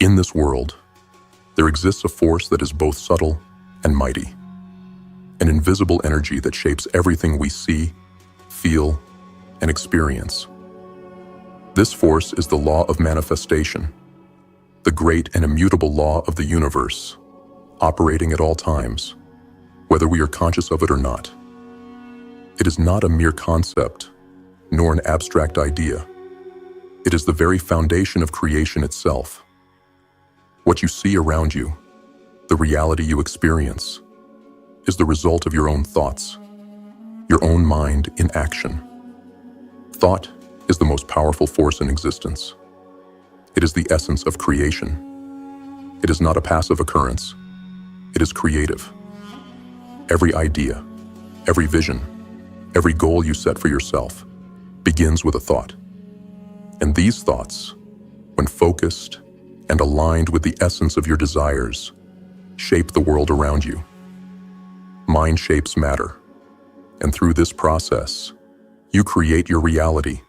In this world, there exists a force that is both subtle and mighty, an invisible energy that shapes everything we see, feel, and experience. This force is the law of manifestation, the great and immutable law of the universe, operating at all times, whether we are conscious of it or not. It is not a mere concept, nor an abstract idea. It is the very foundation of creation itself. What you see around you, the reality you experience, is the result of your own thoughts, your own mind in action. Thought is the most powerful force in existence. It is the essence of creation. It is not a passive occurrence. It is creative. Every idea, every vision, every goal you set for yourself begins with a thought. And these thoughts, when focused and aligned with the essence of your desires, shape the world around you. Mind shapes matter, and through this process, you create your reality,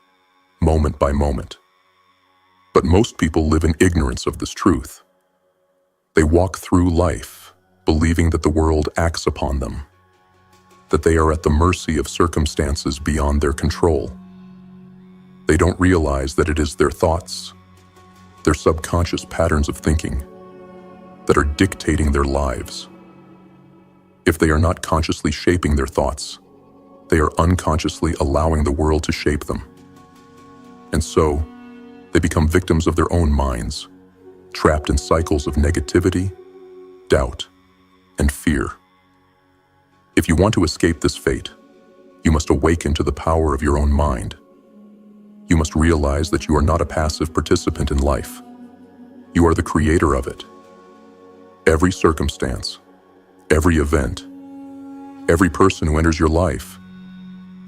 moment by moment. But most people live in ignorance of this truth. They walk through life believing that the world acts upon them, that they are at the mercy of circumstances beyond their control. They don't realize that it is their thoughts, their subconscious patterns of thinking, that are dictating their lives. If they are not consciously shaping their thoughts, they are unconsciously allowing the world to shape them. And so, they become victims of their own minds, trapped in cycles of negativity, doubt, and fear. If you want to escape this fate, you must awaken to the power of your own mind. You must realize that you are not a passive participant in life. You are the creator of it. Every circumstance, every event, every person who enters your life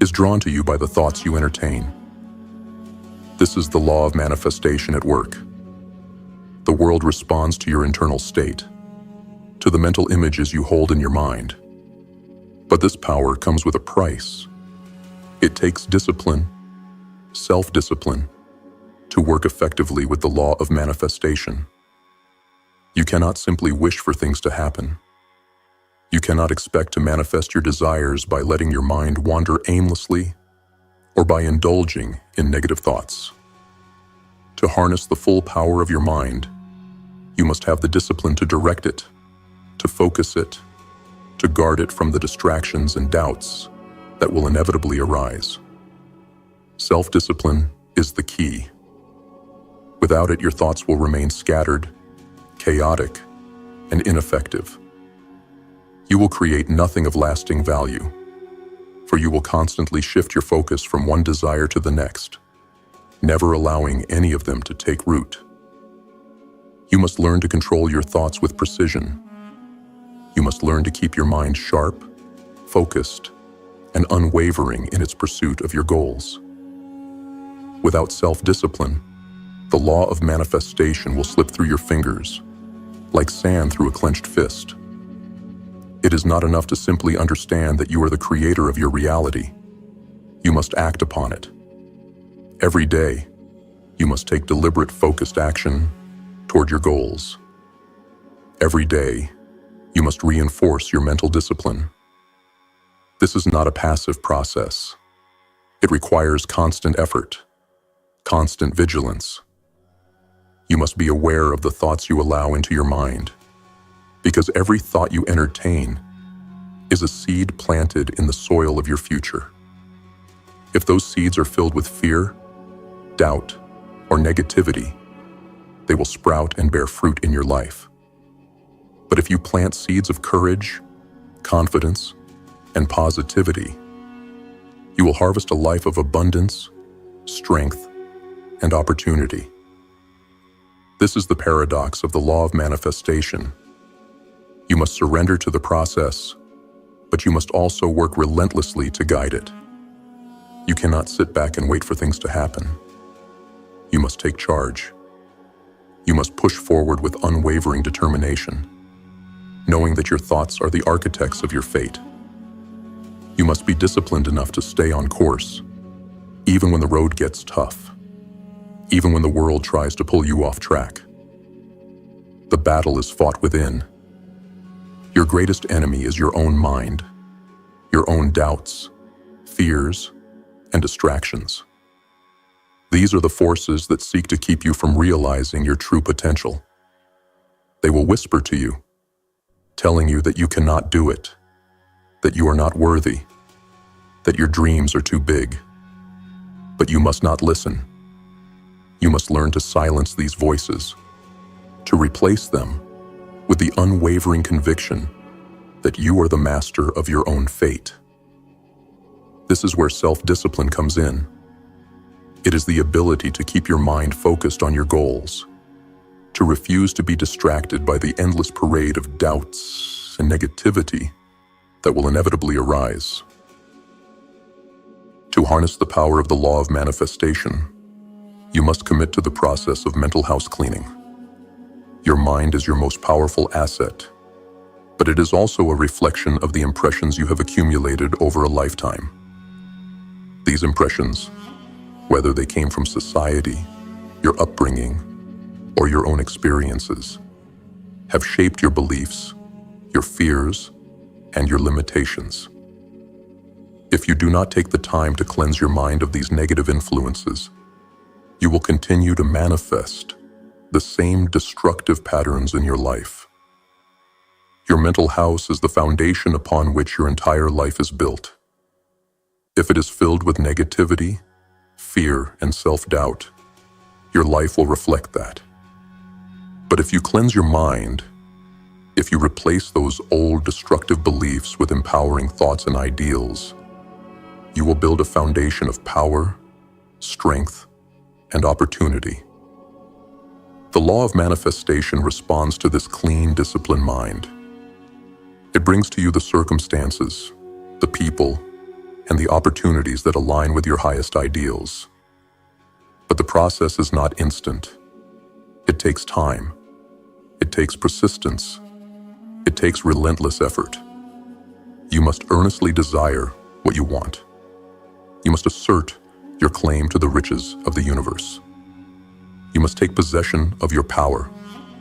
is drawn to you by the thoughts you entertain. This is the law of manifestation at work. The world responds to your internal state, to the mental images you hold in your mind. But this power comes with a price. It takes discipline, self-discipline, to work effectively with the law of manifestation. You cannot simply wish for things to happen. You cannot expect to manifest your desires by letting your mind wander aimlessly or by indulging in negative thoughts. To harness the full power of your mind, you must have the discipline to direct it, to focus it, to guard it from the distractions and doubts that will inevitably arise. Self-discipline is the key. Without it, your thoughts will remain scattered, chaotic, and ineffective. You will create nothing of lasting value, for you will constantly shift your focus from one desire to the next, never allowing any of them to take root. You must learn to control your thoughts with precision. You must learn to keep your mind sharp, focused, and unwavering in its pursuit of your goals. Without self-discipline, the law of manifestation will slip through your fingers, like sand through a clenched fist. It is not enough to simply understand that you are the creator of your reality. You must act upon it. Every day, you must take deliberate, focused action toward your goals. Every day, you must reinforce your mental discipline. This is not a passive process. It requires constant effort, constant vigilance. You must be aware of the thoughts you allow into your mind, because every thought you entertain is a seed planted in the soil of your future. If those seeds are filled with fear, doubt, or negativity, they will sprout and bear fruit in your life. But if you plant seeds of courage, confidence, and positivity, you will harvest a life of abundance, strength, and opportunity. This is the paradox of the law of manifestation. You must surrender to the process, but you must also work relentlessly to guide it. You cannot sit back and wait for things to happen. You must take charge. You must push forward with unwavering determination, knowing that your thoughts are the architects of your fate. You must be disciplined enough to stay on course, even when the road gets tough, even when the world tries to pull you off track. The battle is fought within. Your greatest enemy is your own mind, your own doubts, fears, and distractions. These are the forces that seek to keep you from realizing your true potential. They will whisper to you, telling you that you cannot do it, that you are not worthy, that your dreams are too big. But you must not listen. You must learn to silence these voices, to replace them with the unwavering conviction that you are the master of your own fate. This is where self-discipline comes in. It is the ability to keep your mind focused on your goals, to refuse to be distracted by the endless parade of doubts and negativity that will inevitably arise. To harness the power of the law of manifestation, you must commit to the process of mental house cleaning. Your mind is your most powerful asset, but it is also a reflection of the impressions you have accumulated over a lifetime. These impressions, whether they came from society, your upbringing, or your own experiences, have shaped your beliefs, your fears, and your limitations. If you do not take the time to cleanse your mind of these negative influences, you will continue to manifest the same destructive patterns in your life. Your mental house is the foundation upon which your entire life is built. If it is filled with negativity, fear, and self-doubt, your life will reflect that. But if you cleanse your mind, if you replace those old destructive beliefs with empowering thoughts and ideals, you will build a foundation of power, strength, and opportunity. The law of manifestation responds to this clean, disciplined mind. It brings to you the circumstances, the people, and the opportunities that align with your highest ideals. But the process is not instant. It takes time. It takes persistence. It takes relentless effort. You must earnestly desire what you want. You must assert your claim to the riches of the universe. You must take possession of your power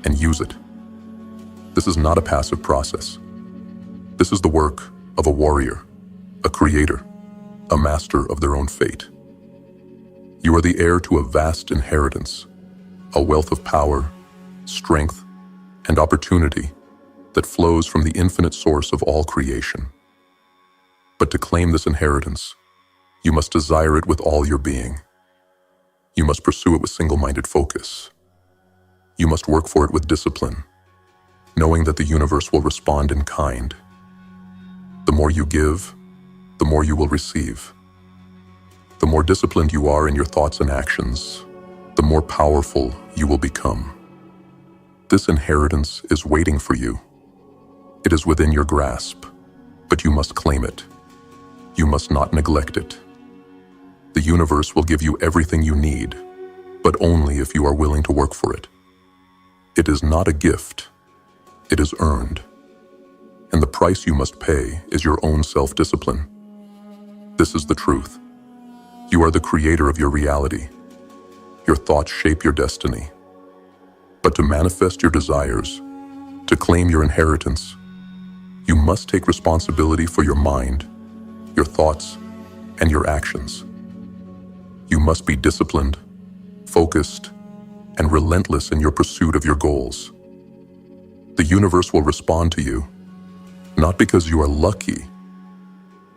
and use it. This is not a passive process. This is the work of a warrior, a creator, a master of their own fate. You are the heir to a vast inheritance, a wealth of power, strength, and opportunity that flows from the infinite source of all creation. But to claim this inheritance, you must desire it with all your being. You must pursue it with single-minded focus. You must work for it with discipline, knowing that the universe will respond in kind. The more you give, the more you will receive. The more disciplined you are in your thoughts and actions, the more powerful you will become. This inheritance is waiting for you. It is within your grasp, but you must claim it. You must not neglect it. The universe will give you everything you need, but only if you are willing to work for it. It is not a gift. It is earned. And the price you must pay is your own self-discipline. This is the truth. You are the creator of your reality. Your thoughts shape your destiny. But to manifest your desires, to claim your inheritance, you must take responsibility for your mind, your thoughts, and your actions. You must be disciplined, focused, and relentless in your pursuit of your goals. The universe will respond to you, not because you are lucky,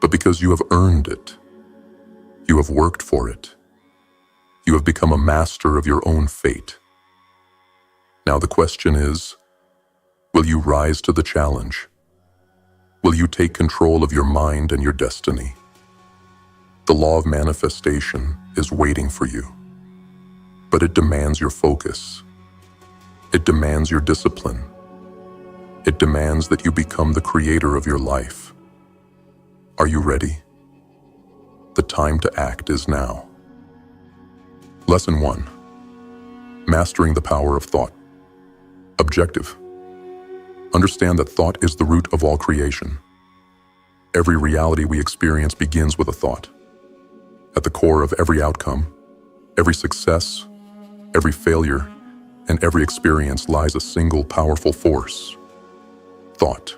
but because you have earned it. You have worked for it. You have become a master of your own fate. Now the question is, will you rise to the challenge? Will you take control of your mind and your destiny? The law of manifestation is waiting for you, but it demands your focus. It demands your discipline. It demands that you become the creator of your life. Are you ready? The time to act is now. Lesson 1. Mastering the power of thought. Objective. Understand that thought is the root of all creation. Every reality we experience begins with a thought. At the core of every outcome, every success, every failure, and every experience lies a single powerful force: thought.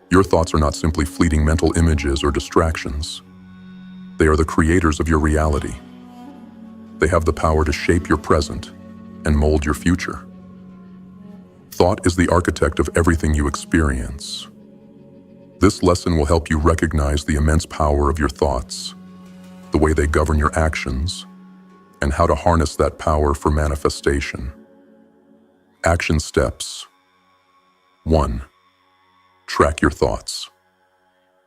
Your thoughts are not simply fleeting mental images or distractions. They are the creators of your reality. They have the power to shape your present and mold your future. Thought is the architect of everything you experience. This lesson will help you recognize the immense power of your thoughts, the way they govern your actions, and how to harness that power for manifestation. Action steps. 1. Track your thoughts.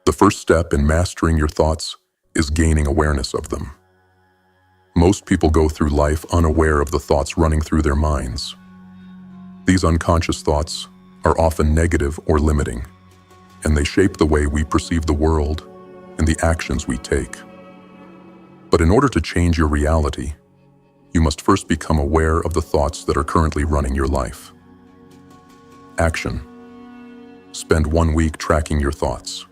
The first step in mastering your thoughts is gaining awareness of them. Most people go through life unaware of the thoughts running through their minds. These unconscious thoughts are often negative or limiting, and they shape the way we perceive the world and the actions we take. But in order to change your reality, you must first become aware of the thoughts that are currently running your life. Action. Spend 1 week tracking your thoughts.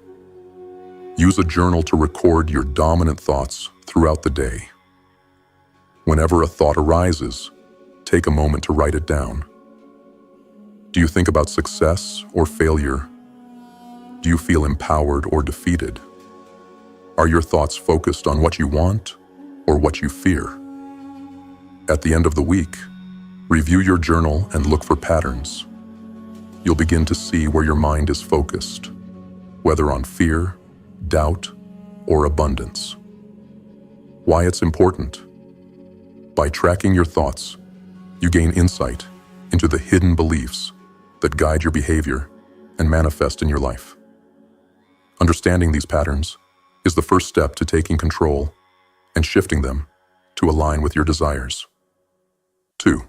Use a journal to record your dominant thoughts throughout the day. Whenever a thought arises, take a moment to write it down. Do you think about success or failure? Do you feel empowered or defeated? Are your thoughts focused on what you want or what you fear? At the end of the week, review your journal and look for patterns. You'll begin to see where your mind is focused, whether on fear, doubt, or abundance. Why it's important. By tracking your thoughts, you gain insight into the hidden beliefs that guide your behavior and manifest in your life. Understanding these patterns is the first step to taking control and shifting them to align with your desires. 2.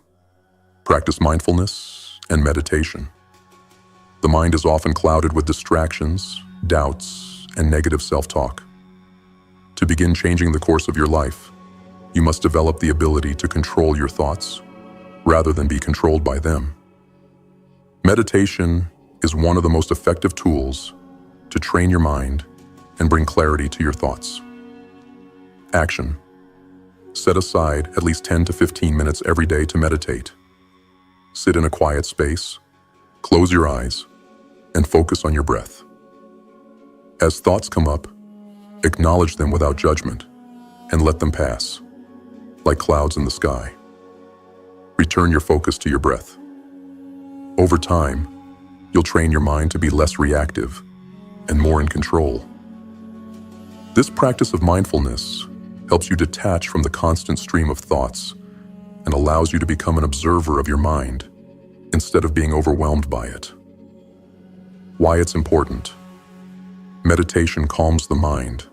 Practice mindfulness and meditation. The mind is often clouded with distractions, doubts, and negative self-talk. To begin changing the course of your life, you must develop the ability to control your thoughts rather than be controlled by them. Meditation is one of the most effective tools to train your mind and bring clarity to your thoughts. Action. Set aside at least 10 to 15 minutes every day to meditate. Sit in a quiet space, close your eyes, and focus on your breath. As thoughts come up, acknowledge them without judgment and let them pass, like clouds in the sky. Return your focus to your breath. Over time, you'll train your mind to be less reactive and more in control. This practice of mindfulness helps you detach from the constant stream of thoughts and allows you to become an observer of your mind instead of being overwhelmed by it. Why it's important. Meditation calms the mind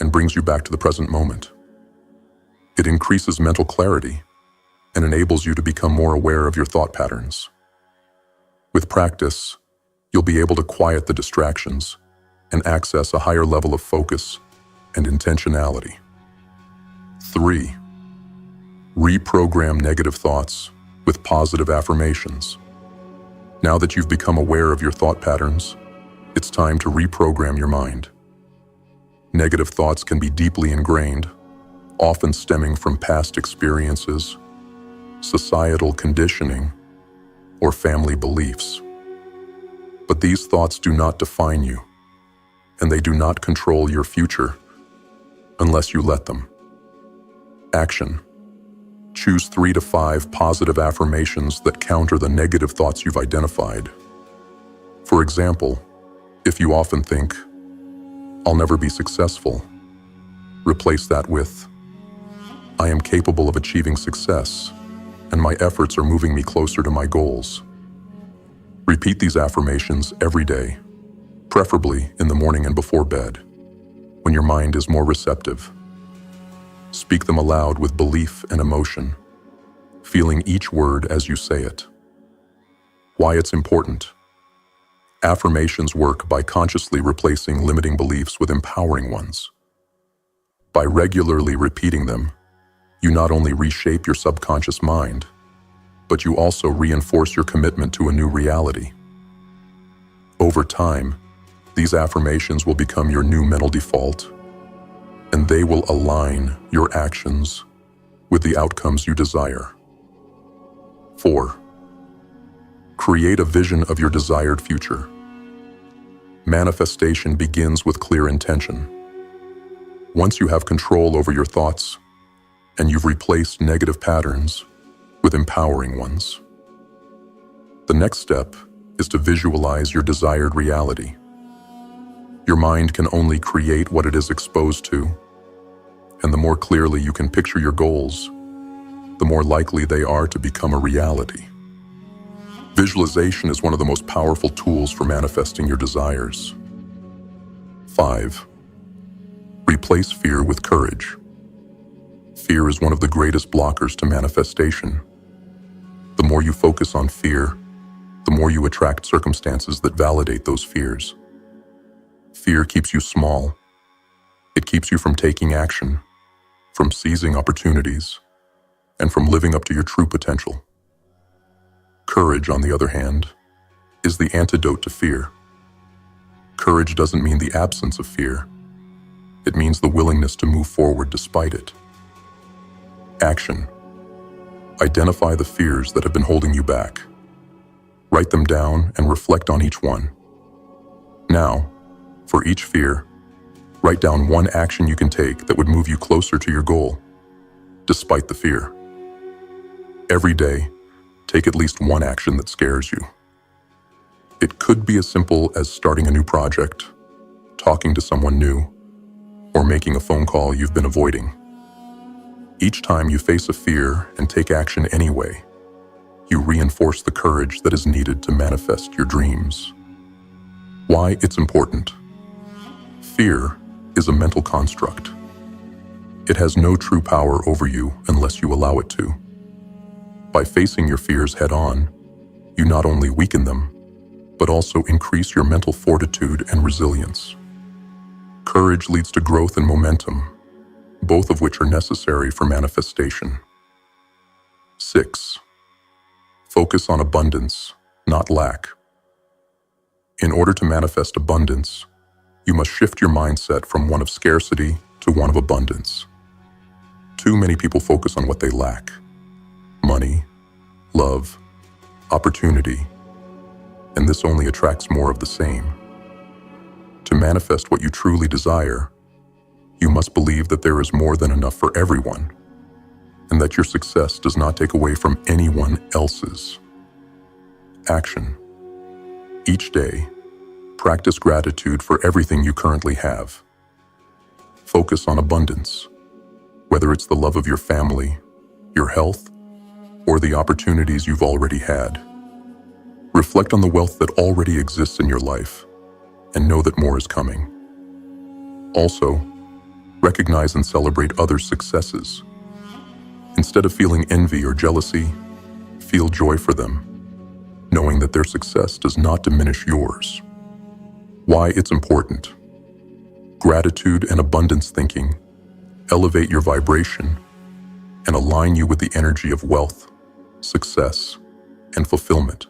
and brings you back to the present moment. It increases mental clarity and enables you to become more aware of your thought patterns. With practice, you'll be able to quiet the distractions and access a higher level of focus and intentionality. 3. Reprogram negative thoughts with positive affirmations. Now that you've become aware of your thought patterns, it's time to reprogram your mind. Negative thoughts can be deeply ingrained, often stemming from past experiences, societal conditioning, or family beliefs. But these thoughts do not define you, and they do not control your future unless you let them. Action. Choose 3 to 5 positive affirmations that counter the negative thoughts you've identified. For example, if you often think, "I'll never be successful," replace that with, "I am capable of achieving success, and my efforts are moving me closer to my goals." Repeat these affirmations every day, preferably in the morning and before bed, when your mind is more receptive. Speak them aloud with belief and emotion, feeling each word as you say it. Why it's important. Affirmations work by consciously replacing limiting beliefs with empowering ones. By regularly repeating them, you not only reshape your subconscious mind, but you also reinforce your commitment to a new reality. Over time, these affirmations will become your new mental default, and they will align your actions with the outcomes you desire. 4. Create a vision of your desired future. Manifestation begins with clear intention. Once you have control over your thoughts, and you've replaced negative patterns with empowering ones, the next step is to visualize your desired reality. Your mind can only create what it is exposed to, and the more clearly you can picture your goals, the more likely they are to become a reality. Visualization is one of the most powerful tools for manifesting your desires. 5. Replace fear with courage. Fear is one of the greatest blockers to manifestation. The more you focus on fear, the more you attract circumstances that validate those fears. Fear keeps you small. It keeps you from taking action, from seizing opportunities, and from living up to your true potential. Courage, on the other hand, is the antidote to fear. Courage doesn't mean the absence of fear. It means the willingness to move forward despite it. Action. Identify the fears that have been holding you back. Write them down and reflect on each one. Now, for each fear, write down one action you can take that would move you closer to your goal, despite the fear. Every day, take at least one action that scares you. It could be as simple as starting a new project, talking to someone new, or making a phone call you've been avoiding. Each time you face a fear and take action anyway, you reinforce the courage that is needed to manifest your dreams. Why it's important. Fear is a mental construct. It has no true power over you unless you allow it to. By facing your fears head-on, you not only weaken them, but also increase your mental fortitude and resilience. Courage leads to growth and momentum, both of which are necessary for manifestation. 6. Focus on abundance, not lack. In order to manifest abundance, you must shift your mindset from one of scarcity to one of abundance. Too many people focus on what they lack: money, love, opportunity, and this only attracts more of the same. To manifest what you truly desire, you must believe that there is more than enough for everyone, and that your success does not take away from anyone else's. Action. Each day, practice gratitude for everything you currently have. Focus on abundance, whether it's the love of your family, your health, or the opportunities you've already had. Reflect on the wealth that already exists in your life, and know that more is coming. Also, recognize and celebrate others' successes. Instead of feeling envy or jealousy, feel joy for them, knowing that their success does not diminish yours. Why it's important. Gratitude and abundance thinking elevate your vibration and align you with the energy of wealth, success, and fulfillment.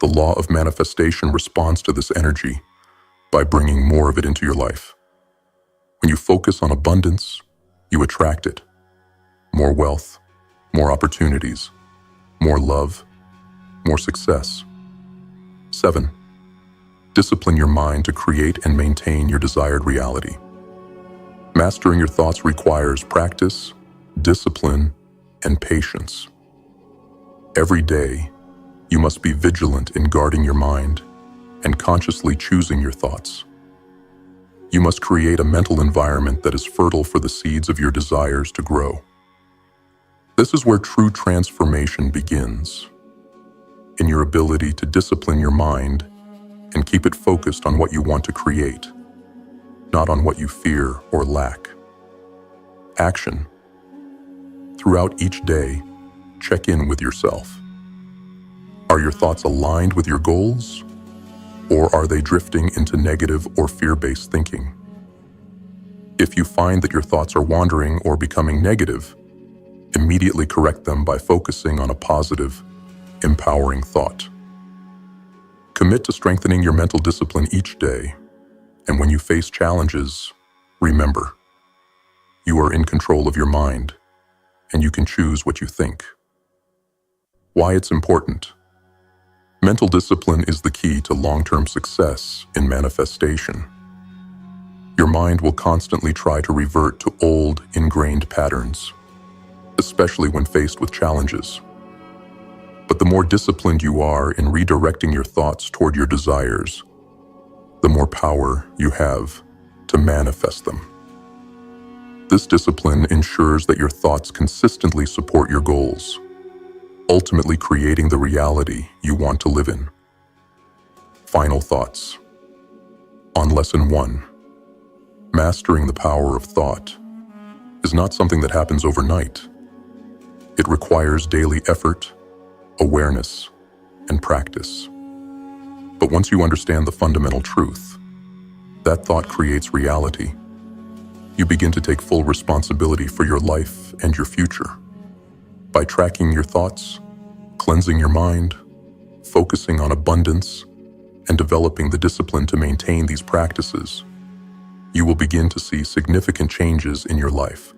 The law of manifestation responds to this energy by bringing more of it into your life. When you focus on abundance, you attract it. More wealth, more opportunities, more love, more success. 7. Discipline your mind to create and maintain your desired reality. Mastering your thoughts requires practice, discipline, and patience. Every day, you must be vigilant in guarding your mind and consciously choosing your thoughts. You must create a mental environment that is fertile for the seeds of your desires to grow. This is where true transformation begins, in your ability to discipline your mind and keep it focused on what you want to create, not on what you fear or lack. Action. Throughout each day, check in with yourself. Are your thoughts aligned with your goals, or are they drifting into negative or fear-based thinking? If you find that your thoughts are wandering or becoming negative, immediately correct them by focusing on a positive, empowering thought. Commit to strengthening your mental discipline each day, and when you face challenges, remember, you are in control of your mind, and you can choose what you think. Why it's important. Mental discipline is the key to long-term success in manifestation. Your mind will constantly try to revert to old, ingrained patterns, especially when faced with challenges. But the more disciplined you are in redirecting your thoughts toward your desires, the more power you have to manifest them. This discipline ensures that your thoughts consistently support your goals, ultimately creating the reality you want to live in. Final thoughts. On Lesson 1, mastering the power of thought is not something that happens overnight. It requires daily effort, awareness, and practice. But once you understand the fundamental truth, that thought creates reality. You begin to take full responsibility for your life and your future. By tracking your thoughts, cleansing your mind, focusing on abundance, and developing the discipline to maintain these practices, you will begin to see significant changes in your life.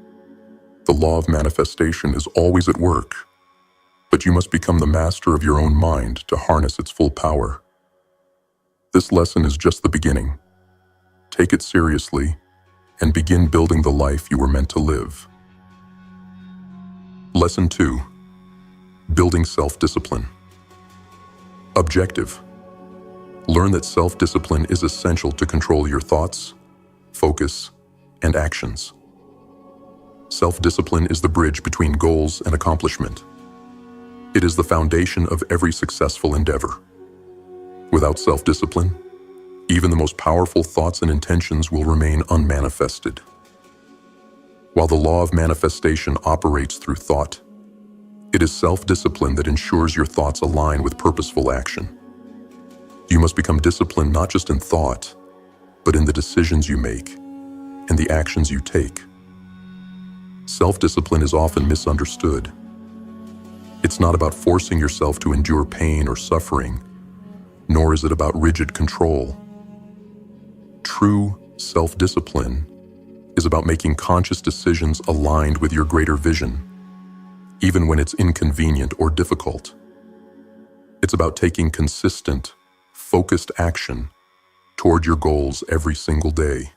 The law of manifestation is always at work, but you must become the master of your own mind to harness its full power. This lesson is just the beginning. Take it seriously and begin building the life you were meant to live. Lesson 2, building self-discipline. Objective. Learn that self-discipline is essential to control your thoughts, focus, and actions. Self-discipline is the bridge between goals and accomplishment. It is the foundation of every successful endeavor. Without self-discipline, even the most powerful thoughts and intentions will remain unmanifested. While the law of manifestation operates through thought, it is self-discipline that ensures your thoughts align with purposeful action. You must become disciplined not just in thought, but in the decisions you make and the actions you take. Self-discipline is often misunderstood. It's not about forcing yourself to endure pain or suffering, nor is it about rigid control. True self-discipline is about making conscious decisions aligned with your greater vision, even when it's inconvenient or difficult. It's about taking consistent, focused action toward your goals every single day.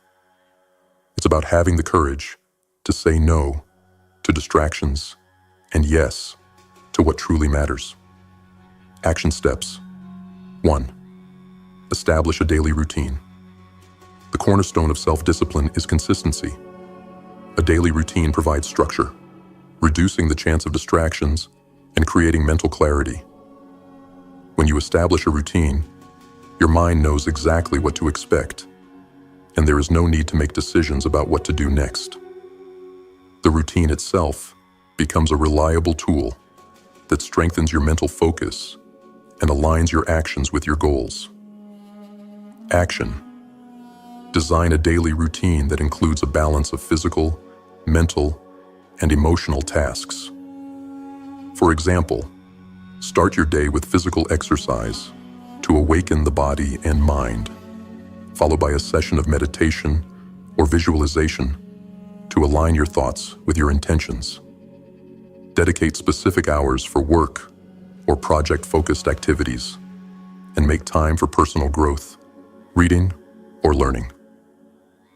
It's about having the courage to say no to distractions and yes to what truly matters. Action steps. 1. Establish a daily routine. The cornerstone of self-discipline is consistency. A daily routine provides structure, reducing the chance of distractions and creating mental clarity. When you establish a routine, your mind knows exactly what to expect, and there is no need to make decisions about what to do next. The routine itself becomes a reliable tool that strengthens your mental focus and aligns your actions with your goals. Action. Design a daily routine that includes a balance of physical, mental, and emotional tasks. For example, start your day with physical exercise to awaken the body and mind, followed by a session of meditation or visualization to align your thoughts with your intentions. Dedicate specific hours for work or project-focused activities, and make time for personal growth, reading, or learning.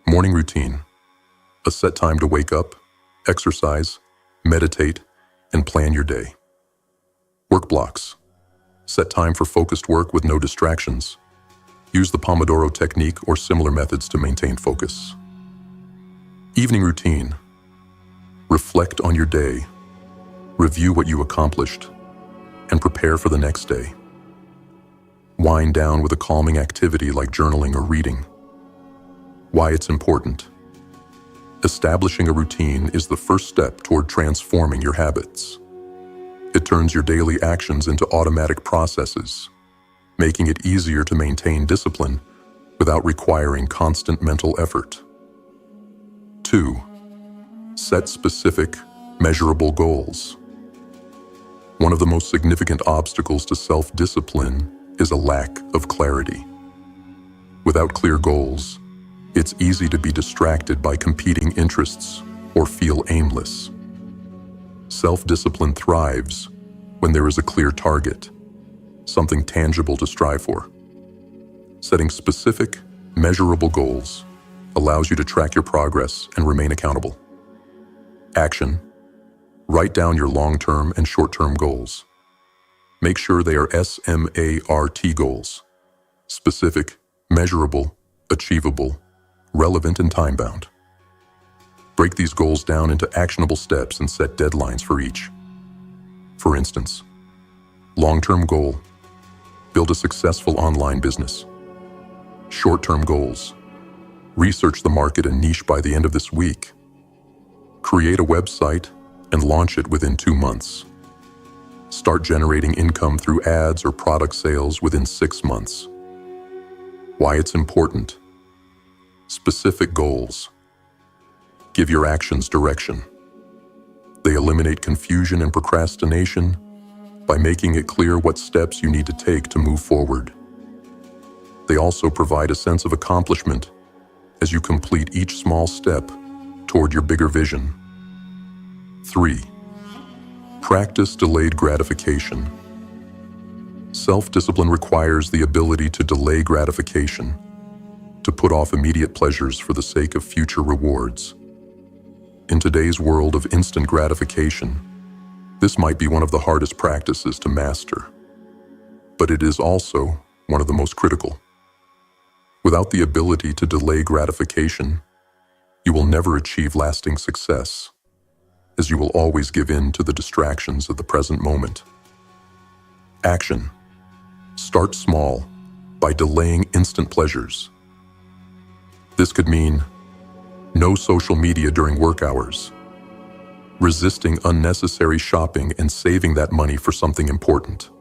Morning routine. A set time to wake up, exercise, meditate, and plan your day. Work blocks. Set time for focused work with no distractions. Use the Pomodoro technique or similar methods to maintain focus. Evening routine. Reflect on your day, review what you accomplished, and prepare for the next day. Wind down with a calming activity like journaling or reading. Why it's important. Establishing a routine is the first step toward transforming your habits. It turns your daily actions into automatic processes, making it easier to maintain discipline without requiring constant mental effort. 2. Set specific, measurable goals. One of the most significant obstacles to self-discipline is a lack of clarity. Without clear goals, it's easy to be distracted by competing interests or feel aimless. Self-discipline thrives when there is a clear target, something tangible to strive for. Setting specific, measurable goals allows you to track your progress and remain accountable. Action. Write down your long-term and short-term goals. Make sure they are SMART goals: specific, measurable, achievable, relevant, and time-bound. Break these goals down into actionable steps and set deadlines for each. For instance, long-term goal: build a successful online business. Short-term goals: research the market and niche by the end of this week. Create a website and launch it within 2 months. Start generating income through ads or product sales within 6 months. Why it's important. Specific goals give your actions direction. They eliminate confusion and procrastination by making it clear what steps you need to take to move forward. They also provide a sense of accomplishment as you complete each small step toward your bigger vision. 3. Practice delayed gratification. Self-discipline requires the ability to delay gratification, to put off immediate pleasures for the sake of future rewards. In today's world of instant gratification, this might be one of the hardest practices to master, but it is also one of the most critical. Without the ability to delay gratification, you will never achieve lasting success, as you will always give in to the distractions of the present moment. Action. Start small by delaying instant pleasures. This could mean no social media during work hours, resisting unnecessary shopping and saving that money for something important,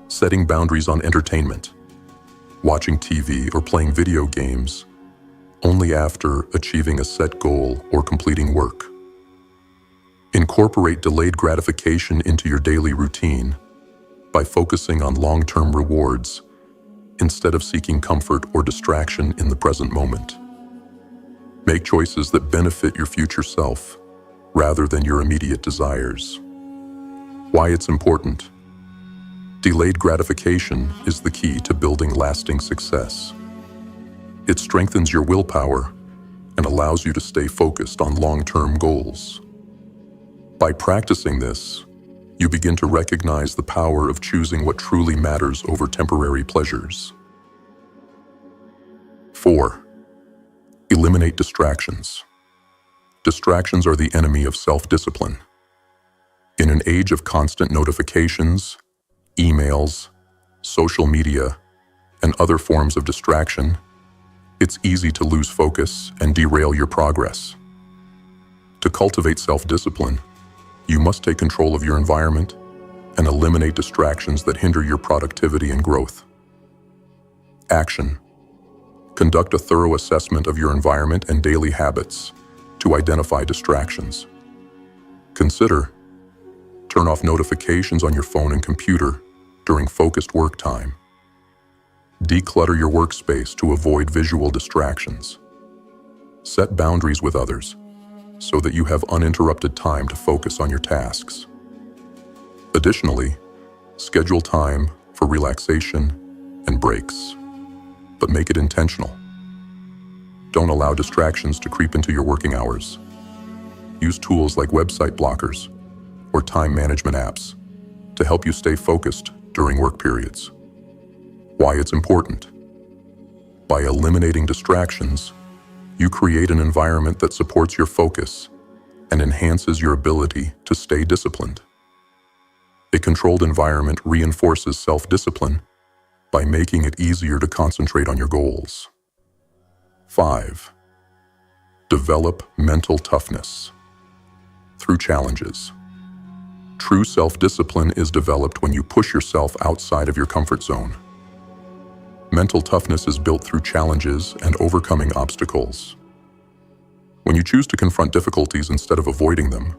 setting boundaries on entertainment, watching TV or playing video games only after achieving a set goal or completing work. Incorporate delayed gratification into your daily routine by focusing on long-term rewards instead of seeking comfort or distraction in the present moment. Make choices that benefit your future self rather than your immediate desires. Why it's important. Delayed gratification is the key to building lasting success. It strengthens your willpower and allows you to stay focused on long-term goals. By practicing this, you begin to recognize the power of choosing what truly matters over temporary pleasures. 4. Eliminate distractions. Distractions are the enemy of self-discipline. In an age of constant notifications, emails, social media, and other forms of distraction, it's easy to lose focus and derail your progress. To cultivate self-discipline, you must take control of your environment and eliminate distractions that hinder your productivity and growth. Action. Conduct a thorough assessment of your environment and daily habits to identify distractions. Consider: turn off notifications on your phone and computer during focused work time. Declutter your workspace to avoid visual distractions. Set boundaries with others so that you have uninterrupted time to focus on your tasks. Additionally, schedule time for relaxation and breaks, but make it intentional. Don't allow distractions to creep into your working hours. Use tools like website blockers or time management apps to help you stay focused during work periods. Why it's important. By eliminating distractions, you create an environment that supports your focus and enhances your ability to stay disciplined. A controlled environment reinforces self-discipline by making it easier to concentrate on your goals. 5. Develop mental toughness. Through challenges. True self-discipline is developed when you push yourself outside of your comfort zone. Mental toughness is built through challenges and overcoming obstacles. When you choose to confront difficulties instead of avoiding them,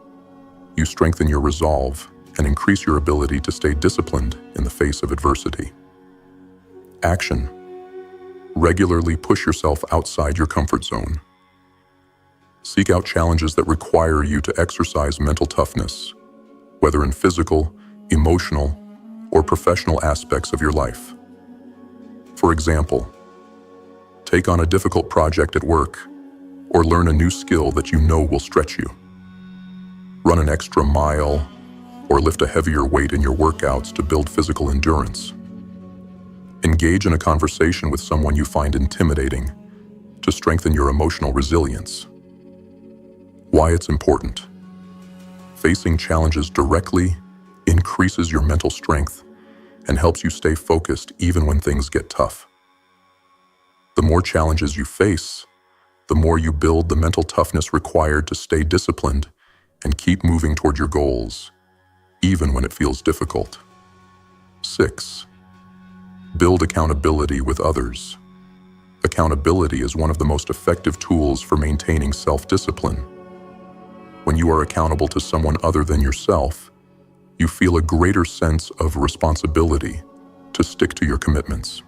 you strengthen your resolve and increase your ability to stay disciplined in the face of adversity. Action. Regularly push yourself outside your comfort zone. Seek out challenges that require you to exercise mental toughness, whether in physical, emotional, or professional aspects of your life. For example, take on a difficult project at work or learn a new skill that you know will stretch you. Run an extra mile or lift a heavier weight in your workouts to build physical endurance. Engage in a conversation with someone you find intimidating to strengthen your emotional resilience. Why it's important. Facing challenges directly increases your mental strength and helps you stay focused even when things get tough. The more challenges you face, the more you build the mental toughness required to stay disciplined and keep moving toward your goals, even when it feels difficult. 6. Build accountability with others. Accountability is one of the most effective tools for maintaining self-discipline. When you are accountable to someone other than yourself, you feel a greater sense of responsibility to stick to your commitments.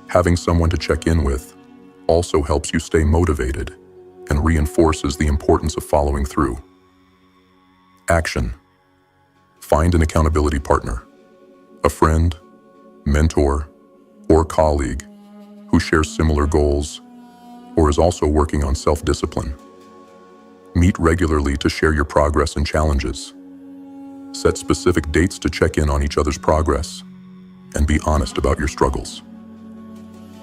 Having someone to check in with also helps you stay motivated and reinforces the importance of following through. Action. Find an accountability partner, a friend, mentor, or colleague who shares similar goals or is also working on self-discipline. Meet regularly to share your progress and challenges. Set specific dates to check in on each other's progress and be honest about your struggles.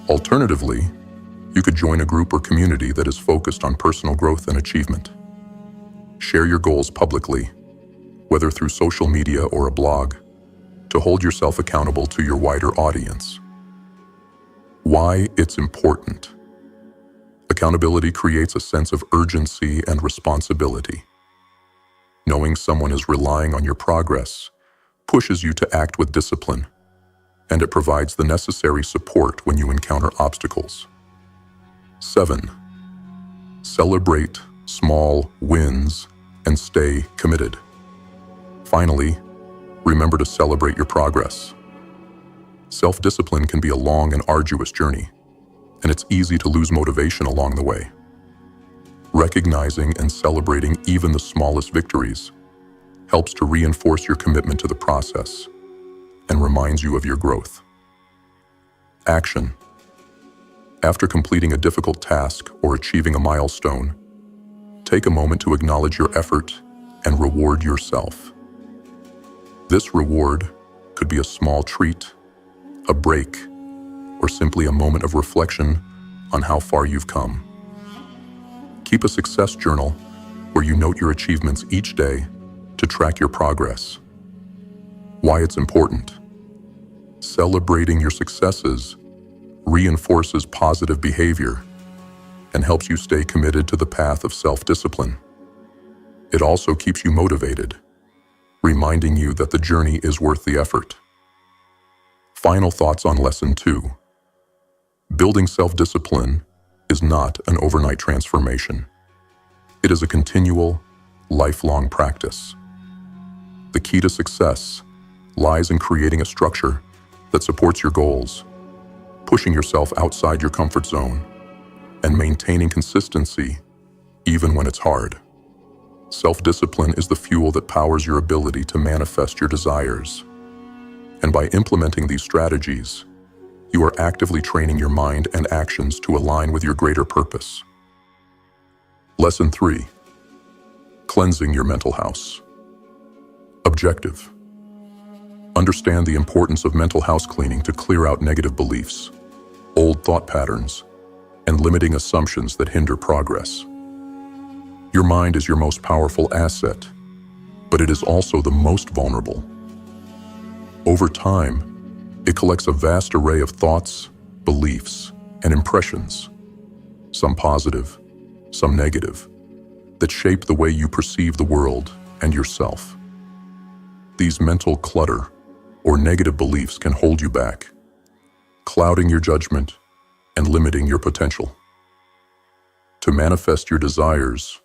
Alternatively, you could join a group or community that is focused on personal growth and achievement. Share your goals publicly, whether through social media or a blog, to hold yourself accountable to your wider audience. Why it's important. Accountability creates a sense of urgency and responsibility. Knowing someone is relying on your progress pushes you to act with discipline, and it provides the necessary support when you encounter obstacles. 7. Celebrate small wins and stay committed. Finally, remember to celebrate your progress. Self-discipline can be a long and arduous journey, and it's easy to lose motivation along the way. Recognizing and celebrating even the smallest victories helps to reinforce your commitment to the process and reminds you of your growth. Action. After completing a difficult task or achieving a milestone, take a moment to acknowledge your effort and reward yourself. This reward could be a small treat, a break, or simply a moment of reflection on how far you've come. Keep a success journal where you note your achievements each day to track your progress. Why it's important. Celebrating your successes reinforces positive behavior and helps you stay committed to the path of self-discipline. It also keeps you motivated, reminding you that the journey is worth the effort. Final thoughts on Lesson 2. Building self-discipline is not an overnight transformation. It is a continual, lifelong practice. The key to success lies in creating a structure that supports your goals, pushing yourself outside your comfort zone, and maintaining consistency even when it's hard. Self-discipline is the fuel that powers your ability to manifest your desires. And by implementing these strategies, you are actively training your mind and actions to align with your greater purpose. Lesson 3. Cleansing your mental house. Objective. Understand the importance of mental house cleaning to clear out negative beliefs, old thought patterns, and limiting assumptions that hinder progress. Your mind is your most powerful asset, but it is also the most vulnerable. Over time, it collects a vast array of thoughts, beliefs, and impressions, some positive, some negative, that shape the way you perceive the world and yourself. These mental clutter or negative beliefs can hold you back, clouding your judgment and limiting your potential. To manifest your desires,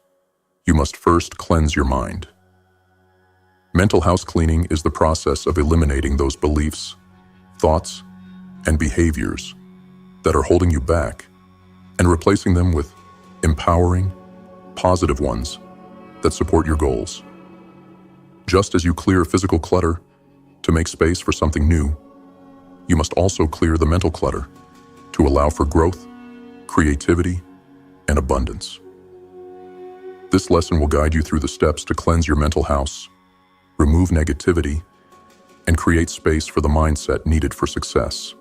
you must first cleanse your mind. Mental house cleaning is the process of eliminating those beliefs, thoughts, and behaviors that are holding you back and replacing them with empowering, positive ones that support your goals. Just as you clear physical clutter to make space for something new, you must also clear the mental clutter to allow for growth, creativity, and abundance. This lesson will guide you through the steps to cleanse your mental house, remove negativity, and create space for the mindset needed for success.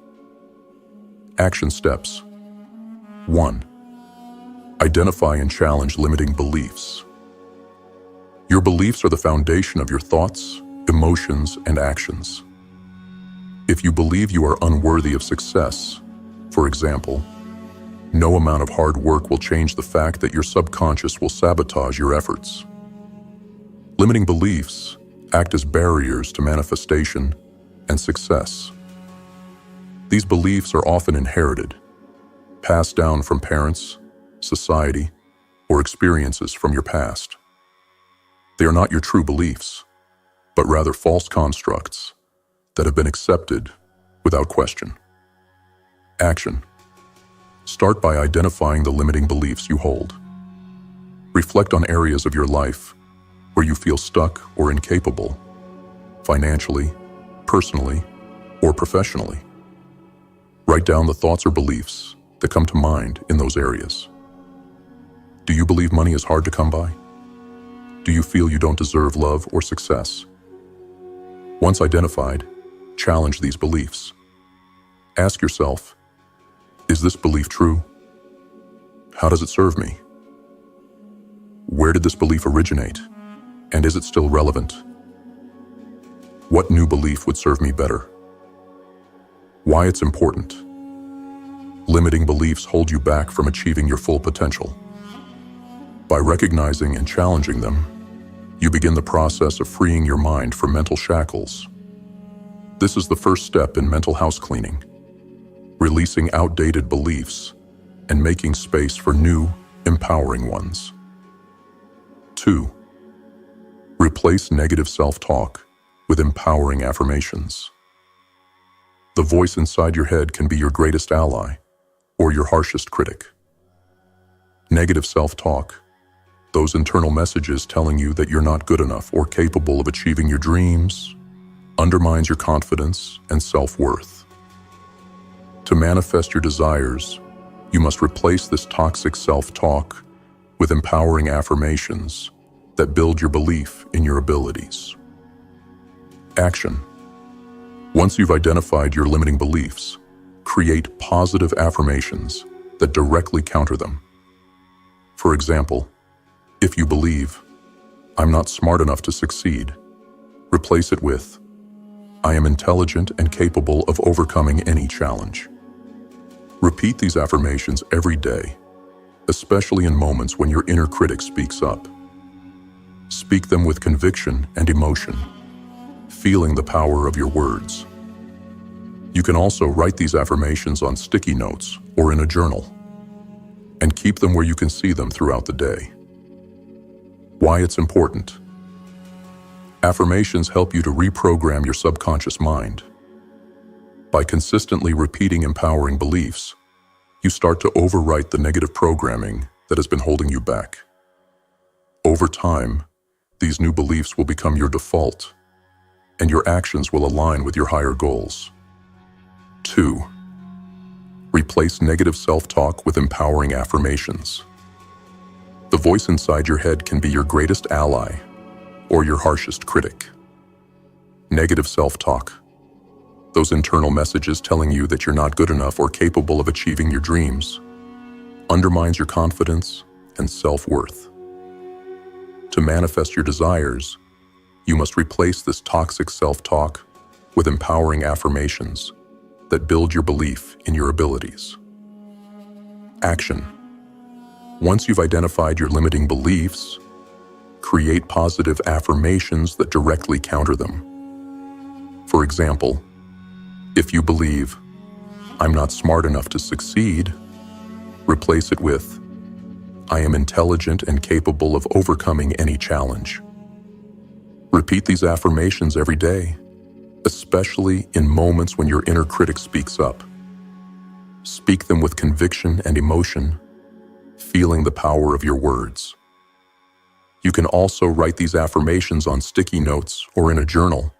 Action steps. 1. Identify and challenge limiting beliefs. Your beliefs are the foundation of your thoughts, emotions, and actions. If you believe you are unworthy of success, for example, no amount of hard work will change the fact that your subconscious will sabotage your efforts. Limiting beliefs act as barriers to manifestation and success. These beliefs are often inherited, passed down from parents, society, or experiences from your past. They are not your true beliefs, but rather false constructs that have been accepted without question. Action. Start by identifying the limiting beliefs you hold. Reflect on areas of your life where you feel stuck or incapable, financially, personally, or professionally. Write down the thoughts or beliefs that come to mind in those areas. Do you believe money is hard to come by? Do you feel you don't deserve love or success? Once identified, challenge these beliefs. Ask yourself, is this belief true? How does it serve me? Where did this belief originate? And is it still relevant? What new belief would serve me better? Why it's important. Limiting beliefs hold you back from achieving your full potential. By recognizing and challenging them, you begin the process of freeing your mind from mental shackles. This is the first step in mental house cleaning, releasing outdated beliefs and making space for new, empowering ones. 2. Replace negative self-talk with empowering affirmations. The voice inside your head can be your greatest ally or your harshest critic. Negative self-talk, those internal messages telling you that you're not good enough or capable of achieving your dreams, undermines your confidence and self-worth. To manifest your desires, you must replace this toxic self-talk with empowering affirmations that build your belief in your abilities. Action. Once you've identified your limiting beliefs, create positive affirmations that directly counter them. For example, if you believe, "I'm not smart enough to succeed," replace it with, "I am intelligent and capable of overcoming any challenge." Repeat these affirmations every day, especially in moments when your inner critic speaks up. Speak them with conviction and emotion, feeling the power of your words. You can also write these affirmations on sticky notes or in a journal, and keep them where you can see them throughout the day. Why it's important. Affirmations help you to reprogram your subconscious mind. By consistently repeating empowering beliefs, you start to overwrite the negative programming that has been holding you back. Over time, these new beliefs will become your default, and your actions will align with your higher goals. 2. Replace negative self-talk with empowering affirmations. The voice inside your head can be your greatest ally or your harshest critic. Negative self-talk, those internal messages telling you that you're not good enough or capable of achieving your dreams, undermines your confidence and self-worth. To manifest your desires, you must replace this toxic self-talk with empowering affirmations that build your belief in your abilities. Action. Once you've identified your limiting beliefs, create positive affirmations that directly counter them. For example, if you believe, "I'm not smart enough to succeed," replace it with, "I am intelligent and capable of overcoming any challenge." Repeat these affirmations every day, especially in moments when your inner critic speaks up. Speak them with conviction and emotion, feeling the power of your words. You can also write these affirmations on sticky notes or in a journal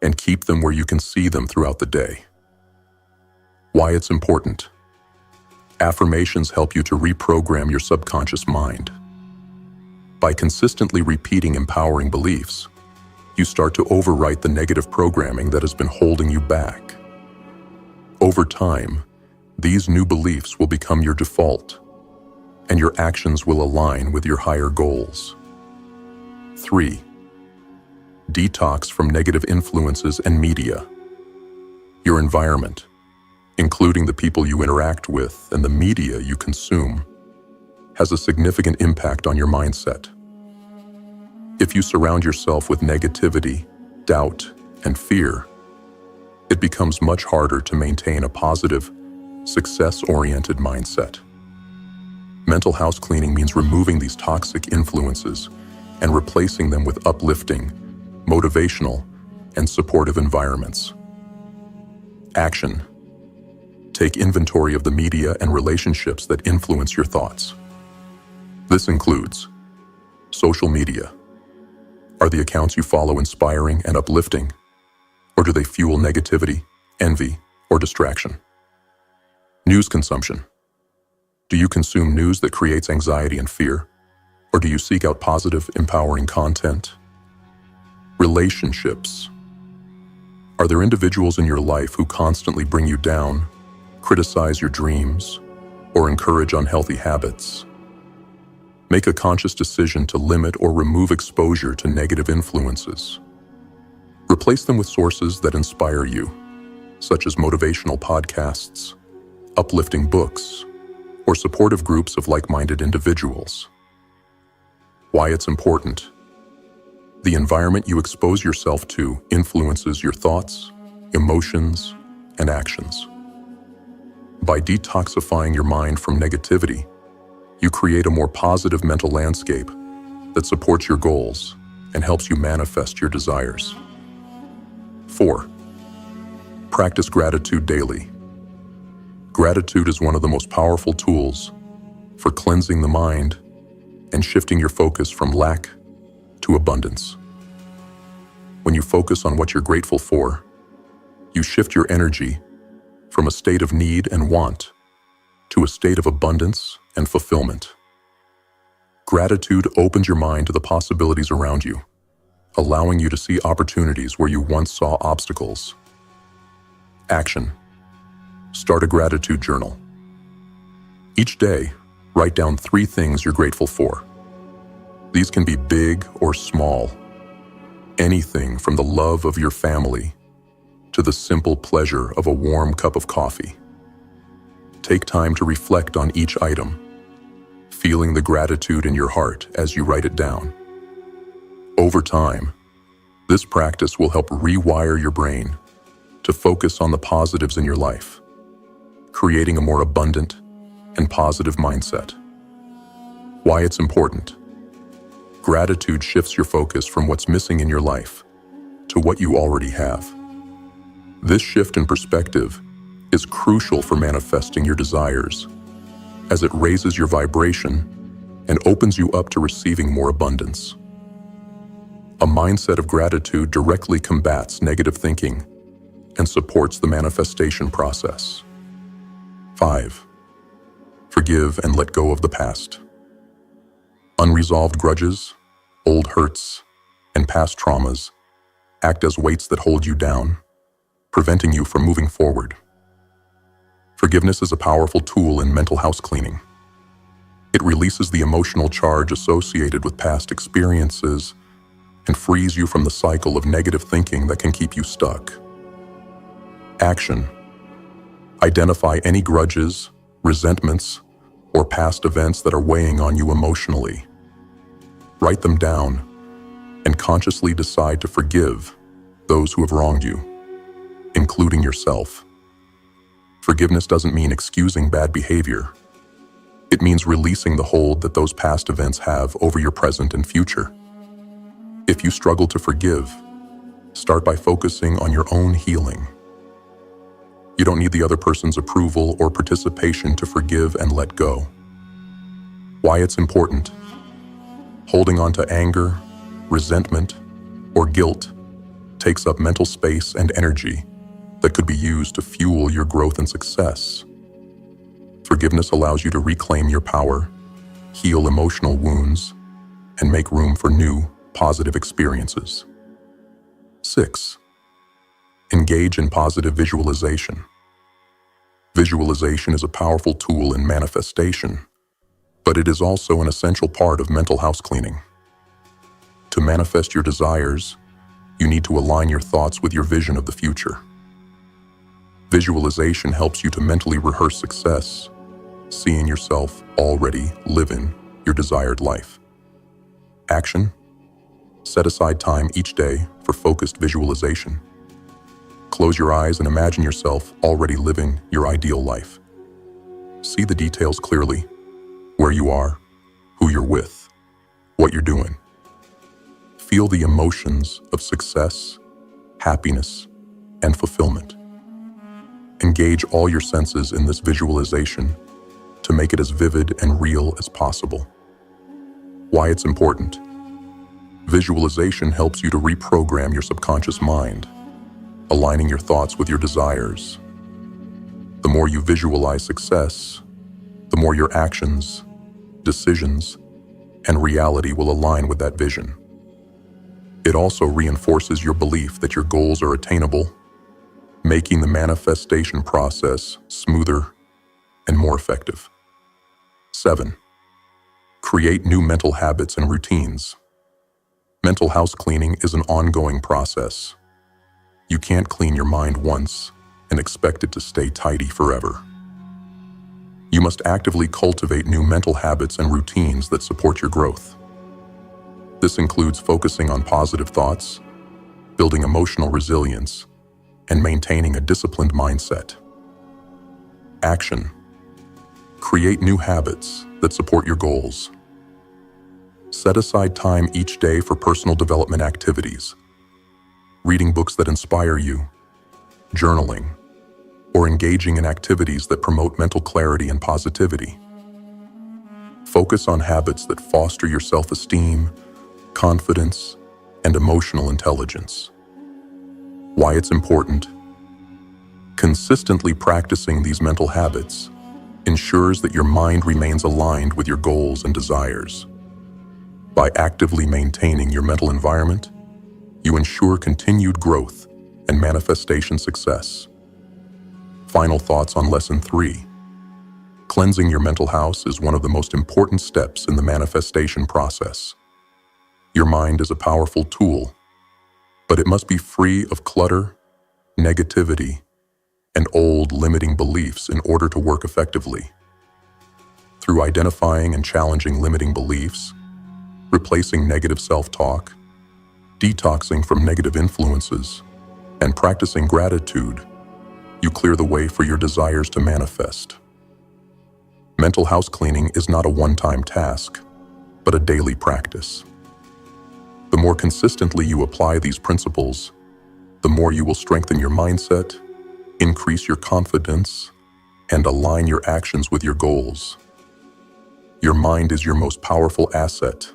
and keep them where you can see them throughout the day. Why it's important. Affirmations help you to reprogram your subconscious mind. By consistently repeating empowering beliefs, you start to overwrite the negative programming that has been holding you back. Over time, these new beliefs will become your default, and your actions will align with your higher goals. 3. Detox from negative influences and media. Your environment, including the people you interact with and the media you consume, has a significant impact on your mindset. If you surround yourself with negativity, doubt, and fear, it becomes much harder to maintain a positive, success-oriented mindset. Mental house cleaning means removing these toxic influences and replacing them with uplifting, motivational, and supportive environments. Action. Take inventory of the media and relationships that influence your thoughts. This includes social media. Are the accounts you follow inspiring and uplifting, or do they fuel negativity, envy, or distraction? News consumption. Do you consume news that creates anxiety and fear, or do you seek out positive, empowering content? Relationships. Are there individuals in your life who constantly bring you down, criticize your dreams, or encourage unhealthy habits? Make a conscious decision to limit or remove exposure to negative influences. Replace them with sources that inspire you, such as motivational podcasts, uplifting books, or supportive groups of like-minded individuals. Why it's important. The environment you expose yourself to influences your thoughts, emotions, and actions. By detoxifying your mind from negativity, you create a more positive mental landscape that supports your goals and helps you manifest your desires. 4. Practice gratitude daily. Gratitude is one of the most powerful tools for cleansing the mind and shifting your focus from lack to abundance. When you focus on what you're grateful for, you shift your energy from a state of need and want to a state of abundance and fulfillment. Gratitude opens your mind to the possibilities around you, allowing you to see opportunities where you once saw obstacles. Action. Start a gratitude journal. Each day, write down 3 things you're grateful for. These can be big or small. Anything from the love of your family to the simple pleasure of a warm cup of coffee. Take time to reflect on each item, feeling the gratitude in your heart as you write it down. Over time, this practice will help rewire your brain to focus on the positives in your life, creating a more abundant and positive mindset. Why it's important. Gratitude shifts your focus from what's missing in your life to what you already have. This shift in perspective is crucial for manifesting your desires, as it raises your vibration and opens you up to receiving more abundance. A mindset of gratitude directly combats negative thinking and supports the manifestation process. 5. Forgive and let go of the past. Unresolved grudges, old hurts, and past traumas act as weights that hold you down, preventing you from moving forward. Forgiveness is a powerful tool in mental house cleaning. It releases the emotional charge associated with past experiences and frees you from the cycle of negative thinking that can keep you stuck. Action. Identify any grudges, resentments, or past events that are weighing on you emotionally. Write them down and consciously decide to forgive those who have wronged you, including yourself. Forgiveness doesn't mean excusing bad behavior. It means releasing the hold that those past events have over your present and future. If you struggle to forgive, start by focusing on your own healing. You don't need the other person's approval or participation to forgive and let go. Why it's important. Holding on to anger, resentment, or guilt takes up mental space and energy that could be used to fuel your growth and success. Forgiveness allows you to reclaim your power, heal emotional wounds, and make room for new, positive experiences. 6. Engage in positive visualization. Visualization is a powerful tool in manifestation, but it is also an essential part of mental house cleaning. To manifest your desires, you need to align your thoughts with your vision of the future. Visualization helps you to mentally rehearse success, seeing yourself already living your desired life. Action: set aside time each day for focused visualization. Close your eyes and imagine yourself already living your ideal life. See the details clearly: where you are, who you're with, what you're doing. Feel the emotions of success, happiness, and fulfillment. Engage all your senses in this visualization to make it as vivid and real as possible. Why it's important. Visualization helps you to reprogram your subconscious mind, aligning your thoughts with your desires. The more you visualize success, the more your actions, decisions, and reality will align with that vision. It also reinforces your belief that your goals are attainable, making the manifestation process smoother and more effective. 7. Create new mental habits and routines. Mental house cleaning is an ongoing process. You can't clean your mind once and expect it to stay tidy forever. You must actively cultivate new mental habits and routines that support your growth. This includes focusing on positive thoughts, building emotional resilience, and maintaining a disciplined mindset. Action: create new habits that support your goals. Set aside time each day for personal development activities, reading books that inspire you, journaling, or engaging in activities that promote mental clarity and positivity. Focus on habits that foster your self-esteem, confidence, and emotional intelligence. Why it's important. Consistently practicing these mental habits ensures that your mind remains aligned with your goals and desires. By actively maintaining your mental environment, you ensure continued growth and manifestation success. Final thoughts on Lesson 3. Cleansing your mental house is one of the most important steps in the manifestation process. Your mind is a powerful tool, but it must be free of clutter, negativity, and old limiting beliefs in order to work effectively. Through identifying and challenging limiting beliefs, replacing negative self-talk, detoxing from negative influences, and practicing gratitude, you clear the way for your desires to manifest. Mental house cleaning is not a one-time task, but a daily practice. The more consistently you apply these principles, the more you will strengthen your mindset, increase your confidence, and align your actions with your goals. Your mind is your most powerful asset.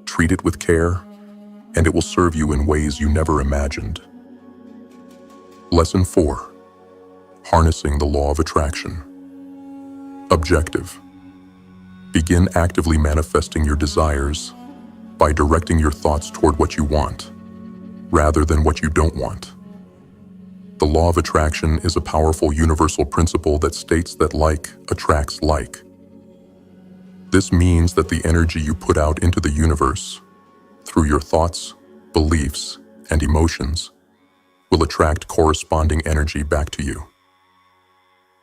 Treat it with care, and it will serve you in ways you never imagined. Lesson 4. Harnessing the law of attraction. Objective. Begin actively manifesting your desires by directing your thoughts toward what you want, rather than what you don't want. The law of attraction is a powerful universal principle that states that like attracts like. This means that the energy you put out into the universe, through your thoughts, beliefs, and emotions, will attract corresponding energy back to you.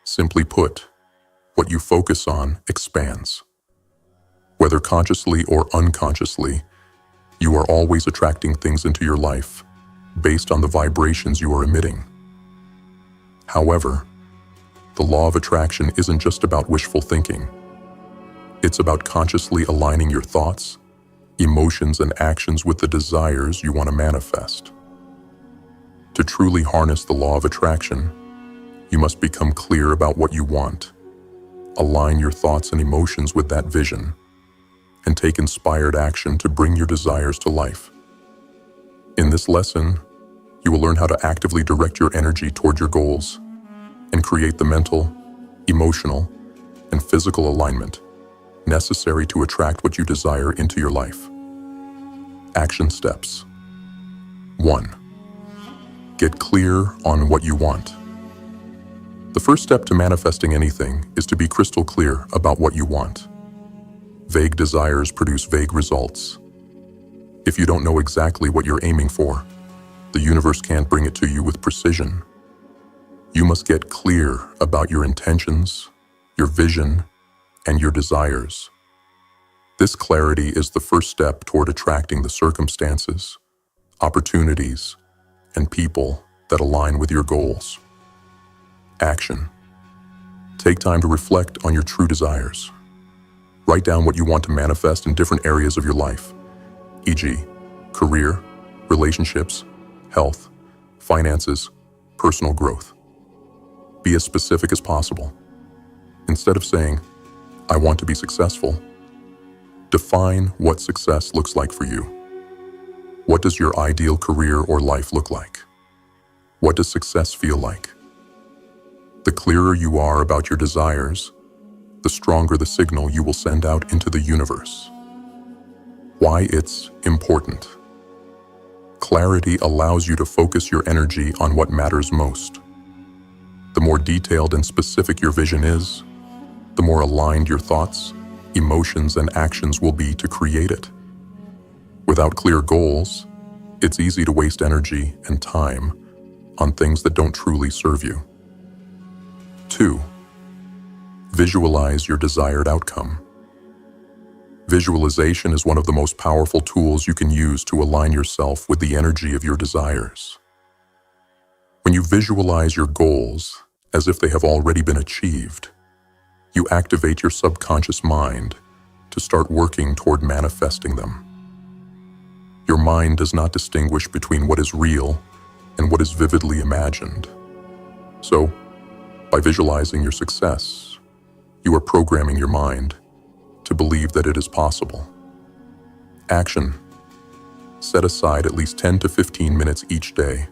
Simply put, what you focus on expands. Whether consciously or unconsciously, you are always attracting things into your life based on the vibrations you are emitting. However, the law of attraction isn't just about wishful thinking. It's about consciously aligning your thoughts, emotions, and actions with the desires you want to manifest. To truly harness the law of attraction, you must become clear about what you want, align your thoughts and emotions with that vision, and take inspired action to bring your desires to life. In this lesson, you will learn how to actively direct your energy toward your goals and create the mental, emotional, and physical alignment necessary to attract what you desire into your life. Action steps. 1. Get clear on what you want. The first step to manifesting anything is to be crystal clear about what you want. Vague desires produce vague results. If you don't know exactly what you're aiming for, the universe can't bring it to you with precision. You must get clear about your intentions, your vision, and your desires. This clarity is the first step toward attracting the circumstances, opportunities, and people that align with your goals. Action. Take time to reflect on your true desires. Write down what you want to manifest in different areas of your life, e.g., career, relationships, health, finances, personal growth. Be as specific as possible. Instead of saying, "I want to be successful," define what success looks like for you. What does your ideal career or life look like? What does success feel like? The clearer you are about your desires, the stronger the signal you will send out into the universe. Why it's important. Clarity allows you to focus your energy on what matters most. The more detailed and specific your vision is, the more aligned your thoughts, emotions, and actions will be to create it. Without clear goals, it's easy to waste energy and time on things that don't truly serve you. 2. Visualize your desired outcome. Visualization is one of the most powerful tools you can use to align yourself with the energy of your desires. When you visualize your goals as if they have already been achieved, you activate your subconscious mind to start working toward manifesting them. Your mind does not distinguish between what is real and what is vividly imagined. So, by visualizing your success, you are programming your mind to believe that it is possible. Action. Set aside at least 10 to 15 minutes each day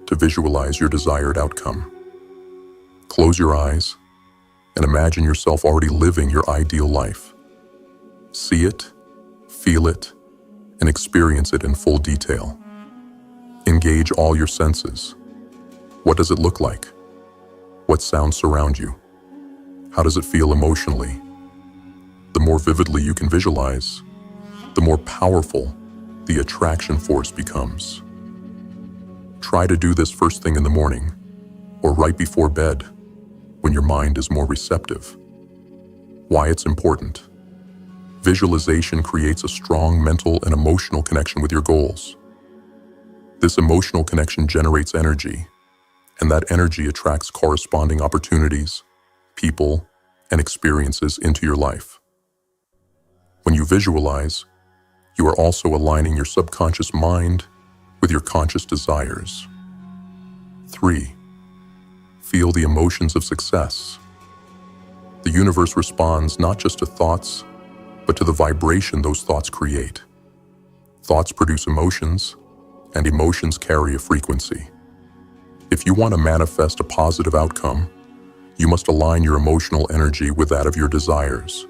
to visualize your desired outcome. Close your eyes and imagine yourself already living your ideal life. See it, feel it, and experience it in full detail. Engage all your senses. What does it look like? What sounds surround you? How does it feel emotionally? The more vividly you can visualize, the more powerful the attraction force becomes. Try to do this first thing in the morning or right before bed when your mind is more receptive. Why it's important. Visualization creates a strong mental and emotional connection with your goals. This emotional connection generates energy, and that energy attracts corresponding opportunities, people, and experiences into your life. When you visualize, you are also aligning your subconscious mind with your conscious desires. 3. Feel the emotions of success. The universe responds not just to thoughts, but to the vibration those thoughts create. Thoughts produce emotions, and emotions carry a frequency. If you want to manifest a positive outcome, you must align your emotional energy with that of your desires.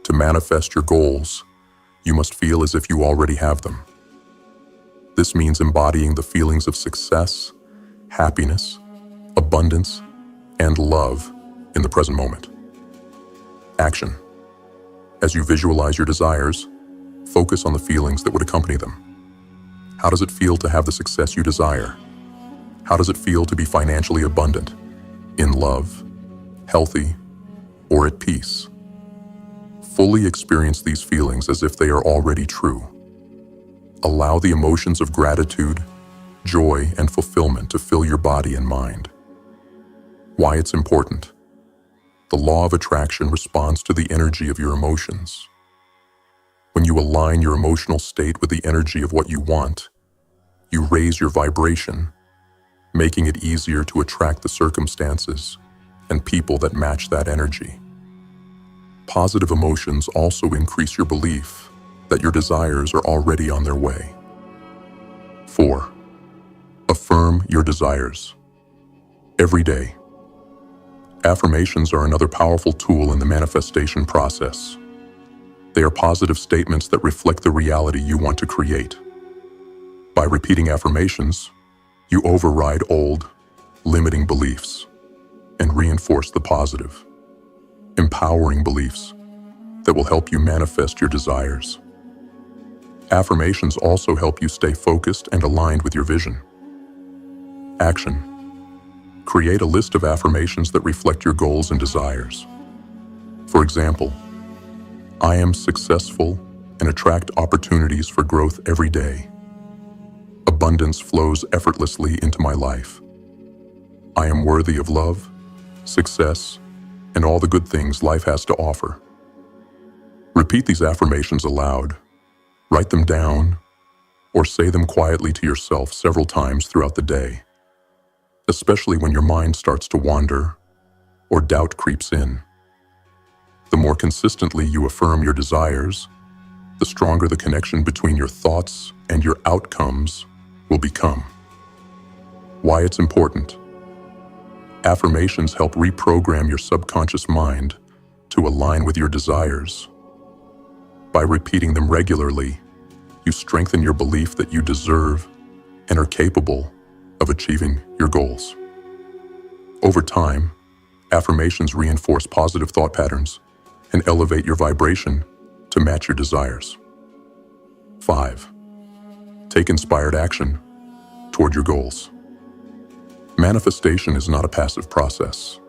To manifest your goals, you must feel as if you already have them. This means embodying the feelings of success, happiness, abundance, and love in the present moment. Action. As you visualize your desires, focus on the feelings that would accompany them. How does it feel to have the success you desire? How does it feel to be financially abundant, in love, healthy, or at peace? Fully experience these feelings as if they are already true. Allow the emotions of gratitude, joy, and fulfillment to fill your body and mind. Why it's important. The law of attraction responds to the energy of your emotions. When you align your emotional state with the energy of what you want, you raise your vibration, making it easier to attract the circumstances and people that match that energy. Positive emotions also increase your belief that your desires are already on their way. 4. Affirm your desires. Every day. Affirmations are another powerful tool in the manifestation process. They are positive statements that reflect the reality you want to create. By repeating affirmations, you override old, limiting beliefs and reinforce the positive, empowering beliefs that will help you manifest your desires. Affirmations also help you stay focused and aligned with your vision. Action. Create a list of affirmations that reflect your goals and desires. For example, I am successful and attract opportunities for growth every day. Abundance flows effortlessly into my life. I am worthy of love, success, and all the good things life has to offer. Repeat these affirmations aloud, write them down, or say them quietly to yourself several times throughout the day, especially when your mind starts to wander or doubt creeps in. The more consistently you affirm your desires, the stronger the connection between your thoughts and your outcomes will become. Why it's important. Affirmations help reprogram your subconscious mind to align with your desires. By repeating them regularly, you strengthen your belief that you deserve and are capable of achieving your goals. Over time, affirmations reinforce positive thought patterns and elevate your vibration to match your desires. 5. Take inspired action toward your goals. Manifestation is not a passive process.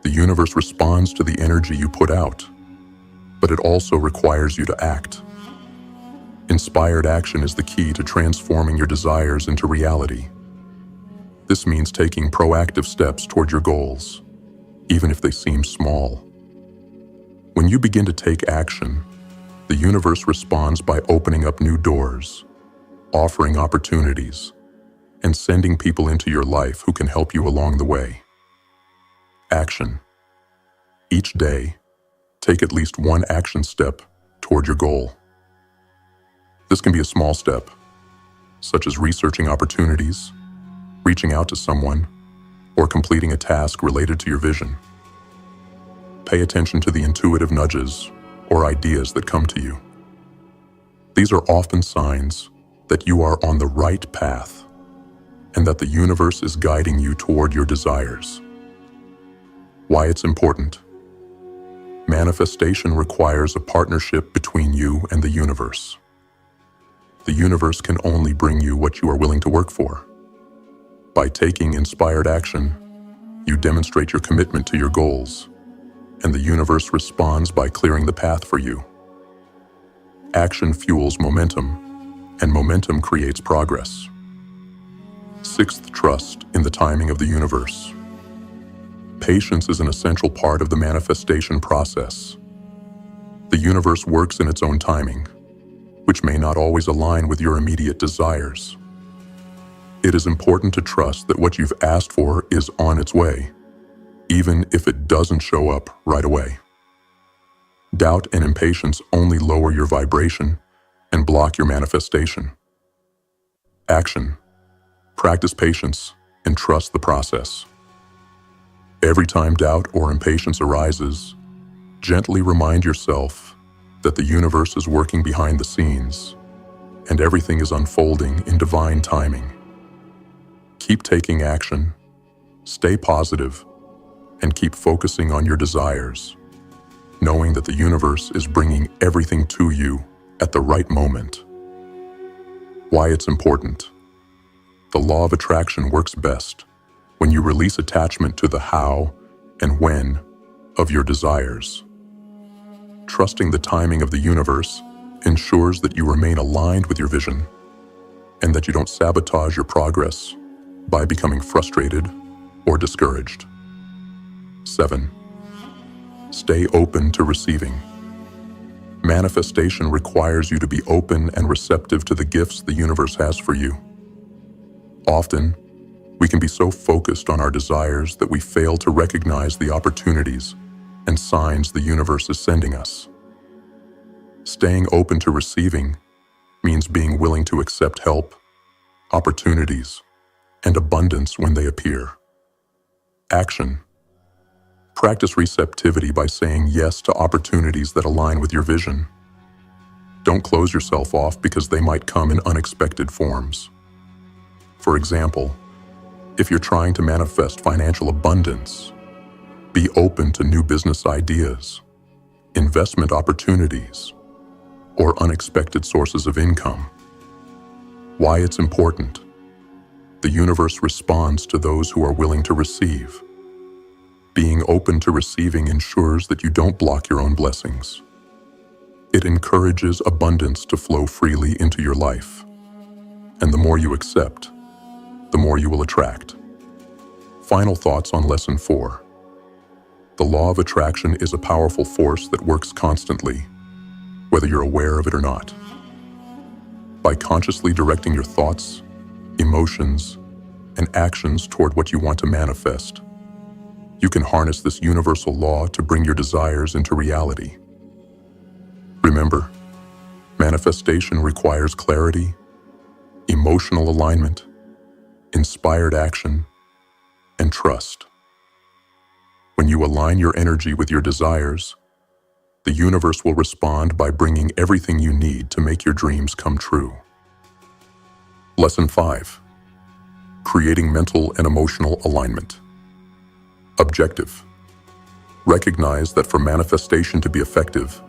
The universe responds to the energy you put out, but it also requires you to act. Inspired action is the key to transforming your desires into reality. This means taking proactive steps toward your goals, even if they seem small. When you begin to take action, the universe responds by opening up new doors, offering opportunities, and sending people into your life who can help you along the way. Action. Each day, take at least one action step toward your goal. This can be a small step, such as researching opportunities, reaching out to someone, or completing a task related to your vision. Pay attention to the intuitive nudges or ideas that come to you. These are often signs that you are on the right path and that the universe is guiding you toward your desires. Why it's important. Manifestation requires a partnership between you and the universe. The universe can only bring you what you are willing to work for. By taking inspired action, you demonstrate your commitment to your goals, and the universe responds by clearing the path for you. Action fuels momentum, and momentum creates progress. 6th, trust in the timing of the universe. Patience is an essential part of the manifestation process. The universe works in its own timing, which may not always align with your immediate desires. It is important to trust that what you've asked for is on its way, even if it doesn't show up right away. Doubt and impatience only lower your vibration and block your manifestation. Action. Practice patience and trust the process. Every time doubt or impatience arises, gently remind yourself that the universe is working behind the scenes and everything is unfolding in divine timing. Keep taking action, stay positive, and keep focusing on your desires, knowing that the universe is bringing everything to you at the right moment. Why it's important. The law of attraction works best when you release attachment to the how and when of your desires. Trusting the timing of the universe ensures that you remain aligned with your vision and that you don't sabotage your progress by becoming frustrated or discouraged. 7. Stay open to receiving. Manifestation requires you to be open and receptive to the gifts the universe has for you. Often, we can be so focused on our desires that we fail to recognize the opportunities and signs the universe is sending us. Staying open to receiving means being willing to accept help, opportunities, and abundance when they appear. Action. Practice receptivity by saying yes to opportunities that align with your vision. Don't close yourself off because they might come in unexpected forms. For example, if you're trying to manifest financial abundance, be open to new business ideas, investment opportunities, or unexpected sources of income. Why it's important. The universe responds to those who are willing to receive. Being open to receiving ensures that you don't block your own blessings. It encourages abundance to flow freely into your life. And the more you accept, the more you will attract. Final thoughts on Lesson 4. The law of attraction is a powerful force that works constantly, whether you're aware of it or not. By consciously directing your thoughts, emotions, and actions toward what you want to manifest, you can harness this universal law to bring your desires into reality. Remember, manifestation requires clarity, emotional alignment, inspired action, and trust. When you align your energy with your desires, the universe will respond by bringing everything you need to make your dreams come true. Lesson 5. Creating mental and emotional alignment. Objective. Recognize that for manifestation to be effective,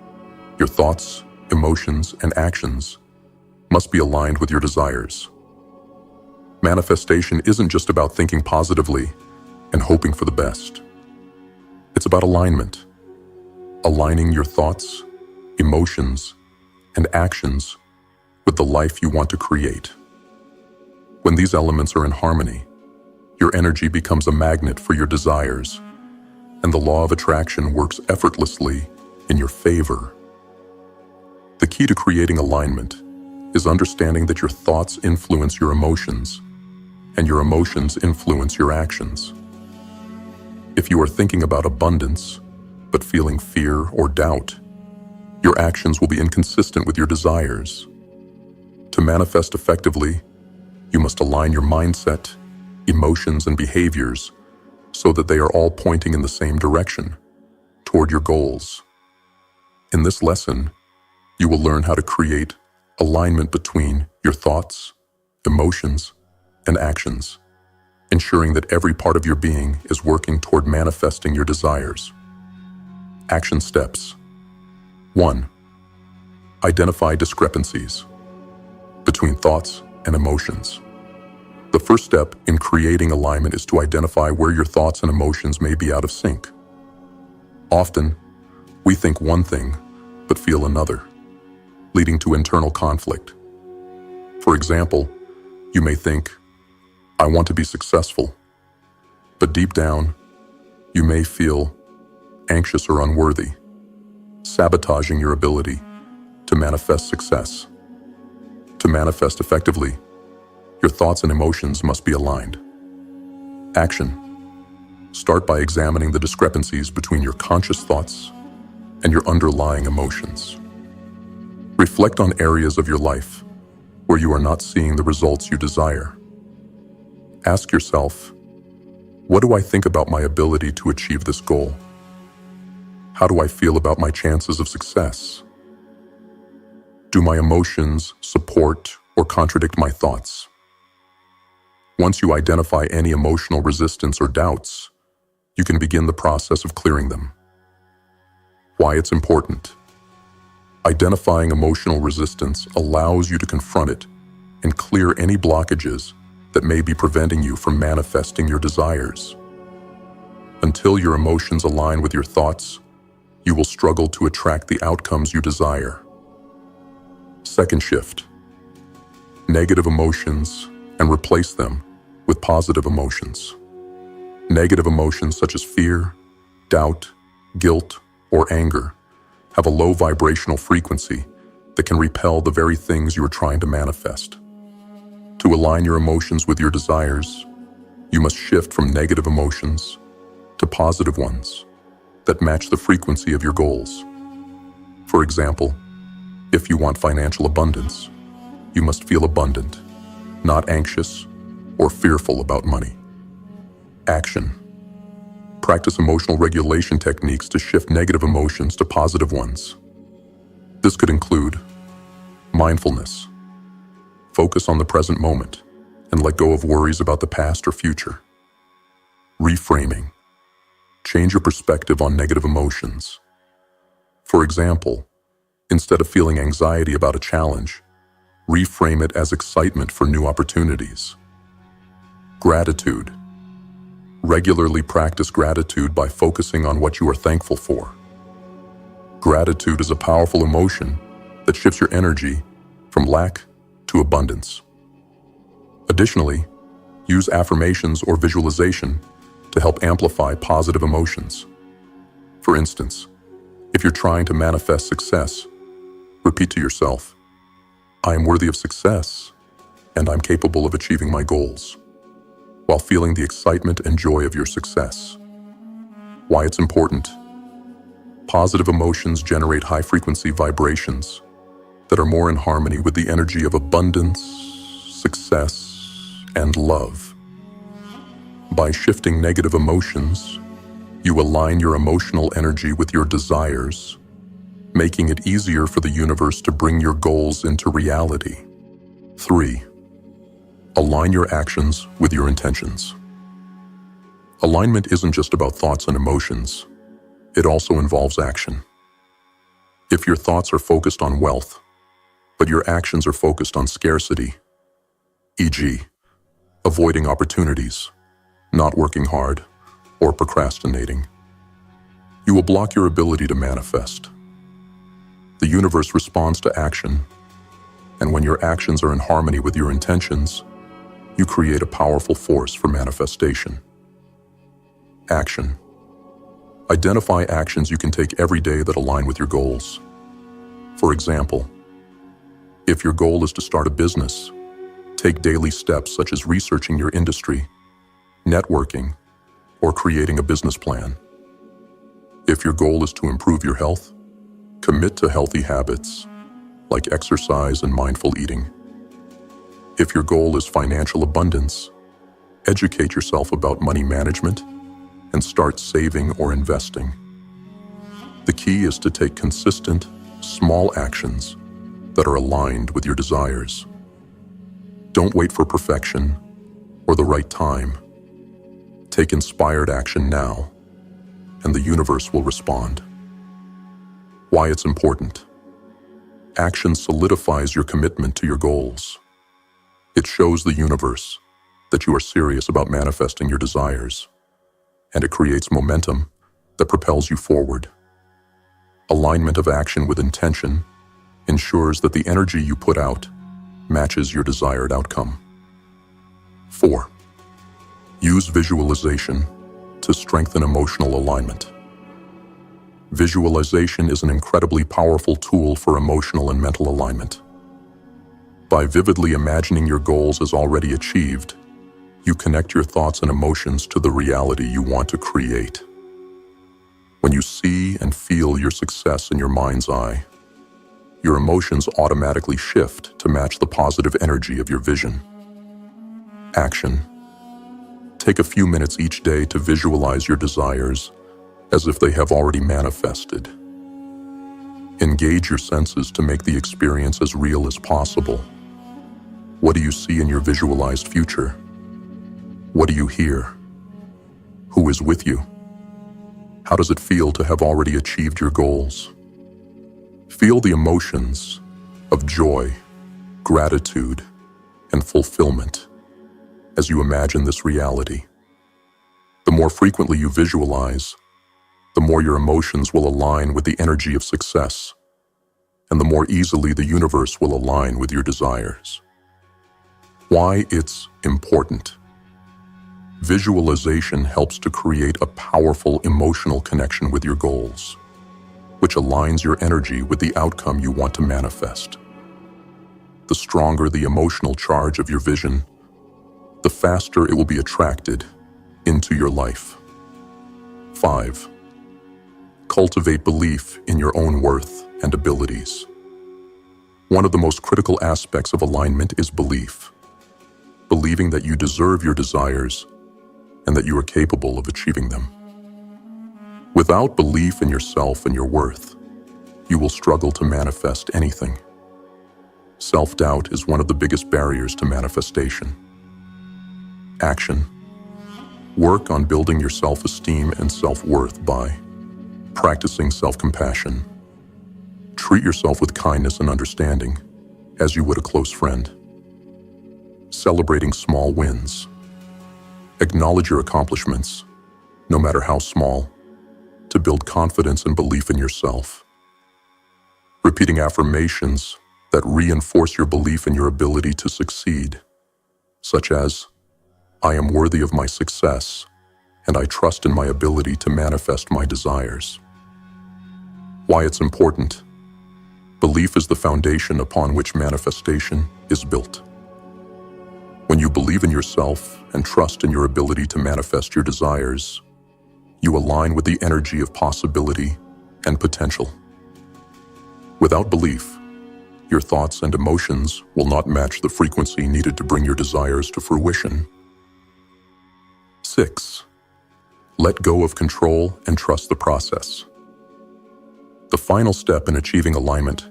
your thoughts, emotions, and actions must be aligned with your desires. Manifestation isn't just about thinking positively and hoping for the best. It's about alignment. Aligning your thoughts, emotions, and actions with the life you want to create. When these elements are in harmony, your energy becomes a magnet for your desires, and the law of attraction works effortlessly in your favor. The key to creating alignment is understanding that your thoughts influence your emotions, and your emotions influence your actions. If you are thinking about abundance, but feeling fear or doubt, your actions will be inconsistent with your desires. To manifest effectively, you must align your mindset, emotions, and behaviors so that they are all pointing in the same direction, toward your goals. In this lesson, you will learn how to create alignment between your thoughts, emotions, and actions, ensuring that every part of your being is working toward manifesting your desires. Action steps. 1. Identify discrepancies between thoughts and emotions. The first step in creating alignment is to identify where your thoughts and emotions may be out of sync. Often, we think one thing, but feel another, leading to internal conflict. For example, you may think, I want to be successful, but deep down, you may feel anxious or unworthy, sabotaging your ability to manifest success. To manifest effectively, your thoughts and emotions must be aligned. Action. Start by examining the discrepancies between your conscious thoughts and your underlying emotions. Reflect on areas of your life where you are not seeing the results you desire. Ask yourself, what do I think about my ability to achieve this goal? How do I feel about my chances of success? Do my emotions support or contradict my thoughts? Once you identify any emotional resistance or doubts, you can begin the process of clearing them. Why it's important. Identifying emotional resistance allows you to confront it and clear any blockages that may be preventing you from manifesting your desires. Until your emotions align with your thoughts, you will struggle to attract the outcomes you desire. Second shift. Negative emotions and replace them with positive emotions. Negative emotions such as fear, doubt, guilt, or anger have a low vibrational frequency that can repel the very things you are trying to manifest. To align your emotions with your desires, you must shift from negative emotions to positive ones that match the frequency of your goals. For example, if you want financial abundance, you must feel abundant, not anxious or fearful about money. Action. Practice emotional regulation techniques to shift negative emotions to positive ones. This could include mindfulness. Focus on the present moment and let go of worries about the past or future. Reframing. Change your perspective on negative emotions. For example, instead of feeling anxiety about a challenge, reframe it as excitement for new opportunities. Gratitude. Regularly practice gratitude by focusing on what you are thankful for. Gratitude is a powerful emotion that shifts your energy from lack to abundance. Additionally, use affirmations or visualization to help amplify positive emotions. For instance, if you're trying to manifest success, repeat to yourself, "I am worthy of success, and I'm capable of achieving my goals," while feeling the excitement and joy of your success. Why it's important. Positive emotions generate high-frequency vibrations that are more in harmony with the energy of abundance, success, and love. By shifting negative emotions, you align your emotional energy with your desires, making it easier for the universe to bring your goals into reality. 3. Align your actions with your intentions. Alignment isn't just about thoughts and emotions. It also involves action. If your thoughts are focused on wealth, but your actions are focused on scarcity, e.g., avoiding opportunities, not working hard, or procrastinating, you will block your ability to manifest. The universe responds to action, and when your actions are in harmony with your intentions, you create a powerful force for manifestation. Action. Identify actions you can take every day that align with your goals. For example, if your goal is to start a business, take daily steps such as researching your industry, networking, or creating a business plan. If your goal is to improve your health, commit to healthy habits like exercise and mindful eating. If your goal is financial abundance, educate yourself about money management and start saving or investing. The key is to take consistent, small actions that are aligned with your desires. Don't wait for perfection or the right time. Take inspired action now, and the universe will respond. Why it's important. Action solidifies your commitment to your goals. It shows the universe that you are serious about manifesting your desires, and it creates momentum that propels you forward. Alignment of action with intention ensures that the energy you put out matches your desired outcome. 4. Use visualization to strengthen emotional alignment. Visualization is an incredibly powerful tool for emotional and mental alignment. By vividly imagining your goals as already achieved, you connect your thoughts and emotions to the reality you want to create. When you see and feel your success in your mind's eye, your emotions automatically shift to match the positive energy of your vision. Action. Take a few minutes each day to visualize your desires as if they have already manifested. Engage your senses to make the experience as real as possible. What do you see in your visualized future? What do you hear? Who is with you? How does it feel to have already achieved your goals? Feel the emotions of joy, gratitude, and fulfillment as you imagine this reality. The more frequently you visualize, the more your emotions will align with the energy of success, and the more easily the universe will align with your desires. Why it's important. Visualization helps to create a powerful emotional connection with your goals, which aligns your energy with the outcome you want to manifest. The stronger the emotional charge of your vision, the faster it will be attracted into your life. 5. Cultivate belief in your own worth and abilities. One of the most critical aspects of alignment is belief. Believing that you deserve your desires and that you are capable of achieving them. Without belief in yourself and your worth, you will struggle to manifest anything. Self-doubt is one of the biggest barriers to manifestation. Action. Work on building your self-esteem and self-worth by practicing self-compassion. Treat yourself with kindness and understanding, as you would a close friend. Celebrating small wins. Acknowledge your accomplishments, no matter how small, to build confidence and belief in yourself. Repeating affirmations that reinforce your belief in your ability to succeed, such as, I am worthy of my success, and I trust in my ability to manifest my desires. Why it's important. Belief is the foundation upon which manifestation is built. When you believe in yourself and trust in your ability to manifest your desires, you align with the energy of possibility and potential. Without belief, your thoughts and emotions will not match the frequency needed to bring your desires to fruition. 6. Let go of control and trust the process. The final step in achieving alignment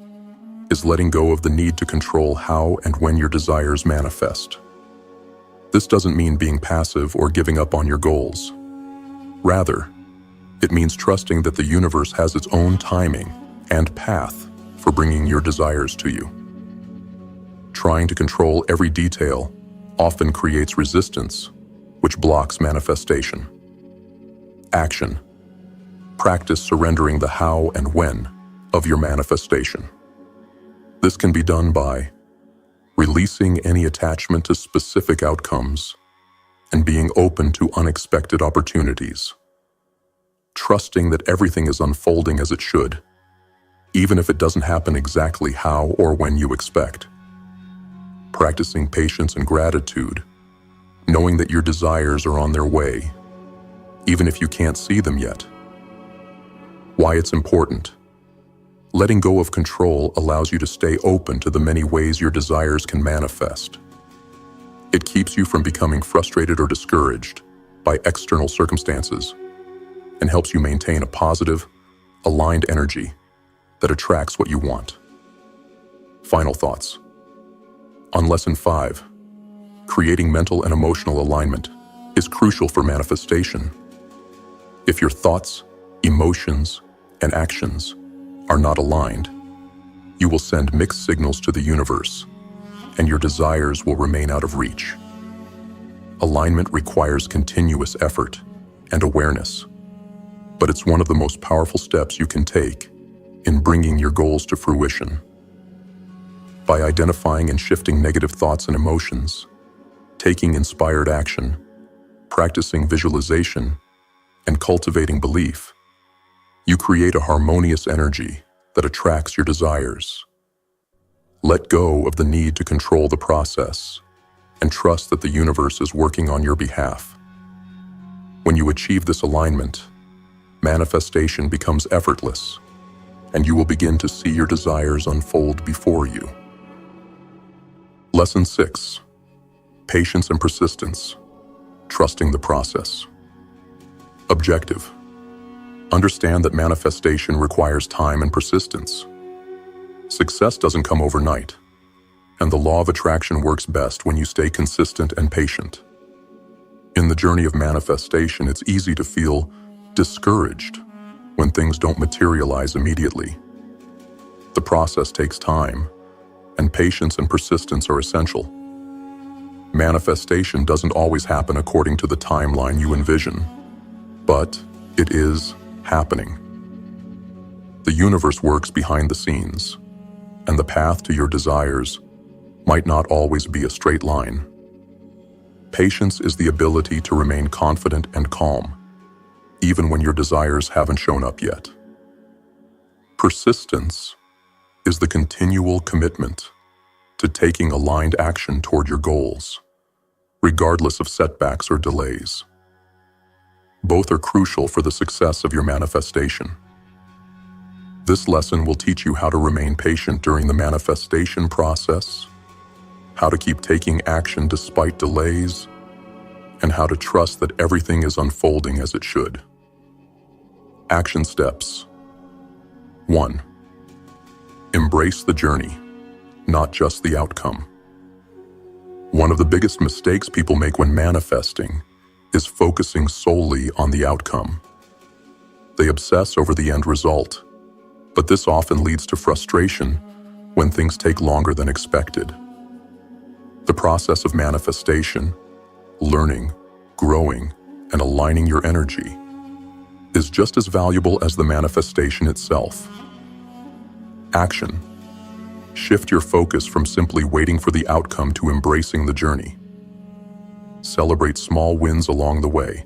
is letting go of the need to control how and when your desires manifest. This doesn't mean being passive or giving up on your goals. Rather, it means trusting that the universe has its own timing and path for bringing your desires to you. Trying to control every detail often creates resistance, which blocks manifestation. Action. Practice surrendering the how and when of your manifestation. This can be done by releasing any attachment to specific outcomes and being open to unexpected opportunities. Trusting that everything is unfolding as it should, even if it doesn't happen exactly how or when you expect. Practicing patience and gratitude, knowing that your desires are on their way, even if you can't see them yet. Why it's important. Letting go of control allows you to stay open to the many ways your desires can manifest. It keeps you from becoming frustrated or discouraged by external circumstances and helps you maintain a positive, aligned energy that attracts what you want. Final thoughts. On Lesson 5, creating mental and emotional alignment is crucial for manifestation. If your thoughts, emotions, and actions are not aligned, you will send mixed signals to the universe, and your desires will remain out of reach. Alignment requires continuous effort and awareness, but it's one of the most powerful steps you can take in bringing your goals to fruition. By identifying and shifting negative thoughts and emotions, taking inspired action, practicing visualization, and cultivating belief, you create a harmonious energy that attracts your desires. Let go of the need to control the process and trust that the universe is working on your behalf. When you achieve this alignment, manifestation becomes effortless, and you will begin to see your desires unfold before you. Lesson 6. Patience and persistence. Trusting the process. Objective. Understand that manifestation requires time and persistence. Success doesn't come overnight, and the law of attraction works best when you stay consistent and patient. In the journey of manifestation, it's easy to feel discouraged when things don't materialize immediately. The process takes time, and patience and persistence are essential. Manifestation doesn't always happen according to the timeline you envision, but it is happening. The universe works behind the scenes, and the path to your desires might not always be a straight line. Patience is the ability to remain confident and calm, even when your desires haven't shown up yet. Persistence is the continual commitment to taking aligned action toward your goals, regardless of setbacks or delays. Both are crucial for the success of your manifestation. This lesson will teach you how to remain patient during the manifestation process, how to keep taking action despite delays, and how to trust that everything is unfolding as it should. Action steps. 1. Embrace the journey, not just the outcome. One of the biggest mistakes people make when manifesting is focusing solely on the outcome. They obsess over the end result, but this often leads to frustration when things take longer than expected. The process of manifestation, learning, growing, and aligning your energy is just as valuable as the manifestation itself. Action. Shift your focus from simply waiting for the outcome to embracing the journey. Celebrate small wins along the way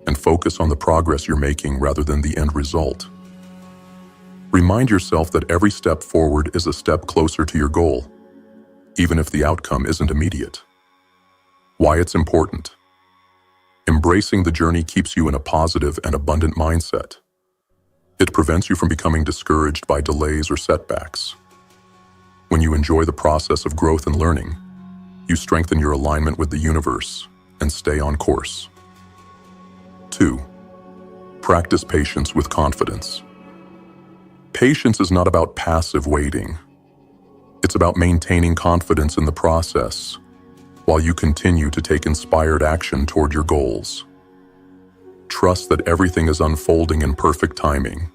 and focus on the progress you're making rather than the end result. Remind yourself that every step forward is a step closer to your goal, even if the outcome isn't immediate. Why it's important. Embracing the journey keeps you in a positive and abundant mindset. It prevents you from becoming discouraged by delays or setbacks. When you enjoy the process of growth and learning, you strengthen your alignment with the universe and stay on course. 2. Practice patience with confidence. Patience is not about passive waiting. It's about maintaining confidence in the process while you continue to take inspired action toward your goals. Trust that everything is unfolding in perfect timing,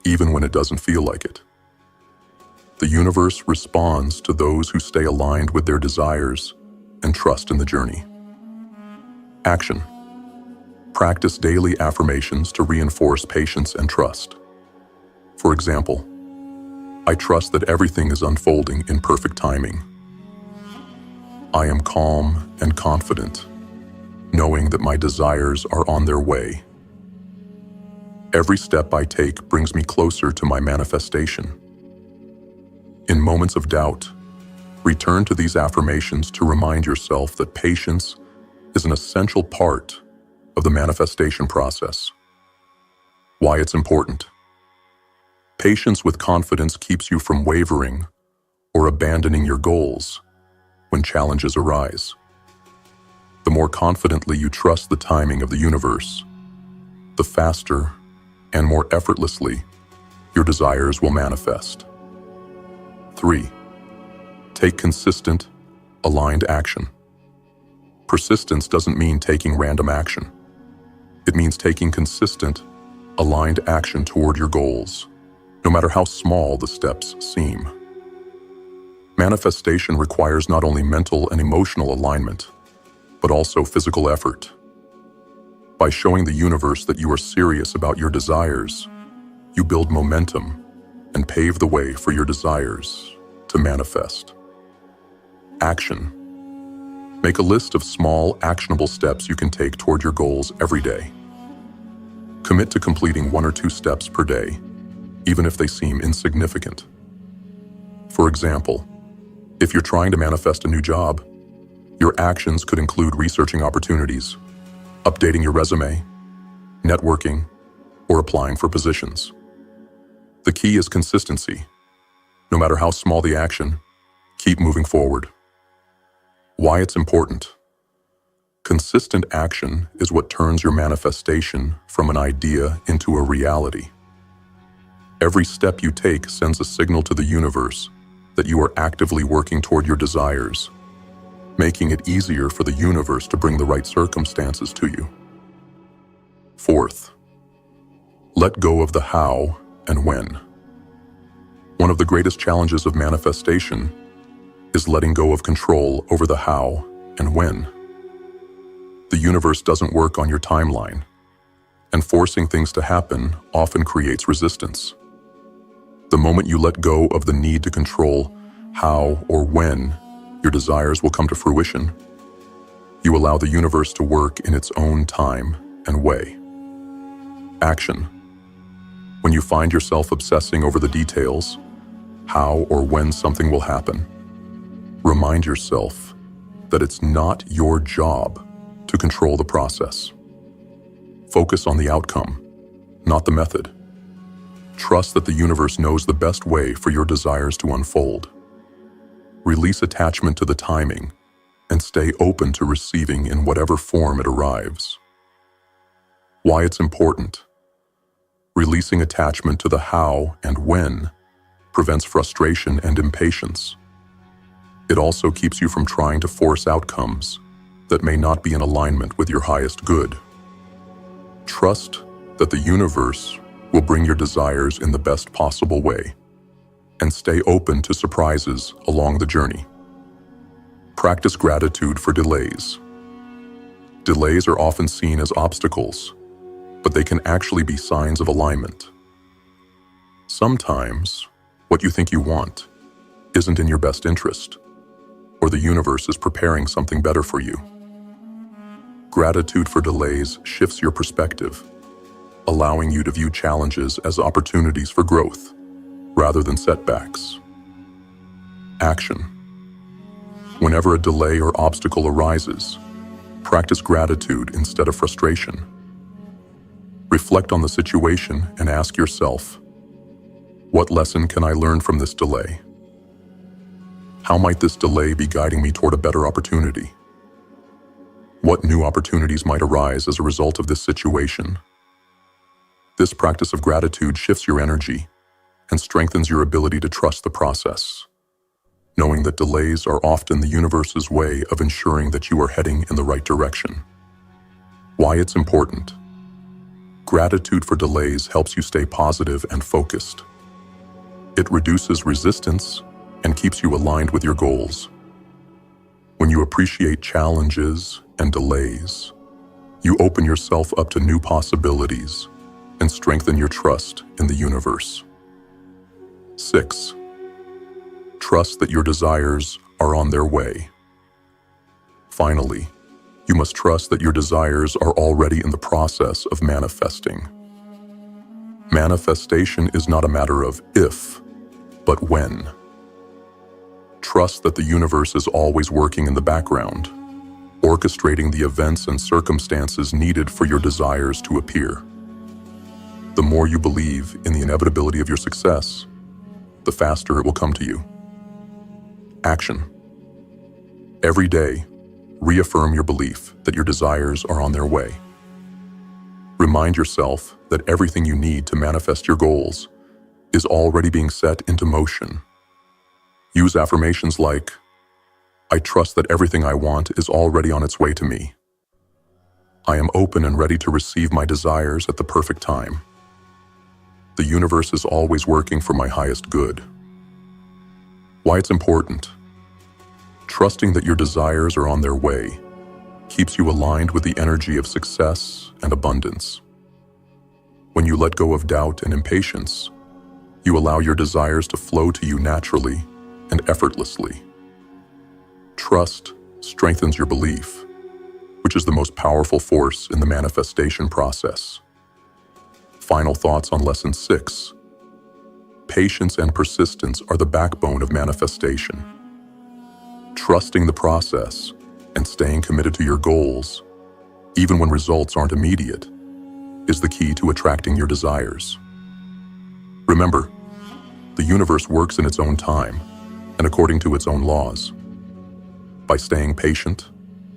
even when it doesn't feel like it. The universe responds to those who stay aligned with their desires and trust in the journey. Action. Practice daily affirmations to reinforce patience and trust. For example, I trust that everything is unfolding in perfect timing. I am calm and confident, knowing that my desires are on their way. Every step I take brings me closer to my manifestation. In moments of doubt, return to these affirmations to remind yourself that patience is an essential part of the manifestation process. Why it's important. Patience with confidence keeps you from wavering or abandoning your goals when challenges arise. The more confidently you trust the timing of the universe, the faster and more effortlessly your desires will manifest. 3. Take consistent, aligned action. Persistence doesn't mean taking random action. It means taking consistent, aligned action toward your goals, no matter how small the steps seem. Manifestation requires not only mental and emotional alignment, but also physical effort. By showing the universe that you are serious about your desires, you build momentum and pave the way for your desires to manifest. Action. Make a list of small, actionable steps you can take toward your goals every day. Commit to completing 1 or 2 steps per day, even if they seem insignificant. For example, if you're trying to manifest a new job, your actions could include researching opportunities, updating your resume, networking, or applying for positions. The key is consistency. No matter how small the action, keep moving forward. Why it's important. Consistent action is what turns your manifestation from an idea into a reality. Every step you take sends a signal to the universe that you are actively working toward your desires, making it easier for the universe to bring the right circumstances to you. 4th, let go of the how and when. One of the greatest challenges of manifestation is letting go of control over the how and when. The universe doesn't work on your timeline, and forcing things to happen often creates resistance. The moment you let go of the need to control how or when your desires will come to fruition, you allow the universe to work in its own time and way. Action. When you find yourself obsessing over the details, how or when something will happen, remind yourself that it's not your job to control the process. Focus on the outcome, not the method. Trust that the universe knows the best way for your desires to unfold. Release attachment to the timing and stay open to receiving in whatever form it arrives. Why it's important. Releasing attachment to the how and when prevents frustration and impatience. It also keeps you from trying to force outcomes that may not be in alignment with your highest good. Trust that the universe will bring your desires in the best possible way, and stay open to surprises along the journey. Practice gratitude for delays. Delays are often seen as obstacles, but they can actually be signs of alignment. Sometimes, what you think you want isn't in your best interest, or the universe is preparing something better for you. Gratitude for delays shifts your perspective, allowing you to view challenges as opportunities for growth, rather than setbacks. Action. Whenever a delay or obstacle arises, practice gratitude instead of frustration. Reflect on the situation and ask yourself, what lesson can I learn from this delay? How might this delay be guiding me toward a better opportunity? What new opportunities might arise as a result of this situation? This practice of gratitude shifts your energy and strengthens your ability to trust the process, knowing that delays are often the universe's way of ensuring that you are heading in the right direction. Why it's important. Gratitude for delays helps you stay positive and focused. It reduces resistance and keeps you aligned with your goals. When you appreciate challenges and delays, you open yourself up to new possibilities and strengthen your trust in the universe. 6. Trust that your desires are on their way. Finally, you must trust that your desires are already in the process of manifesting. Manifestation is not a matter of if, but when. Trust that the universe is always working in the background, orchestrating the events and circumstances needed for your desires to appear. The more you believe in the inevitability of your success, the faster it will come to you. Action. Every day, reaffirm your belief that your desires are on their way. Remind yourself that everything you need to manifest your goals is already being set into motion. Use affirmations like, I trust that everything I want is already on its way to me. I am open and ready to receive my desires at the perfect time. The universe is always working for my highest good. Why it's important. Trusting that your desires are on their way keeps you aligned with the energy of success and abundance. When you let go of doubt and impatience, you allow your desires to flow to you naturally and effortlessly. Trust strengthens your belief, which is the most powerful force in the manifestation process. Final thoughts on Lesson 6. Patience and persistence are the backbone of manifestation. Trusting the process and staying committed to your goals, even when results aren't immediate, is the key to attracting your desires. Remember, the universe works in its own time and according to its own laws. By staying patient,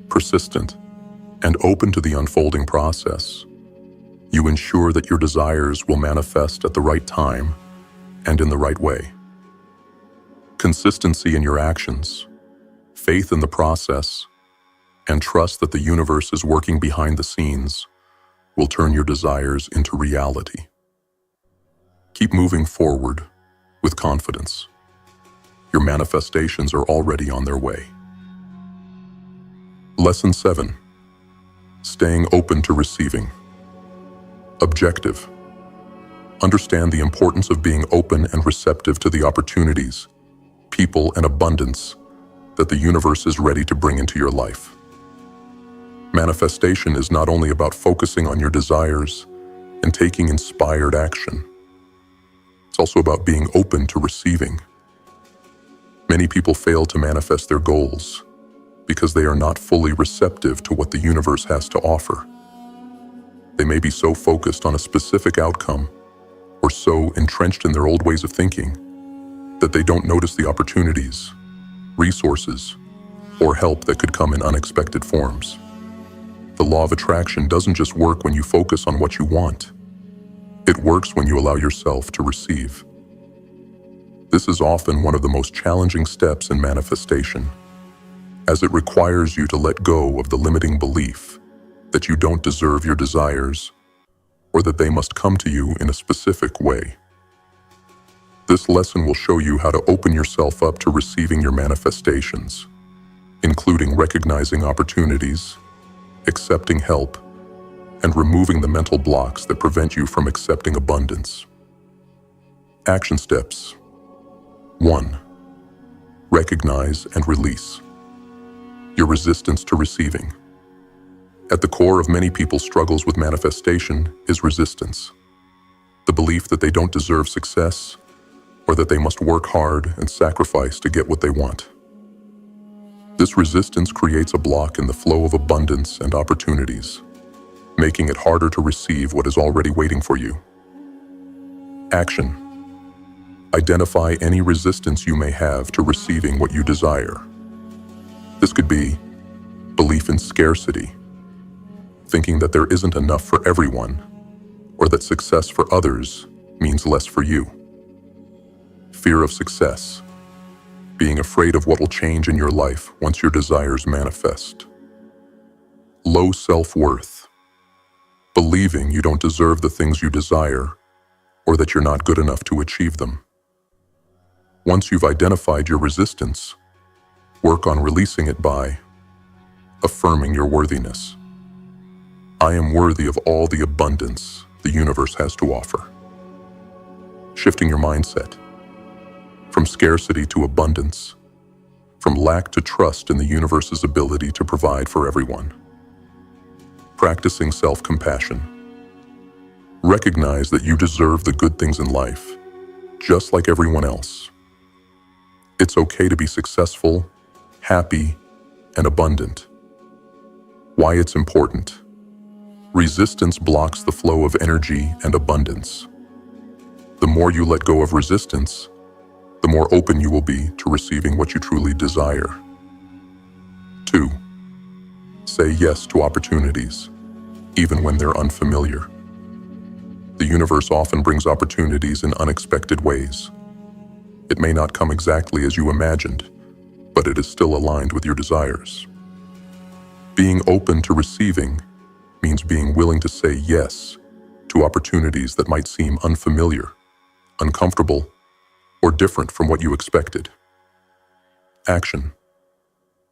persistent, and open to the unfolding process, you ensure that your desires will manifest at the right time and in the right way. Consistency in your actions, faith in the process, and trust that the universe is working behind the scenes will turn your desires into reality. Keep moving forward with confidence. Your manifestations are already on their way. Lesson 7. Staying open to receiving. Objective. Understand the importance of being open and receptive to the opportunities, people, and abundance that the universe is ready to bring into your life. Manifestation is not only about focusing on your desires and taking inspired action. It's also about being open to receiving. Many people fail to manifest their goals because they are not fully receptive to what the universe has to offer. They may be so focused on a specific outcome or so entrenched in their old ways of thinking that they don't notice the opportunities, resources, or help that could come in unexpected forms. The law of attraction doesn't just work when you focus on what you want. It works when you allow yourself to receive. This is often one of the most challenging steps in manifestation, as it requires you to let go of the limiting belief that you don't deserve your desires or that they must come to you in a specific way. This lesson will show you how to open yourself up to receiving your manifestations, including recognizing opportunities, accepting help, and removing the mental blocks that prevent you from accepting abundance. Action steps. 1. Recognize and release your resistance to receiving. At the core of many people's struggles with manifestation is resistance. The belief that they don't deserve success, or that they must work hard and sacrifice to get what they want. This resistance creates a block in the flow of abundance and opportunities, making it harder to receive what is already waiting for you. Action. Identify any resistance you may have to receiving what you desire. This could be belief in scarcity, thinking that there isn't enough for everyone, or that success for others means less for you. Fear of success, being afraid of what will change in your life once your desires manifest. Low self-worth, believing you don't deserve the things you desire, or that you're not good enough to achieve them. Once you've identified your resistance, work on releasing it by affirming your worthiness. I am worthy of all the abundance the universe has to offer. Shifting your mindset from scarcity to abundance, from lack to trust in the universe's ability to provide for everyone. Practicing self-compassion. Recognize that you deserve the good things in life, just like everyone else. It's okay to be successful, happy, and abundant. Why it's important. Resistance blocks the flow of energy and abundance. The more you let go of resistance, the more open you will be to receiving what you truly desire. 2. Say yes to opportunities, even when they're unfamiliar. The universe often brings opportunities in unexpected ways. It may not come exactly as you imagined, but it is still aligned with your desires. Being open to receiving means being willing to say yes to opportunities that might seem unfamiliar, uncomfortable, or different from what you expected. Action.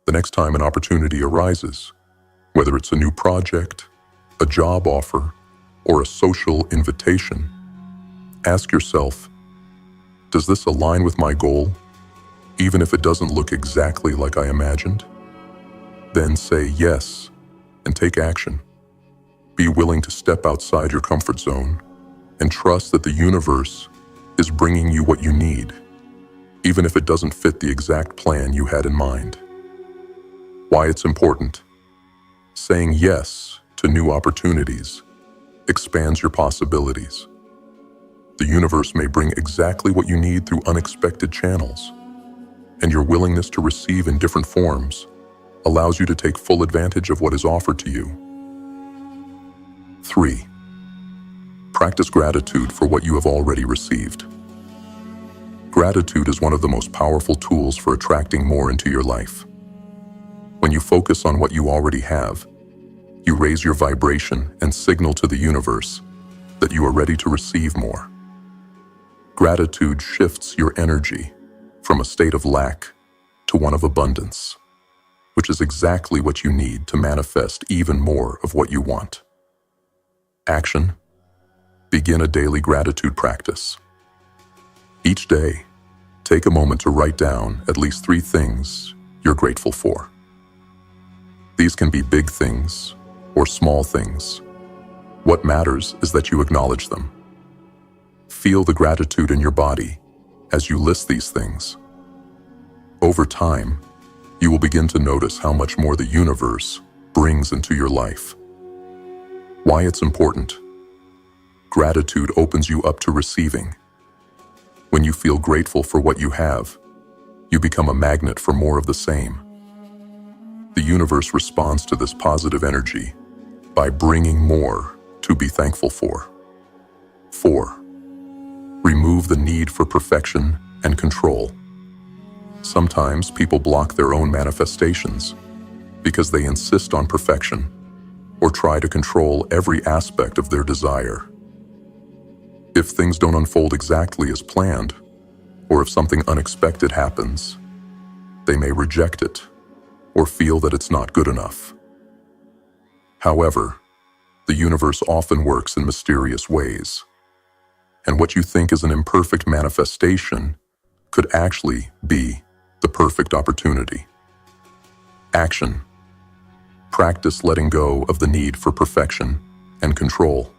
The next time an opportunity arises, whether it's a new project, a job offer, or a social invitation, ask yourself, does this align with my goal, even if it doesn't look exactly like I imagined? Then say yes and take action. Be willing to step outside your comfort zone and trust that the universe is bringing you what you need, even if it doesn't fit the exact plan you had in mind. Why it's important. Saying yes to new opportunities expands your possibilities. The universe may bring exactly what you need through unexpected channels, and your willingness to receive in different forms allows you to take full advantage of what is offered to you. 3. Practice gratitude for what you have already received. Gratitude is one of the most powerful tools for attracting more into your life. When you focus on what you already have, you raise your vibration and signal to the universe that you are ready to receive more. Gratitude shifts your energy from a state of lack to one of abundance, which is exactly what you need to manifest even more of what you want. Action. Begin a daily gratitude practice. Each day, take a moment to write down at least 3 things you're grateful for. These can be big things or small things. What matters is that you acknowledge them. Feel the gratitude in your body as you list these things. Over time, you will begin to notice how much more the universe brings into your life. Why it's important. Gratitude opens you up to receiving. When you feel grateful for what you have, you become a magnet for more of the same. The universe responds to this positive energy by bringing more to be thankful for. 4. Remove the need for perfection and control. Sometimes people block their own manifestations because they insist on perfection or try to control every aspect of their desire. If things don't unfold exactly as planned, or if something unexpected happens, they may reject it or feel that it's not good enough. However, the universe often works in mysterious ways, and what you think is an imperfect manifestation could actually be the perfect opportunity. Action. Practice letting go of the need for perfection and control.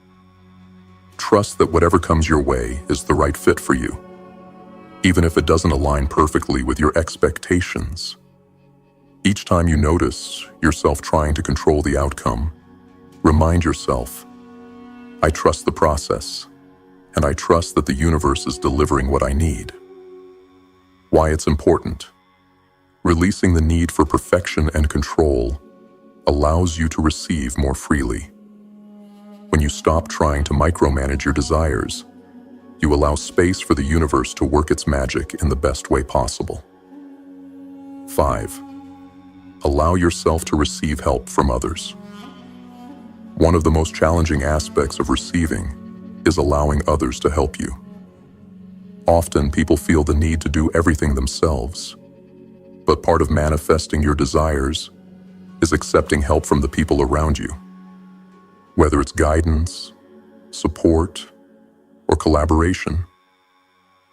Trust that whatever comes your way is the right fit for you, even if it doesn't align perfectly with your expectations. Each time you notice yourself trying to control the outcome, remind yourself, I trust the process, and I trust that the universe is delivering what I need. Why it's important. Releasing the need for perfection and control allows you to receive more freely. When you stop trying to micromanage your desires, you allow space for the universe to work its magic in the best way possible. 5. Allow yourself to receive help from others. One of the most challenging aspects of receiving is allowing others to help you. Often people feel the need to do everything themselves, but part of manifesting your desires is accepting help from the people around you. Whether it's guidance, support, or collaboration,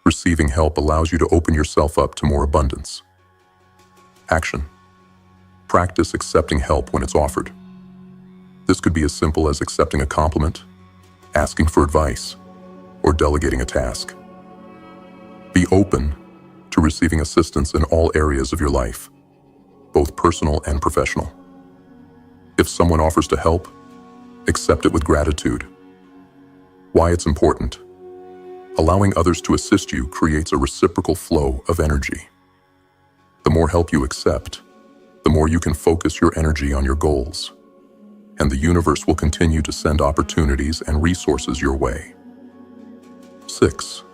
receiving help allows you to open yourself up to more abundance. Action. Practice accepting help when it's offered. This could be as simple as accepting a compliment, asking for advice, or delegating a task. Be open to receiving assistance in all areas of your life, both personal and professional. If someone offers to help, accept it with gratitude. Why it's important. Allowing others to assist you creates a reciprocal flow of energy. The more help you accept, the more you can focus your energy on your goals, and the universe will continue to send opportunities and resources your way. 6.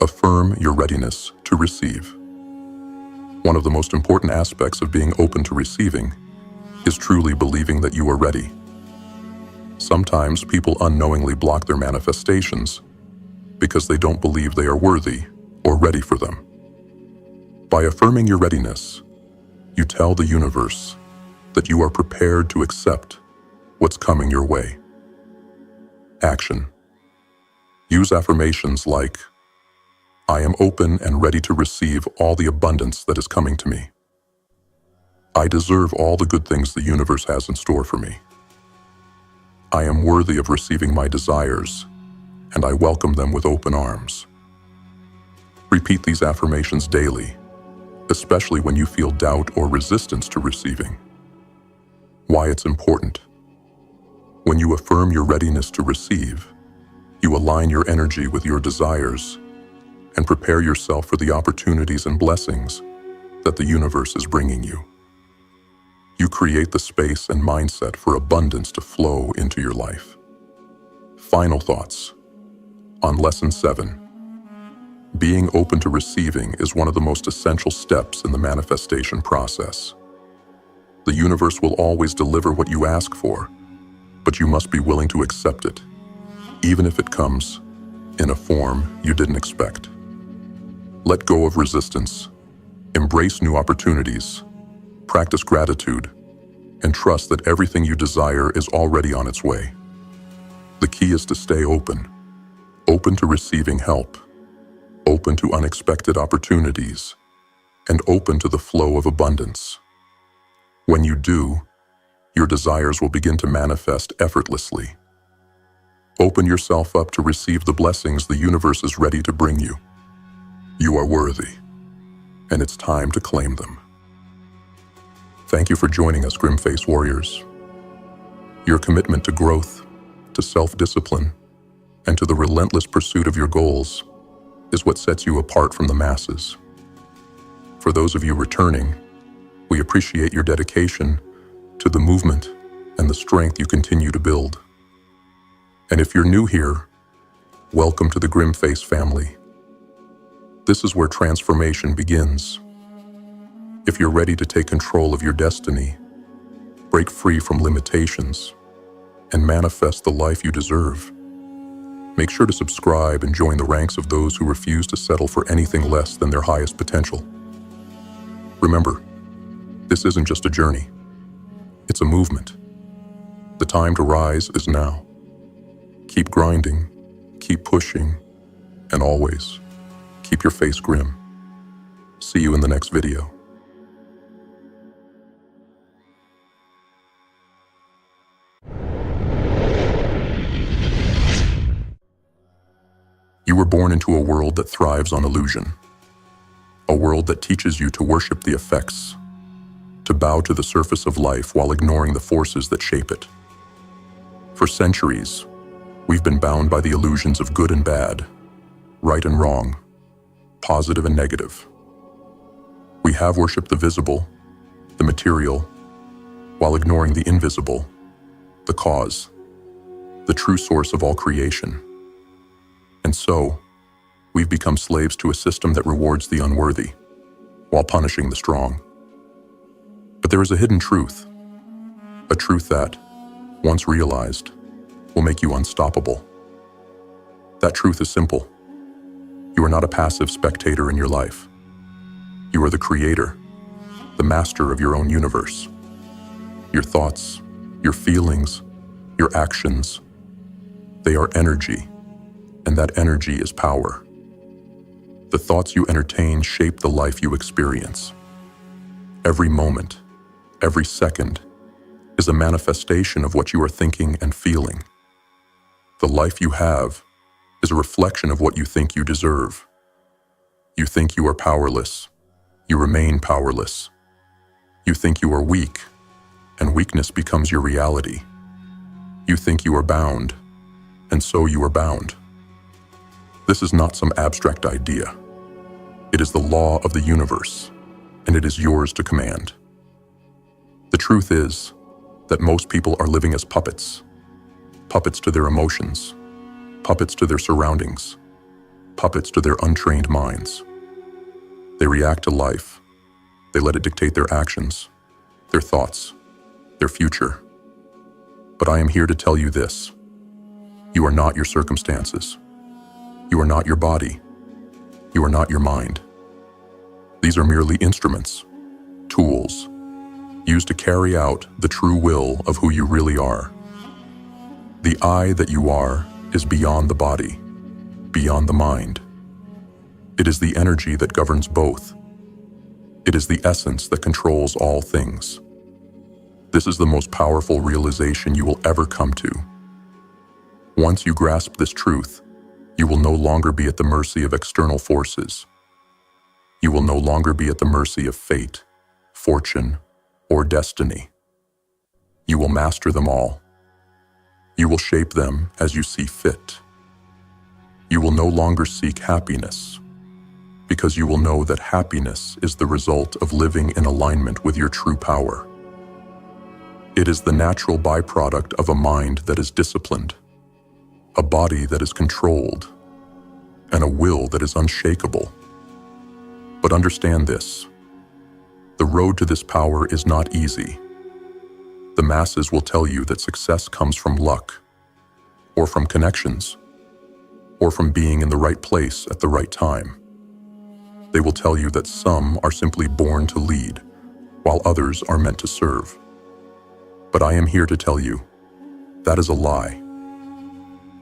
Affirm your readiness to receive. One of the most important aspects of being open to receiving is truly believing that you are ready. Sometimes people unknowingly block their manifestations because they don't believe they are worthy or ready for them. By affirming your readiness, you tell the universe that you are prepared to accept what's coming your way. Action. Use affirmations like, I am open and ready to receive all the abundance that is coming to me. I deserve all the good things the universe has in store for me. I am worthy of receiving my desires, and I welcome them with open arms. Repeat these affirmations daily, especially when you feel doubt or resistance to receiving. Why it's important. When you affirm your readiness to receive, you align your energy with your desires and prepare yourself for the opportunities and blessings that the universe is bringing you. You create the space and mindset for abundance to flow into your life. Final thoughts. On Lesson 7. Being open to receiving is one of the most essential steps in the manifestation process. The universe will always deliver what you ask for, but you must be willing to accept it, even if it comes in a form you didn't expect. Let go of resistance, embrace new opportunities, practice gratitude, and trust that everything you desire is already on its way. The key is to stay open to receiving help, open to unexpected opportunities, and open to the flow of abundance. When you do, your desires will begin to manifest effortlessly. Open yourself up to receive the blessings the universe is ready to bring you. You are worthy, and it's time to claim them. Thank you for joining us, GrimFace Warriors. Your commitment to growth, to self-discipline, and to the relentless pursuit of your goals is what sets you apart from the masses. For those of you returning, we appreciate your dedication to the movement and the strength you continue to build. And if you're new here, welcome to the GrimFace family. This is where transformation begins. If you're ready to take control of your destiny, break free from limitations, and manifest the life you deserve, make sure to subscribe and join the ranks of those who refuse to settle for anything less than their highest potential. Remember, this isn't just a journey. It's a movement. The time to rise is now. Keep grinding, keep pushing, and always keep your face grim. See you in the next video. You were born into a world that thrives on illusion. A world that teaches you to worship the effects, to bow to the surface of life while ignoring the forces that shape it. For centuries, we've been bound by the illusions of good and bad, right and wrong, positive and negative. We have worshipped the visible, the material, while ignoring the invisible, the cause, the true source of all creation. And so, we've become slaves to a system that rewards the unworthy, while punishing the strong. But there is a hidden truth, a truth that, once realized, will make you unstoppable. That truth is simple. You are not a passive spectator in your life. You are the creator, the master of your own universe. Your thoughts, your feelings, your actions, they are energy, and that energy is power. The thoughts you entertain shape the life you experience. Every moment, every second, is a manifestation of what you are thinking and feeling. The life you have is a reflection of what you think you deserve. You think you are powerless, you remain powerless. You think you are weak, and weakness becomes your reality. You think you are bound, and so you are bound. This is not some abstract idea. It is the law of the universe, and it is yours to command. The truth is that most people are living as puppets. Puppets to their emotions, puppets to their surroundings, puppets to their untrained minds. They react to life. They let it dictate their actions, their thoughts, their future. But I am here to tell you this. You are not your circumstances. You are not your body. You are not your mind. These are merely instruments, tools, used to carry out the true will of who you really are. The I that you are is beyond the body, beyond the mind. It is the energy that governs both. It is the essence that controls all things. This is the most powerful realization you will ever come to. Once you grasp this truth, you will no longer be at the mercy of external forces. You will no longer be at the mercy of fate, fortune, or destiny. You will master them all. You will shape them as you see fit. You will no longer seek happiness, because you will know that happiness is the result of living in alignment with your true power. It is the natural byproduct of a mind that is disciplined, a body that is controlled, and a will that is unshakable. But understand this. The road to this power is not easy. The masses will tell you that success comes from luck, or from connections, or from being in the right place at the right time. They will tell you that some are simply born to lead, while others are meant to serve. But I am here to tell you, that is a lie.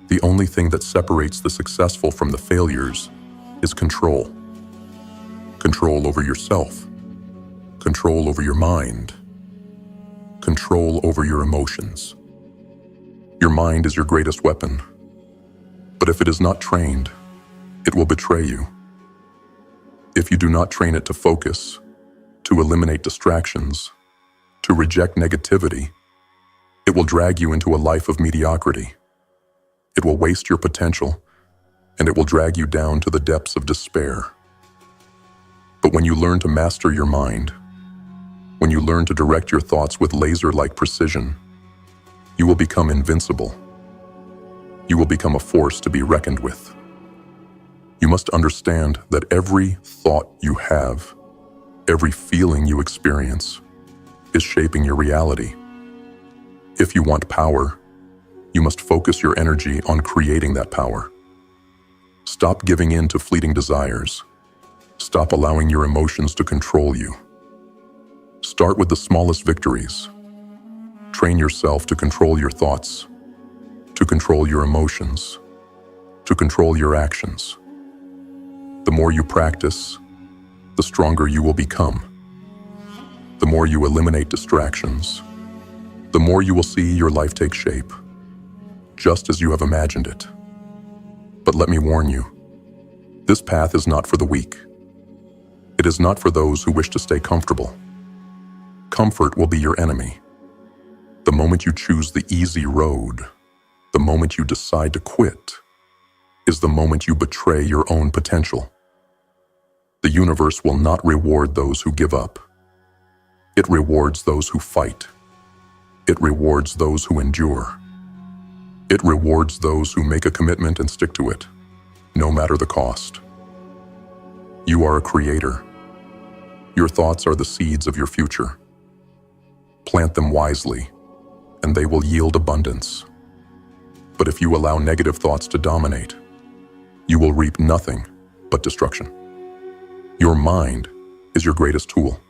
The only thing that separates the successful from the failures is control. Control over yourself, control over your mind, control over your emotions. Your mind is your greatest weapon, but if it is not trained, it will betray you. If you do not train it to focus, to eliminate distractions, to reject negativity, it will drag you into a life of mediocrity. It will waste your potential, and it will drag you down to the depths of despair. But when you learn to master your mind, when you learn to direct your thoughts with laser-like precision, you will become invincible. You will become a force to be reckoned with. You must understand that every thought you have, every feeling you experience, is shaping your reality. If you want power, you must focus your energy on creating that power. Stop giving in to fleeting desires. Stop allowing your emotions to control you. Start with the smallest victories. Train yourself to control your thoughts, to control your emotions, to control your actions. The more you practice, the stronger you will become. The more you eliminate distractions, the more you will see your life take shape, just as you have imagined it. But let me warn you, this path is not for the weak. It is not for those who wish to stay comfortable. Comfort will be your enemy. The moment you choose the easy road, the moment you decide to quit, is the moment you betray your own potential. The universe will not reward those who give up. It rewards those who fight. It rewards those who endure. It rewards those who make a commitment and stick to it, no matter the cost. You are a creator. Your thoughts are the seeds of your future. Plant them wisely, and they will yield abundance. But if you allow negative thoughts to dominate, you will reap nothing but destruction. Your mind is your greatest tool,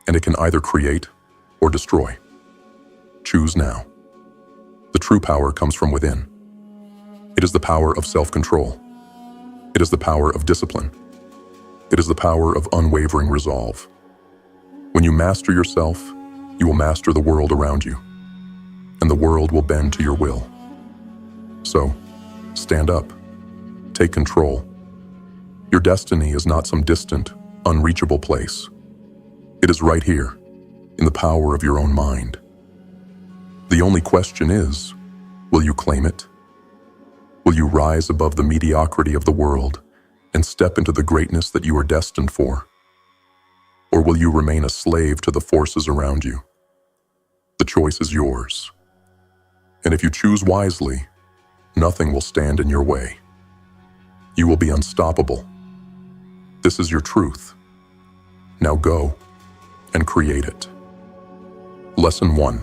and it can either create or destroy. Choose now. The true power comes from within. It is the power of self-control. It is the power of discipline. It is the power of unwavering resolve. When you master yourself, you will master the world around you, and the world will bend to your will. So, stand up. Take control. Your destiny is not some distant, unreachable place. It is right here, in the power of your own mind. The only question is, will you claim it? Will you rise above the mediocrity of the world and step into the greatness that you are destined for? Or will you remain a slave to the forces around you? The choice is yours. And if you choose wisely, nothing will stand in your way. You will be unstoppable. This is your truth. Now go and create it. Lesson 1.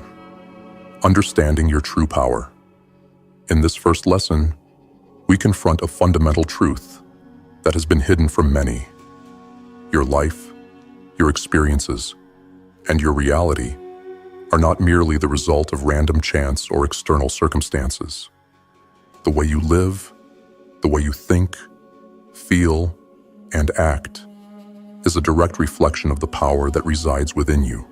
Understanding your true power. In this first lesson, we confront a fundamental truth that has been hidden from many. Your life, your experiences, and your reality are not merely the result of random chance or external circumstances. The way you live, the way you think, feel, and act is a direct reflection of the power that resides within you.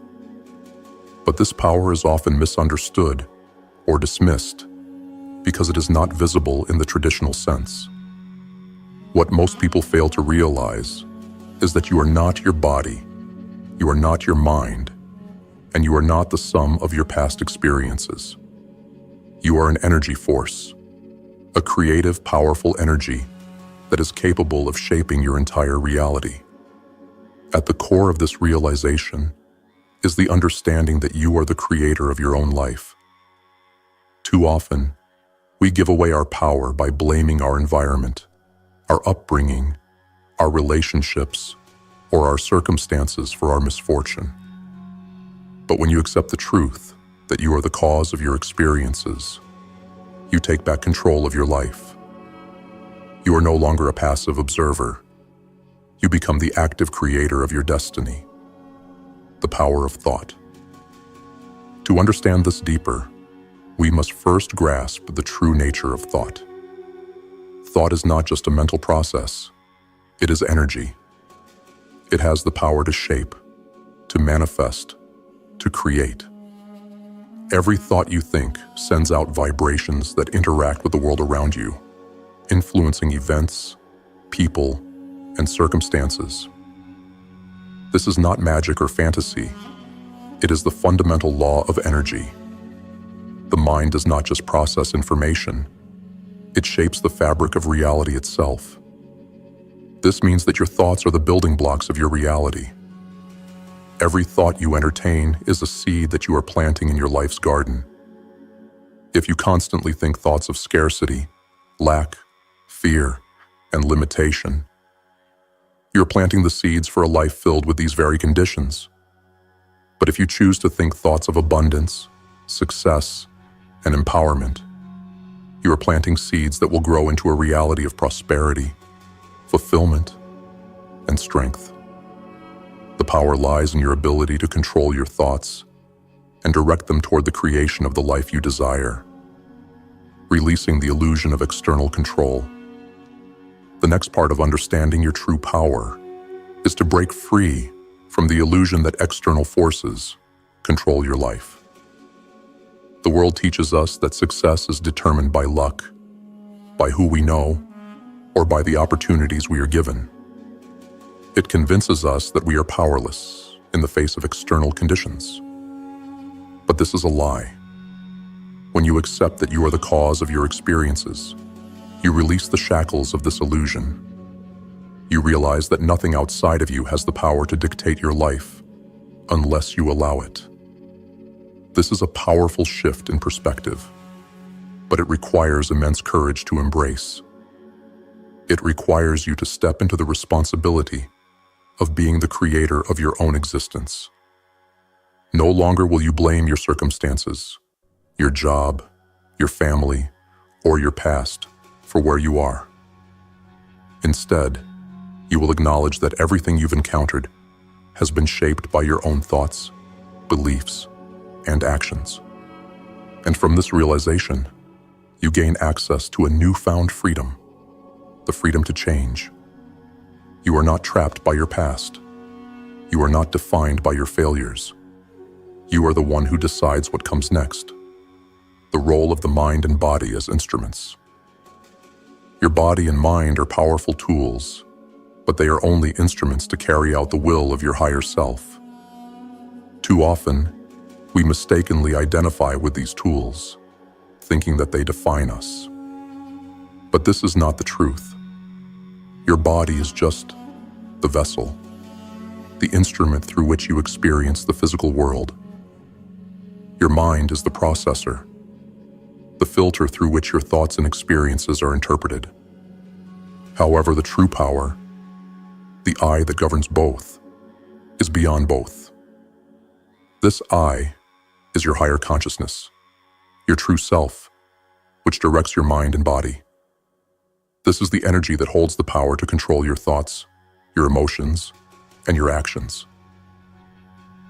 But this power is often misunderstood or dismissed because it is not visible in the traditional sense. What most people fail to realize is that you are not your body, you are not your mind, and you are not the sum of your past experiences. You are an energy force, a creative, powerful energy that is capable of shaping your entire reality. At the core of this realization is the understanding that you are the creator of your own life. Too often, we give away our power by blaming our environment, our upbringing, our relationships, or our circumstances for our misfortune. But when you accept the truth that you are the cause of your experiences, you take back control of your life. You are no longer a passive observer. You become the active creator of your destiny. The power of thought. To understand this deeper, we must first grasp the true nature of thought. Thought is not just a mental process. It is energy. It has the power to shape, to manifest, to create. Every thought you think sends out vibrations that interact with the world around you, influencing events, people, and circumstances. This is not magic or fantasy. It is the fundamental law of energy. The mind does not just process information, It shapes the fabric of reality itself. This means that your thoughts are the building blocks of your reality. Every thought you entertain is a seed that you are planting in your life's garden. If you constantly think thoughts of scarcity, lack, fear, and limitation, you're planting the seeds for a life filled with these very conditions. But if you choose to think thoughts of abundance, success, and empowerment, you are planting seeds that will grow into a reality of prosperity, fulfillment, and strength. The power lies in your ability to control your thoughts and direct them toward the creation of the life you desire, releasing the illusion of external control. The next part of understanding your true power is to break free from the illusion that external forces control your life. The world teaches us that success is determined by luck, by who we know, or by the opportunities we are given. It convinces us that we are powerless in the face of external conditions. But this is a lie. When you accept that you are the cause of your experiences, you release the shackles of this illusion. You realize that nothing outside of you has the power to dictate your life unless you allow it. This is a powerful shift in perspective, but it requires immense courage to embrace. It requires you to step into the responsibility of being the creator of your own existence. No longer will you blame your circumstances, your job, your family, or your past for where you are. Instead, you will acknowledge that everything you've encountered has been shaped by your own thoughts, beliefs, and actions. And from this realization, you gain access to a newfound freedom, the freedom to change. You are not trapped by your past. You are not defined by your failures. You are the one who decides what comes next. The role of the mind and body as instruments. Your body and mind are powerful tools, but they are only instruments to carry out the will of your higher self. Too often, we mistakenly identify with these tools, thinking that they define us. But this is not the truth. Your body is just the vessel, the instrument through which you experience the physical world. Your mind is the processor, the filter through which your thoughts and experiences are interpreted. However, the true power, the I that governs both, is beyond both. This I is your higher consciousness, your true self, which directs your mind and body. This is the energy that holds the power to control your thoughts, your emotions, and your actions.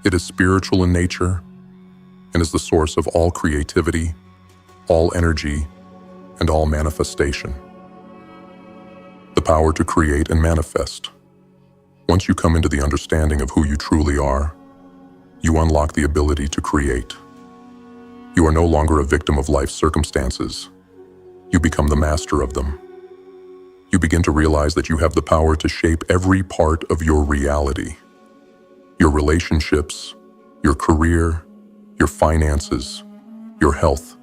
It is spiritual in nature and is the source of all creativity, all energy, and all manifestation. The power to create and manifest. Once you come into the understanding of who you truly are, you unlock the ability to create. You are no longer a victim of life's circumstances. You become the master of them. You begin to realize that you have the power to shape every part of your reality. Your relationships, your career, your finances, your health.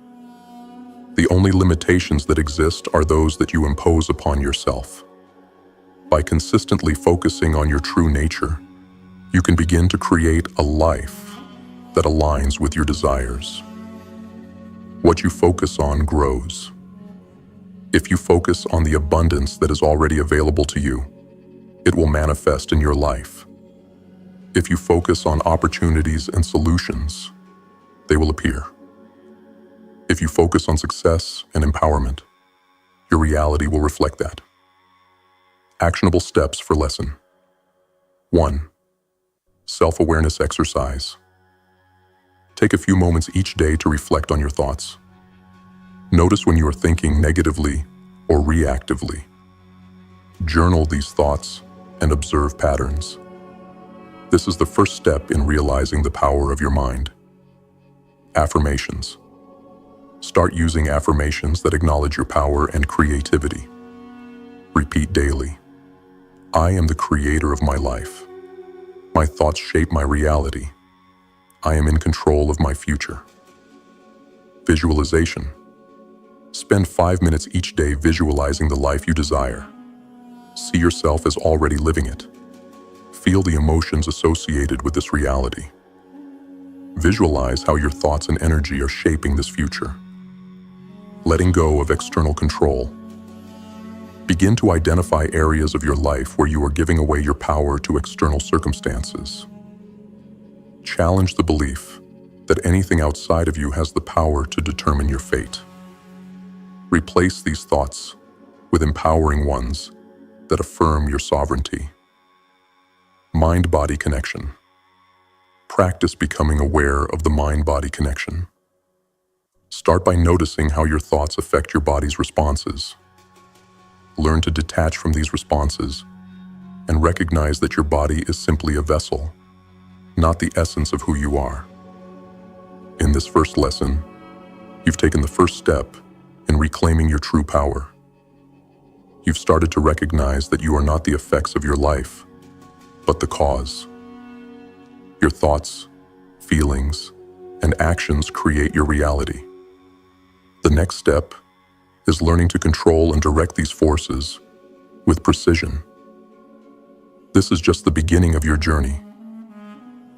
The only limitations that exist are those that you impose upon yourself. By consistently focusing on your true nature, you can begin to create a life that aligns with your desires. What you focus on grows. If you focus on the abundance that is already available to you, it will manifest in your life. If you focus on opportunities and solutions, they will appear. If you focus on success and empowerment, your reality will reflect that. Actionable steps for lesson. 1. Self-awareness exercise. Take a few moments each day to reflect on your thoughts. Notice when you are thinking negatively or reactively. Journal these thoughts and observe patterns. This is the first step in realizing the power of your mind. Affirmations. Start using affirmations that acknowledge your power and creativity. Repeat daily. I am the creator of my life. My thoughts shape my reality. I am in control of my future. Visualization. Spend 5 minutes each day visualizing the life you desire. See yourself as already living it. Feel the emotions associated with this reality. Visualize how your thoughts and energy are shaping this future. Letting go of external control. Begin to identify areas of your life where you are giving away your power to external circumstances. Challenge the belief that anything outside of you has the power to determine your fate. Replace these thoughts with empowering ones that affirm your sovereignty. Mind-body connection. Practice becoming aware of the mind-body connection. Start by noticing how your thoughts affect your body's responses. Learn to detach from these responses and recognize that your body is simply a vessel, not the essence of who you are. In this first lesson, you've taken the first step in reclaiming your true power. You've started to recognize that you are not the effects of your life, but the cause. Your thoughts, feelings, and actions create your reality. The next step is learning to control and direct these forces with precision. This is just the beginning of your journey.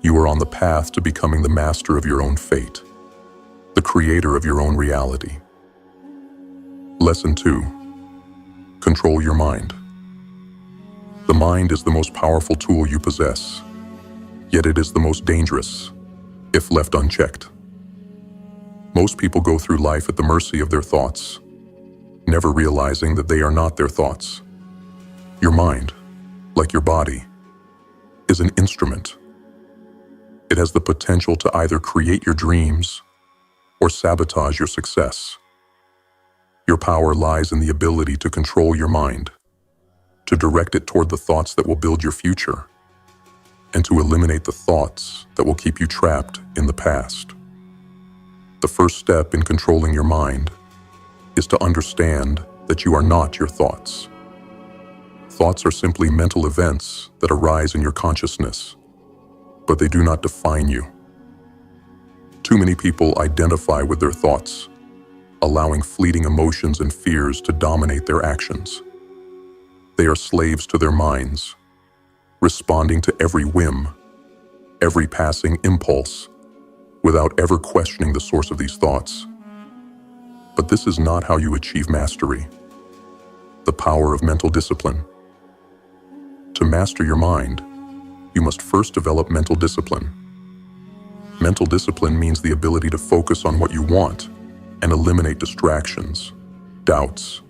You are on the path to becoming the master of your own fate, the creator of your own reality. Lesson 2. Control your mind. The mind is the most powerful tool you possess, yet it is the most dangerous if left unchecked. Most people go through life at the mercy of their thoughts, never realizing that they are not their thoughts. Your mind, like your body, is an instrument. It has the potential to either create your dreams or sabotage your success. Your power lies in the ability to control your mind, to direct it toward the thoughts that will build your future, and to eliminate the thoughts that will keep you trapped in the past. The first step in controlling your mind is to understand that you are not your thoughts. Thoughts are simply mental events that arise in your consciousness, but they do not define you. Too many people identify with their thoughts, allowing fleeting emotions and fears to dominate their actions. They are slaves to their minds, responding to every whim, every passing impulse, without ever questioning the source of these thoughts. But this is not how you achieve mastery. The power of mental discipline. To master your mind, you must first develop mental discipline. Mental discipline means the ability to focus on what you want and eliminate distractions, doubts,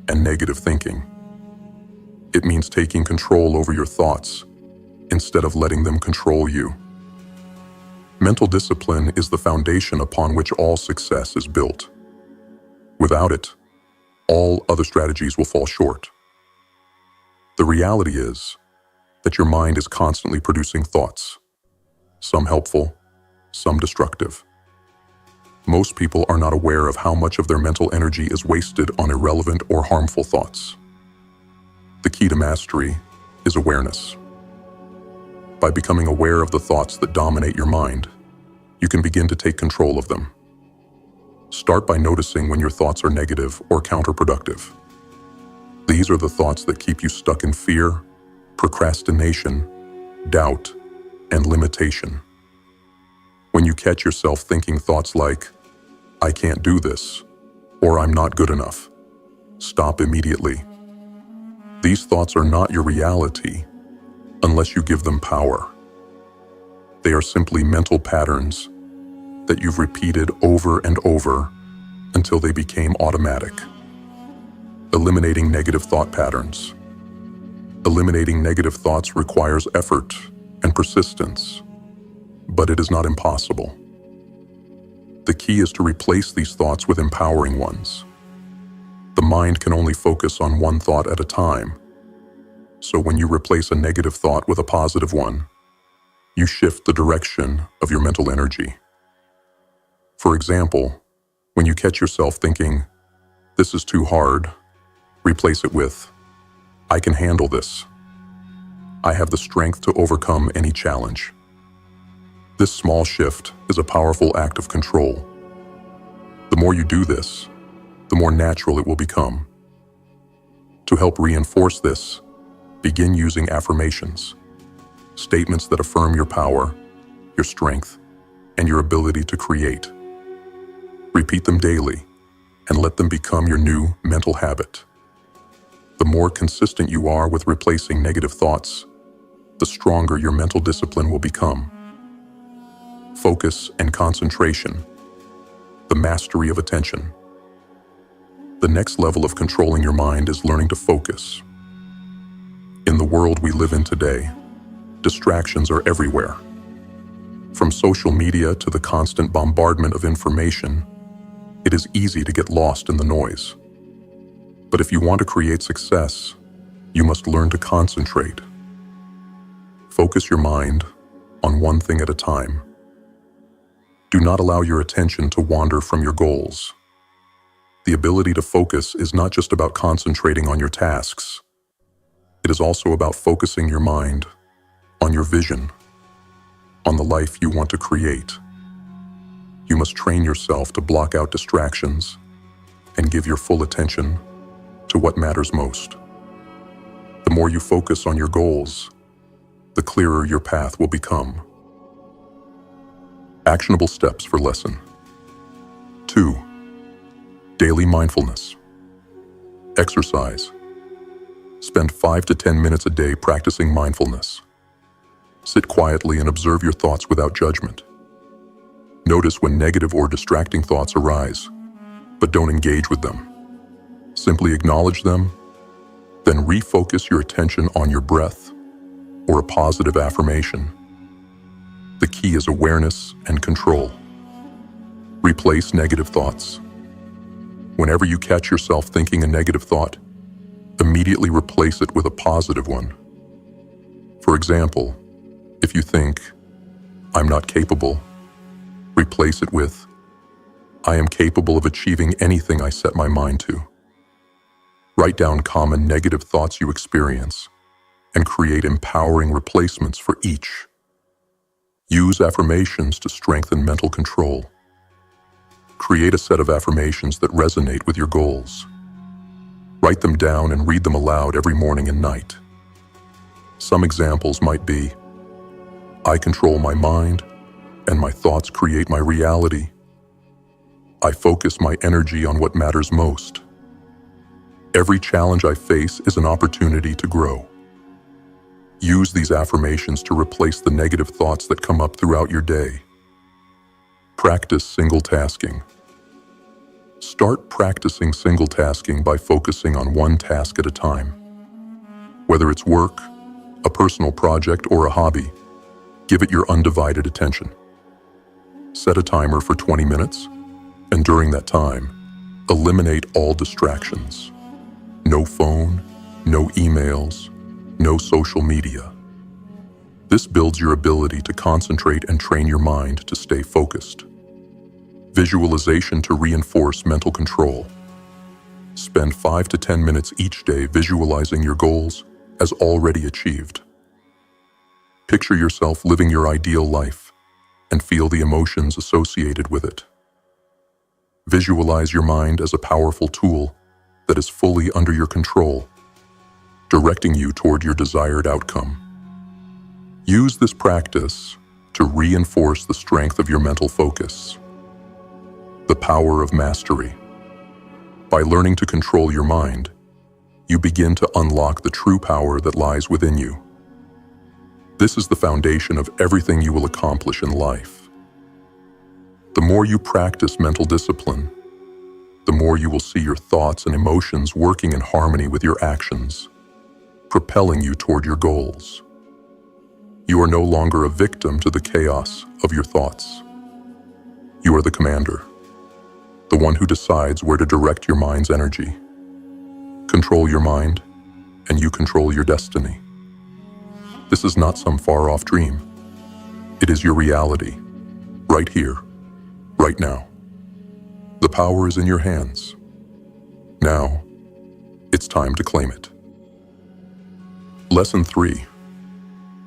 and negative thinking. It means taking control over your thoughts instead of letting them control you. Mental discipline is the foundation upon which all success is built. Without it, all other strategies will fall short. The reality is that your mind is constantly producing thoughts, some helpful, some destructive. Most people are not aware of how much of their mental energy is wasted on irrelevant or harmful thoughts. The key to mastery is awareness. By becoming aware of the thoughts that dominate your mind, you can begin to take control of them. Start by noticing when your thoughts are negative or counterproductive. These are the thoughts that keep you stuck in fear, procrastination, doubt, and limitation. When you catch yourself thinking thoughts like, "I can't do this," or "I'm not good enough," stop immediately. These thoughts are not your reality unless you give them power. They are simply mental patterns that you've repeated over and over until they became automatic. Eliminating negative thought patterns. Eliminating negative thoughts requires effort and persistence, but it is not impossible. The key is to replace these thoughts with empowering ones. The mind can only focus on one thought at a time. So when you replace a negative thought with a positive one, you shift the direction of your mental energy. For example, when you catch yourself thinking, "This is too hard," replace it with, "I can handle this. I have the strength to overcome any challenge." This small shift is a powerful act of control. The more you do this, the more natural it will become. To help reinforce this, begin using affirmations, statements that affirm your power, your strength, and your ability to create. Repeat them daily and let them become your new mental habit. The more consistent you are with replacing negative thoughts, the stronger your mental discipline will become. Focus and concentration, the mastery of attention. The next level of controlling your mind is learning to focus. In the world we live in today, distractions are everywhere. From social media to the constant bombardment of information, it is easy to get lost in the noise. But if you want to create success, you must learn to concentrate. Focus your mind on one thing at a time. Do not allow your attention to wander from your goals. The ability to focus is not just about concentrating on your tasks. It is also about focusing your mind on your vision, on the life you want to create. You must train yourself to block out distractions and give your full attention to what matters most. The more you focus on your goals, the clearer your path will become. Actionable steps for lesson 2. Daily mindfulness. Exercise. Spend 5 to 10 minutes a day practicing mindfulness. Sit quietly and observe your thoughts without judgment. Notice when negative or distracting thoughts arise, but don't engage with them. Simply acknowledge them, then refocus your attention on your breath or a positive affirmation. The key is awareness and control. Replace negative thoughts. Whenever you catch yourself thinking a negative thought, immediately replace it with a positive one. For example, if you think, "I'm not capable," replace it with, "I am capable of achieving anything I set my mind to." Write down common negative thoughts you experience and create empowering replacements for each. Use affirmations to strengthen mental control. Create a set of affirmations that resonate with your goals. Write them down and read them aloud every morning and night. Some examples might be, "I control my mind, and my thoughts create my reality. I focus my energy on what matters most. Every challenge I face is an opportunity to grow." Use these affirmations to replace the negative thoughts that come up throughout your day. Practice single tasking. Start practicing single tasking by focusing on one task at a time. Whether it's work, a personal project, or a hobby, give it your undivided attention. Set a timer for 20 minutes, and during that time, eliminate all distractions. No phone, no emails, no social media. This builds your ability to concentrate and train your mind to stay focused. Visualization to reinforce mental control. Spend 5 to 10 minutes each day visualizing your goals as already achieved. Picture yourself living your ideal life and feel the emotions associated with it. Visualize your mind as a powerful tool that is fully under your control, directing you toward your desired outcome. Use this practice to reinforce the strength of your mental focus. The power of mastery. By learning to control your mind, you begin to unlock the true power that lies within you. This is the foundation of everything you will accomplish in life. The more you practice mental discipline, the more you will see your thoughts and emotions working in harmony with your actions, propelling you toward your goals. You are no longer a victim to the chaos of your thoughts. You are the commander, the one who decides where to direct your mind's energy. Control your mind, and you control your destiny. This is not some far-off dream. It is your reality, right here, right now. The power is in your hands. Now, it's time to claim it. Lesson 3.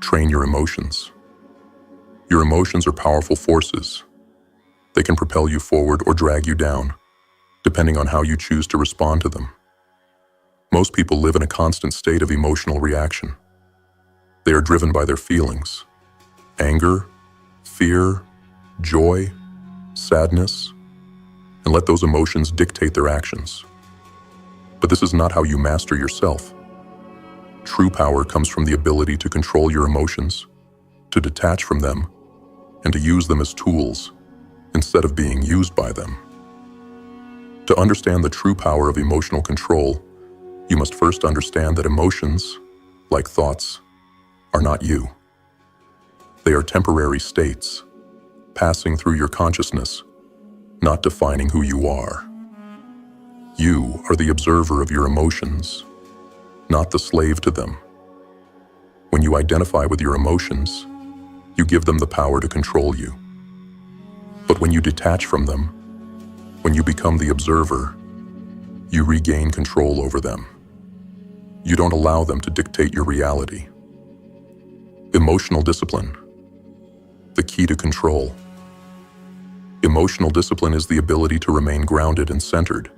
Train your emotions. Your emotions are powerful forces. They can propel you forward or drag you down. depending on how you choose to respond to them. Most people live in a constant state of emotional reaction. They are driven by their feelings: anger, fear, joy, sadness, and let those emotions dictate their actions. But this is not how you master yourself. True power comes from the ability to control your emotions, to detach from them, and to use them as tools instead of being used by them. To understand the true power of emotional control, you must first understand that emotions, like thoughts, are not you. They are temporary states, passing through your consciousness, not defining who you are. You are the observer of your emotions, not the slave to them. When you identify with your emotions, you give them the power to control you. But when you detach from them, when you become the observer, you regain control over them. You don't allow them to dictate your reality. Emotional discipline, the key to control. Emotional discipline is the ability to remain grounded and centered,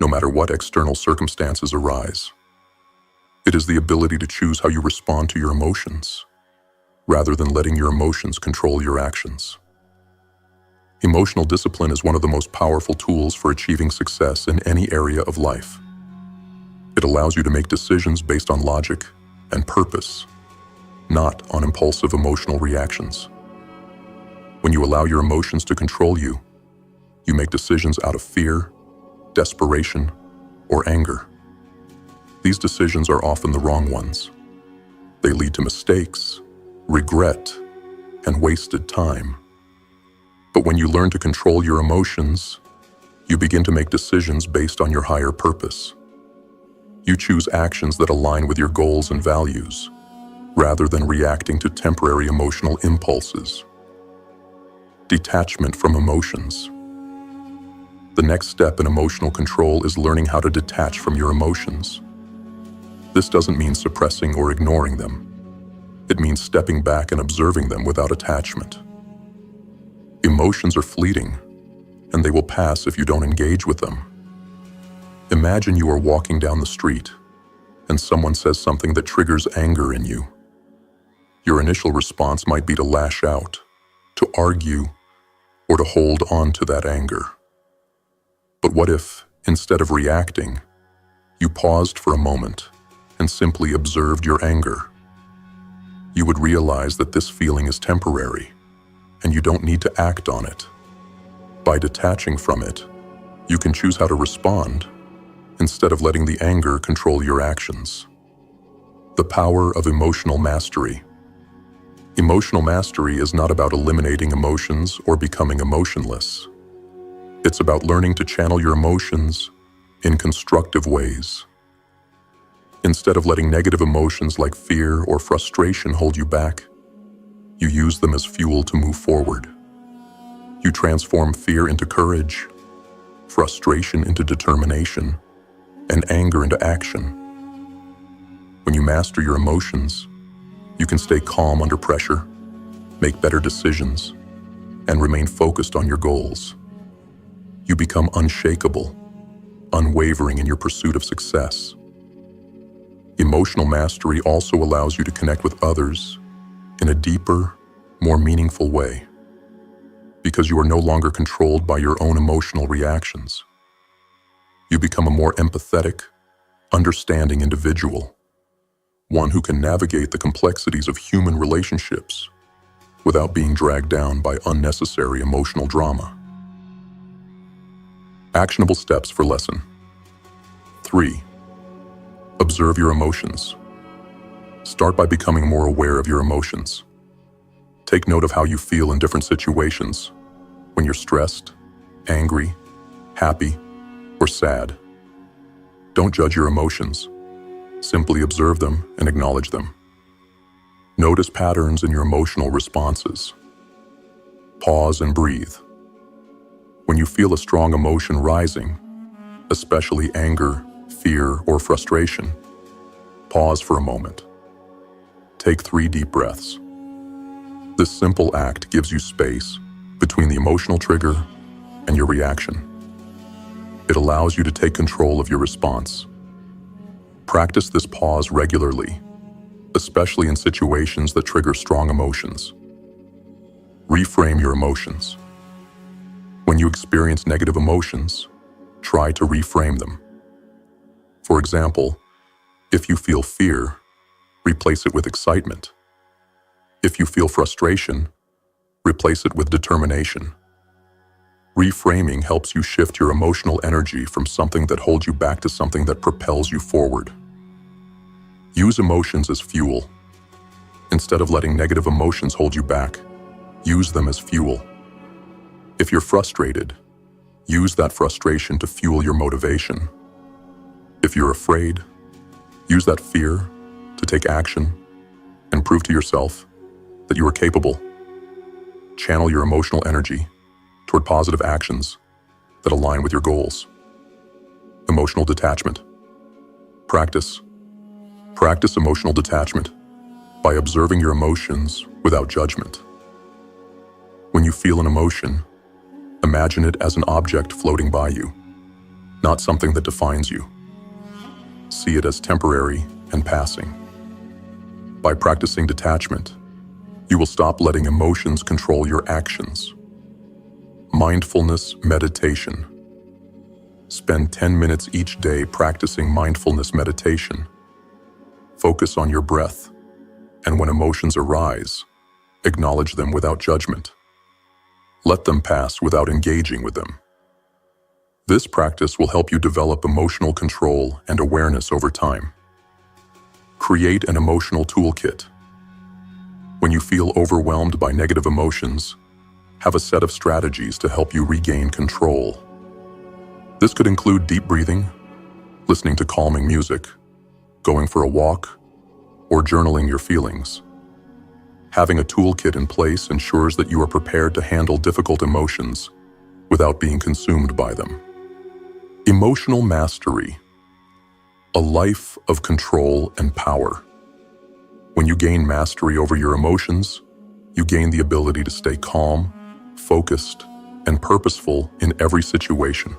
no matter what external circumstances arise. It is the ability to choose how you respond to your emotions, rather than letting your emotions control your actions. Emotional discipline is one of the most powerful tools for achieving success in any area of life. It allows you to make decisions based on logic and purpose, not on impulsive emotional reactions. When you allow your emotions to control you, you make decisions out of fear, desperation, or anger. These decisions are often the wrong ones. They lead to mistakes, regret, and wasted time. But when you learn to control your emotions, you begin to make decisions based on your higher purpose. You choose actions that align with your goals and values, rather than reacting to temporary emotional impulses. Detachment from emotions. The next step in emotional control is learning how to detach from your emotions. This doesn't mean suppressing or ignoring them. It means stepping back and observing them without attachment. Emotions are fleeting, and they will pass if you don't engage with them. Imagine you are walking down the street, and someone says something that triggers anger in you. Your initial response might be to lash out, to argue, or to hold on to that anger. But what if, instead of reacting, you paused for a moment and simply observed your anger? You would realize that this feeling is temporary, and you don't need to act on it. By detaching from it, you can choose how to respond instead of letting the anger control your actions. The power of emotional mastery. Emotional mastery is not about eliminating emotions or becoming emotionless. It's about learning to channel your emotions in constructive ways. Instead of letting negative emotions like fear or frustration hold you back, you use them as fuel to move forward. You transform fear into courage, frustration into determination, and anger into action. When you master your emotions, you can stay calm under pressure, make better decisions, and remain focused on your goals. You become unshakable, unwavering in your pursuit of success. Emotional mastery also allows you to connect with others in a deeper, more meaningful way, because you are no longer controlled by your own emotional reactions. You become a more empathetic, understanding individual, one who can navigate the complexities of human relationships without being dragged down by unnecessary emotional drama. Actionable steps for lesson 3. Observe your emotions. Start by becoming more aware of your emotions. Take note of how you feel in different situations, when you're stressed, angry, happy, or sad. Don't judge your emotions. Simply observe them and acknowledge them. Notice patterns in your emotional responses. Pause and breathe. When you feel a strong emotion rising, especially anger, fear, or frustration, pause for a moment. Take 3 deep breaths. This simple act gives you space between the emotional trigger and your reaction. It allows you to take control of your response. Practice this pause regularly, especially in situations that trigger strong emotions. Reframe your emotions. When you experience negative emotions, try to reframe them. For example, if you feel fear, replace it with excitement. If you feel frustration, replace it with determination. Reframing helps you shift your emotional energy from something that holds you back to something that propels you forward. Use emotions as fuel. Instead of letting negative emotions hold you back, use them as fuel. If you're frustrated, use that frustration to fuel your motivation. If you're afraid, use that fear to take action and prove to yourself that you are capable. Channel your emotional energy toward positive actions that align with your goals. Emotional detachment. Practice emotional detachment by observing your emotions without judgment. When you feel an emotion, imagine it as an object floating by you, not something that defines you. See it as temporary and passing. By practicing detachment, you will stop letting emotions control your actions. Mindfulness meditation. Spend 10 minutes each day practicing mindfulness meditation. Focus on your breath, and when emotions arise, acknowledge them without judgment. Let them pass without engaging with them. This practice will help you develop emotional control and awareness over time. Create an emotional toolkit. When you feel overwhelmed by negative emotions, have a set of strategies to help you regain control. This could include deep breathing, listening to calming music, going for a walk, or journaling your feelings. Having a toolkit in place ensures that you are prepared to handle difficult emotions without being consumed by them. Emotional mastery. A life of control and power. When you gain mastery over your emotions, you gain the ability to stay calm, focused, and purposeful in every situation.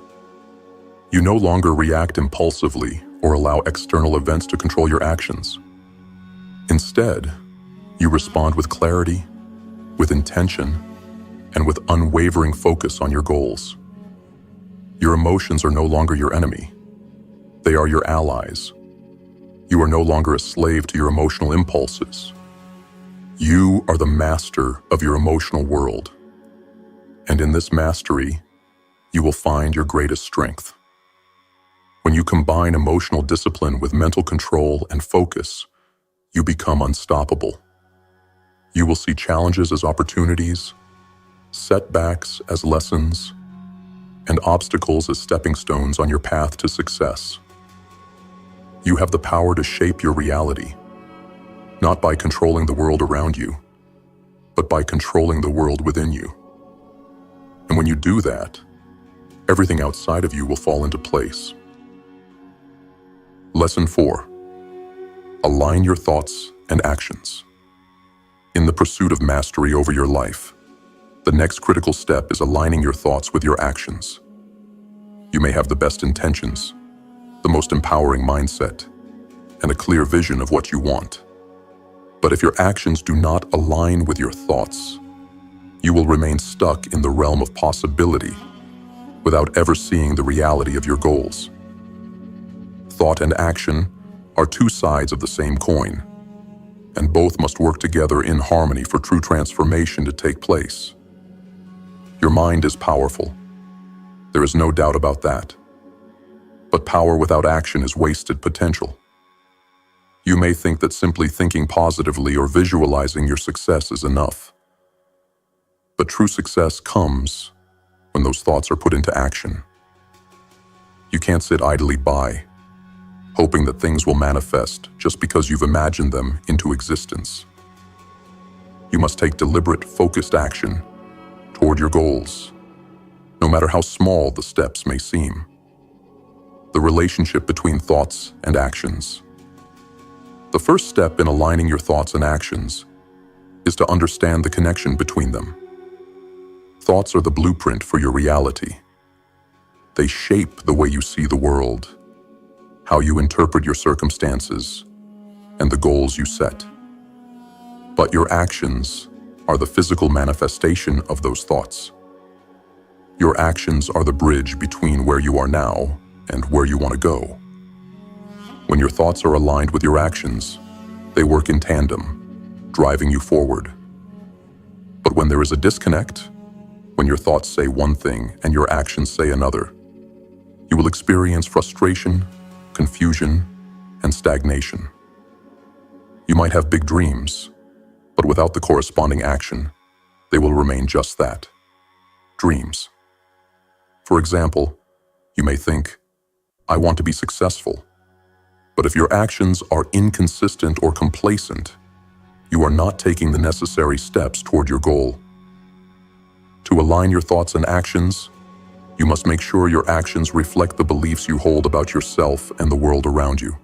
You no longer react impulsively or allow external events to control your actions. Instead, you respond with clarity, with intention, and with unwavering focus on your goals. Your emotions are no longer your enemy. They are your allies. You are no longer a slave to your emotional impulses. You are the master of your emotional world. And in this mastery, you will find your greatest strength. When you combine emotional discipline with mental control and focus, you become unstoppable. You will see challenges as opportunities, setbacks as lessons, and obstacles as stepping stones on your path to success. You have the power to shape your reality, not by controlling the world around you, but by controlling the world within you. And when you do that, everything outside of you will fall into place. Lesson 4. Align your thoughts and actions. In the pursuit of mastery over your life, the next critical step is aligning your thoughts with your actions. You may have the best intentions, the most empowering mindset, and a clear vision of what you want. But if your actions do not align with your thoughts, you will remain stuck in the realm of possibility without ever seeing the reality of your goals. Thought and action are two sides of the same coin, and both must work together in harmony for true transformation to take place. Your mind is powerful. There is no doubt about that. But power without action is wasted potential. You may think that simply thinking positively or visualizing your success is enough. But true success comes when those thoughts are put into action. You can't sit idly by, hoping that things will manifest just because you've imagined them into existence. You must take deliberate, focused action toward your goals, no matter how small the steps may seem. The relationship between thoughts and actions. The first step in aligning your thoughts and actions is to understand the connection between them. Thoughts are the blueprint for your reality. They shape the way you see the world, how you interpret your circumstances, and the goals you set. But your actions are the physical manifestation of those thoughts. Your actions are the bridge between where you are now and where you want to go. When your thoughts are aligned with your actions, they work in tandem, driving you forward. But when there is a disconnect, when your thoughts say one thing and your actions say another, you will experience frustration, confusion, and stagnation. You might have big dreams, but without the corresponding action, they will remain just that, dreams. For example, you may think, I want to be successful. But if your actions are inconsistent or complacent, you are not taking the necessary steps toward your goal. To align your thoughts and actions, you must make sure your actions reflect the beliefs you hold about yourself and the world around you.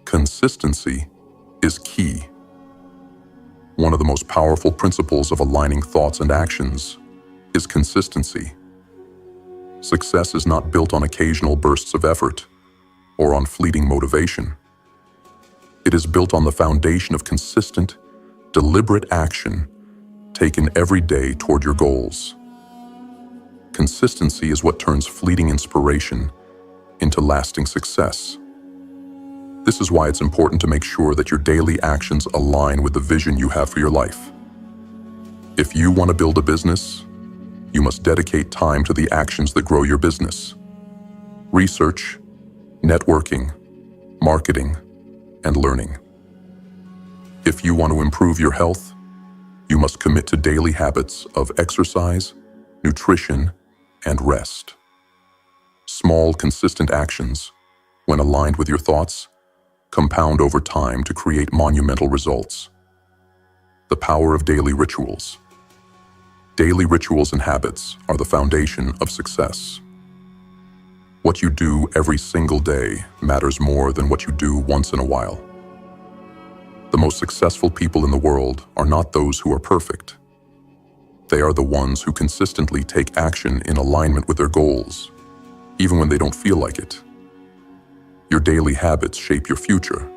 Consistency is key. One of the most powerful principles of aligning thoughts and actions is consistency. Success is not built on occasional bursts of effort or on fleeting motivation. It is built on the foundation of consistent, deliberate action taken every day toward your goals. Consistency is what turns fleeting inspiration into lasting success. This is why it's important to make sure that your daily actions align with the vision you have for your life. If you want to build a business, you must dedicate time to the actions that grow your business. Research, networking, marketing, and learning. If you want to improve your health, you must commit to daily habits of exercise, nutrition, and rest. Small, consistent actions, when aligned with your thoughts, compound over time to create monumental results. The power of daily rituals. Daily rituals and habits are the foundation of success. What you do every single day matters more than what you do once in a while. The most successful people in the world are not those who are perfect. They are the ones who consistently take action in alignment with their goals, even when they don't feel like it. Your daily habits shape your future.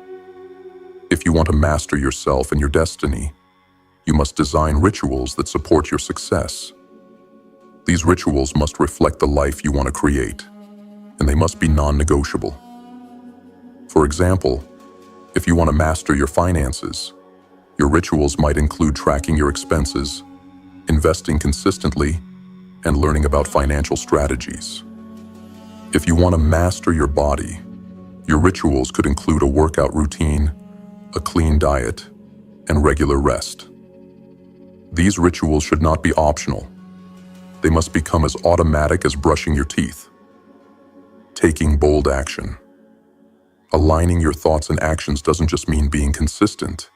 If you want to master yourself and your destiny, you must design rituals that support your success. These rituals must reflect the life you want to create, and they must be non-negotiable. For example, if you want to master your finances, your rituals might include tracking your expenses, investing consistently, and learning about financial strategies. If you want to master your body, your rituals could include a workout routine, a clean diet, and regular rest. These rituals should not be optional. They must become as automatic as brushing your teeth. Taking bold action. Aligning your thoughts and actions doesn't just mean being consistent.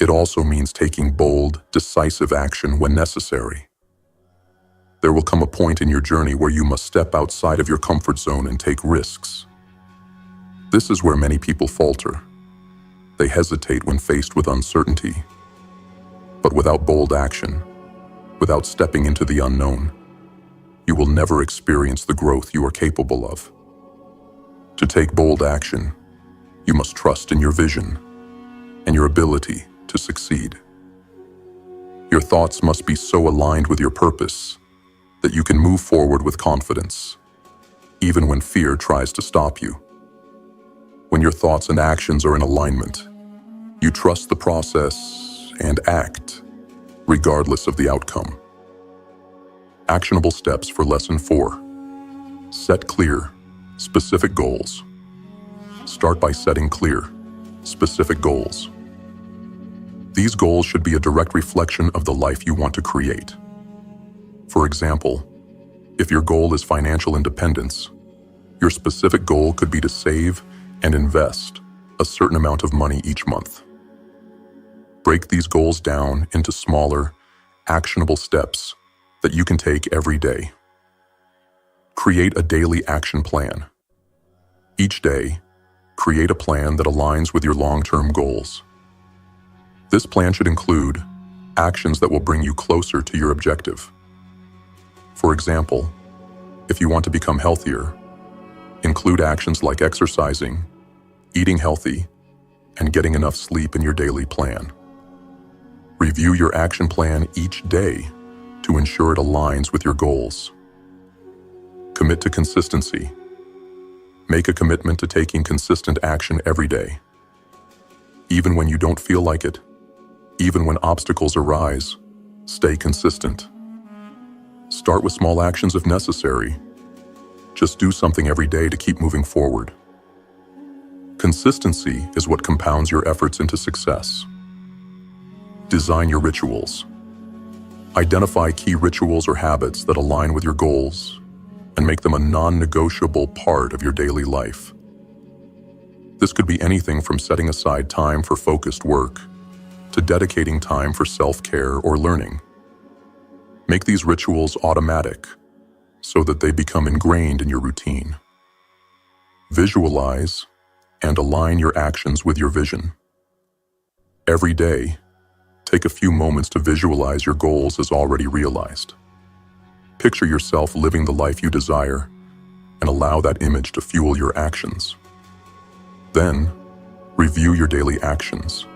It also means taking bold, decisive action when necessary. There will come a point in your journey where you must step outside of your comfort zone and take risks. This is where many people falter. They hesitate when faced with uncertainty. But without bold action, without stepping into the unknown, you will never experience the growth you are capable of. To take bold action, you must trust in your vision and your ability to succeed. Your thoughts must be so aligned with your purpose that you can move forward with confidence, even when fear tries to stop you. When your thoughts and actions are in alignment, you trust the process and act, regardless of the outcome. Actionable steps for Lesson 4. Set clear, specific goals. Start by setting clear, specific goals. These goals should be a direct reflection of the life you want to create. For example, if your goal is financial independence, your specific goal could be to save and invest a certain amount of money each month. Break these goals down into smaller, actionable steps that you can take every day. Create a daily action plan. Each day, create a plan that aligns with your long-term goals. This plan should include actions that will bring you closer to your objective. For example, If you want to become healthier, include actions like exercising, eating healthy, and getting enough sleep in your daily plan. Review your action plan each day to ensure it aligns with your goals. Commit to consistency. Make a commitment to taking consistent action every day. Even when you don't feel like it, even when obstacles arise, stay consistent. Start with small actions if necessary. Just do something every day to keep moving forward. Consistency is what compounds your efforts into success. Design your rituals. Identify key rituals or habits that align with your goals and make them a non-negotiable part of your daily life. This could be anything from setting aside time for focused work to dedicating time for self-care or learning. Make these rituals automatic so that they become ingrained in your routine. Visualize and align your actions with your vision. Every day, take a few moments to visualize your goals as already realized. Picture yourself living the life you desire and allow that image to fuel your actions. Then, review your daily actions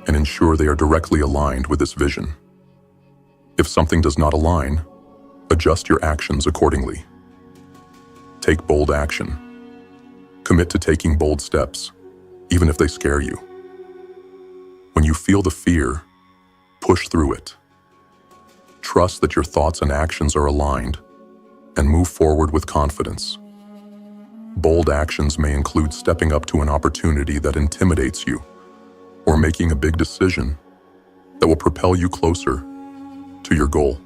and ensure they are directly aligned with this vision. If something does not align, adjust your actions accordingly. Take bold action. Commit to taking bold steps, even if they scare you. When you feel the fear, push through it. Trust that your thoughts and actions are aligned and move forward with confidence. Bold actions may include stepping up to an opportunity that intimidates you or making a big decision that will propel you closer to your goal.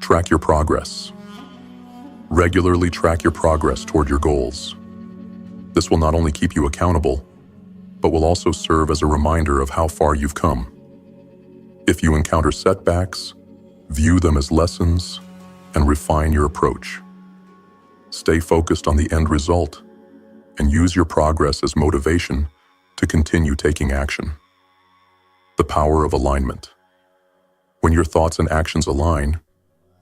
Track your progress. Regularly track your progress toward your goals. This will not only keep you accountable, but will also serve as a reminder of how far you've come. If you encounter setbacks, view them as lessons and refine your approach. Stay focused on the end result and use your progress as motivation to continue taking action. The power of alignment. When your thoughts and actions align,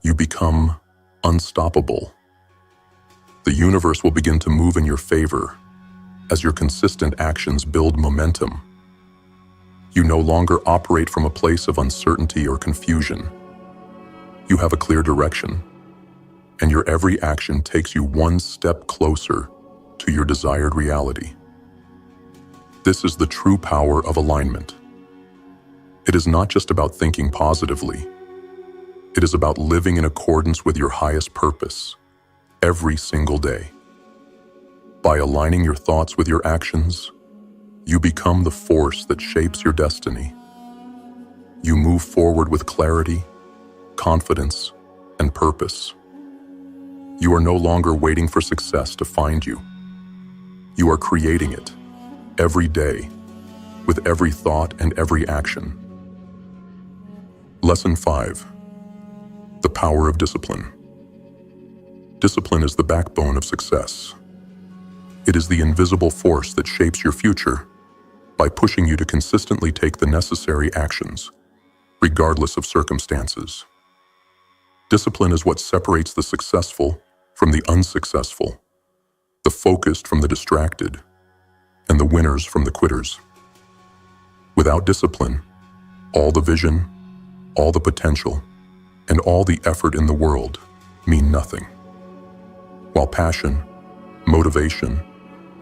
you become unstoppable. The universe will begin to move in your favor as your consistent actions build momentum. You no longer operate from a place of uncertainty or confusion. You have a clear direction, and your every action takes you one step closer to your desired reality. This is the true power of alignment. It is not just about thinking positively. It is about living in accordance with your highest purpose every single day. By aligning your thoughts with your actions, you become the force that shapes your destiny. You move forward with clarity, confidence, and purpose. You are no longer waiting for success to find you. You are creating it every day with every thought and every action. Lesson 5. The power of discipline. Discipline is the backbone of success. It is the invisible force that shapes your future by pushing you to consistently take the necessary actions, regardless of circumstances. Discipline is what separates the successful from the unsuccessful, the focused from the distracted, and the winners from the quitters. Without discipline, all the vision, all the potential, and all the effort in the world mean nothing. While passion, motivation,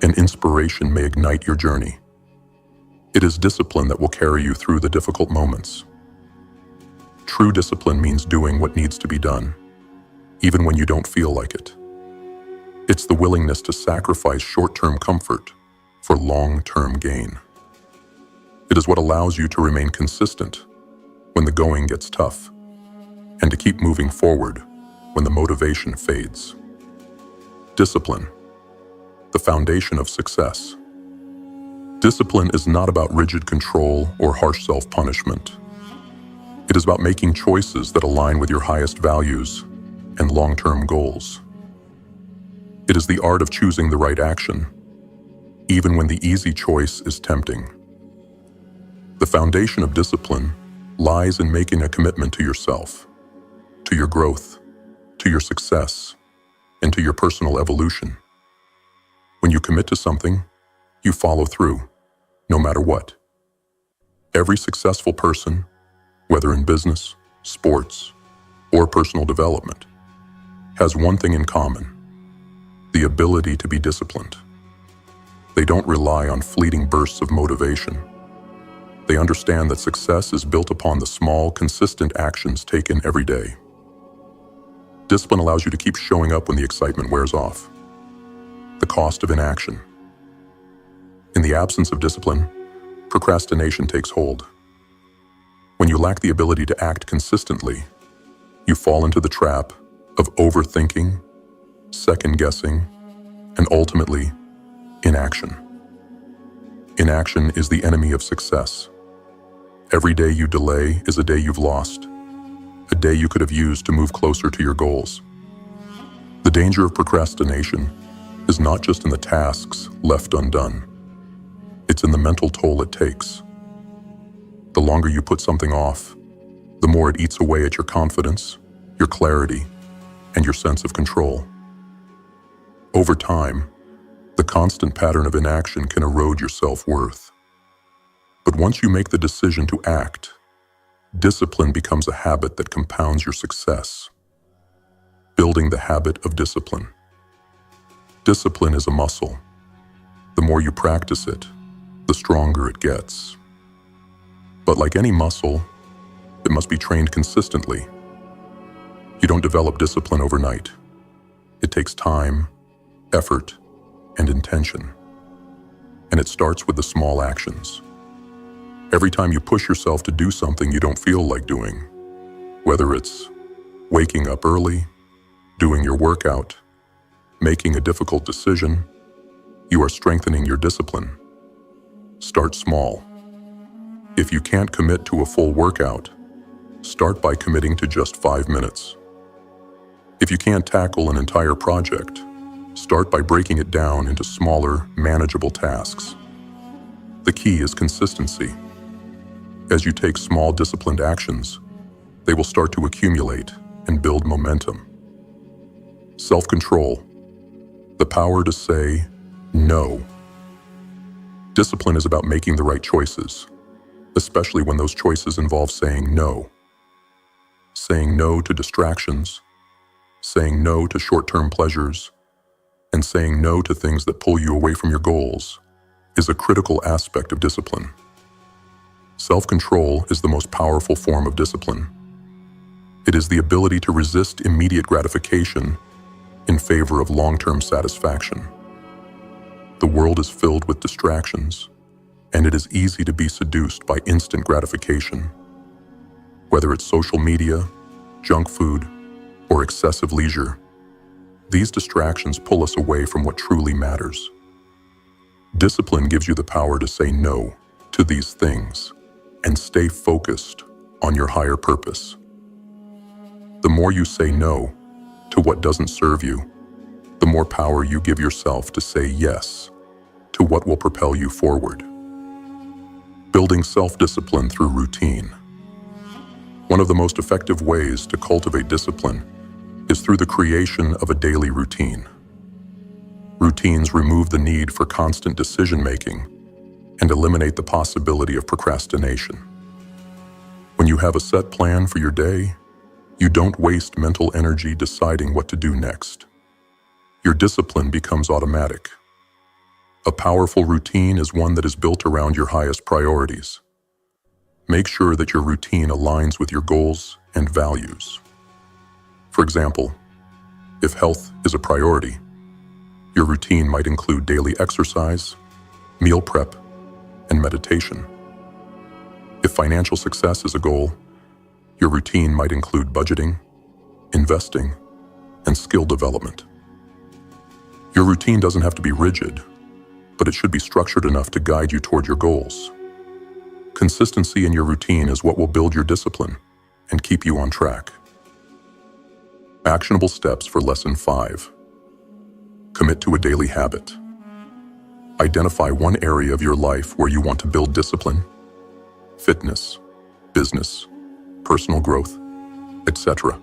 and inspiration may ignite your journey, it is discipline that will carry you through the difficult moments. True discipline means doing what needs to be done, even when you don't feel like it. It's the willingness to sacrifice short-term comfort for long-term gain. It is what allows you to remain consistent when the going gets tough, and to keep moving forward when the motivation fades. Discipline, the foundation of success. Discipline is not about rigid control or harsh self-punishment. It is about making choices that align with your highest values and long-term goals. It is the art of choosing the right action, even when the easy choice is tempting. The foundation of discipline lies in making a commitment to yourself, to your growth, to your success, and to your personal evolution. When you commit to something, you follow through, no matter what. Every successful person, whether in business, sports, or personal development, has one thing in common: the ability to be disciplined. They don't rely on fleeting bursts of motivation. They understand that success is built upon the small, consistent actions taken every day. Discipline allows you to keep showing up when the excitement wears off. The cost of inaction. In the absence of discipline, procrastination takes hold. When you lack the ability to act consistently, you fall into the trap of overthinking, second-guessing, and ultimately, inaction. Inaction is the enemy of success. Every day you delay is a day you've lost, a day you could have used to move closer to your goals. The danger of procrastination is not just in the tasks left undone. It's in the mental toll it takes. The longer you put something off, the more it eats away at your confidence, your clarity, and your sense of control. Over time, the constant pattern of inaction can erode your self-worth. But once you make the decision to act, discipline becomes a habit that compounds your success. Building the habit of discipline. Discipline is a muscle. The more you practice it, the stronger it gets. But like any muscle, it must be trained consistently. You don't develop discipline overnight. It takes time, effort, and intention. And it starts with the small actions. Every time you push yourself to do something you don't feel like doing, whether it's waking up early, doing your workout, making a difficult decision, you are strengthening your discipline. Start small. If you can't commit to a full workout, start by committing to just 5 minutes. If you can't tackle an entire project, start by breaking it down into smaller, manageable tasks. The key is consistency. As you take small, disciplined actions, they will start to accumulate and build momentum. Self-control. The power to say no. Discipline is about making the right choices, especially when those choices involve saying no. Saying no to distractions, saying no to short-term pleasures, and saying no to things that pull you away from your goals is a critical aspect of discipline. Self-control is the most powerful form of discipline. It is the ability to resist immediate gratification in favor of long-term satisfaction. The world is filled with distractions, and it is easy to be seduced by instant gratification. Whether it's social media, junk food, or excessive leisure, these distractions pull us away from what truly matters. Discipline gives you the power to say no to these things and stay focused on your higher purpose. The more you say no to what doesn't serve you, the more power you give yourself to say yes to what will propel you forward. Building self-discipline through routine. One of the most effective ways to cultivate discipline is through the creation of a daily routine. Routines remove the need for constant decision-making and eliminate the possibility of procrastination. When you have a set plan for your day, you don't waste mental energy deciding what to do next. Your discipline becomes automatic. A powerful routine is one that is built around your highest priorities. Make sure that your routine aligns with your goals and values. For example, if health is a priority, your routine might include daily exercise, meal prep, and meditation. If financial success is a goal, your routine might include budgeting, investing, and skill development. Your routine doesn't have to be rigid, but it should be structured enough to guide you toward your goals. Consistency in your routine is what will build your discipline and keep you on track. Actionable steps for Lesson 5. Commit to a daily habit. Identify one area of your life where you want to build discipline: fitness, business, personal growth, etc.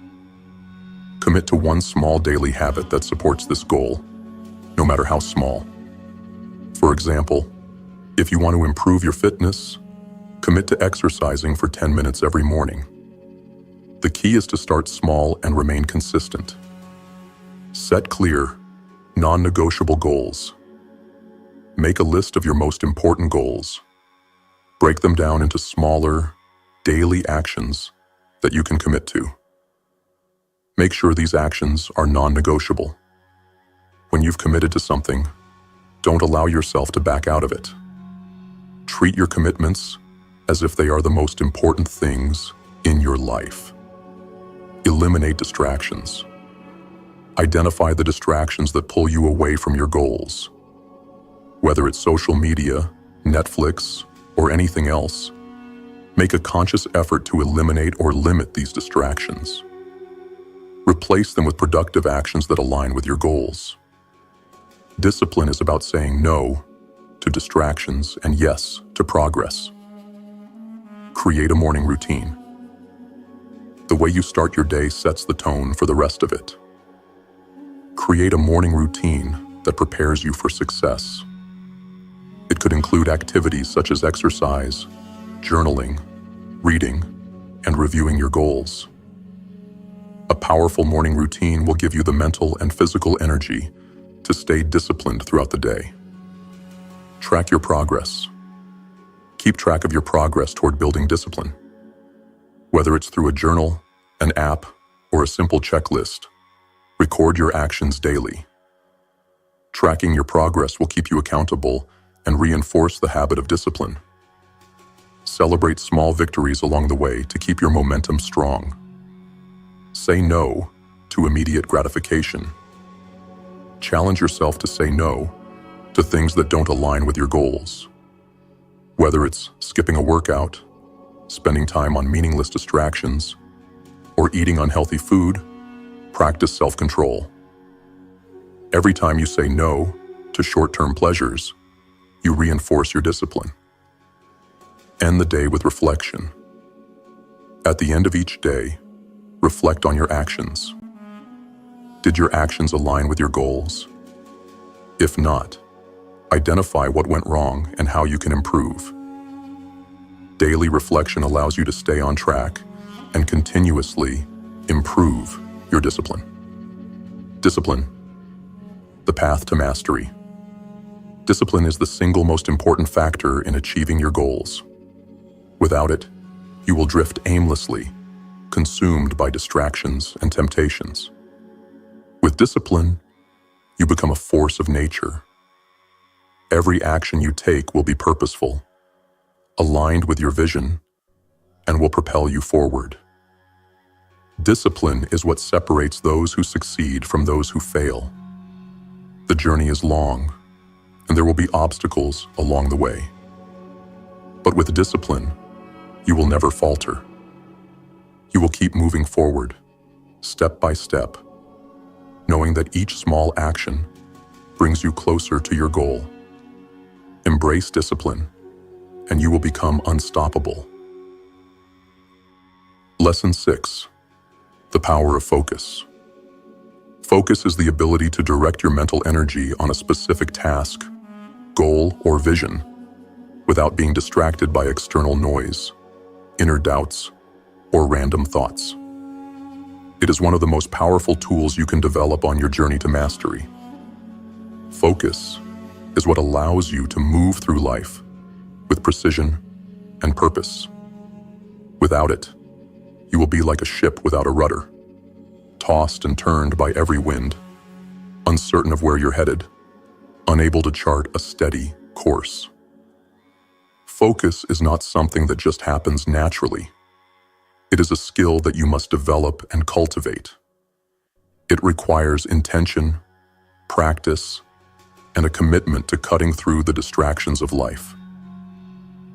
Commit to one small daily habit that supports this goal, no matter how small. For example, if you want to improve your fitness, commit to exercising for 10 minutes every morning. The key is to start small and remain consistent. Set clear, non-negotiable goals. Make a list of your most important goals. Break them down into smaller, daily actions that you can commit to. Make sure these actions are non-negotiable. When you've committed to something, don't allow yourself to back out of it. Treat your commitments as if they are the most important things in your life. Eliminate distractions. Identify the distractions that pull you away from your goals. Whether it's social media, Netflix, or anything else, make a conscious effort to eliminate or limit these distractions. Replace them with productive actions that align with your goals. Discipline is about saying no to distractions and yes to progress. Create a morning routine. The way you start your day sets the tone for the rest of it. Create a morning routine that prepares you for success. It could include activities such as exercise, journaling, reading, and reviewing your goals. A powerful morning routine will give you the mental and physical energy to stay disciplined throughout the day. Track your progress. Keep track of your progress toward building discipline. Whether it's through a journal, an app, or a simple checklist, record your actions daily. Tracking your progress will keep you accountable and reinforce the habit of discipline. Celebrate small victories along the way to keep your momentum strong. Say no to immediate gratification. Challenge yourself to say no to things that don't align with your goals. Whether it's skipping a workout, spending time on meaningless distractions, or eating unhealthy food, practice self-control. Every time you say no to short-term pleasures, you reinforce your discipline. End the day with reflection. At the end of each day, reflect on your actions. Did your actions align with your goals? If not, identify what went wrong and how you can improve. Daily reflection allows you to stay on track and continuously improve your discipline. Discipline, the path to mastery. Discipline is the single most important factor in achieving your goals. Without it, you will drift aimlessly, consumed by distractions and temptations. With discipline, you become a force of nature. Every action you take will be purposeful, aligned with your vision, and will propel you forward. Discipline is what separates those who succeed from those who fail. The journey is long, and there will be obstacles along the way. But with discipline, you will never falter. You will keep moving forward, step by step, knowing that each small action brings you closer to your goal. Embrace discipline, and you will become unstoppable. Lesson 6. The power of focus. Focus is the ability to direct your mental energy on a specific task, goal, or vision without being distracted by external noise, inner doubts, or random thoughts. It is one of the most powerful tools you can develop on your journey to mastery. Focus is what allows you to move through life with precision and purpose. Without it, you will be like a ship without a rudder, tossed and turned by every wind, uncertain of where you're headed, unable to chart a steady course. Focus is not something that just happens naturally. It is a skill that you must develop and cultivate. It requires intention, practice, and a commitment to cutting through the distractions of life.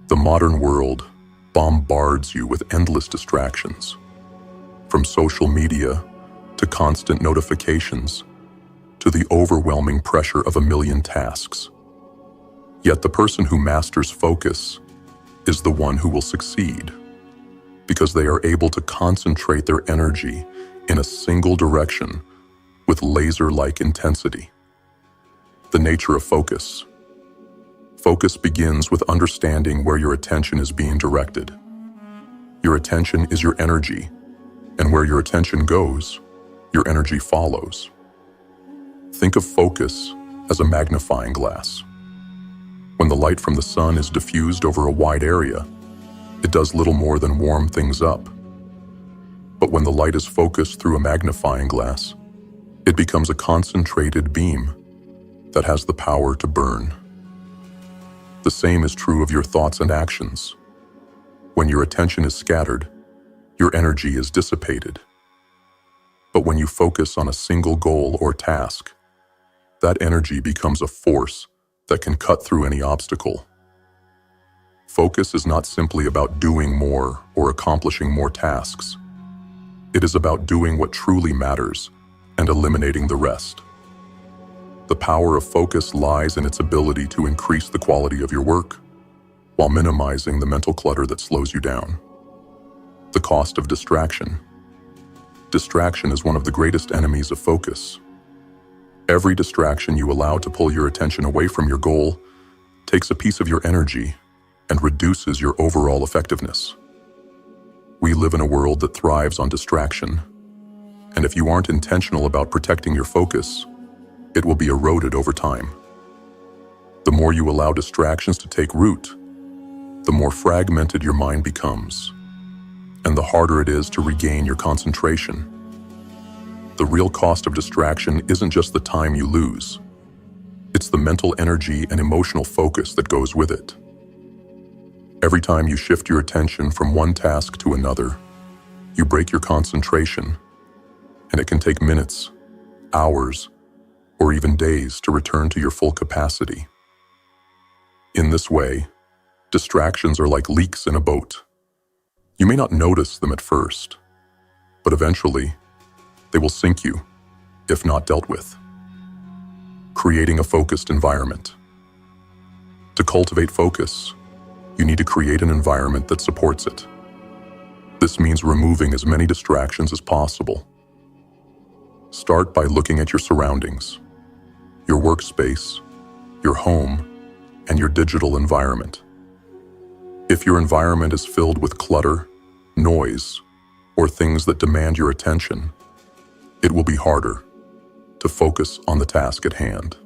The modern world bombards you with endless distractions, from social media to constant notifications to the overwhelming pressure of a million tasks. Yet the person who masters focus is the one who will succeed, because they are able to concentrate their energy in a single direction with laser-like intensity. The nature of focus. Focus begins with understanding where your attention is being directed. Your attention is your energy, and where your attention goes, your energy follows. Think of focus as a magnifying glass. When the light from the sun is diffused over a wide area, it does little more than warm things up. But when the light is focused through a magnifying glass, it becomes a concentrated beam that has the power to burn. The same is true of your thoughts and actions. When your attention is scattered, your energy is dissipated. But when you focus on a single goal or task, that energy becomes a force that can cut through any obstacle. Focus is not simply about doing more or accomplishing more tasks. It is about doing what truly matters and eliminating the rest. The power of focus lies in its ability to increase the quality of your work while minimizing the mental clutter that slows you down. The cost of distraction. Distraction is one of the greatest enemies of focus. Every distraction you allow to pull your attention away from your goal takes a piece of your energy and reduces your overall effectiveness. We live in a world that thrives on distraction, and if you aren't intentional about protecting your focus, it will be eroded over time. The more you allow distractions to take root, the more fragmented your mind becomes, and the harder it is to regain your concentration. The real cost of distraction isn't just the time you lose. It's the mental energy and emotional focus that goes with it. Every time you shift your attention from one task to another, you break your concentration, and it can take minutes, hours, or even days to return to your full capacity. In this way, distractions are like leaks in a boat. You may not notice them at first, but eventually, they will sink you, if not dealt with. Creating a focused environment. To cultivate focus, you need to create an environment that supports it. This means removing as many distractions as possible. Start by looking at your surroundings, your workspace, your home, and your digital environment. If your environment is filled with clutter, noise, or things that demand your attention, it will be harder to focus on the task at hand.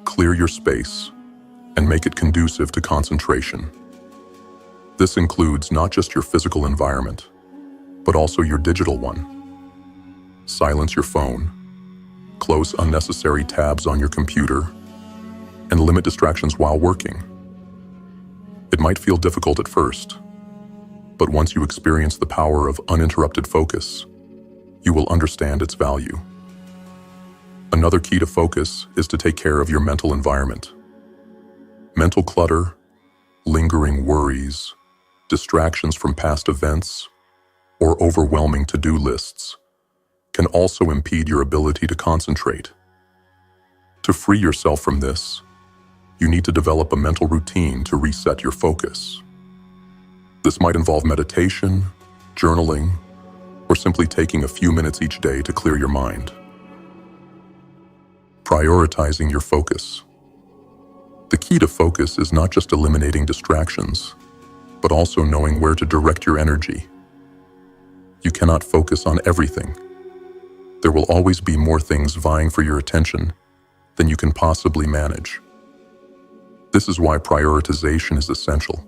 Clear your space and make it conducive to concentration. This includes not just your physical environment, but also your digital one. Silence your phone, close unnecessary tabs on your computer, and limit distractions while working. It might feel difficult at first, but once you experience the power of uninterrupted focus, you will understand its value. Another key to focus is to take care of your mental environment. Mental clutter, lingering worries, distractions from past events, or overwhelming to-do lists can also impede your ability to concentrate. To free yourself from this, you need to develop a mental routine to reset your focus. This might involve meditation, journaling, or simply taking a few minutes each day to clear your mind. Prioritizing your focus. The key to focus is not just eliminating distractions, but also knowing where to direct your energy. You cannot focus on everything. There will always be more things vying for your attention than you can possibly manage. This is why prioritization is essential.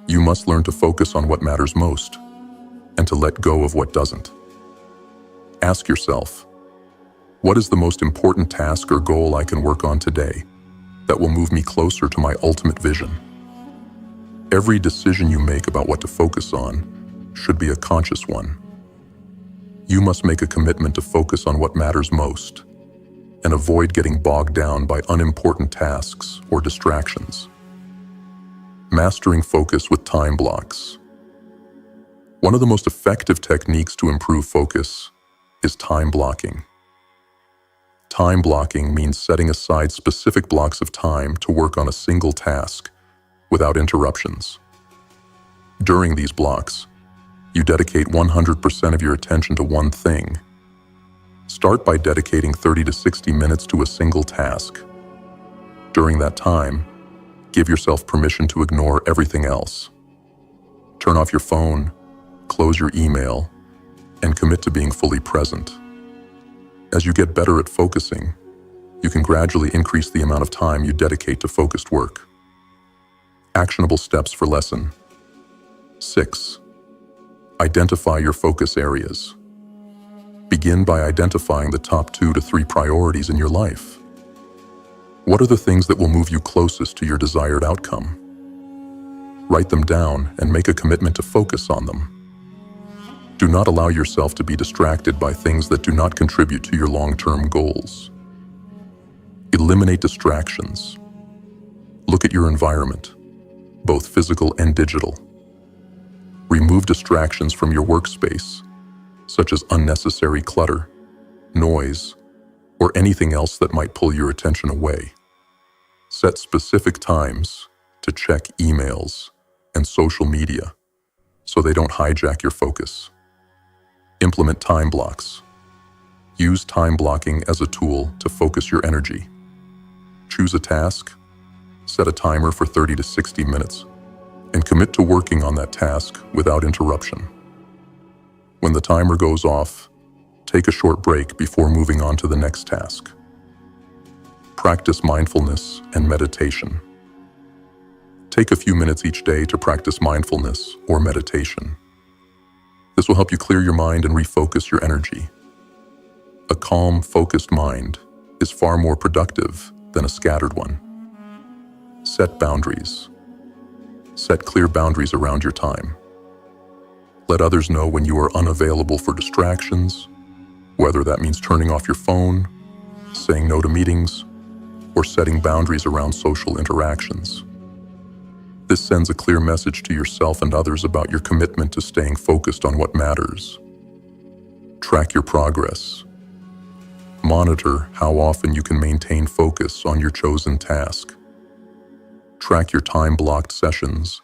You must learn to focus on what matters most and to let go of what doesn't. Ask yourself, what is the most important task or goal I can work on today that will move me closer to my ultimate vision? Every decision you make about what to focus on should be a conscious one. You must make a commitment to focus on what matters most and avoid getting bogged down by unimportant tasks or distractions. Mastering focus with time blocks. One of the most effective techniques to improve focus is time blocking. Time blocking means setting aside specific blocks of time to work on a single task without interruptions. During these blocks, You dedicate 100% of your attention to one thing. Start by dedicating 30 to 60 minutes to a single task. During that time, give yourself permission to ignore everything else. Turn off your phone, close your email, and commit to being fully present. As you get better at focusing, you can gradually increase the amount of time you dedicate to focused work. Actionable steps for lesson 6. Identify your focus areas. Begin by identifying the top 2 to 3 priorities in your life. What are the things that will move you closest to your desired outcome? Write them down and make a commitment to focus on them. Do not allow yourself to be distracted by things that do not contribute to your long-term goals. Eliminate distractions. Look at your environment, both physical and digital. Remove distractions from your workspace, such as unnecessary clutter, noise, or anything else that might pull your attention away. Set specific times to check emails and social media so they don't hijack your focus. Implement time blocks. Use time blocking as a tool to focus your energy. Choose a task, set a timer for 30 to 60 minutes, and commit to working on that task without interruption. When the timer goes off, take a short break before moving on to the next task. Practice mindfulness and meditation. Take a few minutes each day to practice mindfulness or meditation. This will help you clear your mind and refocus your energy. A calm, focused mind is far more productive than a scattered one. Set boundaries. Set clear boundaries around your time. Let others know when you are unavailable for distractions, whether that means turning off your phone, saying no to meetings, or setting boundaries around social interactions. This sends a clear message to yourself and others about your commitment to staying focused on what matters. Track your progress. Monitor how often you can maintain focus on your chosen task. Track your time-blocked sessions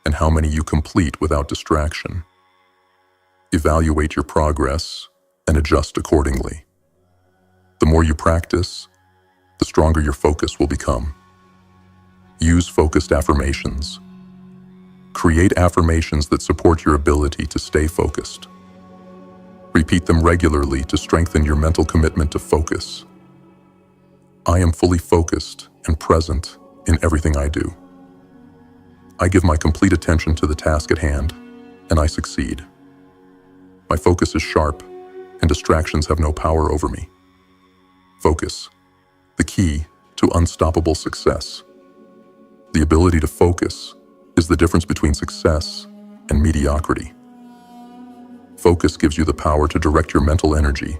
and how many you complete without distraction. Evaluate your progress and adjust accordingly. The more you practice, the stronger your focus will become. Use focused affirmations. Create affirmations that support your ability to stay focused. Repeat them regularly to strengthen your mental commitment to focus. I am fully focused and present in everything I do. I give my complete attention to the task at hand, and I succeed. My focus is sharp, and distractions have no power over me. Focus, the key to unstoppable success. The ability to focus is the difference between success and mediocrity. Focus gives you the power to direct your mental energy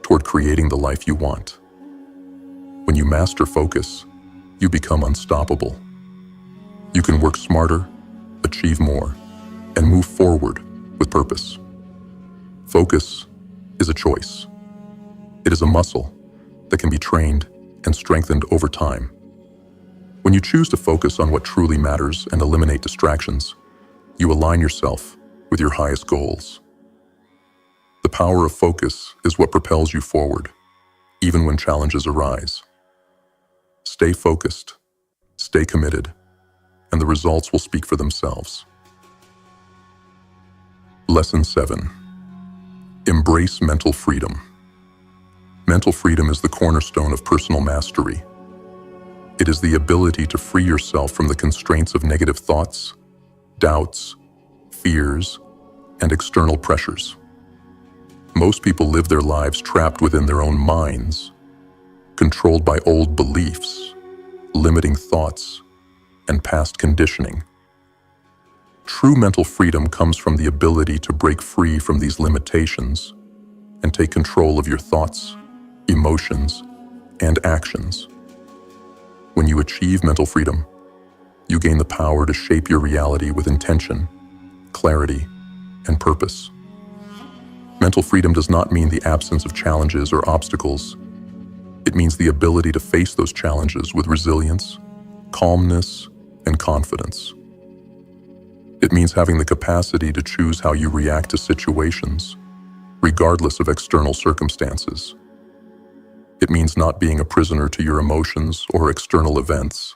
toward creating the life you want. When you master focus, you become unstoppable. You can work smarter, achieve more, and move forward with purpose. Focus is a choice. It is a muscle that can be trained and strengthened over time. When you choose to focus on what truly matters and eliminate distractions, you align yourself with your highest goals. The power of focus is what propels you forward, even when challenges arise. Stay focused, stay committed, and the results will speak for themselves. Lesson 7. Embrace mental freedom. Mental freedom is the cornerstone of personal mastery. It is the ability to free yourself from the constraints of negative thoughts, doubts, fears, and external pressures. Most people live their lives trapped within their own minds, controlled by old beliefs, limiting thoughts, and past conditioning. True mental freedom comes from the ability to break free from these limitations and take control of your thoughts, emotions, and actions. When you achieve mental freedom, you gain the power to shape your reality with intention, clarity, and purpose. Mental freedom does not mean the absence of challenges or obstacles. It means the ability to face those challenges with resilience, calmness, and confidence. It means having the capacity to choose how you react to situations, regardless of external circumstances. It means not being a prisoner to your emotions or external events,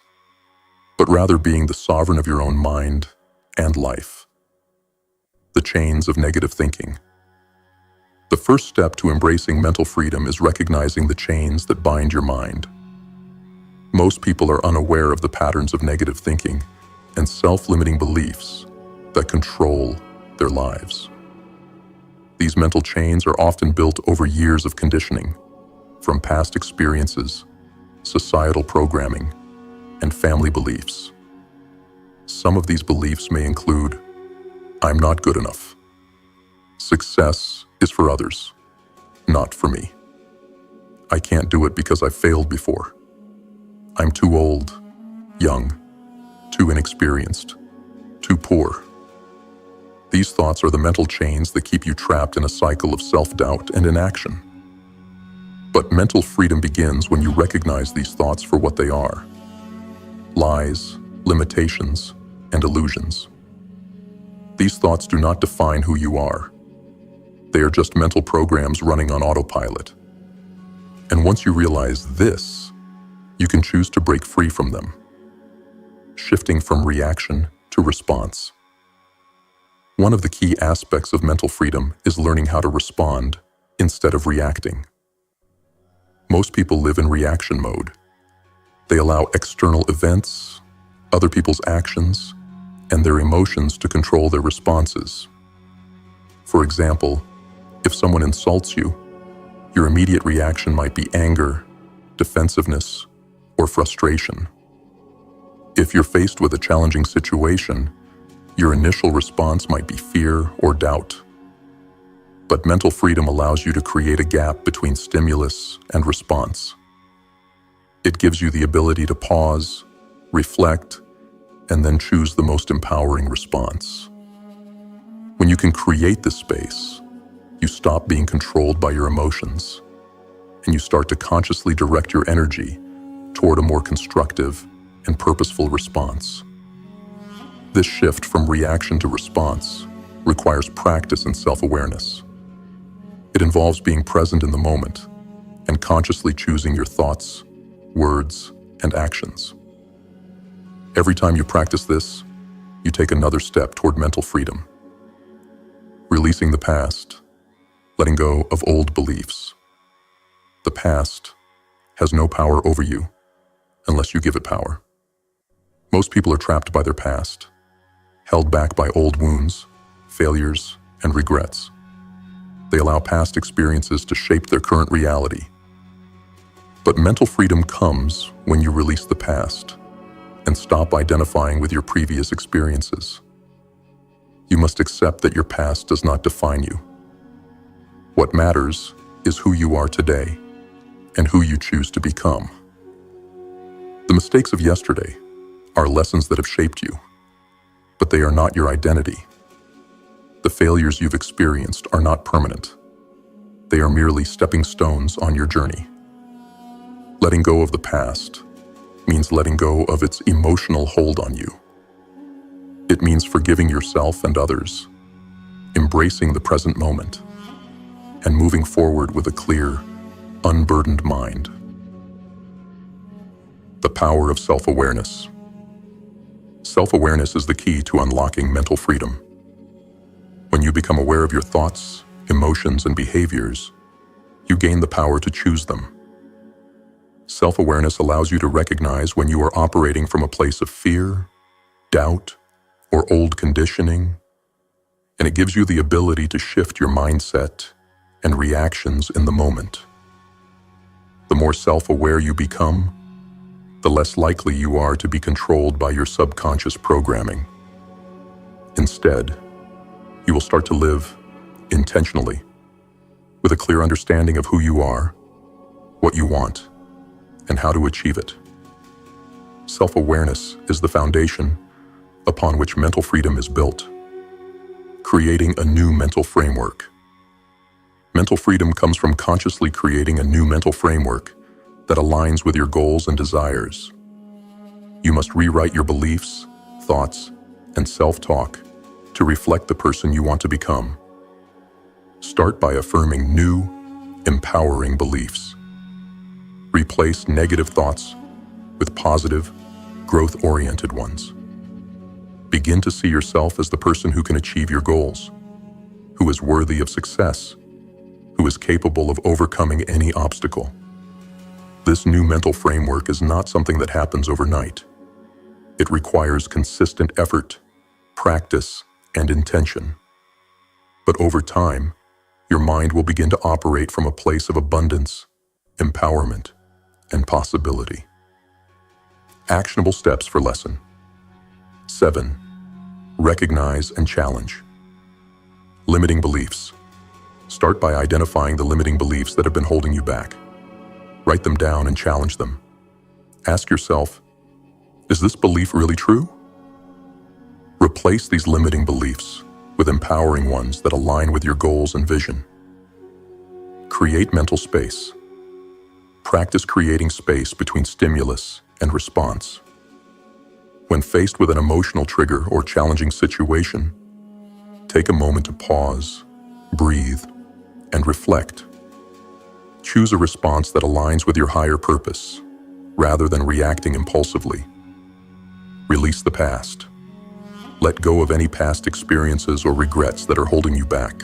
but rather being the sovereign of your own mind and life. The chains of negative thinking. The first step to embracing mental freedom is recognizing the chains that bind your mind. Most people are unaware of the patterns of negative thinking and self-limiting beliefs that control their lives. These mental chains are often built over years of conditioning, from past experiences, societal programming, and family beliefs. Some of these beliefs may include, "I'm not good enough." "Success is for others, not for me." "I can't do it because I failed before." "I'm too old, young, too inexperienced, too poor." These thoughts are the mental chains that keep you trapped in a cycle of self-doubt and inaction. But mental freedom begins when you recognize these thoughts for what they are: lies, limitations, and illusions. These thoughts do not define who you are. They are just mental programs running on autopilot. And once you realize this, you can choose to break free from them, shifting from reaction to response. One of the key aspects of mental freedom is learning how to respond instead of reacting. Most people live in reaction mode. They allow external events, other people's actions, and their emotions to control their responses. For example, if someone insults you, your immediate reaction might be anger, defensiveness, or frustration. If you're faced with a challenging situation, your initial response might be fear or doubt. But mental freedom allows you to create a gap between stimulus and response. It gives you the ability to pause, reflect, and then choose the most empowering response. When you can create this space, you stop being controlled by your emotions, and you start to consciously direct your energy toward a more constructive and purposeful response. This shift from reaction to response requires practice and self-awareness. It involves being present in the moment and consciously choosing your thoughts, words, and actions. Every time you practice this, you take another step toward mental freedom. Releasing the past, letting go of old beliefs. The past has no power over you unless you give it power. Most people are trapped by their past, held back by old wounds, failures, and regrets. They allow past experiences to shape their current reality. But mental freedom comes when you release the past and stop identifying with your previous experiences. You must accept that your past does not define you. What matters is who you are today and who you choose to become. The mistakes of yesterday are lessons that have shaped you, but they are not your identity. The failures you've experienced are not permanent. They are merely stepping stones on your journey. Letting go of the past means letting go of its emotional hold on you. It means forgiving yourself and others, embracing the present moment, and moving forward with a clear, unburdened mind. The power of self-awareness. Self-awareness is the key to unlocking mental freedom. When you become aware of your thoughts, emotions, and behaviors, you gain the power to choose them. Self-awareness allows you to recognize when you are operating from a place of fear, doubt, or old conditioning, and it gives you the ability to shift your mindset and reactions in the moment. The more self-aware you become, the less likely you are to be controlled by your subconscious programming. Instead, you will start to live intentionally, with a clear understanding of who you are, what you want, and how to achieve it. Self-awareness is the foundation upon which mental freedom is built, creating a new mental framework. Mental freedom comes from consciously creating a new mental framework that aligns with your goals and desires. You must rewrite your beliefs, thoughts, and self-talk to reflect the person you want to become. Start by affirming new, empowering beliefs. Replace negative thoughts with positive, growth-oriented ones. Begin to see yourself as the person who can achieve your goals, who is worthy of success, who is capable of overcoming any obstacle. This new mental framework is not something that happens overnight. It requires consistent effort, practice, and intention. But over time, your mind will begin to operate from a place of abundance, empowerment, and possibility. Actionable steps for lesson 7. Recognize and challenge. Limiting beliefs. Start by identifying the limiting beliefs that have been holding you back. Write them down and challenge them. Ask yourself, is this belief really true? Replace these limiting beliefs with empowering ones that align with your goals and vision. Create mental space. Practice creating space between stimulus and response. When faced with an emotional trigger or challenging situation, take a moment to pause, breathe, and reflect. Choose a response that aligns with your higher purpose, rather than reacting impulsively. Release the past. Let go of any past experiences or regrets that are holding you back.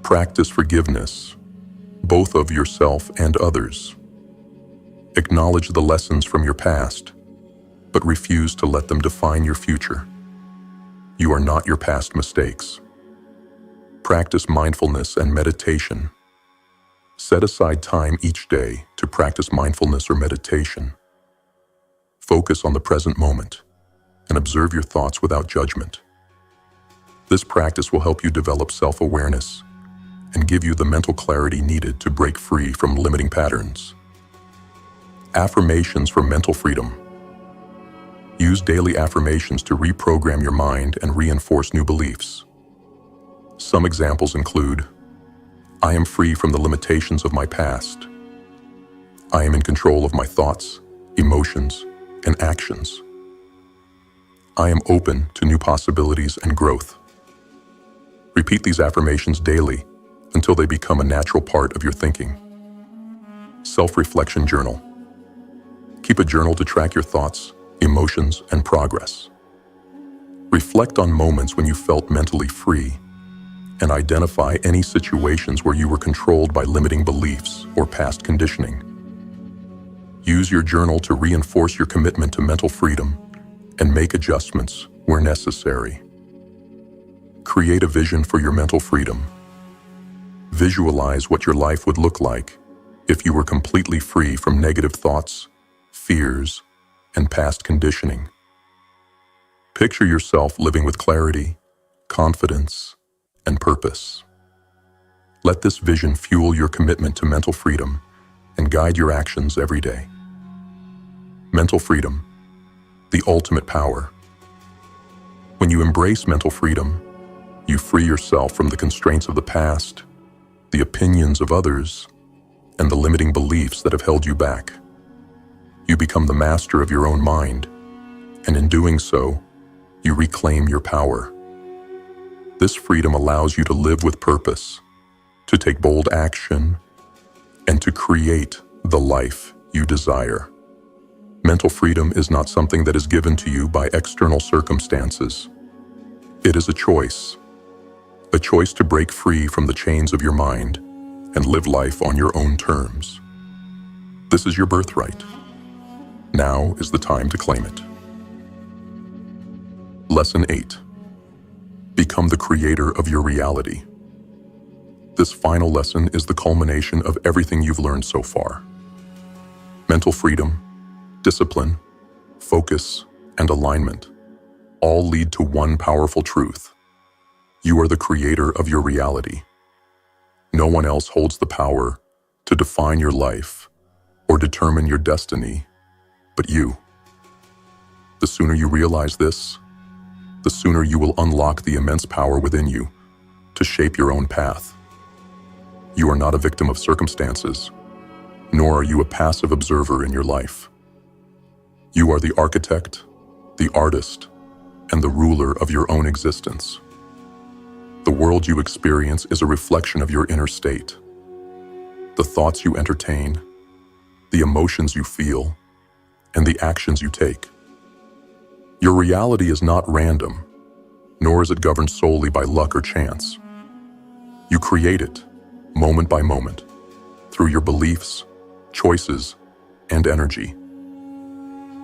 Practice forgiveness, both of yourself and others. Acknowledge the lessons from your past, but refuse to let them define your future. You are not your past mistakes. Practice mindfulness and meditation. Set aside time each day to practice mindfulness or meditation. Focus on the present moment and observe your thoughts without judgment. This practice will help you develop self-awareness and give you the mental clarity needed to break free from limiting patterns. Affirmations for mental freedom. Use daily affirmations to reprogram your mind and reinforce new beliefs. Some examples include, I am free from the limitations of my past. I am in control of my thoughts, emotions, and actions. I am open to new possibilities and growth. Repeat these affirmations daily until they become a natural part of your thinking. Self-reflection journal. Keep a journal to track your thoughts, emotions, and progress. Reflect on moments when you felt mentally free and identify any situations where you were controlled by limiting beliefs or past conditioning. Use your journal to reinforce your commitment to mental freedom and make adjustments where necessary. Create a vision for your mental freedom. Visualize what your life would look like if you were completely free from negative thoughts, fears, and past conditioning. Picture yourself living with clarity, confidence, and purpose. Let this vision fuel your commitment to mental freedom and guide your actions every day. Mental freedom, the ultimate power. When you embrace mental freedom, you free yourself from the constraints of the past, the opinions of others, and the limiting beliefs that have held you back. You become the master of your own mind, and in doing so, you reclaim your power. This freedom allows you to live with purpose, to take bold action, and to create the life you desire. Mental freedom is not something that is given to you by external circumstances. It is a choice to break free from the chains of your mind and live life on your own terms. This is your birthright. Now is the time to claim it. Lesson 8. Become the creator of your reality. This final lesson is the culmination of everything you've learned so far. Mental freedom, discipline, focus, and alignment all lead to one powerful truth. You are the creator of your reality. No one else holds the power to define your life or determine your destiny but you. The sooner you realize this, the sooner you will unlock the immense power within you to shape your own path. You are not a victim of circumstances, nor are you a passive observer in your life. You are the architect, the artist, and the ruler of your own existence. The world you experience is a reflection of your inner state. The thoughts you entertain, the emotions you feel, and the actions you take. Your reality is not random, nor is it governed solely by luck or chance. You create it, moment by moment, through your beliefs, choices, and energy.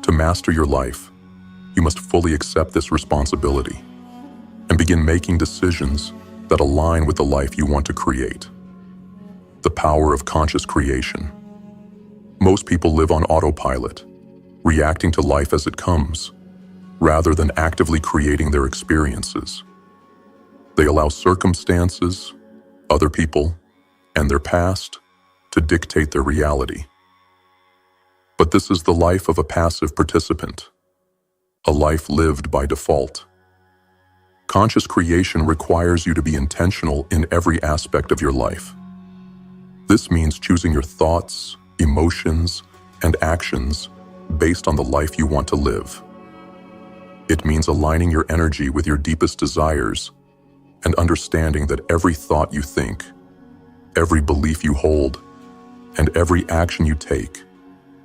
To master your life, you must fully accept this responsibility and begin making decisions that align with the life you want to create. The power of conscious creation. Most people live on autopilot, reacting to life as it comes, rather than actively creating their experiences. They allow circumstances, other people, and their past to dictate their reality. But this is the life of a passive participant, a life lived by default. Conscious creation requires you to be intentional in every aspect of your life. This means choosing your thoughts, emotions, and actions based on the life you want to live. It means aligning your energy with your deepest desires and understanding that every thought you think, every belief you hold, and every action you take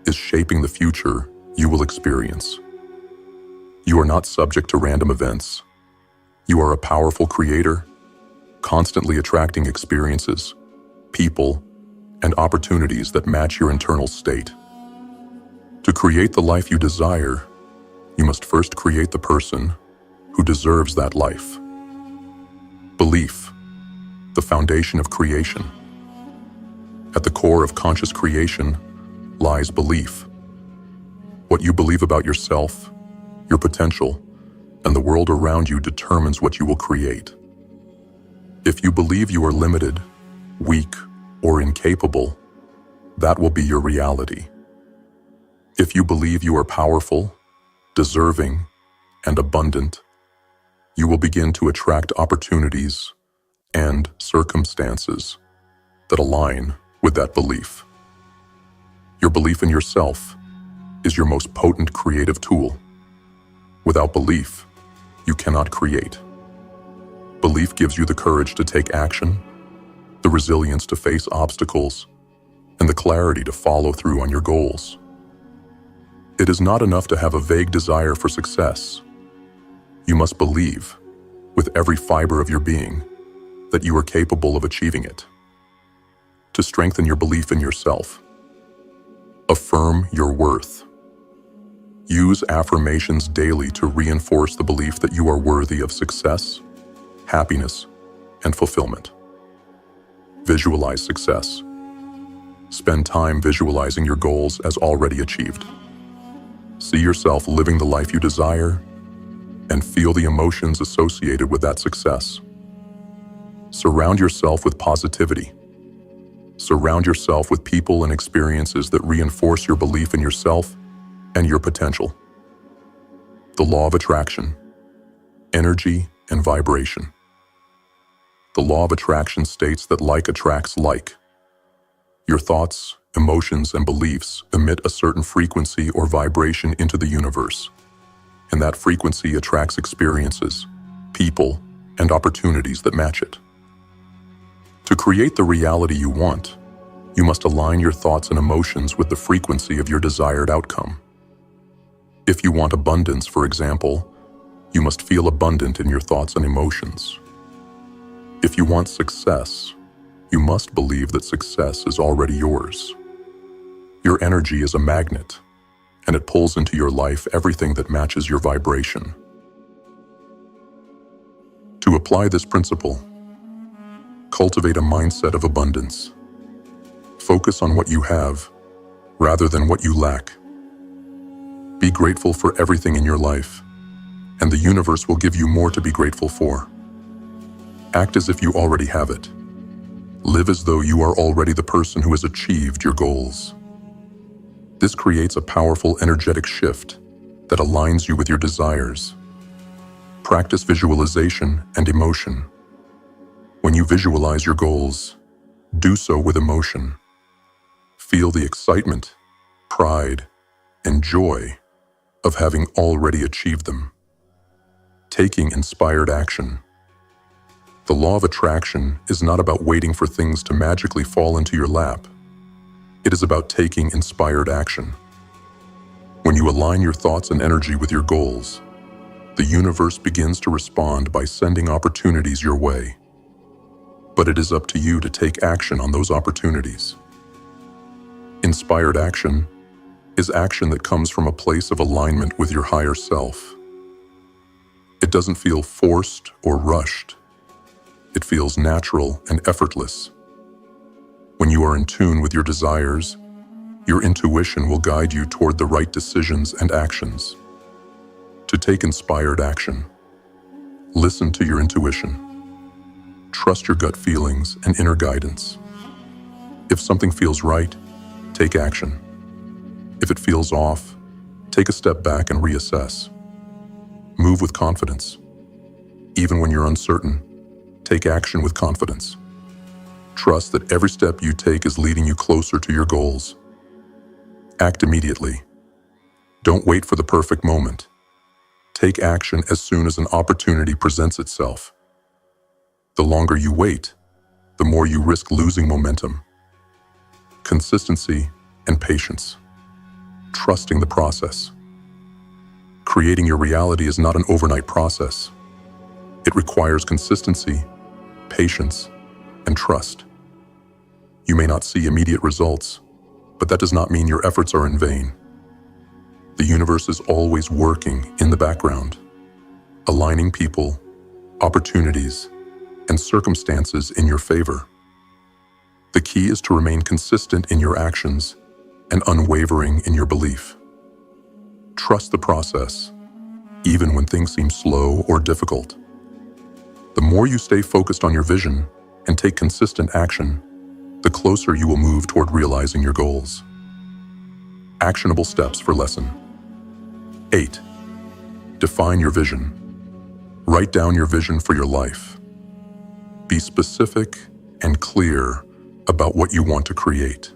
is shaping the future you will experience. You are not subject to random events. You are a powerful creator, constantly attracting experiences, people, and opportunities that match your internal state. To create the life you desire, you must first create the person who deserves that life. Belief, the foundation of creation. At the core of conscious creation lies belief. What you believe about yourself, your potential, and the world around you determines what you will create. If you believe you are limited, weak, or incapable, that will be your reality. If you believe you are powerful, deserving, and abundant, you will begin to attract opportunities and circumstances that align with that belief. Your belief in yourself is your most potent creative tool. Without belief, you cannot create. Belief gives you the courage to take action, the resilience to face obstacles, and the clarity to follow through on your goals. It is not enough to have a vague desire for success. You must believe, with every fiber of your being, that you are capable of achieving it. To strengthen your belief in yourself, affirm your worth. Use affirmations daily to reinforce the belief that you are worthy of success, happiness, and fulfillment. Visualize success. Spend time visualizing your goals as already achieved. See yourself living the life you desire and feel the emotions associated with that success. Surround yourself with positivity. Surround yourself with people and experiences that reinforce your belief in yourself and your potential. The law of attraction, energy and vibration. The law of attraction states that like attracts like. Your thoughts, emotions, and beliefs emit a certain frequency or vibration into the universe, and that frequency attracts experiences, people, and opportunities that match it. To create the reality you want, you must align your thoughts and emotions with the frequency of your desired outcome. If you want abundance, for example, you must feel abundant in your thoughts and emotions. If you want success, you must believe that success is already yours. Your energy is a magnet, and it pulls into your life everything that matches your vibration. To apply this principle, cultivate a mindset of abundance. Focus on what you have, rather than what you lack. Be grateful for everything in your life, and the universe will give you more to be grateful for. Act as if you already have it. Live as though you are already the person who has achieved your goals. This creates a powerful energetic shift that aligns you with your desires. Practice visualization and emotion. When you visualize your goals, do so with emotion. Feel the excitement, pride, and joy of having already achieved them. Taking inspired action. The law of attraction is not about waiting for things to magically fall into your lap. It is about taking inspired action. When you align your thoughts and energy with your goals, the universe begins to respond by sending opportunities your way. But it is up to you to take action on those opportunities. Inspired action is action that comes from a place of alignment with your higher self. It doesn't feel forced or rushed. It feels natural and effortless. When you are in tune with your desires, your intuition will guide you toward the right decisions and actions. To take inspired action, listen to your intuition. Trust your gut feelings and inner guidance. If something feels right, take action. If it feels off, take a step back and reassess. Move with confidence. Even when you're uncertain, take action with confidence. Trust that every step you take is leading you closer to your goals. Act immediately. Don't wait for the perfect moment. Take action as soon as an opportunity presents itself. The longer you wait, the more you risk losing momentum. Consistency and patience. Trusting the process. Creating your reality is not an overnight process. It requires consistency, patience, and trust. You may not see immediate results, but that does not mean your efforts are in vain. The universe is always working in the background, aligning people, opportunities, and circumstances in your favor. The key is to remain consistent in your actions and unwavering in your belief. Trust the process, even when things seem slow or difficult. The more you stay focused on your vision and take consistent action, the closer you will move toward realizing your goals. Actionable steps for lesson 8. Define your vision. Write down your vision for your life. Be specific and clear about what you want to create.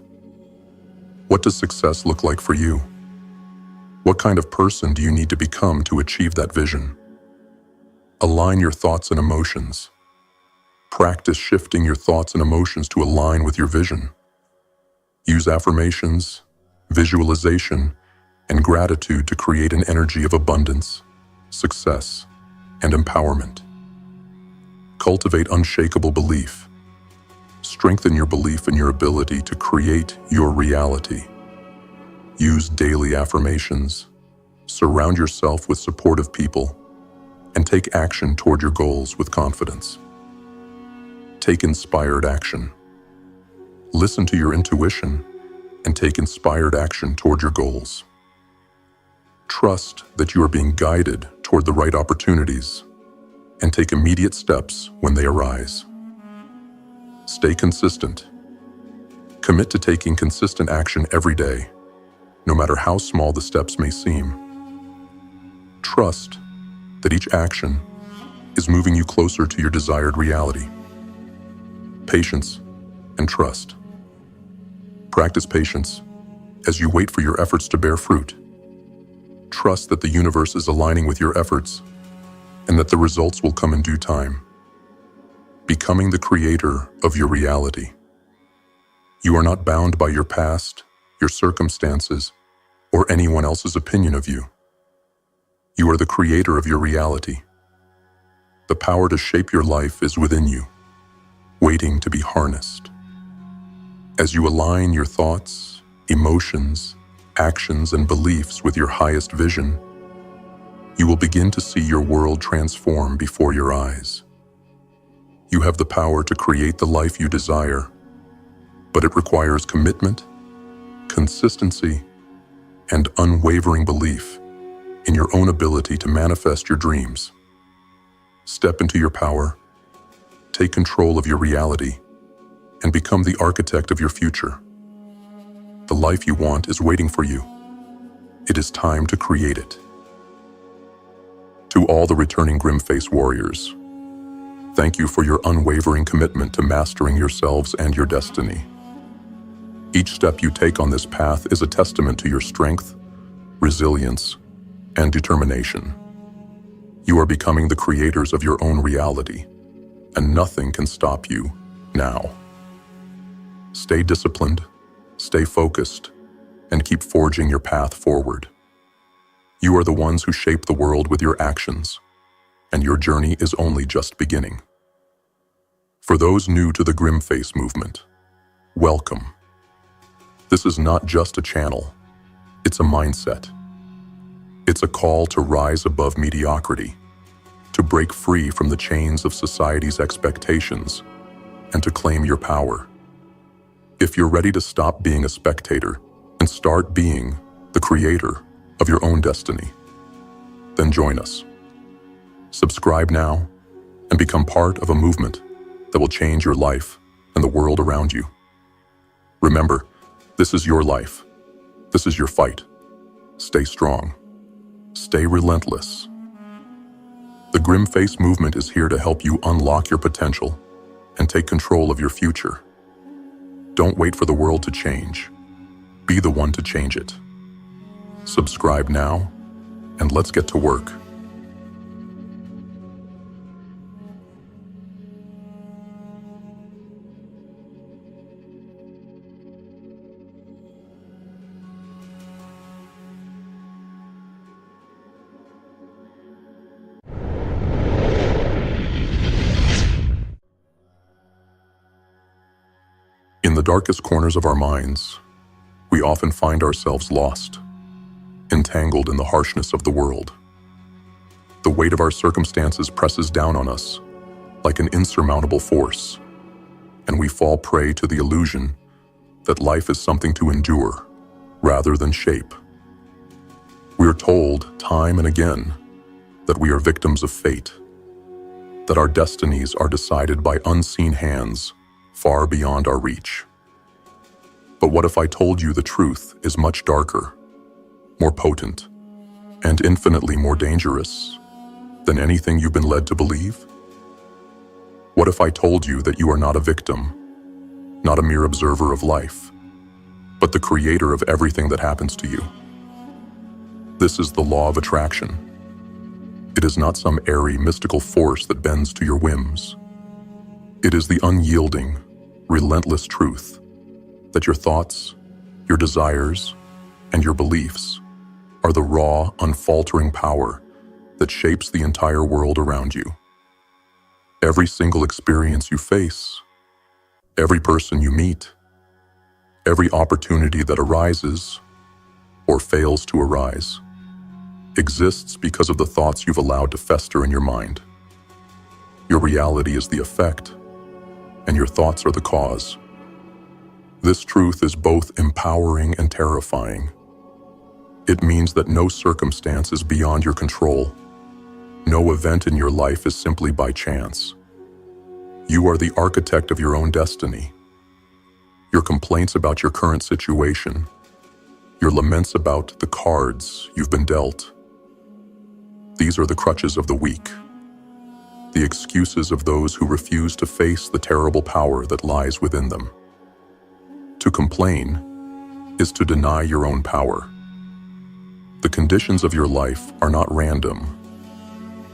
What does success look like for you? What kind of person do you need to become to achieve that vision? Align your thoughts and emotions. Practice shifting your thoughts and emotions to align with your vision. Use affirmations, visualization, and gratitude to create an energy of abundance, success, and empowerment. Cultivate unshakable belief. Strengthen your belief in your ability to create your reality. Use daily affirmations. Surround yourself with supportive people, and take action toward your goals with confidence. Take inspired action. Listen to your intuition and take inspired action toward your goals. Trust that you are being guided toward the right opportunities and take immediate steps when they arise. Stay consistent. Commit to taking consistent action every day, no matter how small the steps may seem. Trust that each action is moving you closer to your desired reality. Patience and trust. Practice patience as you wait for your efforts to bear fruit. Trust that the universe is aligning with your efforts and that the results will come in due time. Becoming the creator of your reality. You are not bound by your past, your circumstances, or anyone else's opinion of you. You are the creator of your reality. The power to shape your life is within you, waiting to be harnessed. As you align your thoughts, emotions, actions, and beliefs with your highest vision, you will begin to see your world transform before your eyes. You have the power to create the life you desire, but it requires commitment, consistency, and unwavering belief in your own ability to manifest your dreams. Step into your power, take control of your reality, and become the architect of your future. The life you want is waiting for you. It is time to create it. To all the returning GrimFace warriors, thank you for your unwavering commitment to mastering yourselves and your destiny. Each step you take on this path is a testament to your strength, resilience, and determination. You are becoming the creators of your own reality, and nothing can stop you now. Stay disciplined, stay focused, and keep forging your path forward. You are the ones who shape the world with your actions, and your journey is only just beginning. For those new to the GrimFace movement, welcome. This is not just a channel, it's a mindset. It's a call to rise above mediocrity, to break free from the chains of society's expectations, and to claim your power. If you're ready to stop being a spectator and start being the creator of your own destiny, then join us. Subscribe now and become part of a movement that will change your life and the world around you. Remember, this is your life. This is your fight. Stay strong. Stay relentless. The GrimFace movement is here to help you unlock your potential and take control of your future. Don't wait for the world to change. Be the one to change it. Subscribe now, and let's get to work. In the darkest corners of our minds, we often find ourselves lost, entangled in the harshness of the world. The weight of our circumstances presses down on us like an insurmountable force, and we fall prey to the illusion that life is something to endure rather than shape. We are told time and again that we are victims of fate, that our destinies are decided by unseen hands far beyond our reach. But what if I told you the truth is much darker, more potent, and infinitely more dangerous than anything you've been led to believe? What if I told you that you are not a victim, not a mere observer of life, but the creator of everything that happens to you? This is the law of attraction. It is not some airy, mystical force that bends to your whims. It is the unyielding, relentless truth that your thoughts, your desires, and your beliefs are the raw, unfaltering power that shapes the entire world around you. Every single experience you face, every person you meet, every opportunity that arises or fails to arise exists because of the thoughts you've allowed to fester in your mind. Your reality is the effect, and your thoughts are the cause. This truth is both empowering and terrifying. It means that no circumstance is beyond your control. No event in your life is simply by chance. You are the architect of your own destiny. Your complaints about your current situation, your laments about the cards you've been dealt, these are the crutches of the weak, the excuses of those who refuse to face the terrible power that lies within them. To complain is to deny your own power. The conditions of your life are not random.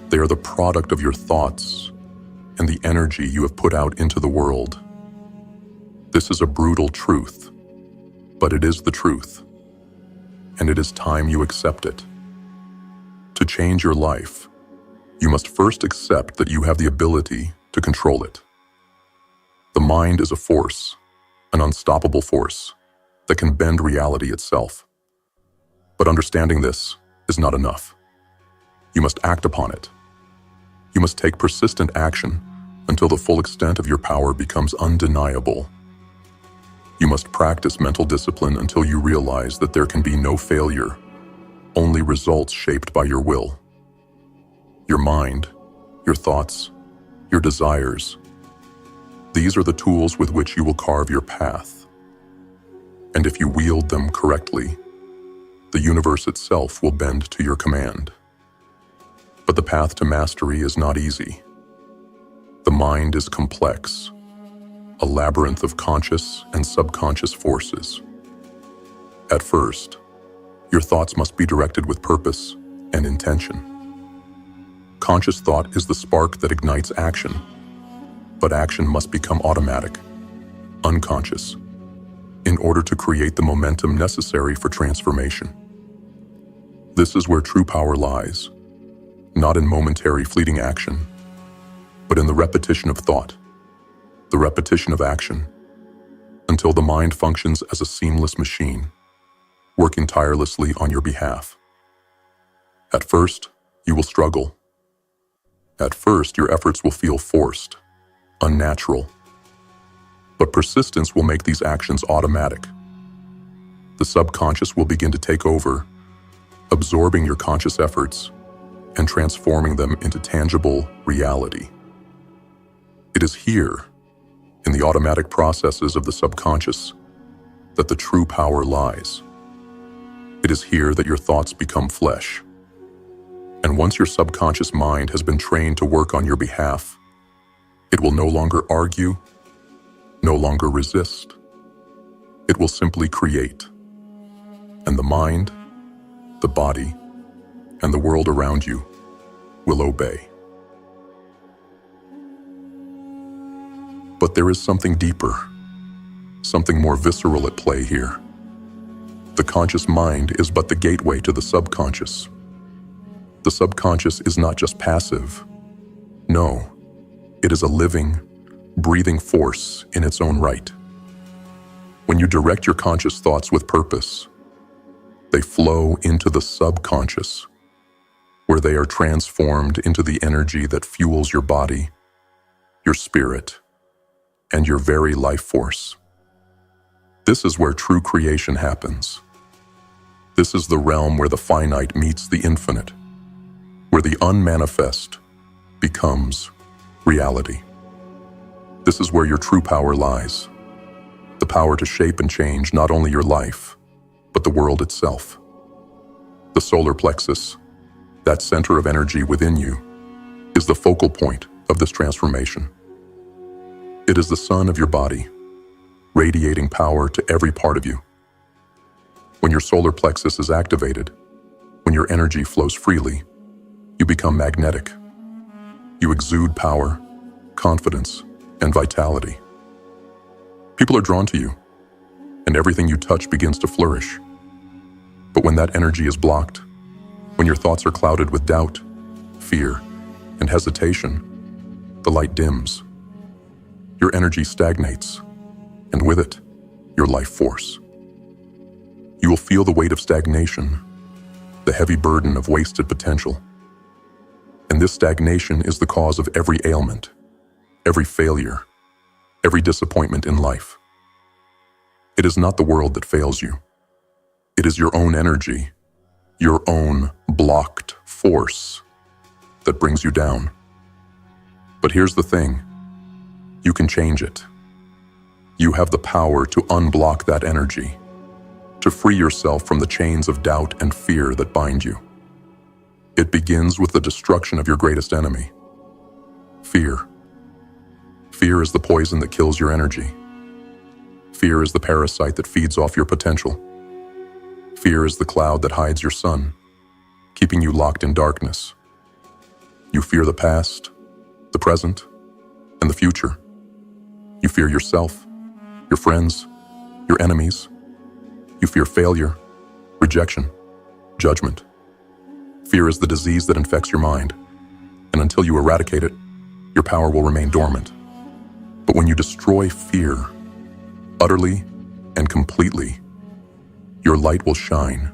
They are the product of your thoughts and the energy you have put out into the world. This is a brutal truth, but it is the truth, and it is time you accept it. To change your life, you must first accept that you have the ability to control it. The mind is a force, an unstoppable force, that can bend reality itself. But understanding this is not enough. You must act upon it. You must take persistent action until the full extent of your power becomes undeniable. You must practice mental discipline until you realize that there can be no failure, only results shaped by your will. Your mind, your thoughts, your desires. These are the tools with which you will carve your path. And if you wield them correctly, the universe itself will bend to your command. But the path to mastery is not easy. The mind is complex, a labyrinth of conscious and subconscious forces. At first, your thoughts must be directed with purpose and intention. Conscious thought is the spark that ignites action, but action must become automatic, unconscious, in order to create the momentum necessary for transformation. This is where true power lies, not in momentary fleeting action, but in the repetition of thought, the repetition of action, until the mind functions as a seamless machine, working tirelessly on your behalf. At first, you will struggle. At first, your efforts will feel forced, unnatural. But persistence will make these actions automatic. The subconscious will begin to take over, absorbing your conscious efforts and transforming them into tangible reality. It is here, in the automatic processes of the subconscious, that the true power lies. It is here that your thoughts become flesh. And once your subconscious mind has been trained to work on your behalf, it will no longer argue, no longer resist. It will simply create. And the mind, the body, and the world around you will obey. But there is something deeper, something more visceral at play here. The conscious mind is but the gateway to the subconscious. The subconscious is not just passive. No, it is a living, breathing force in its own right. When you direct your conscious thoughts with purpose, they flow into the subconscious, where they are transformed into the energy that fuels your body, your spirit, and your very life force. This is where true creation happens. This is the realm where the finite meets the infinite, where the unmanifest becomes reality. This is where your true power lies, the power to shape and change not only your life, but the world itself. The solar plexus, that center of energy within you, is the focal point of this transformation. It is the sun of your body, radiating power to every part of you. When your solar plexus is activated, when your energy flows freely, you become magnetic. You exude power, confidence, and vitality. People are drawn to you, and everything you touch begins to flourish. But when that energy is blocked, when your thoughts are clouded with doubt, fear, and hesitation, the light dims. Your energy stagnates, and with it, your life force. You will feel the weight of stagnation, the heavy burden of wasted potential. And this stagnation is the cause of every ailment, every failure, every disappointment in life. It is not the world that fails you. It is your own energy, your own blocked force that brings you down. But here's the thing. You can change it. You have the power to unblock that energy, to free yourself from the chains of doubt and fear that bind you. It begins with the destruction of your greatest enemy, fear. Fear is the poison that kills your energy. Fear is the parasite that feeds off your potential. Fear is the cloud that hides your sun, keeping you locked in darkness. You fear the past, the present, and the future. You fear yourself, your friends, your enemies. You fear failure, rejection, judgment. Fear is the disease that infects your mind, and until you eradicate it, your power will remain dormant. But when you destroy fear, utterly and completely, your light will shine.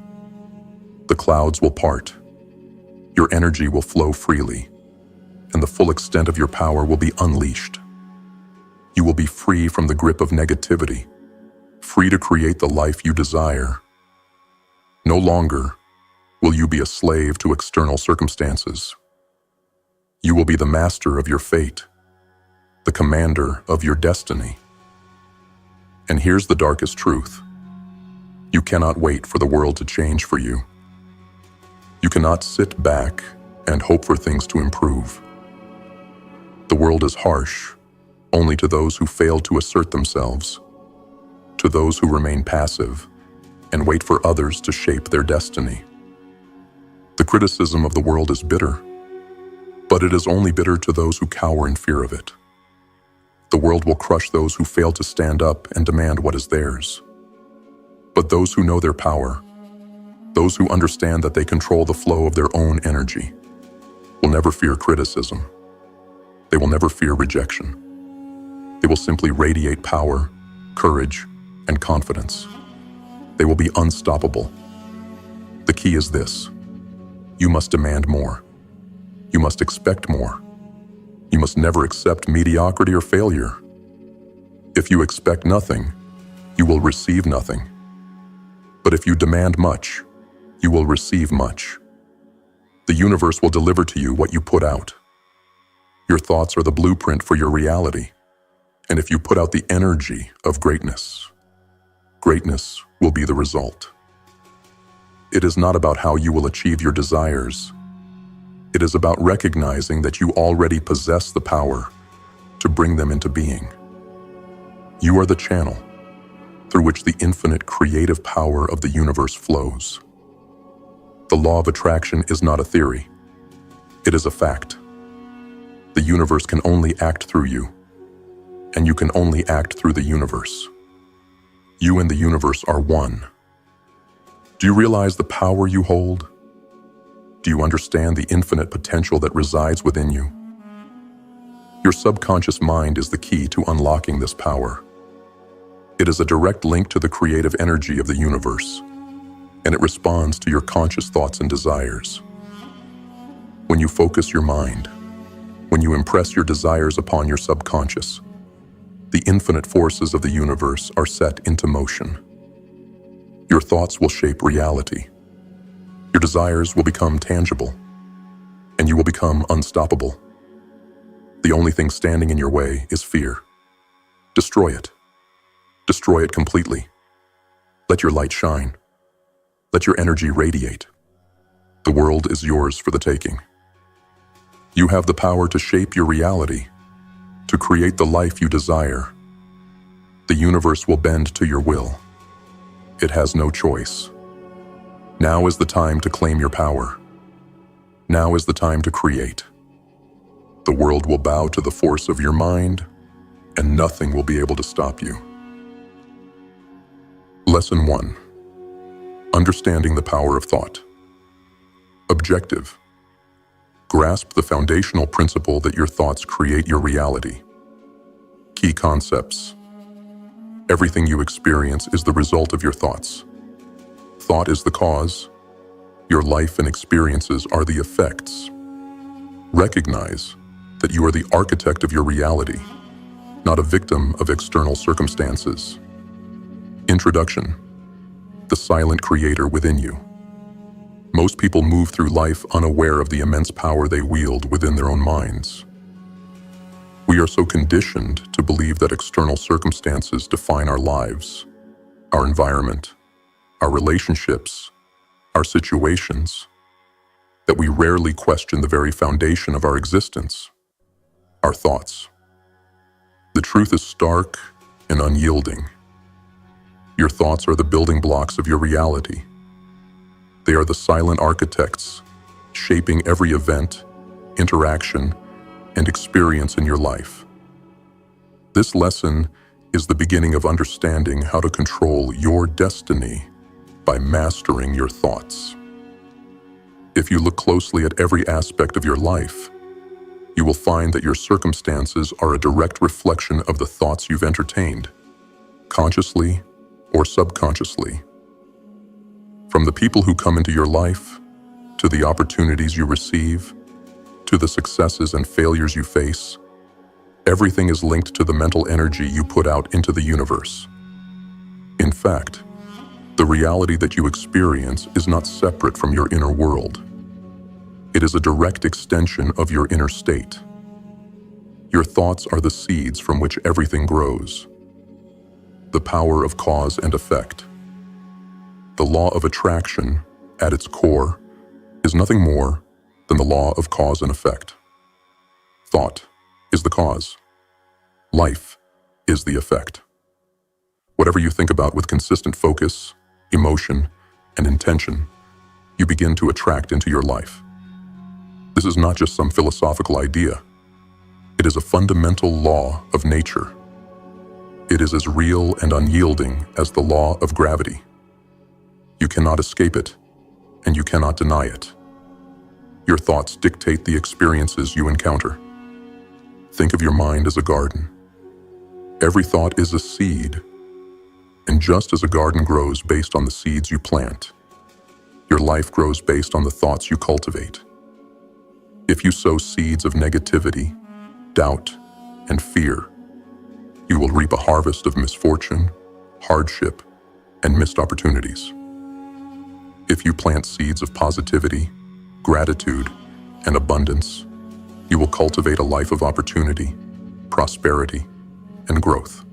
The clouds will part. Your energy will flow freely, and the full extent of your power will be unleashed. You will be free from the grip of negativity, free to create the life you desire. No longer will you be a slave to external circumstances. You will be the master of your fate, the commander of your destiny. And here's the darkest truth. You cannot wait for the world to change for you. You cannot sit back and hope for things to improve. The world is harsh only to those who fail to assert themselves, to those who remain passive and wait for others to shape their destiny. The criticism of the world is bitter. But it is only bitter to those who cower in fear of it. The world will crush those who fail to stand up and demand what is theirs. But those who know their power, those who understand that they control the flow of their own energy, will never fear criticism. They will never fear rejection. They will simply radiate power, courage, and confidence. They will be unstoppable. The key is this: you must demand more. You must expect more. You must never accept mediocrity or failure. If you expect nothing, you will receive nothing. But if you demand much, you will receive much. The universe will deliver to you what you put out. Your thoughts are the blueprint for your reality. And if you put out the energy of greatness, greatness will be the result. It is not about how you will achieve your desires. It is about recognizing that you already possess the power to bring them into being. You are the channel through which the infinite creative power of the universe flows. The law of attraction is not a theory. It is a fact. The universe can only act through you, and you can only act through the universe. You and the universe are one. Do you realize the power you hold? Do you understand the infinite potential that resides within you? Your subconscious mind is the key to unlocking this power. It is a direct link to the creative energy of the universe, and it responds to your conscious thoughts and desires. When you focus your mind, when you impress your desires upon your subconscious, the infinite forces of the universe are set into motion. Your thoughts will shape reality. Your desires will become tangible, and you will become unstoppable. The only thing standing in your way is fear. Destroy it. Destroy it completely. Let your light shine. Let your energy radiate. The world is yours for the taking. You have the power to shape your reality, to create the life you desire. The universe will bend to your will. It has no choice. Now is the time to claim your power. Now is the time to create. The world will bow to the force of your mind, and nothing will be able to stop you. Lesson 1. Understanding the power of thought. Objective. Grasp the foundational principle that your thoughts create your reality. Key concepts. Everything you experience is the result of your thoughts. Thought is the cause. Your life and experiences are the effects. Recognize that you are the architect of your reality, not a victim of external circumstances. Introduction. The silent creator within you. Most people move through life unaware of the immense power they wield within their own minds. We are so conditioned to believe that external circumstances define our lives, our environment, our relationships, our situations, that we rarely question the very foundation of our existence, our thoughts. The truth is stark and unyielding. Your thoughts are the building blocks of your reality. They are the silent architects, shaping every event, interaction, and experience in your life. This lesson is the beginning of understanding how to control your destiny by mastering your thoughts. If you look closely at every aspect of your life, you will find that your circumstances are a direct reflection of the thoughts you've entertained, consciously or subconsciously. From the people who come into your life, to the opportunities you receive, to the successes and failures you face, everything is linked to the mental energy you put out into the universe. In fact, the reality that you experience is not separate from your inner world. It is a direct extension of your inner state. Your thoughts are the seeds from which everything grows. The power of cause and effect. The law of attraction, at its core, is nothing more than the law of cause and effect. Thought is the cause. Life is the effect. Whatever you think about with consistent focus, emotion, and intention, you begin to attract into your life. This is not just some philosophical idea. It is a fundamental law of nature. It is as real and unyielding as the law of gravity. You cannot escape it, and you cannot deny it. Your thoughts dictate the experiences you encounter. Think of your mind as a garden. Every thought is a seed, and just as a garden grows based on the seeds you plant, your life grows based on the thoughts you cultivate. If you sow seeds of negativity, doubt, and fear, you will reap a harvest of misfortune, hardship, and missed opportunities. If you plant seeds of positivity, gratitude, and abundance, you will cultivate a life of opportunity, prosperity, and growth.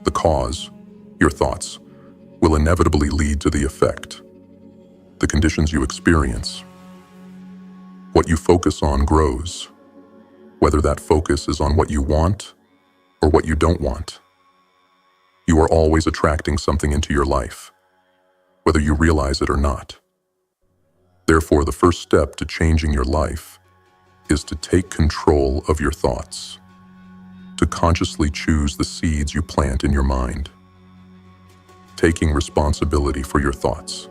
The cause, your thoughts, will inevitably lead to the effect, the conditions you experience. What you focus on grows, whether that focus is on what you want or what you don't want. You are always attracting something into your life, whether you realize it or not. Therefore, the first step to changing your life is to take control of your thoughts, to consciously choose the seeds you plant in your mind, taking responsibility for your thoughts.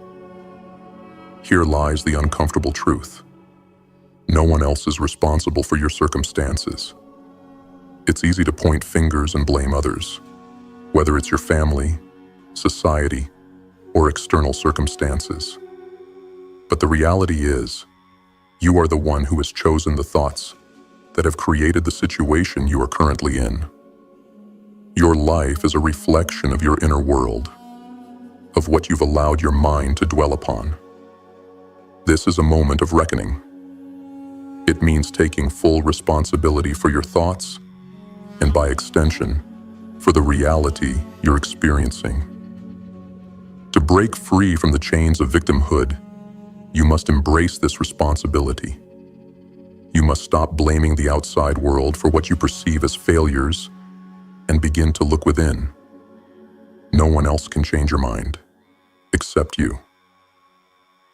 Here lies the uncomfortable truth. No one else is responsible for your circumstances. It's easy to point fingers and blame others, whether it's your family, society, or external circumstances. But the reality is, you are the one who has chosen the thoughts that have created the situation you are currently in. Your life is a reflection of your inner world, of what you've allowed your mind to dwell upon. This is a moment of reckoning. It means taking full responsibility for your thoughts, and by extension, for the reality you're experiencing. To break free from the chains of victimhood, you must embrace this responsibility. You must stop blaming the outside world for what you perceive as failures and begin to look within. No one else can change your mind, except you.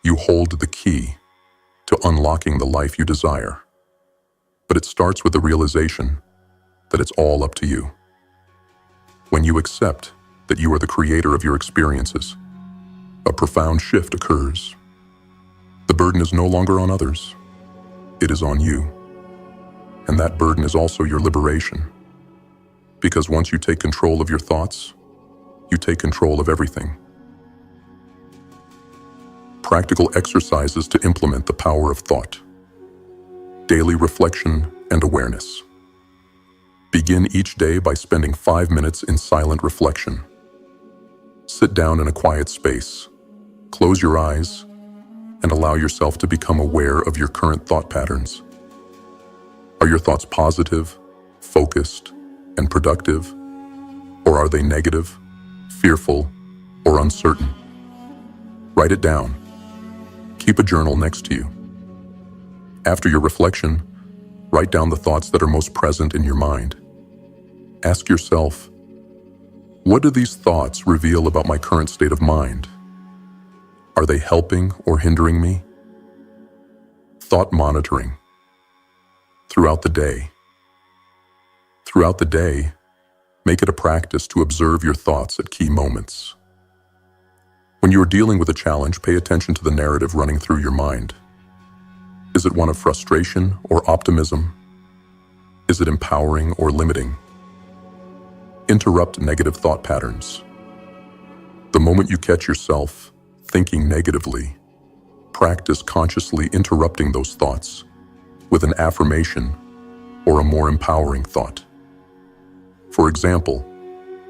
You hold the key to unlocking the life you desire. But it starts with the realization that it's all up to you. When you accept that you are the creator of your experiences, a profound shift occurs. The burden is no longer on others. It is on you. And that burden is also your liberation. Because once you take control of your thoughts, you take control of everything. Practical exercises to implement the power of thought. Daily reflection and awareness. Begin each day by spending 5 minutes in silent reflection. Sit down in a quiet space, close your eyes, and allow yourself to become aware of your current thought patterns. Are your thoughts positive, focused, and productive? Or are they negative, fearful, or uncertain? Write it down. Keep a journal next to you. After your reflection, write down the thoughts that are most present in your mind. Ask yourself, what do these thoughts reveal about my current state of mind? Are they helping or hindering me? Thought monitoring. Throughout the day. Throughout the day, make it a practice to observe your thoughts at key moments. When you are dealing with a challenge, pay attention to the narrative running through your mind. Is it one of frustration or optimism? Is it empowering or limiting? Interrupt negative thought patterns. The moment you catch yourself thinking negatively, practice consciously interrupting those thoughts with an affirmation or a more empowering thought. For example,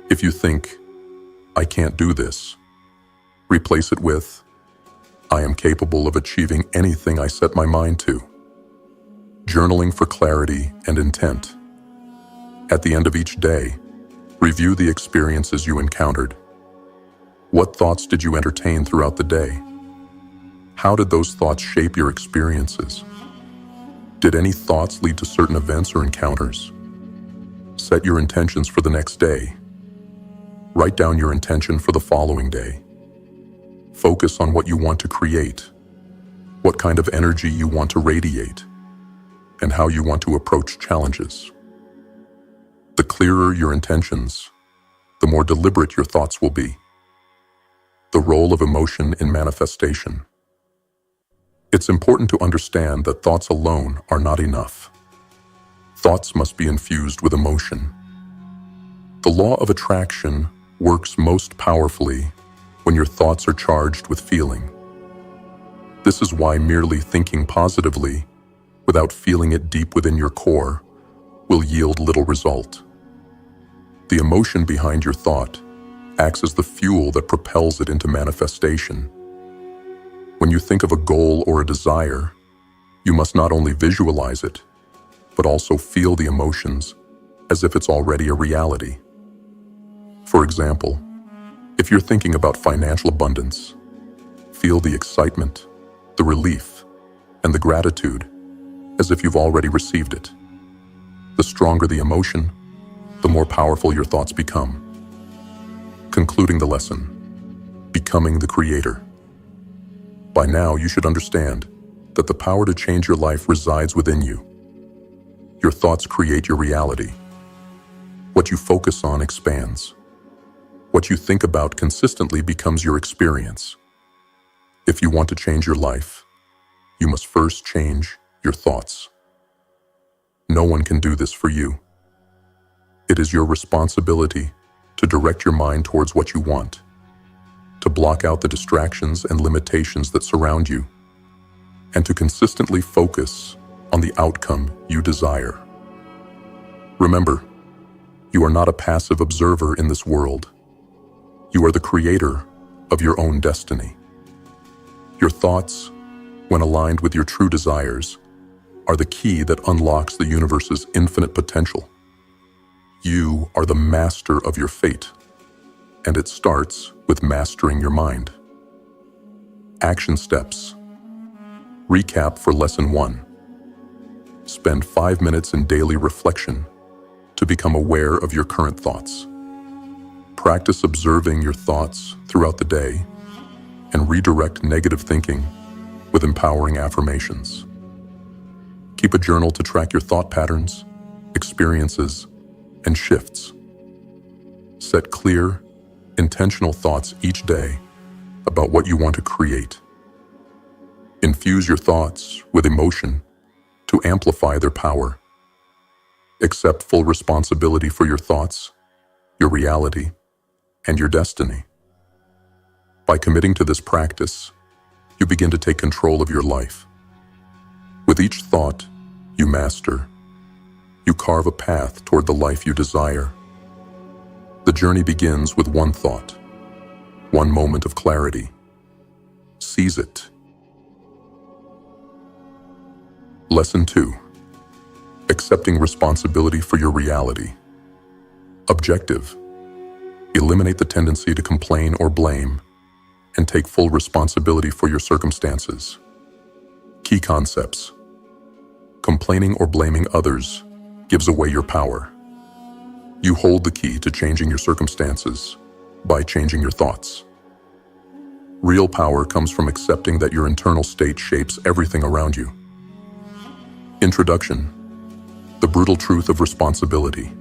if you think, "I can't do this," replace it with, "I am capable of achieving anything I set my mind to." Journaling for clarity and intent. At the end of each day, review the experiences you encountered. What thoughts did you entertain throughout the day? How did those thoughts shape your experiences? Did any thoughts lead to certain events or encounters? Set your intentions for the next day. Write down your intention for the following day. Focus on what you want to create. what kind of energy you want to radiate, and how you want to approach challenges. The clearer your intentions, the more deliberate your thoughts will be. The role of emotion in manifestation. It's important to understand that thoughts alone are not enough. Thoughts must be infused with emotion. The law of attraction works most powerfully when your thoughts are charged with feeling. This is why merely thinking positively, without feeling it deep within your core, will yield little result. The emotion behind your thought acts as the fuel that propels it into manifestation. When you think of a goal or a desire, you must not only visualize it, but also feel the emotions as if it's already a reality. For example, if you're thinking about financial abundance, feel the excitement, the relief, and the gratitude as if you've already received it. The stronger the emotion, the more powerful your thoughts become. Concluding the lesson, becoming the creator. By now, you should understand that the power to change your life resides within you. Your thoughts create your reality. What you focus on expands. What you think about consistently becomes your experience. If you want to change your life, you must first change your thoughts. No one can do this for you. It is your responsibility to direct your mind towards what you want, to block out the distractions and limitations that surround you, and to consistently focus on the outcome you desire. Remember, you are not a passive observer in this world. You are the creator of your own destiny. Your thoughts, when aligned with your true desires, are the key that unlocks the universe's infinite potential. You are the master of your fate, and it starts with mastering your mind. Action steps. Recap for Lesson 1. Spend 5 minutes in daily reflection to become aware of your current thoughts. Practice observing your thoughts throughout the day and redirect negative thinking with empowering affirmations. Keep a journal to track your thought patterns, experiences, and shifts. Set clear, intentional thoughts each day about what you want to create. Infuse your thoughts with emotion to amplify their power. Accept full responsibility for your thoughts, your reality, and your destiny. By committing to this practice, you begin to take control of your life. With each thought you master, you carve a path toward the life you desire. The journey begins with one thought, one moment of clarity. Seize it. Lesson 2. Accepting responsibility for your reality. Objective. Eliminate the tendency to complain or blame, and take full responsibility for your circumstances. Key concepts. Complaining or blaming others gives away your power. You hold the key to changing your circumstances by changing your thoughts. Real power comes from accepting that your internal state shapes everything around you. Introduction. The brutal truth of responsibility.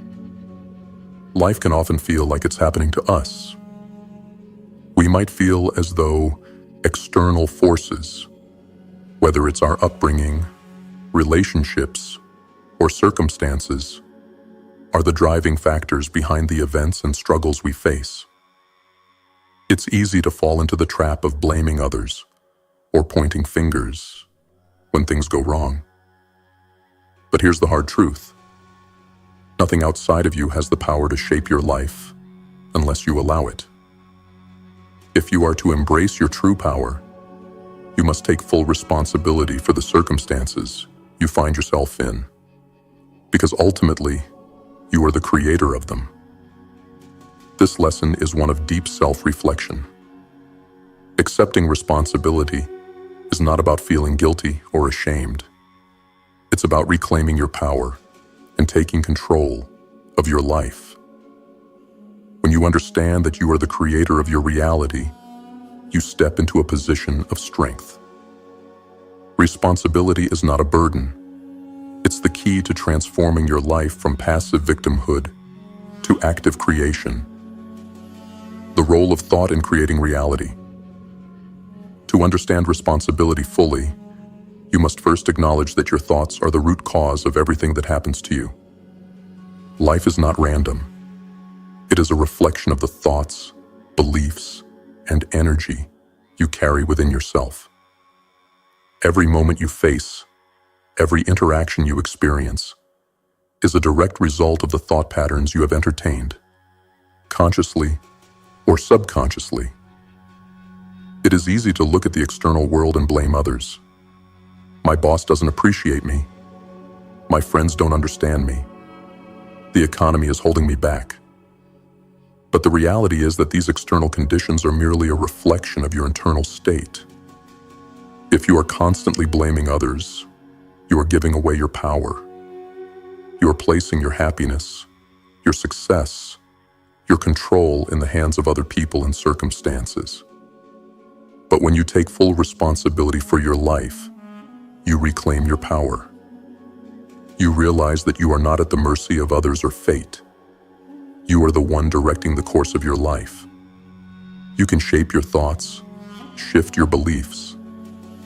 Life can often feel like it's happening to us. We might feel as though external forces, whether it's our upbringing, relationships, or circumstances, are the driving factors behind the events and struggles we face. It's easy to fall into the trap of blaming others or pointing fingers when things go wrong. But here's the hard truth. Nothing outside of you has the power to shape your life unless you allow it. If you are to embrace your true power, you must take full responsibility for the circumstances you find yourself in, because ultimately, you are the creator of them. This lesson is one of deep self-reflection. Accepting responsibility is not about feeling guilty or ashamed. It's about reclaiming your power and taking control of your life. When you understand that you are the creator of your reality, you step into a position of strength. Responsibility is not a burden. It's the key to transforming your life from passive victimhood to active creation. The role of thought in creating reality. To understand responsibility fully, you must first acknowledge that your thoughts are the root cause of everything that happens to you. Life is not random. It is a reflection of the thoughts, beliefs, and energy you carry within yourself. Every moment you face, every interaction you experience, is a direct result of the thought patterns you have entertained, consciously or subconsciously. It is easy to look at the external world and blame others. My boss doesn't appreciate me. My friends don't understand me. The economy is holding me back. But the reality is that these external conditions are merely a reflection of your internal state. If you are constantly blaming others, you are giving away your power. You are placing your happiness, your success, your control in the hands of other people and circumstances. But when you take full responsibility for your life, you reclaim your power. You realize that you are not at the mercy of others or fate. You are the one directing the course of your life. You can shape your thoughts, shift your beliefs,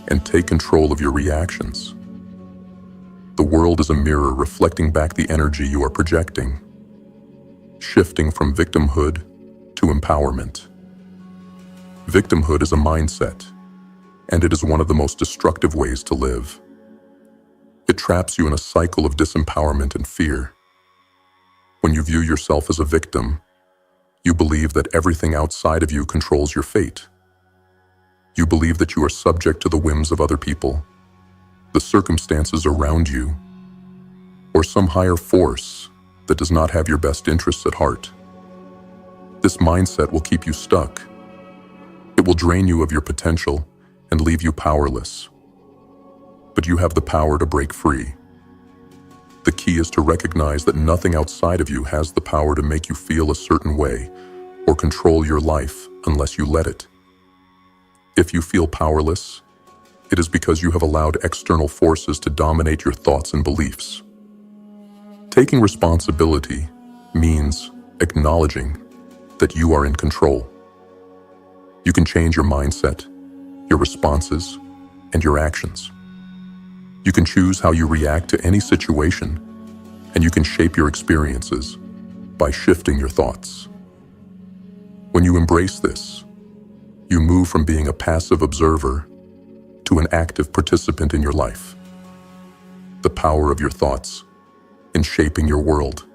and take control of your reactions. The world is a mirror reflecting back the energy you are projecting, shifting from victimhood to empowerment. Victimhood is a mindset, and it is one of the most destructive ways to live. It traps you in a cycle of disempowerment and fear. When you view yourself as a victim, you believe that everything outside of you controls your fate. You believe that you are subject to the whims of other people, the circumstances around you, or some higher force that does not have your best interests at heart. This mindset will keep you stuck. It will drain you of your potential and leave you powerless. But you have the power to break free. The key is to recognize that nothing outside of you has the power to make you feel a certain way or control your life unless you let it. If you feel powerless, it is because you have allowed external forces to dominate your thoughts and beliefs. Taking responsibility means acknowledging that you are in control. You can change your mindset, your responses, and your actions. You can choose how you react to any situation, and you can shape your experiences by shifting your thoughts. When you embrace this, you move from being a passive observer to an active participant in your life. The power of your thoughts in shaping your world.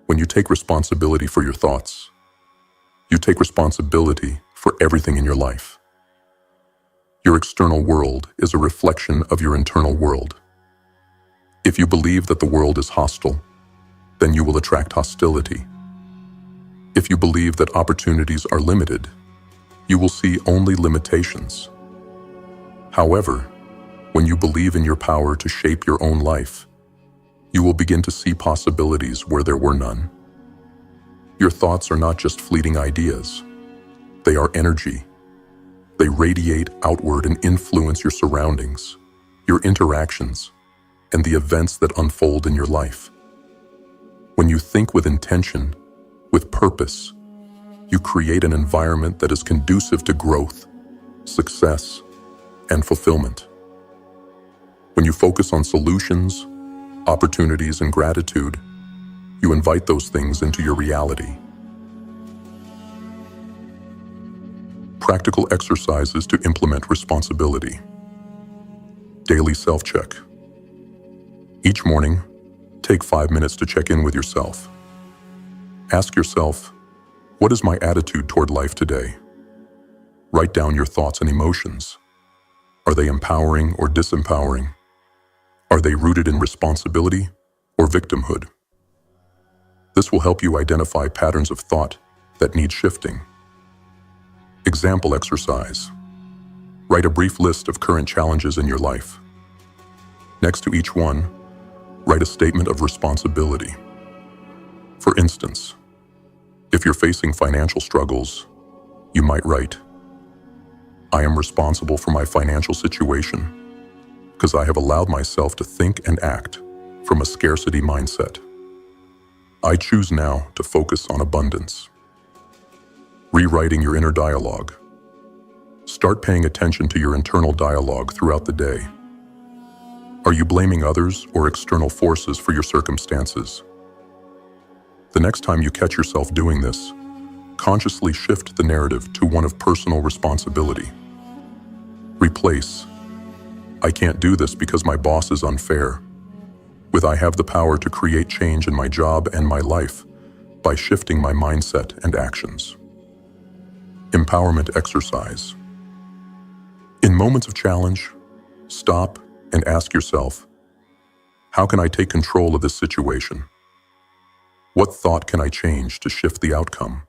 When you take responsibility for your thoughts, you take responsibility for everything in your life. Your external world is a reflection of your internal world. If you believe that the world is hostile, then you will attract hostility. If you believe that opportunities are limited, you will see only limitations. However, when you believe in your power to shape your own life, you will begin to see possibilities where there were none. Your thoughts are not just fleeting ideas. They are energy. They radiate outward and influence your surroundings, your interactions, and the events that unfold in your life. When you think with intention, with purpose, you create an environment that is conducive to growth, success, and fulfillment. When you focus on solutions, opportunities, and gratitude, you invite those things into your reality. Practical exercises to implement responsibility. Daily self-check. Each morning, take 5 minutes to check in with yourself. Ask yourself, what is my attitude toward life today? Write down your thoughts and emotions. Are they empowering or disempowering? Are they rooted in responsibility or victimhood? This will help you identify patterns of thought that need shifting. Example exercise. Write a brief list of current challenges in your life. Next to each one, write a statement of responsibility. For instance, if you're facing financial struggles, you might write, I am responsible for my financial situation because I have allowed myself to think and act from a scarcity mindset. I choose now to focus on abundance. Rewriting your inner dialogue. Start paying attention to your internal dialogue throughout the day. Are you blaming others or external forces for your circumstances? The next time you catch yourself doing this, consciously shift the narrative to one of personal responsibility. Replace, "I can't do this because my boss is unfair," with "I have the power to create change in my job and my life by shifting my mindset and actions." Empowerment exercise. In moments of challenge, stop and ask yourself, how can I take control of this situation? What thought can I change to shift the outcome?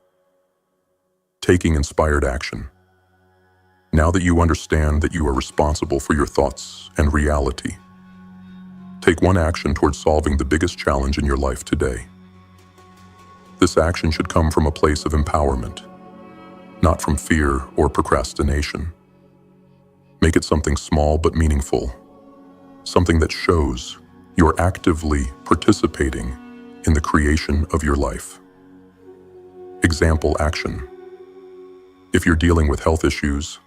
Taking inspired action. Now that you understand that you are responsible for your thoughts and reality, take one action towards solving the biggest challenge in your life today. This action should come from a place of empowerment, not from fear or procrastination. Make it something small but meaningful, something that shows you're actively participating in the creation of your life. Example action. If you're dealing with health issues,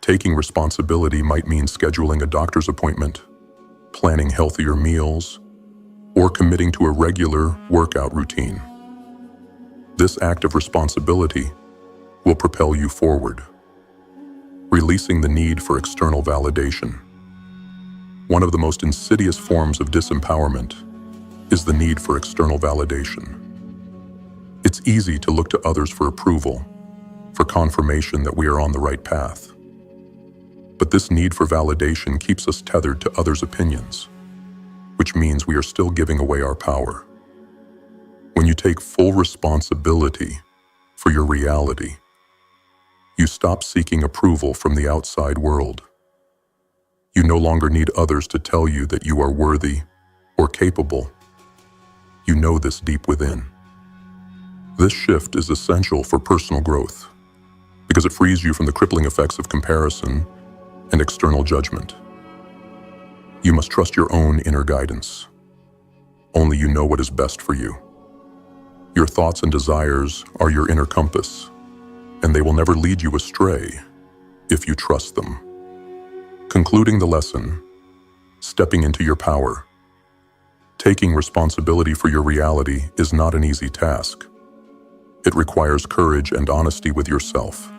taking responsibility might mean scheduling a doctor's appointment, planning healthier meals, or committing to a regular workout routine. This act of responsibility will propel you forward. Releasing the need for external validation. One of the most insidious forms of disempowerment is the need for external validation. It's easy to look to others for approval, for confirmation that we are on the right path. But this need for validation keeps us tethered to others' opinions, which means we are still giving away our power. When you take full responsibility for your reality, you stop seeking approval from the outside world. You no longer need others to tell you that you are worthy or capable. You know this deep within. This shift is essential for personal growth because it frees you from the crippling effects of comparison and external judgment. You must trust your own inner guidance. Only you know what is best for you. Your thoughts and desires are your inner compass, and they will never lead you astray if you trust them. Concluding the lesson, stepping into your power. Taking responsibility for your reality is not an easy task. It requires courage and honesty with yourself.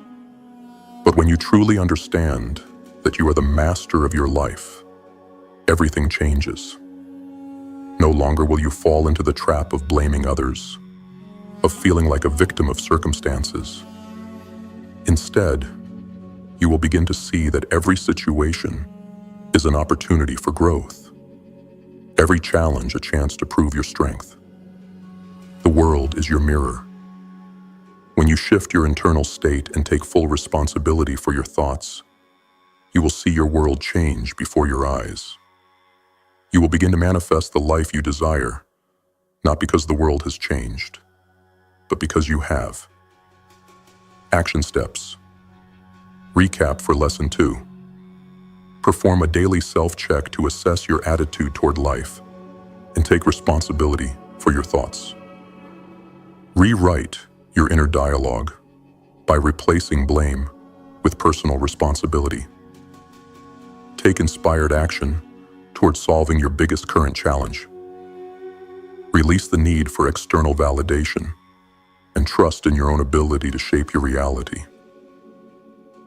But when you truly understand that you are the master of your life, everything changes. No longer will you fall into the trap of blaming others, of feeling like a victim of circumstances. Instead, you will begin to see that every situation is an opportunity for growth. Every challenge a chance to prove your strength. The world is your mirror. When you shift your internal state and take full responsibility for your thoughts, you will see your world change before your eyes. You will begin to manifest the life you desire, not because the world has changed, but because you have. Action steps. Recap for Lesson 2. Perform a daily self-check to assess your attitude toward life and take responsibility for your thoughts. Rewrite your inner dialogue by replacing blame with personal responsibility. Take inspired action towards solving your biggest current challenge. Release the need for external validation and trust in your own ability to shape your reality.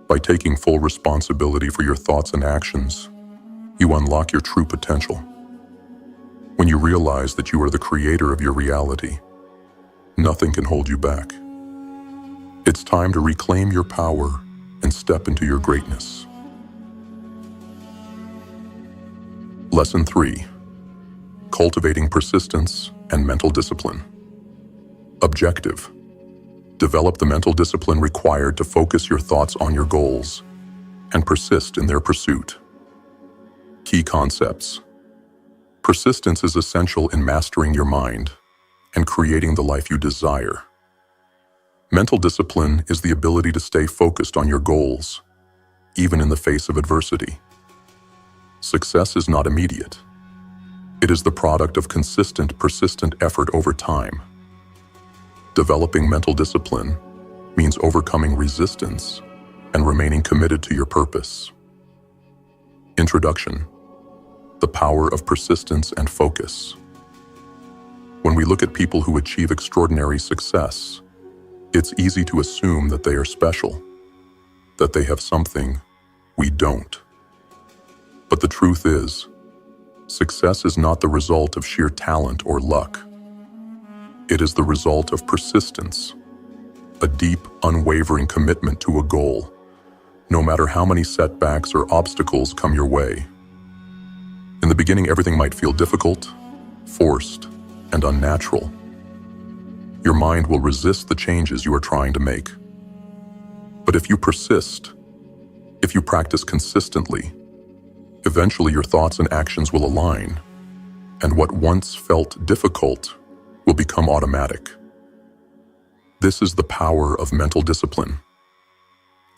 By taking full responsibility for your thoughts and actions, you unlock your true potential. When you realize that you are the creator of your reality, nothing can hold you back. It's time to reclaim your power and step into your greatness. Lesson 3. Cultivating persistence and mental discipline. Objective. Develop the mental discipline required to focus your thoughts on your goals and persist in their pursuit. Key concepts. Persistence is essential in mastering your mind and creating the life you desire. Mental discipline is the ability to stay focused on your goals, even in the face of adversity. Success is not immediate. It is the product of consistent, persistent effort over time. Developing mental discipline means overcoming resistance and remaining committed to your purpose. Introduction: the power of persistence and focus. When we look at people who achieve extraordinary success, it's easy to assume that they are special, that they have something we don't. But the truth is, success is not the result of sheer talent or luck. It is the result of persistence, a deep, unwavering commitment to a goal, no matter how many setbacks or obstacles come your way. In the beginning, everything might feel difficult, forced, and unnatural. Your mind will resist the changes you are trying to make. But if you persist, if you practice consistently, eventually your thoughts and actions will align, and what once felt difficult will become automatic. This is the power of mental discipline,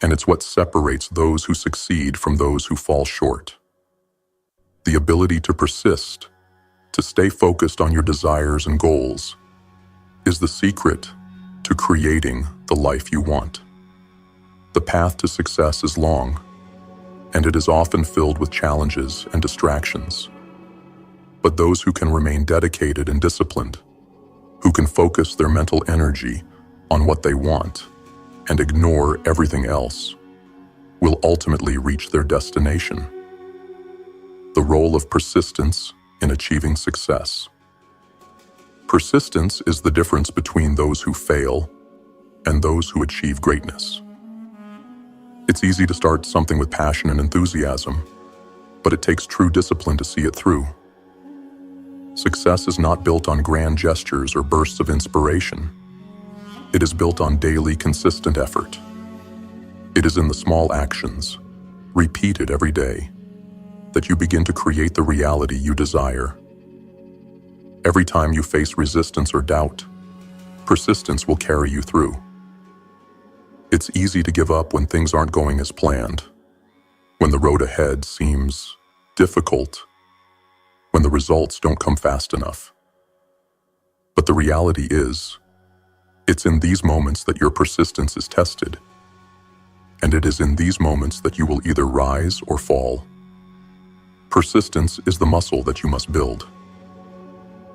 and it's what separates those who succeed from those who fall short. The ability to persist, to stay focused on your desires and goals, is the secret to creating the life you want. The path to success is long, and it is often filled with challenges and distractions. But those who can remain dedicated and disciplined, who can focus their mental energy on what they want and ignore everything else, will ultimately reach their destination. The role of persistence in achieving success. Persistence is the difference between those who fail and those who achieve greatness. It's easy to start something with passion and enthusiasm, but it takes true discipline to see it through. Success is not built on grand gestures or bursts of inspiration. It is built on daily, consistent effort. It is in the small actions, repeated every day, that you begin to create the reality you desire. Every time you face resistance or doubt, persistence will carry you through. It's easy to give up when things aren't going as planned, when the road ahead seems difficult, when the results don't come fast enough. But the reality is, it's in these moments that your persistence is tested, and it is in these moments that you will either rise or fall. Persistence is the muscle that you must build.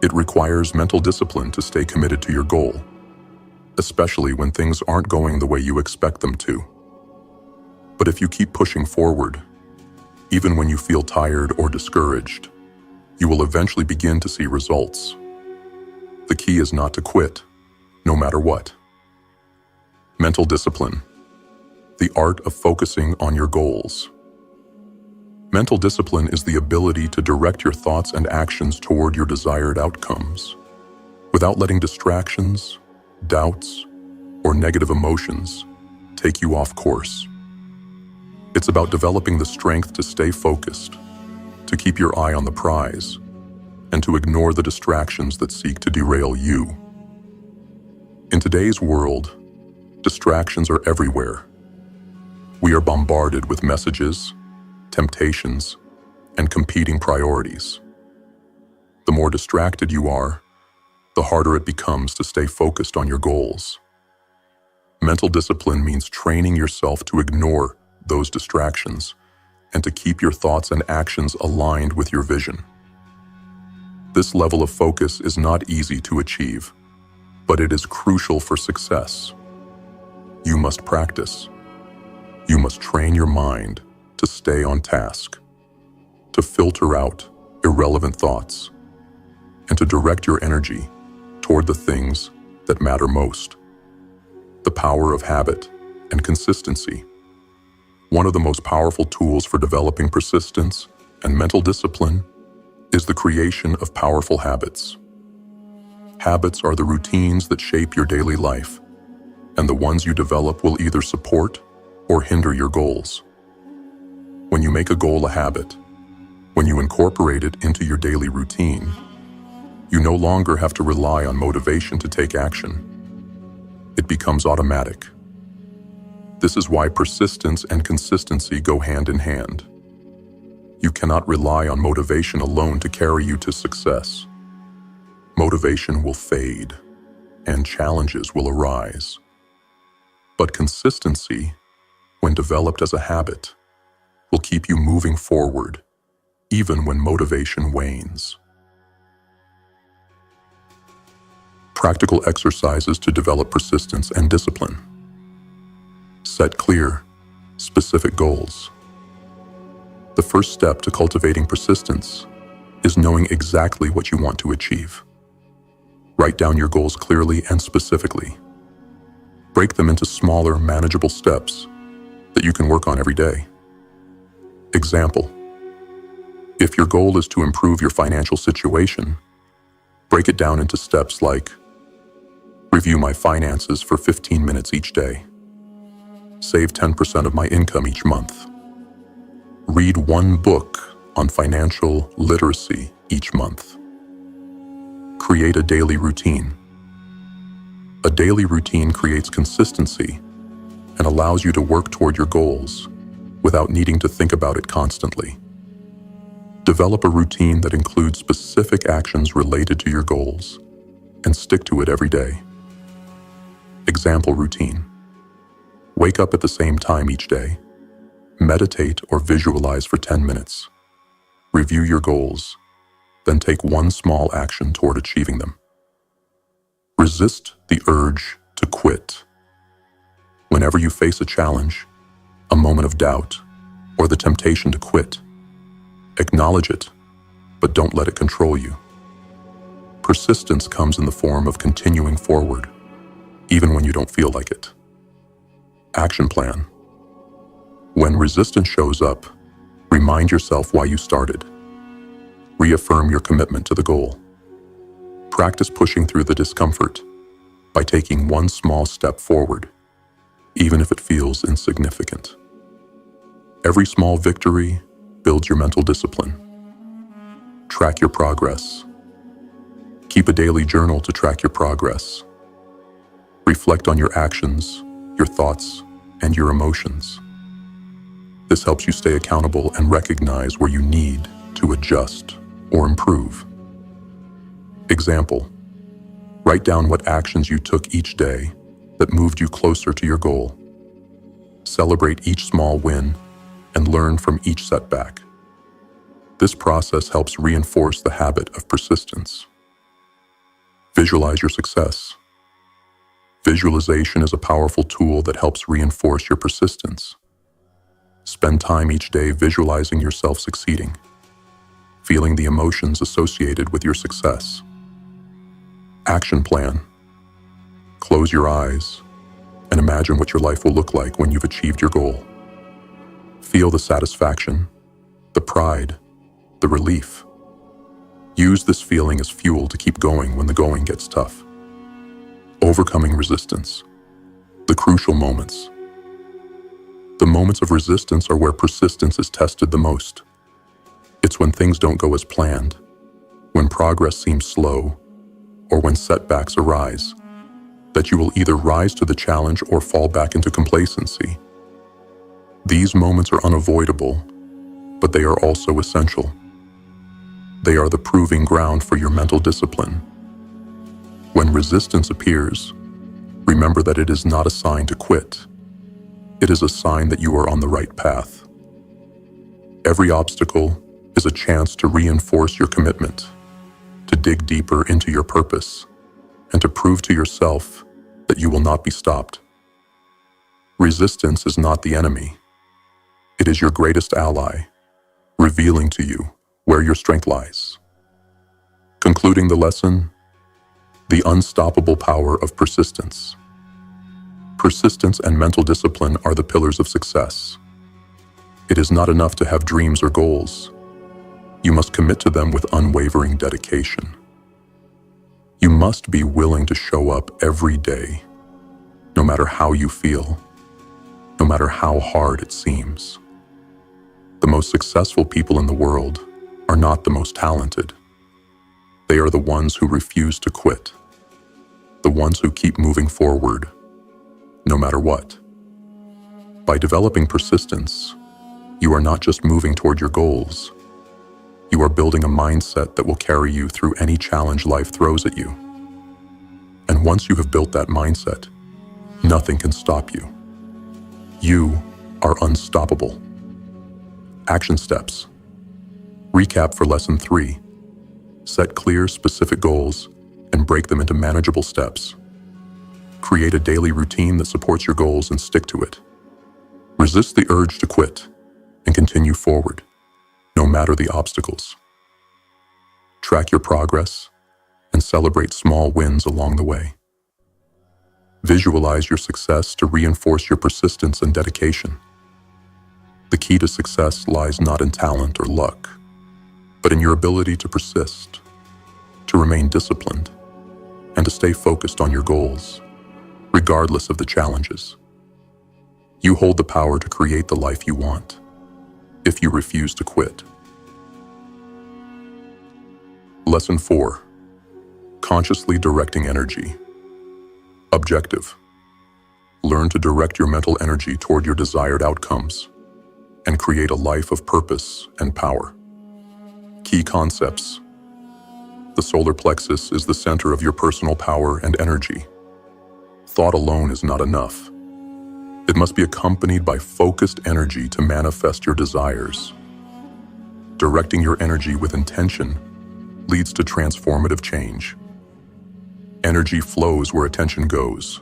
It requires mental discipline to stay committed to your goal, especially when things aren't going the way you expect them to. But if you keep pushing forward, even when you feel tired or discouraged, you will eventually begin to see results. The key is not to quit, no matter what. Mental discipline, the art of focusing on your goals. Mental discipline is the ability to direct your thoughts and actions toward your desired outcomes, without letting distractions, doubts, or negative emotions take you off course. It's about developing the strength to stay focused, to keep your eye on the prize, and to ignore the distractions that seek to derail you. In today's world, distractions are everywhere. We are bombarded with messages, temptations, and competing priorities. The more distracted you are, the harder it becomes to stay focused on your goals. Mental discipline means training yourself to ignore those distractions and to keep your thoughts and actions aligned with your vision. This level of focus is not easy to achieve, but it is crucial for success. You must practice. You must train your mind to stay on task, to filter out irrelevant thoughts, and to direct your energy toward the things that matter most. The power of habit and consistency. One of the most powerful tools for developing persistence and mental discipline is the creation of powerful habits. Habits are the routines that shape your daily life, and the ones you develop will either support or hinder your goals. When you make a goal a habit, when you incorporate it into your daily routine, you no longer have to rely on motivation to take action. It becomes automatic. This is why persistence and consistency go hand in hand. You cannot rely on motivation alone to carry you to success. Motivation will fade, and challenges will arise. But consistency, when developed as a habit, will keep you moving forward, even when motivation wanes. Practical exercises to develop persistence and discipline. Set clear, specific goals. The first step to cultivating persistence is knowing exactly what you want to achieve. Write down your goals clearly and specifically. Break them into smaller, manageable steps that you can work on every day. Example: if your goal is to improve your financial situation, break it down into steps like: review my finances for 15 minutes each day. Save 10% of my income each month. Read one book on financial literacy each month. Create a daily routine. A daily routine creates consistency and allows you to work toward your goals without needing to think about it constantly. Develop a routine that includes specific actions related to your goals and stick to it every day. Example routine: wake up at the same time each day. Meditate or visualize for 10 minutes. Review your goals, then take one small action toward achieving them. Resist the urge to quit. Whenever you face a challenge, a moment of doubt, or the temptation to quit, acknowledge it, but don't let it control you. Persistence comes in the form of continuing forward, even when you don't feel like it. Action plan. When resistance shows up, remind yourself why you started. Reaffirm your commitment to the goal. Practice pushing through the discomfort by taking one small step forward, even if it feels insignificant. Every small victory builds your mental discipline. Track your progress. Keep a daily journal to track your progress. Reflect on your actions, your thoughts, and your emotions. This helps you stay accountable and recognize where you need to adjust or improve. Example: write down what actions you took each day that moved you closer to your goal. Celebrate each small win and learn from each setback. This process helps reinforce the habit of persistence. Visualize your success. Visualization is a powerful tool that helps reinforce your persistence. Spend time each day visualizing yourself succeeding, feeling the emotions associated with your success. Action plan. Close your eyes and imagine what your life will look like when you've achieved your goal. Feel the satisfaction, the pride, the relief. Use this feeling as fuel to keep going when the going gets tough. Overcoming resistance. The crucial moments. The moments of resistance are where persistence is tested the most. It's when things don't go as planned, when progress seems slow, or when setbacks arise, that you will either rise to the challenge or fall back into complacency. These moments are unavoidable, but they are also essential. They are the proving ground for your mental discipline. When resistance appears, remember that it is not a sign to quit. It is a sign that you are on the right path. Every obstacle is a chance to reinforce your commitment, to dig deeper into your purpose, and to prove to yourself that you will not be stopped. Resistance is not the enemy. It is your greatest ally, revealing to you where your strength lies. Concluding the lesson: the unstoppable power of persistence. Persistence and mental discipline are the pillars of success. It is not enough to have dreams or goals. You must commit to them with unwavering dedication. You must be willing to show up every day, no matter how you feel, no matter how hard it seems. The most successful people in the world are not the most talented. They are the ones who refuse to quit, the ones who keep moving forward, no matter what. By developing persistence, you are not just moving toward your goals. You are building a mindset that will carry you through any challenge life throws at you. And once you have built that mindset, nothing can stop you. You are unstoppable. Action steps. Recap for Lesson 3. Set clear, specific goals and break them into manageable steps. Create a daily routine that supports your goals and stick to it. Resist the urge to quit and continue forward, no matter the obstacles. Track your progress and celebrate small wins along the way. Visualize your success to reinforce your persistence and dedication. The key to success lies not in talent or luck, but in your ability to persist, to remain disciplined, and to stay focused on your goals, regardless of the challenges. You hold the power to create the life you want, if you refuse to quit. Lesson 4. Consciously directing energy. Objective. Learn to direct your mental energy toward your desired outcomes and create a life of purpose and power. Key concepts. The solar plexus is the center of your personal power and energy. Thought alone is not enough. It must be accompanied by focused energy to manifest your desires. Directing your energy with intention leads to transformative change. Energy flows where attention goes.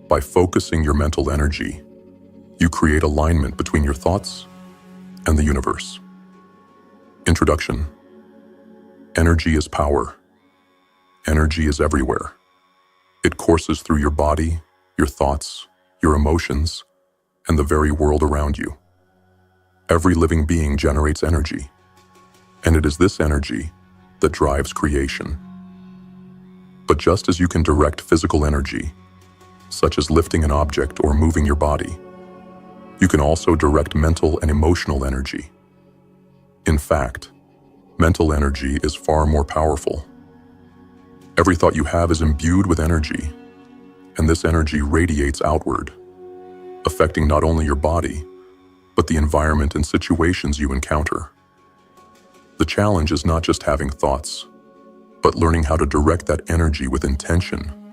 By focusing your mental energy, you create alignment between your thoughts and the universe. Introduction. Energy is power. Energy is everywhere. It courses through your body, your thoughts, your emotions, and the very world around you. Every living being generates energy, and it is this energy that drives creation. But just as you can direct physical energy, such as lifting an object or moving your body, you can also direct mental and emotional energy. In fact, mental energy is far more powerful. Every thought you have is imbued with energy, and this energy radiates outward, affecting not only your body, but the environment and situations you encounter. The challenge is not just having thoughts, but learning how to direct that energy with intention.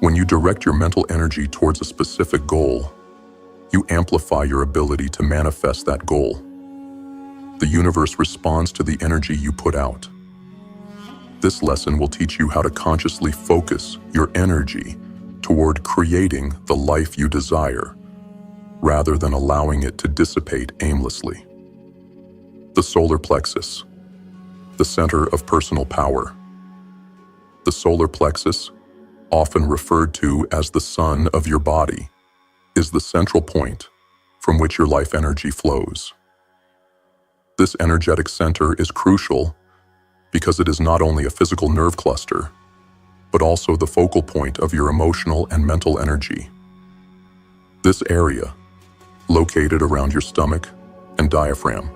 When you direct your mental energy towards a specific goal, you amplify your ability to manifest that goal. The universe responds to the energy you put out. This lesson will teach you how to consciously focus your energy toward creating the life you desire, rather than allowing it to dissipate aimlessly. The solar plexus, the center of personal power. The solar plexus, often referred to as the sun of your body, is the central point from which your life energy flows. This energetic center is crucial because it is not only a physical nerve cluster, but also the focal point of your emotional and mental energy. This area, located around your stomach and diaphragm,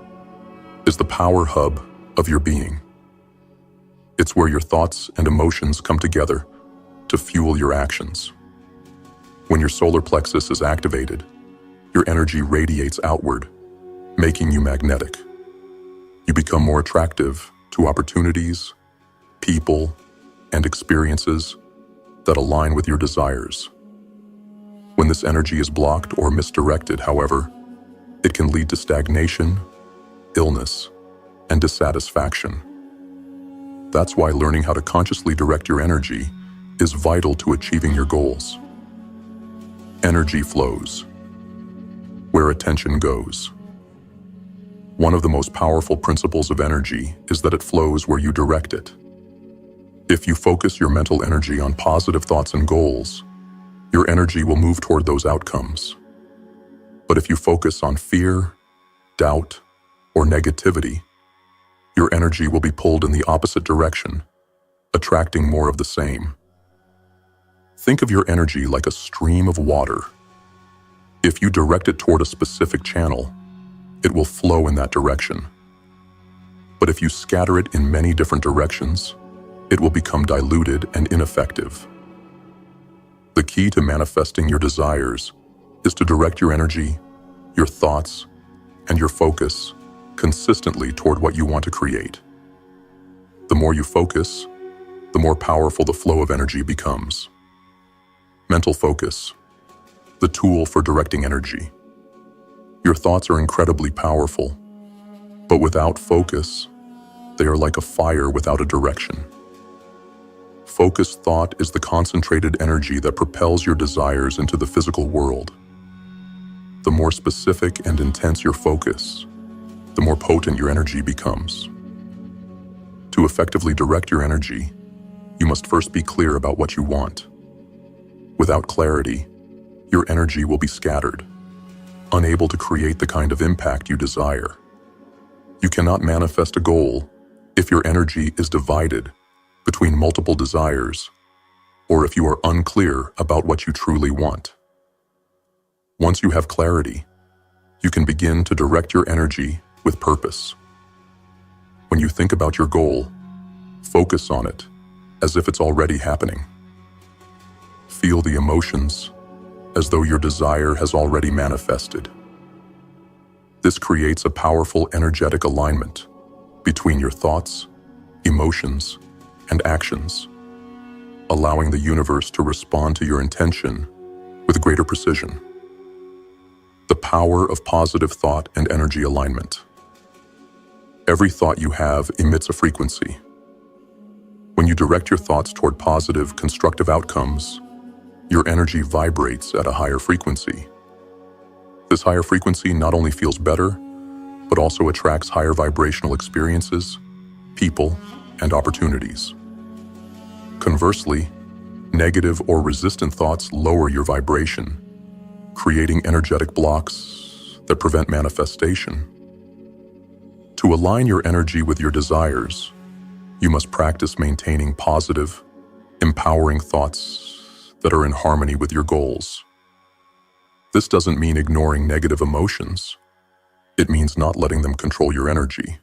is the power hub of your being. It's where your thoughts and emotions come together to fuel your actions. When your solar plexus is activated, your energy radiates outward, making you magnetic. You become more attractive to opportunities, people, and experiences that align with your desires. When this energy is blocked or misdirected, however, it can lead to stagnation, illness, and dissatisfaction. That's why learning how to consciously direct your energy is vital to achieving your goals. Energy flows where attention goes. One of the most powerful principles of energy is that it flows where you direct it. If you focus your mental energy on positive thoughts and goals, your energy will move toward those outcomes. But if you focus on fear, doubt, or negativity, your energy will be pulled in the opposite direction, attracting more of the same. Think of your energy like a stream of water. If you direct it toward a specific channel, it will flow in that direction. But if you scatter it in many different directions, it will become diluted and ineffective. The key to manifesting your desires is to direct your energy, your thoughts, and your focus consistently toward what you want to create. The more you focus, the more powerful the flow of energy becomes. Mental focus, the tool for directing energy. Your thoughts are incredibly powerful, but without focus, they are like a fire without a direction. Focused thought is the concentrated energy that propels your desires into the physical world. The more specific and intense your focus, the more potent your energy becomes. To effectively direct your energy, you must first be clear about what you want. Without clarity, your energy will be scattered, unable to create the kind of impact you desire. You cannot manifest a goal if your energy is divided between multiple desires, or if you are unclear about what you truly want. Once you have clarity, you can begin to direct your energy with purpose. When you think about your goal, focus on it as if it's already happening. Feel the emotions as though your desire has already manifested. This creates a powerful energetic alignment between your thoughts, emotions, and actions, allowing the universe to respond to your intention with greater precision. The power of positive thought and energy alignment. Every thought you have emits a frequency. When you direct your thoughts toward positive, constructive outcomes, your energy vibrates at a higher frequency. This higher frequency not only feels better, but also attracts higher vibrational experiences, people, and opportunities. Conversely, negative or resistant thoughts lower your vibration, creating energetic blocks that prevent manifestation. To align your energy with your desires, you must practice maintaining positive, empowering thoughts that are in harmony with your goals. This doesn't mean ignoring negative emotions. It means not letting them control your energy.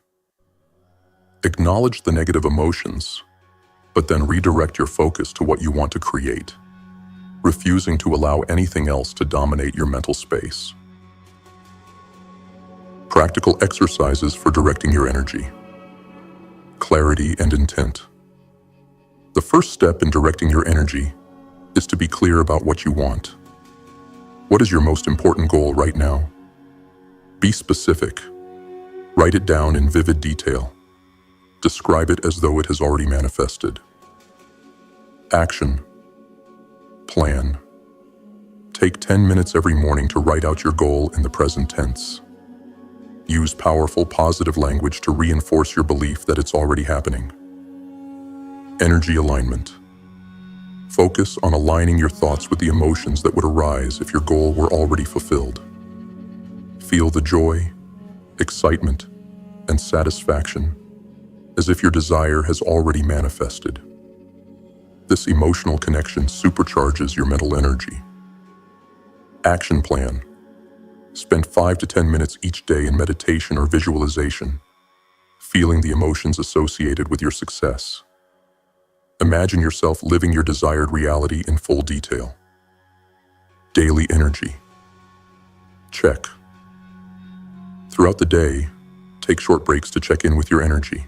Acknowledge the negative emotions, but then redirect your focus to what you want to create, refusing to allow anything else to dominate your mental space. Practical exercises for directing your energy. Clarity and intent. The first step in directing your energy is to be clear about what you want. What is your most important goal right now? Be specific. Write it down in vivid detail. Describe it as though it has already manifested. Action. Plan. Take 10 minutes every morning to write out your goal in the present tense. Use powerful, positive language to reinforce your belief that it's already happening. Energy alignment. Focus on aligning your thoughts with the emotions that would arise if your goal were already fulfilled. Feel the joy, excitement, and satisfaction as if your desire has already manifested. This emotional connection supercharges your mental energy. Action plan. Spend 5 to 10 minutes each day in meditation or visualization, feeling the emotions associated with your success. Imagine yourself living your desired reality in full detail. Daily energy. Check. Throughout the day, take short breaks to check in with your energy.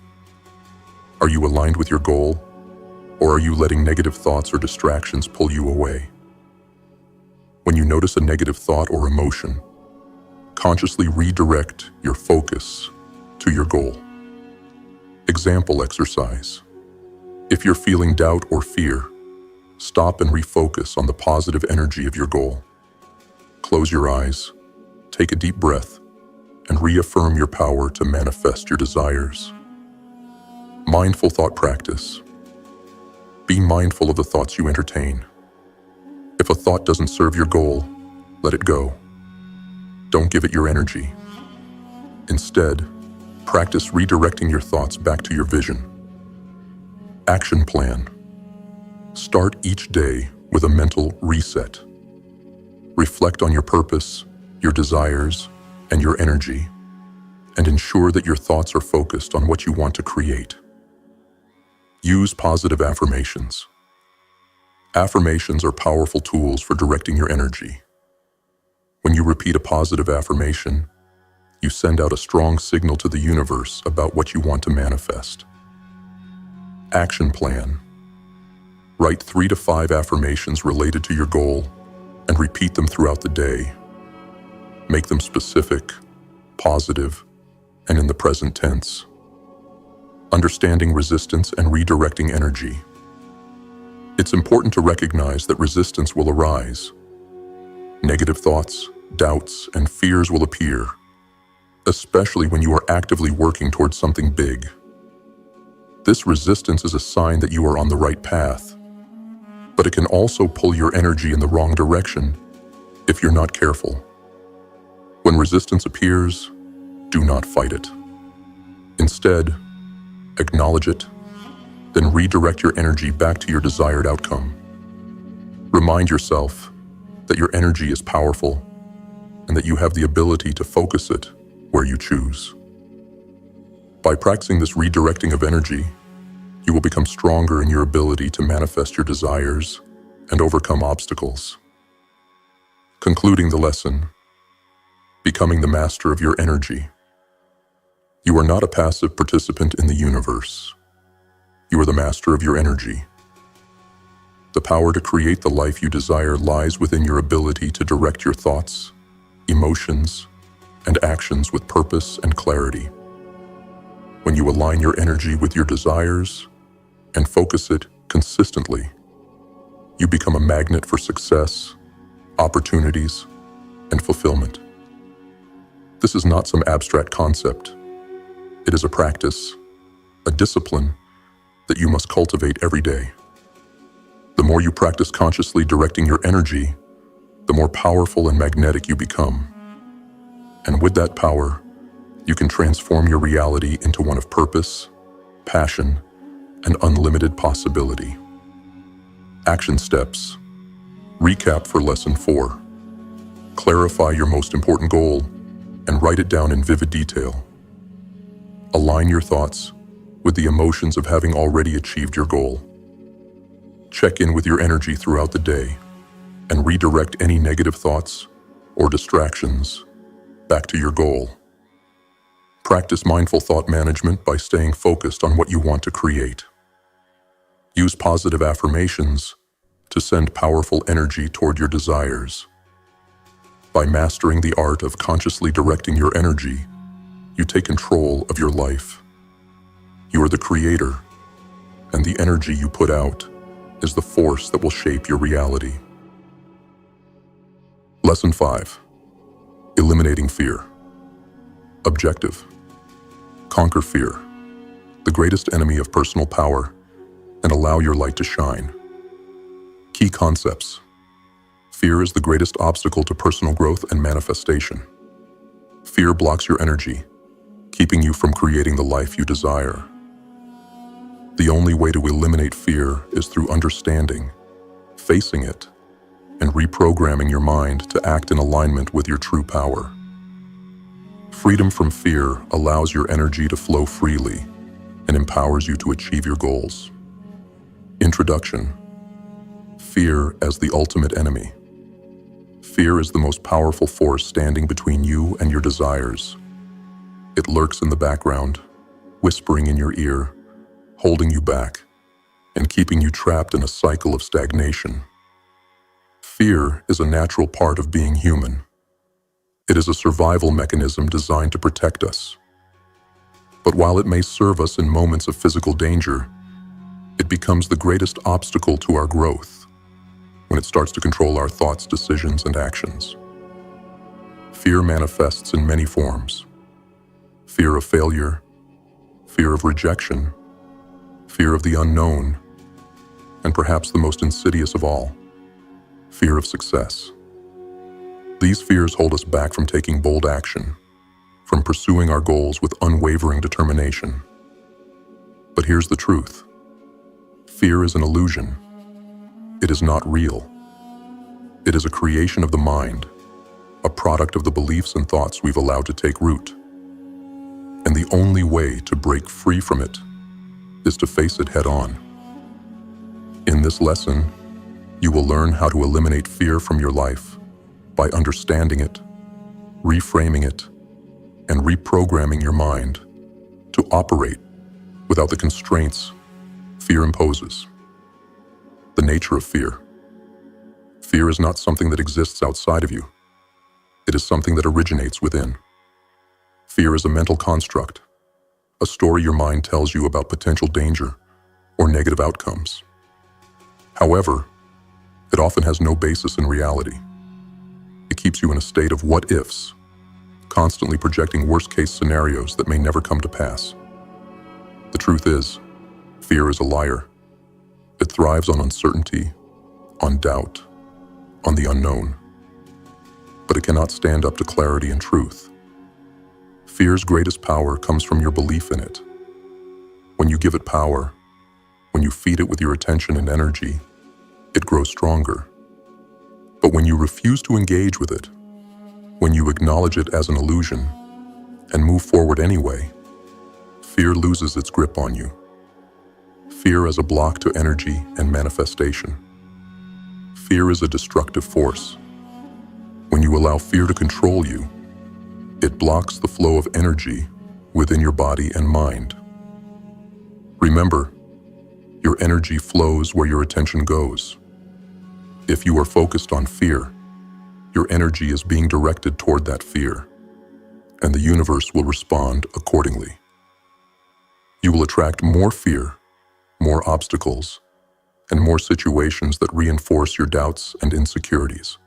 Are you aligned with your goal, or are you letting negative thoughts or distractions pull you away? When you notice a negative thought or emotion, consciously redirect your focus to your goal. Example exercise. If you're feeling doubt or fear, stop and refocus on the positive energy of your goal. Close your eyes, take a deep breath, and reaffirm your power to manifest your desires. Mindful thought practice. Be mindful of the thoughts you entertain. If a thought doesn't serve your goal, let it go. Don't give it your energy. Instead, practice redirecting your thoughts back to your vision. Action plan. Start each day with a mental reset. Reflect on your purpose, your desires, and your energy, and ensure that your thoughts are focused on what you want to create. Use positive affirmations. Affirmations are powerful tools for directing your energy. When you repeat a positive affirmation, you send out a strong signal to the universe about what you want to manifest. Action plan. Write 3 to 5 affirmations related to your goal and repeat them throughout the day. Make them specific, positive, and in the present tense. Understanding resistance and redirecting energy. It's important to recognize that resistance will arise. Negative thoughts, doubts, and fears will appear, especially when you are actively working towards something big. This resistance is a sign that you are on the right path, but it can also pull your energy in the wrong direction if you're not careful. When resistance appears, do not fight it. Instead, acknowledge it, then redirect your energy back to your desired outcome. Remind yourself that your energy is powerful and that you have the ability to focus it where you choose. By practicing this redirecting of energy, you will become stronger in your ability to manifest your desires and overcome obstacles. Concluding the lesson, becoming the master of your energy. You are not a passive participant in the universe. You are the master of your energy. The power to create the life you desire lies within your ability to direct your thoughts, emotions, and actions with purpose and clarity. When you align your energy with your desires and focus it consistently, you become a magnet for success, opportunities, and fulfillment. This is not some abstract concept. It is a practice, a discipline that you must cultivate every day. The more you practice consciously directing your energy, the more powerful and magnetic you become. And with that power, you can transform your reality into one of purpose, passion, and unlimited possibility. Action steps. Recap for Lesson 4. Clarify your most important goal and write it down in vivid detail. Align your thoughts with the emotions of having already achieved your goal. Check in with your energy throughout the day and redirect any negative thoughts or distractions back to your goal. Practice mindful thought management by staying focused on what you want to create. Use positive affirmations to send powerful energy toward your desires. By mastering the art of consciously directing your energy, you take control of your life. You are the creator, and the energy you put out is the force that will shape your reality. Lesson 5. Eliminating fear. Objective. Conquer fear, the greatest enemy of personal power, and allow your light to shine. Key concepts. Fear is the greatest obstacle to personal growth and manifestation. Fear blocks your energy, keeping you from creating the life you desire. The only way to eliminate fear is through understanding, facing it, and reprogramming your mind to act in alignment with your true power. Freedom from fear allows your energy to flow freely and empowers you to achieve your goals. Introduction. Fear as the ultimate enemy. Fear is the most powerful force standing between you and your desires. It lurks in the background, whispering in your ear, holding you back, and keeping you trapped in a cycle of stagnation. Fear is a natural part of being human. It is a survival mechanism designed to protect us. But while it may serve us in moments of physical danger, it becomes the greatest obstacle to our growth when it starts to control our thoughts, decisions, and actions. Fear manifests in many forms. Fear of failure, fear of rejection, fear of the unknown, and perhaps the most insidious of all, fear of success. These fears hold us back from taking bold action, from pursuing our goals with unwavering determination. But here's the truth. Fear is an illusion. It is not real. It is a creation of the mind, a product of the beliefs and thoughts we've allowed to take root. And the only way to break free from it is to face it head on. In this lesson, you will learn how to eliminate fear from your life by understanding it, reframing it, and reprogramming your mind to operate without the constraints fear imposes. The nature of fear. Fear is not something that exists outside of you. It is something that originates within. Fear is a mental construct, a story your mind tells you about potential danger or negative outcomes. However, it often has no basis in reality. It keeps you in a state of what-ifs, constantly projecting worst-case scenarios that may never come to pass. The truth is, fear is a liar. It thrives on uncertainty, on doubt, on the unknown. But it cannot stand up to clarity and truth. Fear's greatest power comes from your belief in it. When you give it power, when you feed it with your attention and energy, it grows stronger. But when you refuse to engage with it, when you acknowledge it as an illusion and move forward anyway, fear loses its grip on you. Fear as a block to energy and manifestation. Fear is a destructive force. When you allow fear to control you, it blocks the flow of energy within your body and mind. Remember, your energy flows where your attention goes. If you are focused on fear, your energy is being directed toward that fear, and the universe will respond accordingly. You will attract more fear, more obstacles, and more situations that reinforce your doubts and insecurities.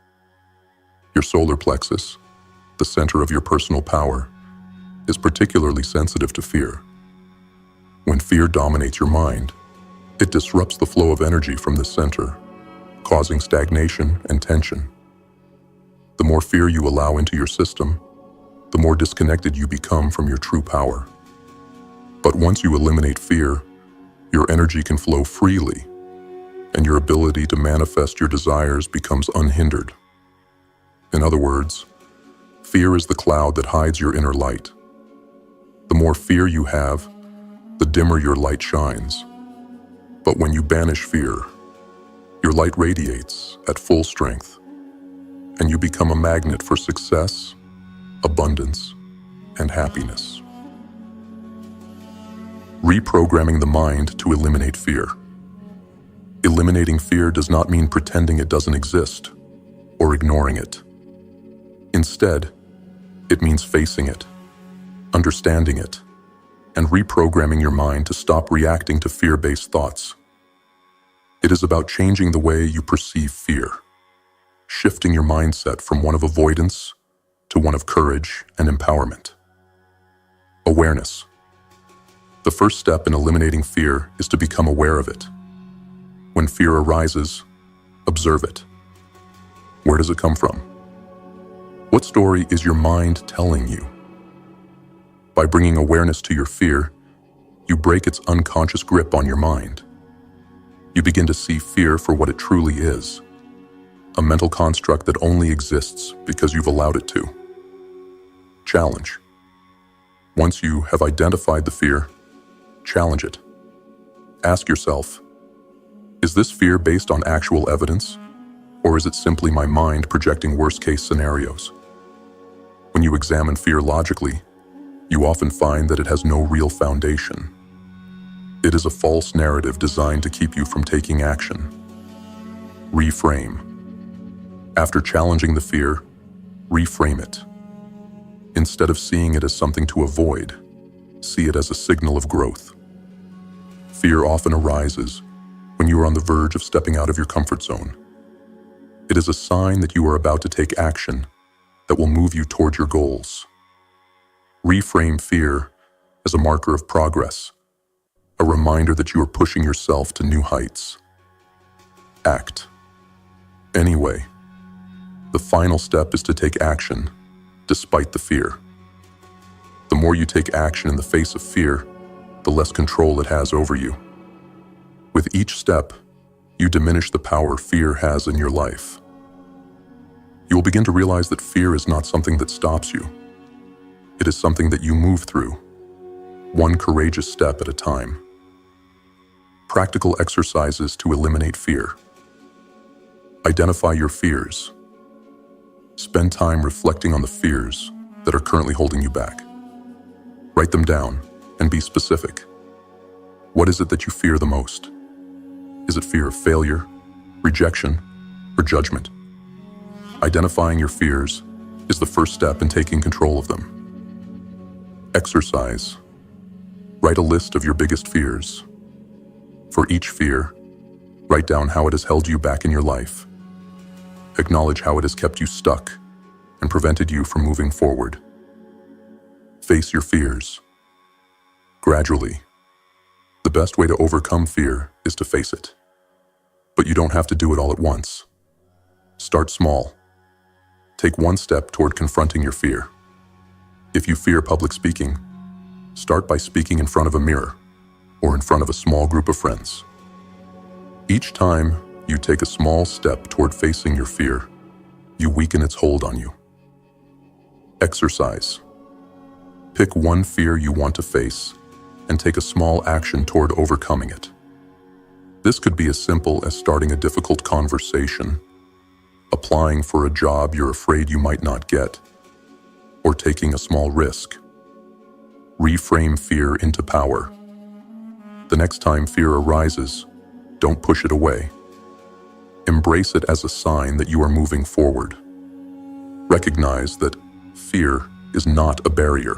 Your solar plexus, the center of your personal power, is particularly sensitive to fear. When fear dominates your mind, it disrupts the flow of energy from this center, causing stagnation and tension. The more fear you allow into your system, the more disconnected you become from your true power. But once you eliminate fear, your energy can flow freely, and your ability to manifest your desires becomes unhindered. In other words, fear is the cloud that hides your inner light. The more fear you have, the dimmer your light shines. But when you banish fear, your light radiates at full strength, and you become a magnet for success, abundance, and happiness. Reprogramming the mind to eliminate fear. Eliminating fear does not mean pretending it doesn't exist or ignoring it. Instead, it means facing it, understanding it, and reprogramming your mind to stop reacting to fear-based thoughts. It is about changing the way you perceive fear, shifting your mindset from one of avoidance to one of courage and empowerment. Awareness. The first step in eliminating fear is to become aware of it. When fear arises, observe it. Where does it come from? What story is your mind telling you? By bringing awareness to your fear, you break its unconscious grip on your mind. You begin to see fear for what it truly is, a mental construct that only exists because you've allowed it to. Challenge. Once you have identified the fear, challenge it. Ask yourself, is this fear based on actual evidence, or is it simply my mind projecting worst-case scenarios? When you examine fear logically, you often find that it has no real foundation. It is a false narrative designed to keep you from taking action. Reframe. After challenging the fear, reframe it. Instead of seeing it as something to avoid, see it as a signal of growth. Fear often arises when you are on the verge of stepping out of your comfort zone. It is a sign that you are about to take action that will move you toward your goals. Reframe fear as a marker of progress, a reminder that you are pushing yourself to new heights. Act. Anyway, the final step is to take action, despite the fear. The more you take action in the face of fear, the less control it has over you. With each step, you diminish the power fear has in your life. You will begin to realize that fear is not something that stops you. It is something that you move through, one courageous step at a time. Practical exercises to eliminate fear. Identify your fears. Spend time reflecting on the fears that are currently holding you back. Write them down and be specific. What is it that you fear the most? Is it fear of failure, rejection, or judgment? Identifying your fears is the first step in taking control of them. Exercise. Write a list of your biggest fears. For each fear, write down how it has held you back in your life. Acknowledge how it has kept you stuck and prevented you from moving forward. Face your fears. Gradually. The best way to overcome fear is to face it. But you don't have to do it all at once. Start small. Take one step toward confronting your fear. If you fear public speaking, start by speaking in front of a mirror or in front of a small group of friends. Each time you take a small step toward facing your fear, you weaken its hold on you. Exercise. Pick one fear you want to face and take a small action toward overcoming it. This could be as simple as starting a difficult conversation, applying for a job you're afraid you might not get, or taking a small risk. Reframe fear into power. The next time fear arises, don't push it away. Embrace it as a sign that you are moving forward. Recognize that fear is not a barrier.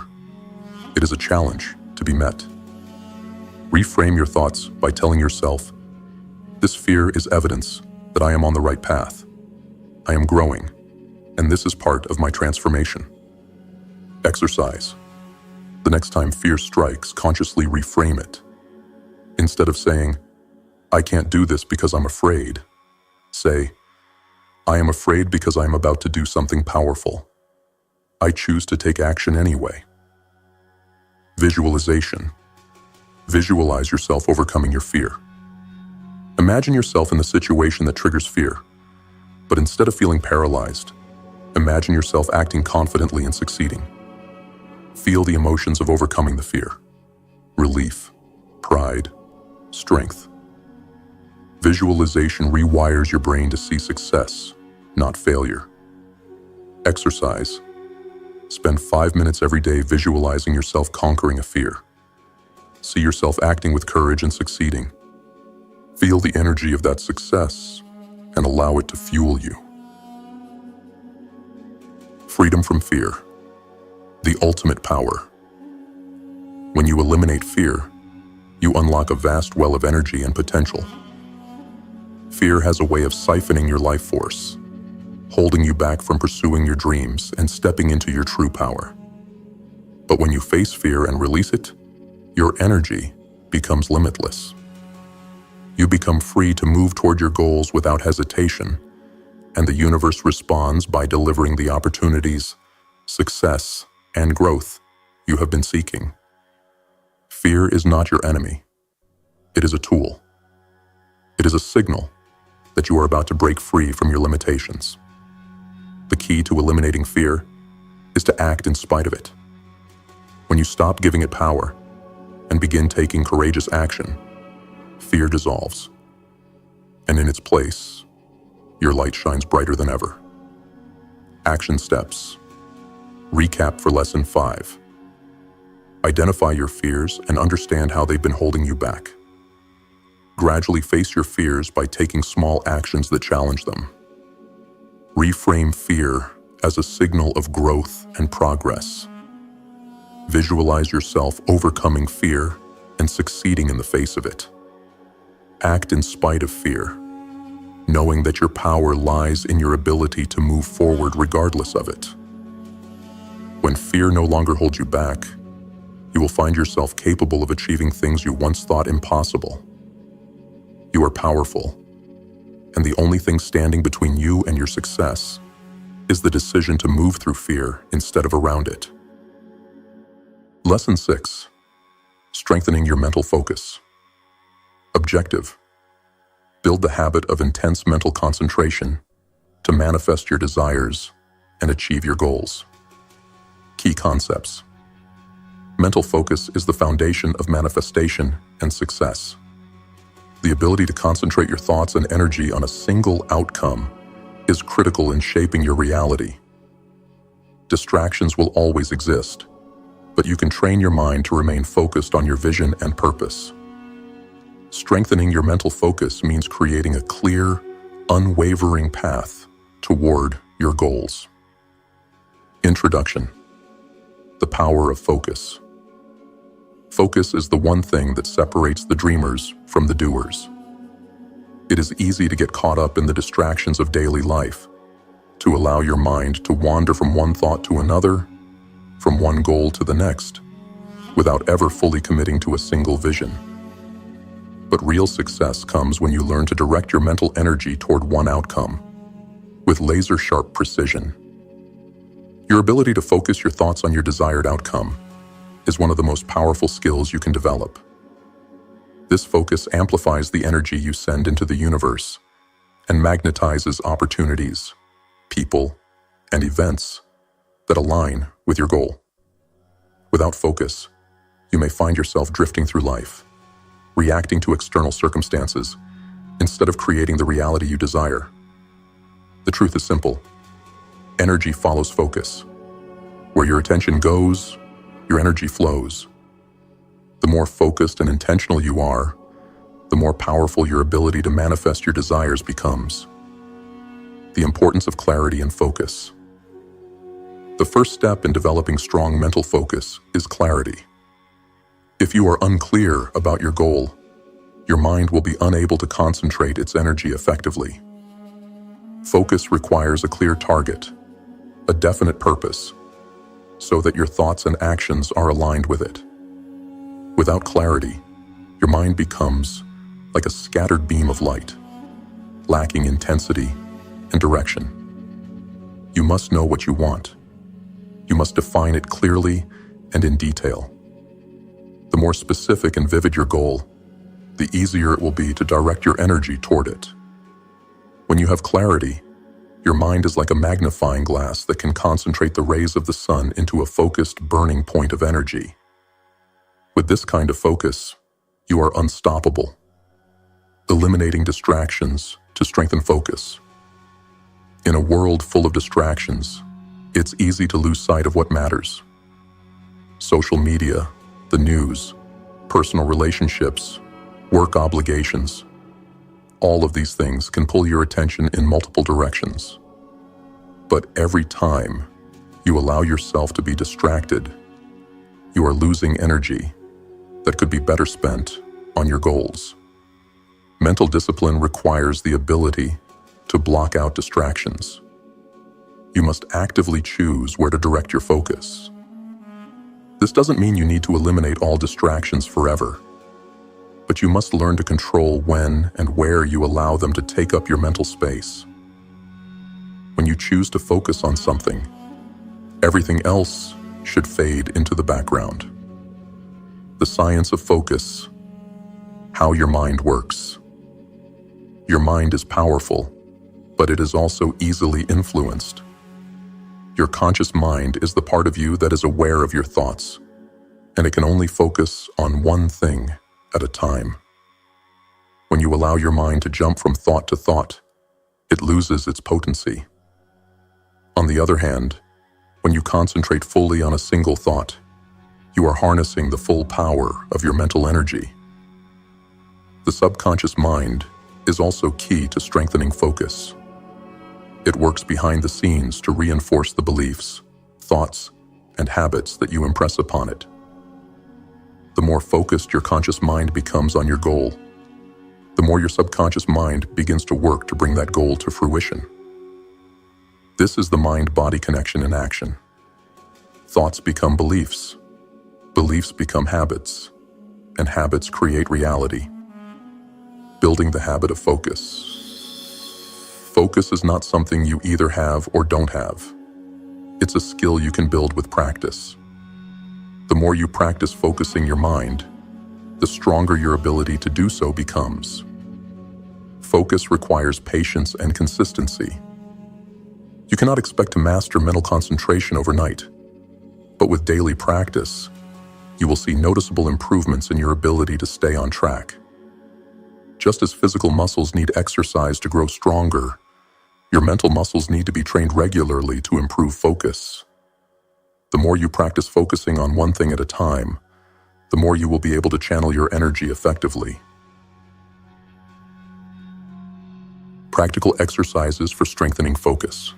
It is a challenge to be met. Reframe your thoughts by telling yourself, "This fear is evidence that I am on the right path. I am growing, and this is part of my transformation." Exercise. The next time fear strikes, consciously reframe it. Instead of saying, "I can't do this because I'm afraid," say, "I am afraid because I am about to do something powerful. I choose to take action anyway." Visualization. Visualize yourself overcoming your fear. Imagine yourself in the situation that triggers fear, but instead of feeling paralyzed, imagine yourself acting confidently and succeeding. Feel the emotions of overcoming the fear: relief, pride, strength. Visualization rewires your brain to see success, not failure. Exercise. Spend 5 minutes every day visualizing yourself conquering a fear. See yourself acting with courage and succeeding. Feel the energy of that success and allow it to fuel you. Freedom from fear. The ultimate power. When you eliminate fear, you unlock a vast well of energy and potential. Fear has a way of siphoning your life force, holding you back from pursuing your dreams and stepping into your true power. But when you face fear and release it, your energy becomes limitless. You become free to move toward your goals without hesitation, and the universe responds by delivering the opportunities, success, and growth you have been seeking. Fear is not your enemy. It is a tool. It is a signal that you are about to break free from your limitations. The key to eliminating fear is to act in spite of it. When you stop giving it power and begin taking courageous action, fear dissolves, and in its place, your light shines brighter than ever. Action steps. Recap for Lesson 5. Identify your fears and understand how they've been holding you back. Gradually face your fears by taking small actions that challenge them. Reframe fear as a signal of growth and progress. Visualize yourself overcoming fear and succeeding in the face of it. Act in spite of fear, knowing that your power lies in your ability to move forward regardless of it. When fear no longer holds you back, you will find yourself capable of achieving things you once thought impossible. You are powerful, and the only thing standing between you and your success is the decision to move through fear instead of around it. Lesson 6. Strengthening your mental focus. Objective. Build the habit of intense mental concentration to manifest your desires and achieve your goals. Key concepts. Mental focus is the foundation of manifestation and success. The ability to concentrate your thoughts and energy on a single outcome is critical in shaping your reality Distractions will always exist, but you can train your mind to remain focused on your vision and purpose. Strengthening your mental focus means creating a clear, unwavering path toward your goals. Introduction. The power of focus. Focus is the one thing that separates the dreamers from the doers. It is easy to get caught up in the distractions of daily life, to allow your mind to wander from one thought to another, from one goal to the next, without ever fully committing to a single vision. But real success comes when you learn to direct your mental energy toward one outcome, with laser-sharp precision. Your ability to focus your thoughts on your desired outcome is one of the most powerful skills you can develop. This focus amplifies the energy you send into the universe and magnetizes opportunities, people, and events that align with your goal. Without focus, you may find yourself drifting through life, reacting to external circumstances instead of creating the reality you desire. The truth is simple. Energy follows focus. Where your attention goes, your energy flows. The more focused and intentional you are, the more powerful your ability to manifest your desires becomes. The importance of clarity and focus. The first step in developing strong mental focus is clarity. If you are unclear about your goal, your mind will be unable to concentrate its energy effectively. Focus requires a clear target, a definite purpose, so that your thoughts and actions are aligned with it. Without clarity, your mind becomes like a scattered beam of light, lacking intensity and direction. You must know what you want. You must define it clearly and in detail. The more specific and vivid your goal, the easier it will be to direct your energy toward it. When you have clarity, your mind is like a magnifying glass that can concentrate the rays of the sun into a focused, burning point of energy. With this kind of focus, you are unstoppable, eliminating distractions to strengthen focus. In a world full of distractions, it's easy to lose sight of what matters. Social media, the news, personal relationships, work obligations, all of these things can pull your attention in multiple directions. But every time you allow yourself to be distracted, you are losing energy that could be better spent on your goals. Mental discipline requires the ability to block out distractions. You must actively choose where to direct your focus. This doesn't mean you need to eliminate all distractions forever, but you must learn to control when and where you allow them to take up your mental space. When you choose to focus on something, everything else should fade into the background. The science of focus, how your mind works. Your mind is powerful, but it is also easily influenced. Your conscious mind is the part of you that is aware of your thoughts, and it can only focus on one thing at a time. When you allow your mind to jump from thought to thought, it loses its potency. On the other hand, when you concentrate fully on a single thought, you are harnessing the full power of your mental energy. The subconscious mind is also key to strengthening focus. It works behind the scenes to reinforce the beliefs, thoughts, and habits that you impress upon it. The more focused your conscious mind becomes on your goal, the more your subconscious mind begins to work to bring that goal to fruition. This is the mind-body connection in action. Thoughts become beliefs, beliefs become habits, and habits create reality. Building the habit of focus. Focus is not something you either have or don't have. It's a skill you can build with practice. The more you practice focusing your mind, the stronger your ability to do so becomes. Focus requires patience and consistency. You cannot expect to master mental concentration overnight, but with daily practice, you will see noticeable improvements in your ability to stay on track. Just as physical muscles need exercise to grow stronger, your mental muscles need to be trained regularly to improve focus. The more you practice focusing on one thing at a time, the more you will be able to channel your energy effectively. Practical exercises for strengthening focus.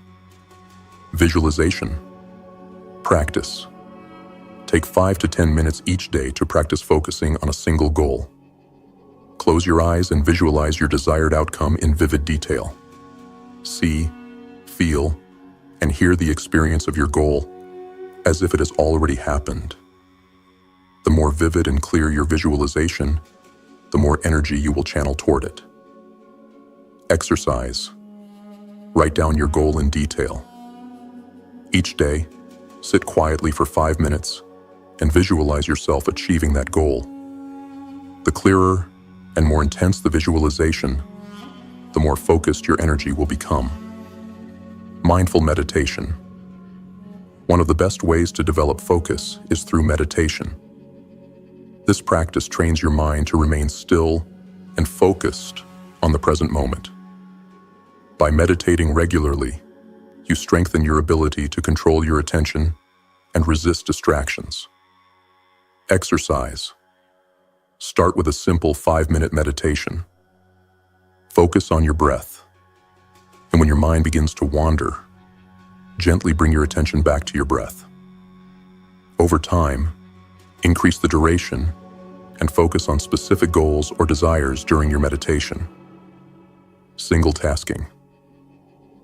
Visualization. Practice. Take 5 to 10 minutes each day to practice focusing on a single goal. Close your eyes and visualize your desired outcome in vivid detail. See, feel, and hear the experience of your goal as if it has already happened. The more vivid and clear your visualization, the more energy you will channel toward it. Exercise. Write down your goal in detail. Each day, sit quietly for 5 minutes and visualize yourself achieving that goal. The clearer and more intense the visualization, the more focused your energy will become. Mindful meditation. One of the best ways to develop focus is through meditation. This practice trains your mind to remain still and focused on the present moment. By meditating regularly, you strengthen your ability to control your attention and resist distractions. Exercise. Start with a simple 5-minute meditation. Focus on your breath. And when your mind begins to wander, gently bring your attention back to your breath. Over time, increase the duration and focus on specific goals or desires during your meditation. Single tasking.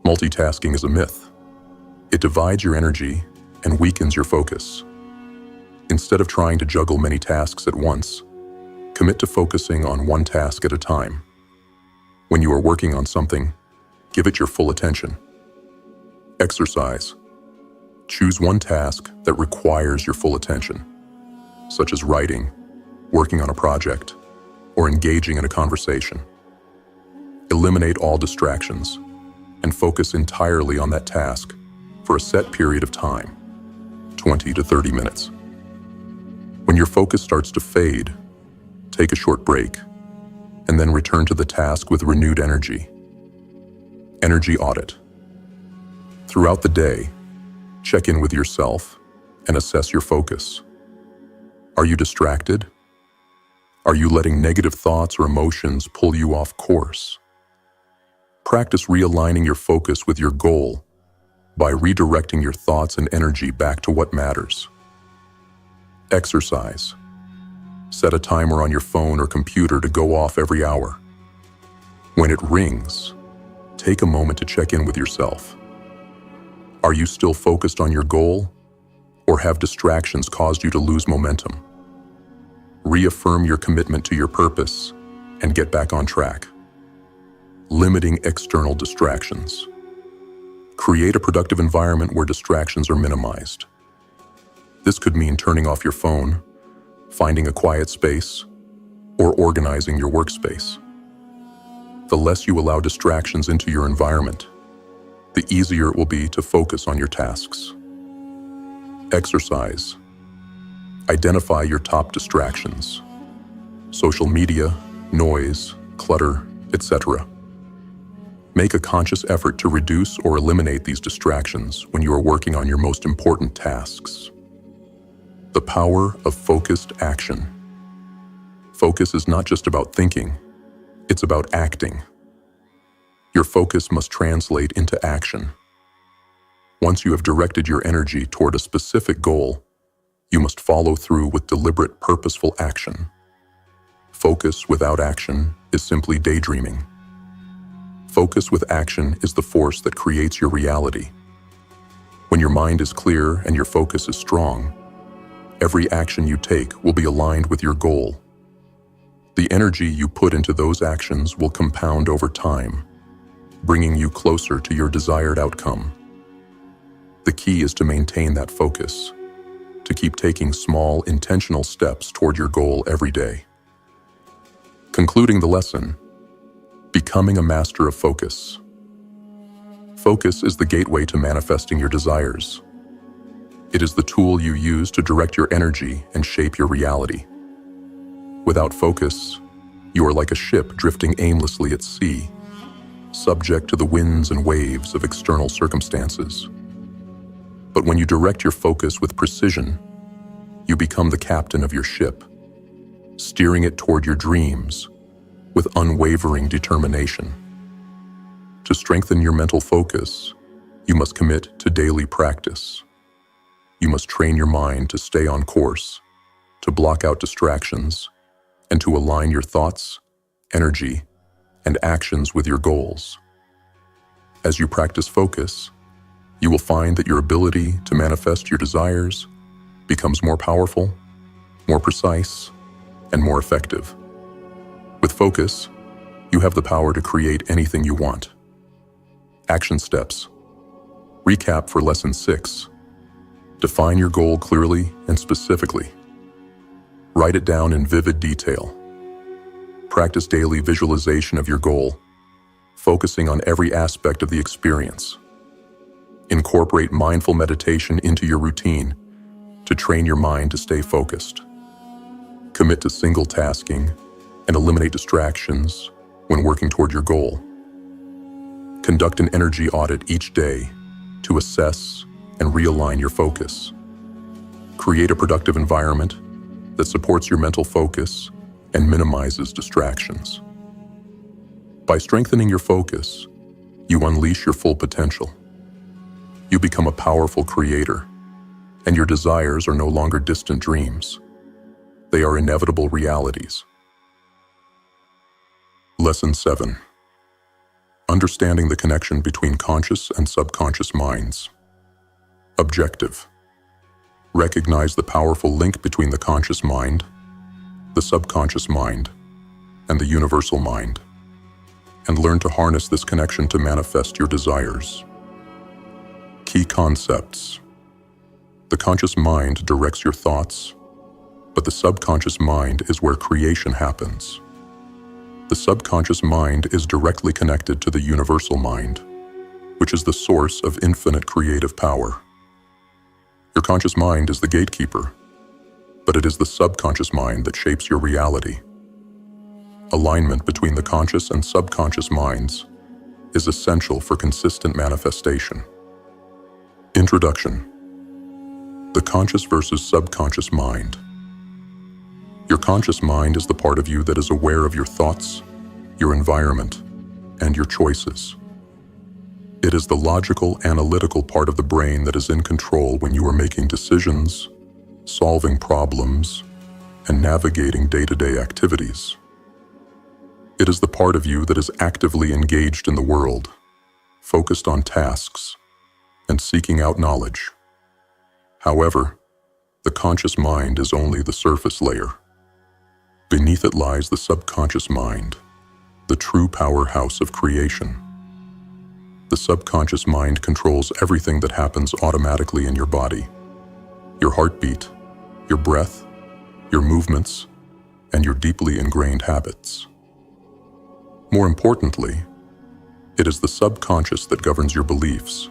Multitasking is a myth. It divides your energy and weakens your focus. Instead of trying to juggle many tasks at once, commit to focusing on one task at a time. When you are working on something, give it your full attention. Exercise. Choose one task that requires your full attention, such as writing, working on a project, or engaging in a conversation. Eliminate all distractions and focus entirely on that task for a set period of time, 20 to 30 minutes. When your focus starts to fade, take a short break and then return to the task with renewed energy. Energy audit. Throughout the day, check in with yourself and assess your focus. Are you distracted? Are you letting negative thoughts or emotions pull you off course? Practice realigning your focus with your goal by redirecting your thoughts and energy back to what matters. Exercise. Set a timer on your phone or computer to go off every hour. When it rings, take a moment to check in with yourself. Are you still focused on your goal, or have distractions caused you to lose momentum? Reaffirm your commitment to your purpose and get back on track. Limiting external distractions. Create a productive environment where distractions are minimized. This could mean turning off your phone, finding a quiet space, or organizing your workspace. The less you allow distractions into your environment, the easier it will be to focus on your tasks. Exercise. Identify your top distractions. Social media, noise, clutter, etc. Make a conscious effort to reduce or eliminate these distractions when you are working on your most important tasks. The power of focused action. Focus is not just about thinking, it's about acting. Your focus must translate into action. Once you have directed your energy toward a specific goal, you must follow through with deliberate, purposeful action. Focus without action is simply daydreaming. Focus with action is the force that creates your reality. When your mind is clear and your focus is strong, every action you take will be aligned with your goal. The energy you put into those actions will compound over time, bringing you closer to your desired outcome. The key is to maintain that focus, to keep taking small, intentional steps toward your goal every day. Concluding the lesson, becoming a master of focus. Focus is the gateway to manifesting your desires. It is the tool you use to direct your energy and shape your reality. Without focus, you are like a ship drifting aimlessly at sea, subject to the winds and waves of external circumstances. But when you direct your focus with precision, you become the captain of your ship, steering it toward your dreams with unwavering determination. To strengthen your mental focus, you must commit to daily practice. You must train your mind to stay on course, to block out distractions, and to align your thoughts, energy, and actions with your goals. As you practice focus, you will find that your ability to manifest your desires becomes more powerful, more precise, and more effective. With focus, you have the power to create anything you want. Action steps. Recap for Lesson 6. Define your goal clearly and specifically. Write it down in vivid detail. Practice daily visualization of your goal, focusing on every aspect of the experience. Incorporate mindful meditation into your routine to train your mind to stay focused. Commit to single tasking and eliminate distractions when working toward your goal. Conduct an energy audit each day to assess and realign your focus. Create a productive environment that supports your mental focus and minimizes distractions. By strengthening your focus, you unleash your full potential. You become a powerful creator, and your desires are no longer distant dreams. They are inevitable realities. Lesson 7. Understanding the connection between conscious and subconscious minds. Objective. Recognize the powerful link between the conscious mind, the subconscious mind, and the universal mind, and learn to harness this connection to manifest your desires. Key concepts. The conscious mind directs your thoughts, but the subconscious mind is where creation happens. The subconscious mind is directly connected to the universal mind, which is the source of infinite creative power. Your conscious mind is the gatekeeper, but it is the subconscious mind that shapes your reality. Alignment between the conscious and subconscious minds is essential for consistent manifestation. Introduction. The conscious versus subconscious mind. Your conscious mind is the part of you that is aware of your thoughts, your environment, and your choices. It is the logical, analytical part of the brain that is in control when you are making decisions, solving problems, and navigating day-to-day activities. It is the part of you that is actively engaged in the world, focused on tasks, and seeking out knowledge. However, the conscious mind is only the surface layer. Beneath it lies the subconscious mind, the true powerhouse of creation. The subconscious mind controls everything that happens automatically in your body. Your heartbeat, your breath, your movements, and your deeply ingrained habits. More importantly, it is the subconscious that governs your beliefs,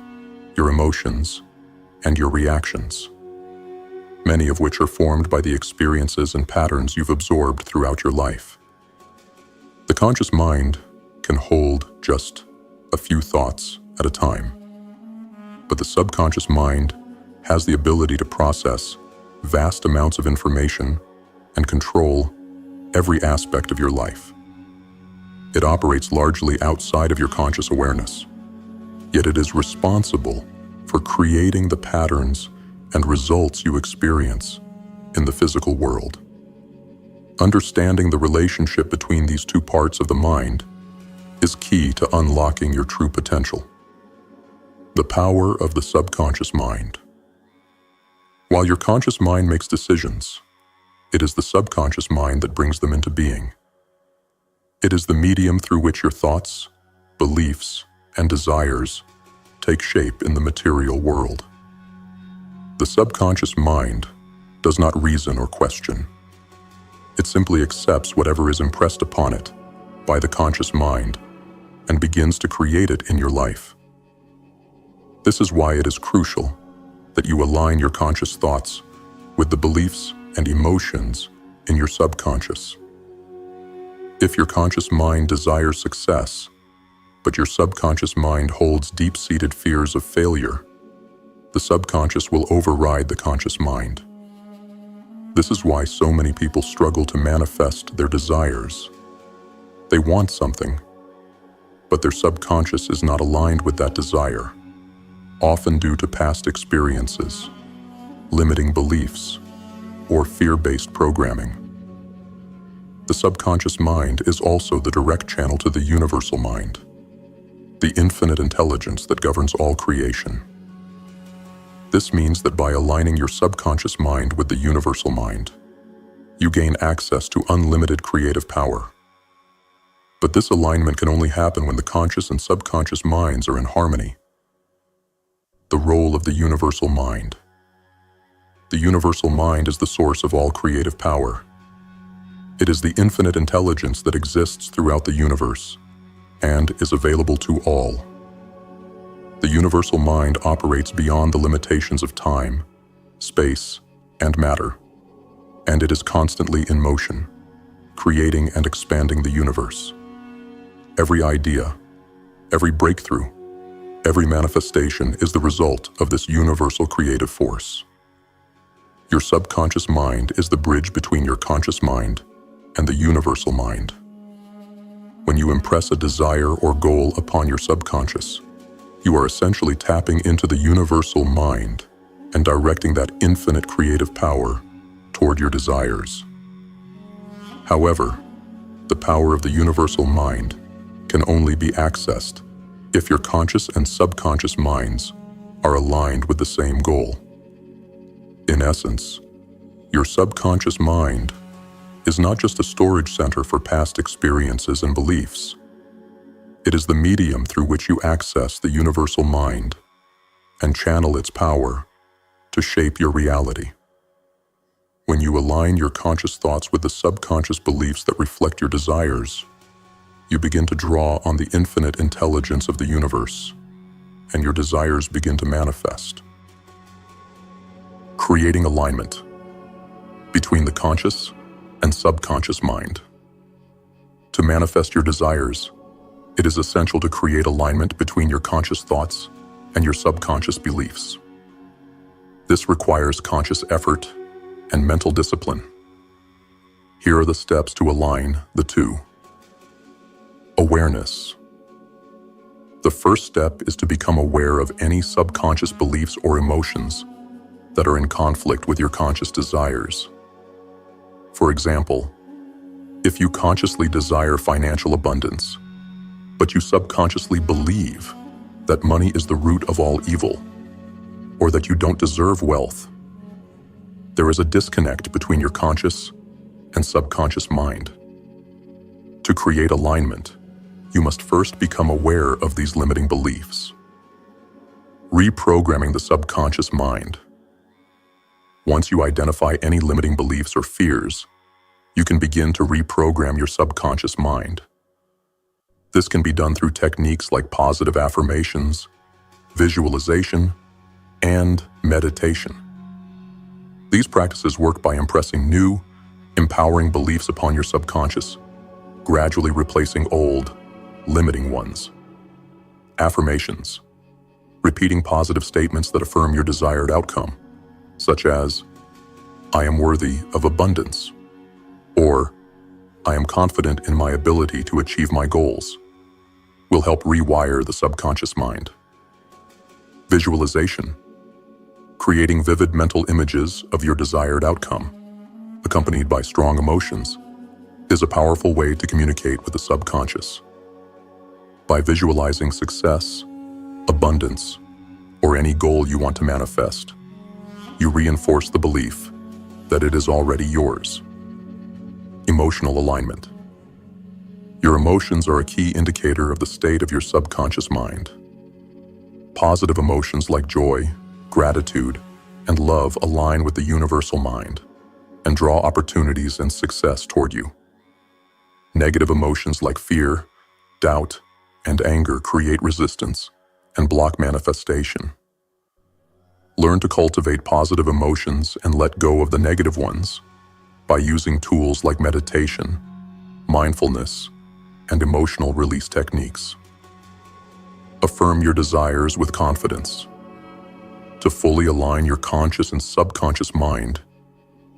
your emotions, and your reactions, many of which are formed by the experiences and patterns you've absorbed throughout your life. The conscious mind can hold just a few thoughts at a time, but the subconscious mind has the ability to process vast amounts of information and control every aspect of your life. It operates largely outside of your conscious awareness, yet it is responsible for creating the patterns and results you experience in the physical world. Understanding the relationship between these two parts of the mind is key to unlocking your true potential. The power of the subconscious mind. While your conscious mind makes decisions, it is the subconscious mind that brings them into being. It is the medium through which your thoughts, beliefs, and desires take shape in the material world. The subconscious mind does not reason or question. It simply accepts whatever is impressed upon it by the conscious mind and begins to create it in your life. This is why it is crucial that you align your conscious thoughts with the beliefs and emotions in your subconscious. If your conscious mind desires success, but your subconscious mind holds deep-seated fears of failure, the subconscious will override the conscious mind. This is why so many people struggle to manifest their desires. They want something, but their subconscious is not aligned with that desire, often due to past experiences, limiting beliefs, or fear-based programming. The subconscious mind is also the direct channel to the universal mind, the infinite intelligence that governs all creation. This means that by aligning your subconscious mind with the universal mind, you gain access to unlimited creative power. But this alignment can only happen when the conscious and subconscious minds are in harmony. The role of the universal mind. The universal mind is the source of all creative power. It is the infinite intelligence that exists throughout the universe and is available to all. The universal mind operates beyond the limitations of time, space, and matter, and it is constantly in motion, creating and expanding the universe. Every idea, every breakthrough, every manifestation is the result of this universal creative force. Your subconscious mind is the bridge between your conscious mind and the universal mind. When you impress a desire or goal upon your subconscious, you are essentially tapping into the universal mind and directing that infinite creative power toward your desires. However, the power of the universal mind can only be accessed if your conscious and subconscious minds are aligned with the same goal. In essence, your subconscious mind is not just a storage center for past experiences and beliefs. It is the medium through which you access the universal mind and channel its power to shape your reality. When you align your conscious thoughts with the subconscious beliefs that reflect your desires, you begin to draw on the infinite intelligence of the universe, and your desires begin to manifest. Creating alignment between the conscious and subconscious mind. To manifest your desires, it is essential to create alignment between your conscious thoughts and your subconscious beliefs. This requires conscious effort and mental discipline. Here are the steps to align the two. Awareness. The first step is to become aware of any subconscious beliefs or emotions that are in conflict with your conscious desires. For example, if you consciously desire financial abundance, but you subconsciously believe that money is the root of all evil, or that you don't deserve wealth, there is a disconnect between your conscious and subconscious mind. To create alignment, you must first become aware of these limiting beliefs. Reprogramming the subconscious mind. Once you identify any limiting beliefs or fears, you can begin to reprogram your subconscious mind. This can be done through techniques like positive affirmations, visualization, and meditation. These practices work by impressing new, empowering beliefs upon your subconscious, gradually replacing old, limiting ones. Affirmations. Repeating positive statements that affirm your desired outcome, such as, "I am worthy of abundance," or "I am confident in my ability to achieve my goals," will help rewire the subconscious mind. Visualization. Creating vivid mental images of your desired outcome, accompanied by strong emotions, is a powerful way to communicate with the subconscious. By visualizing success, abundance, or any goal you want to manifest, you reinforce the belief that it is already yours. Emotional alignment. Your emotions are a key indicator of the state of your subconscious mind. Positive emotions like joy, gratitude, and love align with the universal mind and draw opportunities and success toward you. Negative emotions like fear, doubt, and anger create resistance and block manifestation. Learn to cultivate positive emotions and let go of the negative ones by using tools like meditation, mindfulness, and emotional release techniques. Affirm your desires with confidence. To fully align your conscious and subconscious mind,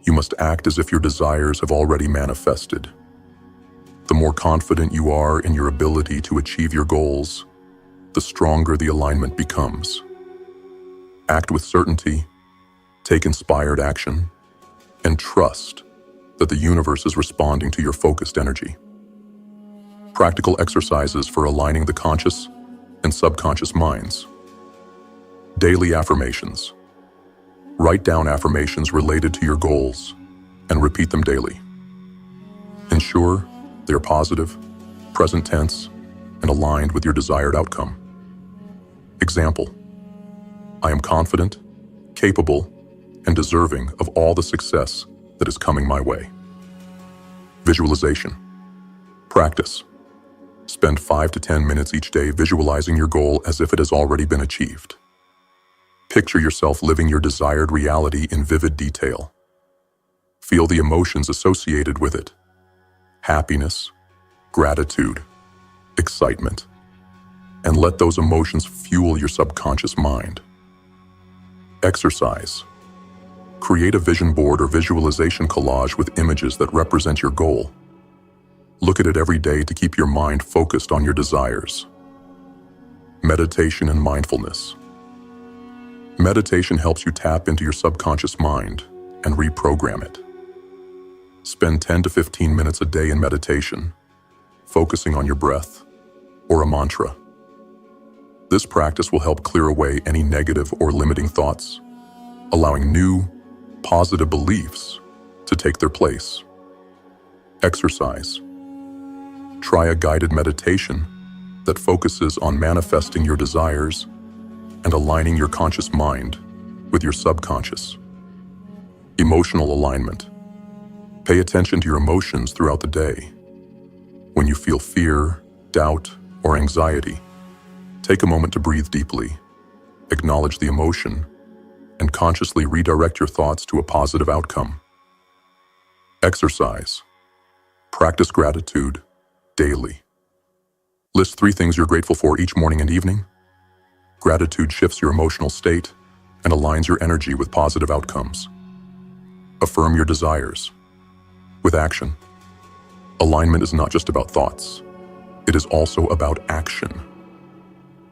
you must act as if your desires have already manifested. The more confident you are in your ability to achieve your goals, the stronger the alignment becomes. Act with certainty, take inspired action, and trust that the universe is responding to your focused energy. Practical exercises for aligning the conscious and subconscious minds. Daily affirmations. Write down affirmations related to your goals and repeat them daily. Ensure they are positive, present tense, and aligned with your desired outcome. Example: I am confident, capable, and deserving of all the success that is coming my way. Visualization. Practice. Spend 5 to 10 minutes each day visualizing your goal as if it has already been achieved. Picture yourself living your desired reality in vivid detail. Feel the emotions associated with it: happiness, gratitude, excitement, and let those emotions fuel your subconscious mind. Exercise. Create a vision board or visualization collage with images that represent your goal. Look at it every day to keep your mind focused on your desires. Meditation and mindfulness. Meditation helps you tap into your subconscious mind and reprogram it. Spend 10 to 15 minutes a day in meditation, focusing on your breath or a mantra. This practice will help clear away any negative or limiting thoughts, allowing new, positive beliefs to take their place. Exercise. Try a guided meditation that focuses on manifesting your desires and aligning your conscious mind with your subconscious. Emotional alignment. Pay attention to your emotions throughout the day. When you feel fear, doubt, or anxiety, take a moment to breathe deeply, acknowledge the emotion, and consciously redirect your thoughts to a positive outcome. Exercise. Practice gratitude daily. List 3 things you're grateful for each morning and evening. Gratitude shifts your emotional state and aligns your energy with positive outcomes. Affirm your desires. With action. Alignment is not just about thoughts. It is also about action.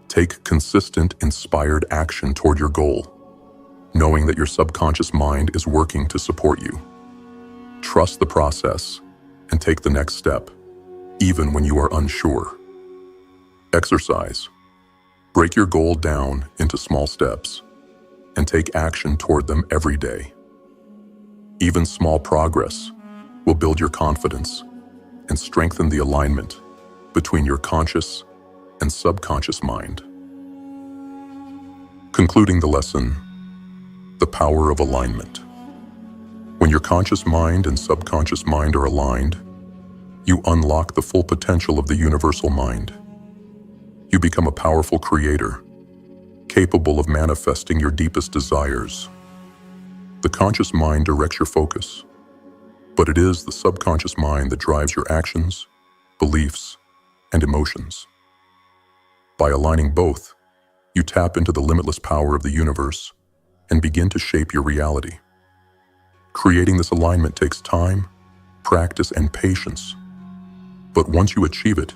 Take consistent, inspired action toward your goal, knowing that your subconscious mind is working to support you. Trust the process and take the next step, even when you are unsure. Exercise. Break your goal down into small steps and take action toward them every day. Even small progress will build your confidence and strengthen the alignment between your conscious and subconscious mind. Concluding the lesson, the power of alignment. When your conscious mind and subconscious mind are aligned, you unlock the full potential of the universal mind. You become a powerful creator, capable of manifesting your deepest desires. The conscious mind directs your focus, but it is the subconscious mind that drives your actions, beliefs, and emotions. By aligning both, you tap into the limitless power of the universe and begin to shape your reality. Creating this alignment takes time, practice, and patience. But once you achieve it,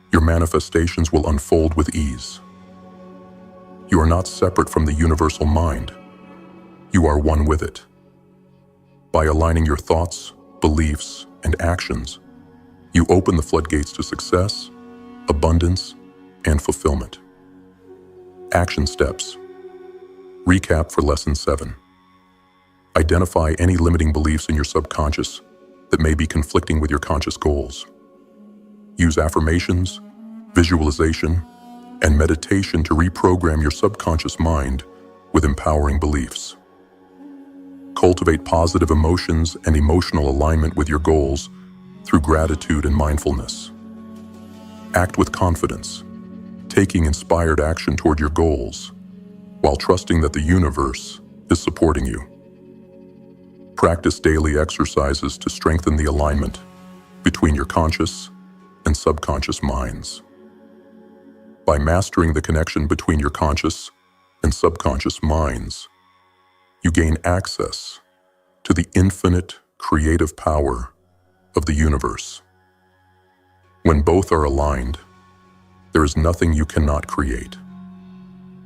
your manifestations will unfold with ease. You are not separate from the universal mind. You are one with it. By aligning your thoughts, beliefs, and actions, you open the floodgates to success, abundance, and fulfillment. Action steps. Recap for Lesson 7. Identify any limiting beliefs in your subconscious that may be conflicting with your conscious goals. Use affirmations, visualization, and meditation to reprogram your subconscious mind with empowering beliefs. Cultivate positive emotions and emotional alignment with your goals through gratitude and mindfulness. Act with confidence, taking inspired action toward your goals, while trusting that the universe is supporting you. Practice daily exercises to strengthen the alignment between your conscious and subconscious minds. By mastering the connection between your conscious and subconscious minds, you gain access to the infinite creative power of the universe. When both are aligned, there is nothing you cannot create.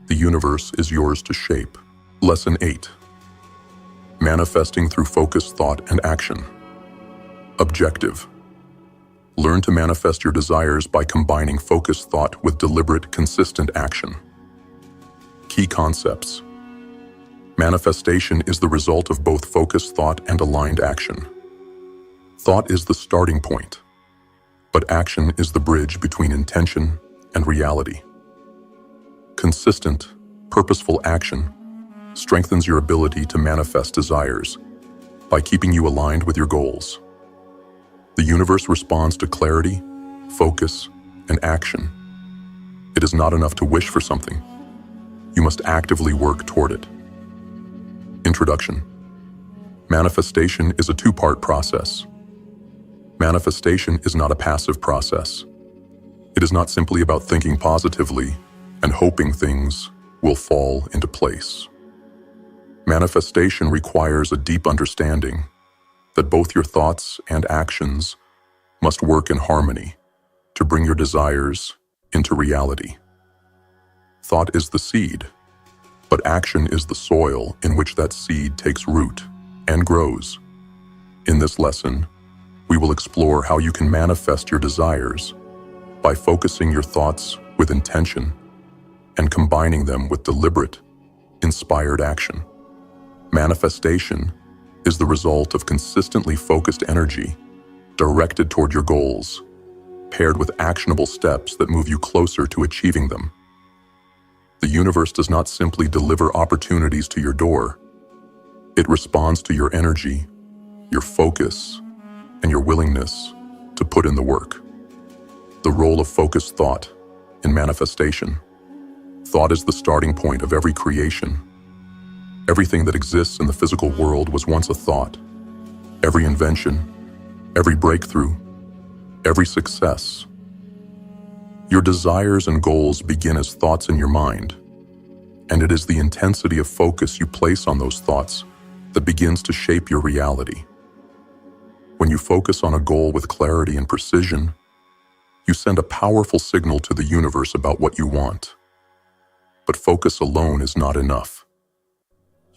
The universe is yours to shape. Lesson 8. Manifesting through focused thought and action. Objective. Learn to manifest your desires by combining focused thought with deliberate, consistent action. Key concepts. Manifestation is the result of both focused thought and aligned action. Thought is the starting point, but action is the bridge between intention and reality. Consistent, purposeful action strengthens your ability to manifest desires by keeping you aligned with your goals. The universe responds to clarity, focus, and action. It is not enough to wish for something. You must actively work toward it. Introduction. Manifestation is a two-part process. Manifestation is not a passive process. It is not simply about thinking positively and hoping things will fall into place. Manifestation requires a deep understanding that both your thoughts and actions must work in harmony to bring your desires into reality. Thought is the seed, but action is the soil in which that seed takes root and grows. In this lesson, we will explore how you can manifest your desires by focusing your thoughts with intention and combining them with deliberate, inspired action. Manifestation is the result of consistently focused energy directed toward your goals, paired with actionable steps that move you closer to achieving them. The universe does not simply deliver opportunities to your door. It responds to your energy, your focus, and your willingness to put in the work. The role of focused thought in manifestation. Thought is the starting point of every creation. Everything that exists in the physical world was once a thought. Every invention, every breakthrough, every success. Your desires and goals begin as thoughts in your mind, and it is the intensity of focus you place on those thoughts that begins to shape your reality. When you focus on a goal with clarity and precision, you send a powerful signal to the universe about what you want. But focus alone is not enough.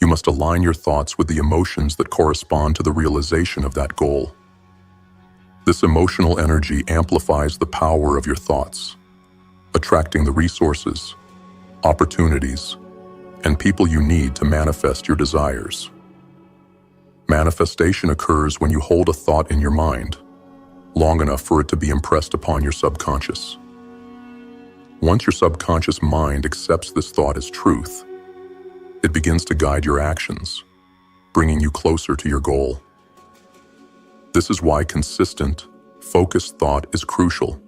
You must align your thoughts with the emotions that correspond to the realization of that goal. This emotional energy amplifies the power of your thoughts, attracting the resources, opportunities, and people you need to manifest your desires. Manifestation occurs when you hold a thought in your mind, long enough for it to be impressed upon your subconscious. Once your subconscious mind accepts this thought as truth, it begins to guide your actions, bringing you closer to your goal. This is why consistent, focused thought is crucial.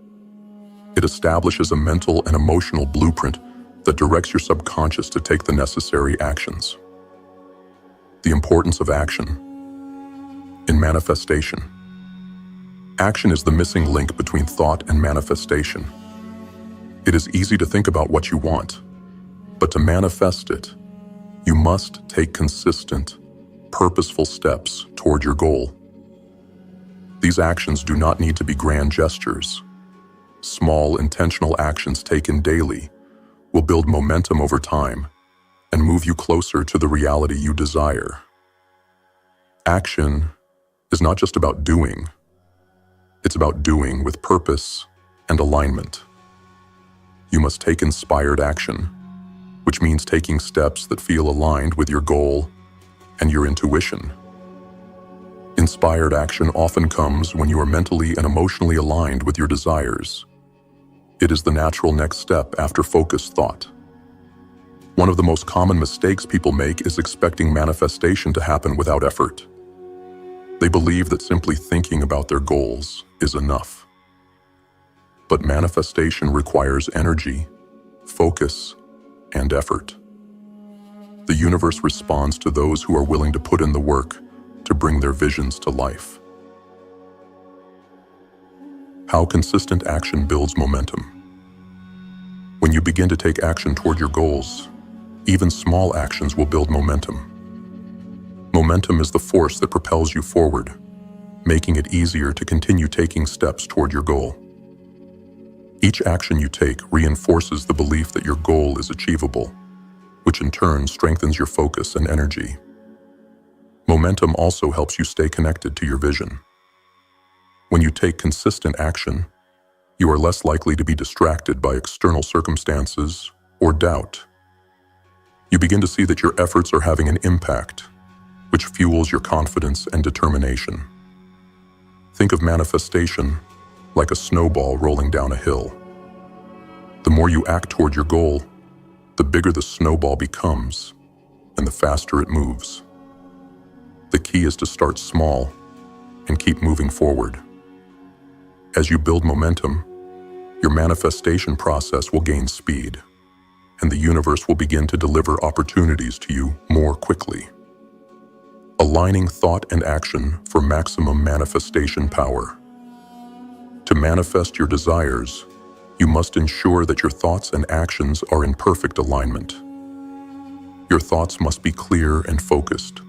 It establishes a mental and emotional blueprint that directs your subconscious to take the necessary actions. The importance of action in manifestation. Action is the missing link between thought and manifestation. It is easy to think about what you want, but to manifest it, you must take consistent, purposeful steps toward your goal. These actions do not need to be grand gestures. Small, intentional actions taken daily will build momentum over time and move you closer to the reality you desire. Action is not just about doing. It's about doing with purpose and alignment. You must take inspired action, which means taking steps that feel aligned with your goal and your intuition. Inspired action often comes when you are mentally and emotionally aligned with your desires. It is the natural next step after focused thought. One of the most common mistakes people make is expecting manifestation to happen without effort. They believe that simply thinking about their goals is enough. But manifestation requires energy, focus, and effort. The universe responds to those who are willing to put in the work to bring their visions to life. How consistent action builds momentum. When you begin to take action toward your goals, Even small actions will build momentum. Momentum is the force that propels you forward, making it easier to continue taking steps toward your goal. Each action you take reinforces the belief that your goal is achievable, which in turn strengthens your focus and energy. Momentum also helps you stay connected to your vision. When you take consistent action, you are less likely to be distracted by external circumstances or doubt. You begin to see that your efforts are having an impact, which fuels your confidence and determination. Think of manifestation like a snowball rolling down a hill. The more you act toward your goal, the bigger the snowball becomes and the faster it moves. The key is to start small and keep moving forward. As you build momentum, your manifestation process will gain speed, and the universe will begin to deliver opportunities to you more quickly. Aligning thought and action for maximum manifestation power. To manifest your desires, you must ensure that your thoughts and actions are in perfect alignment. Your thoughts must be clear and focused,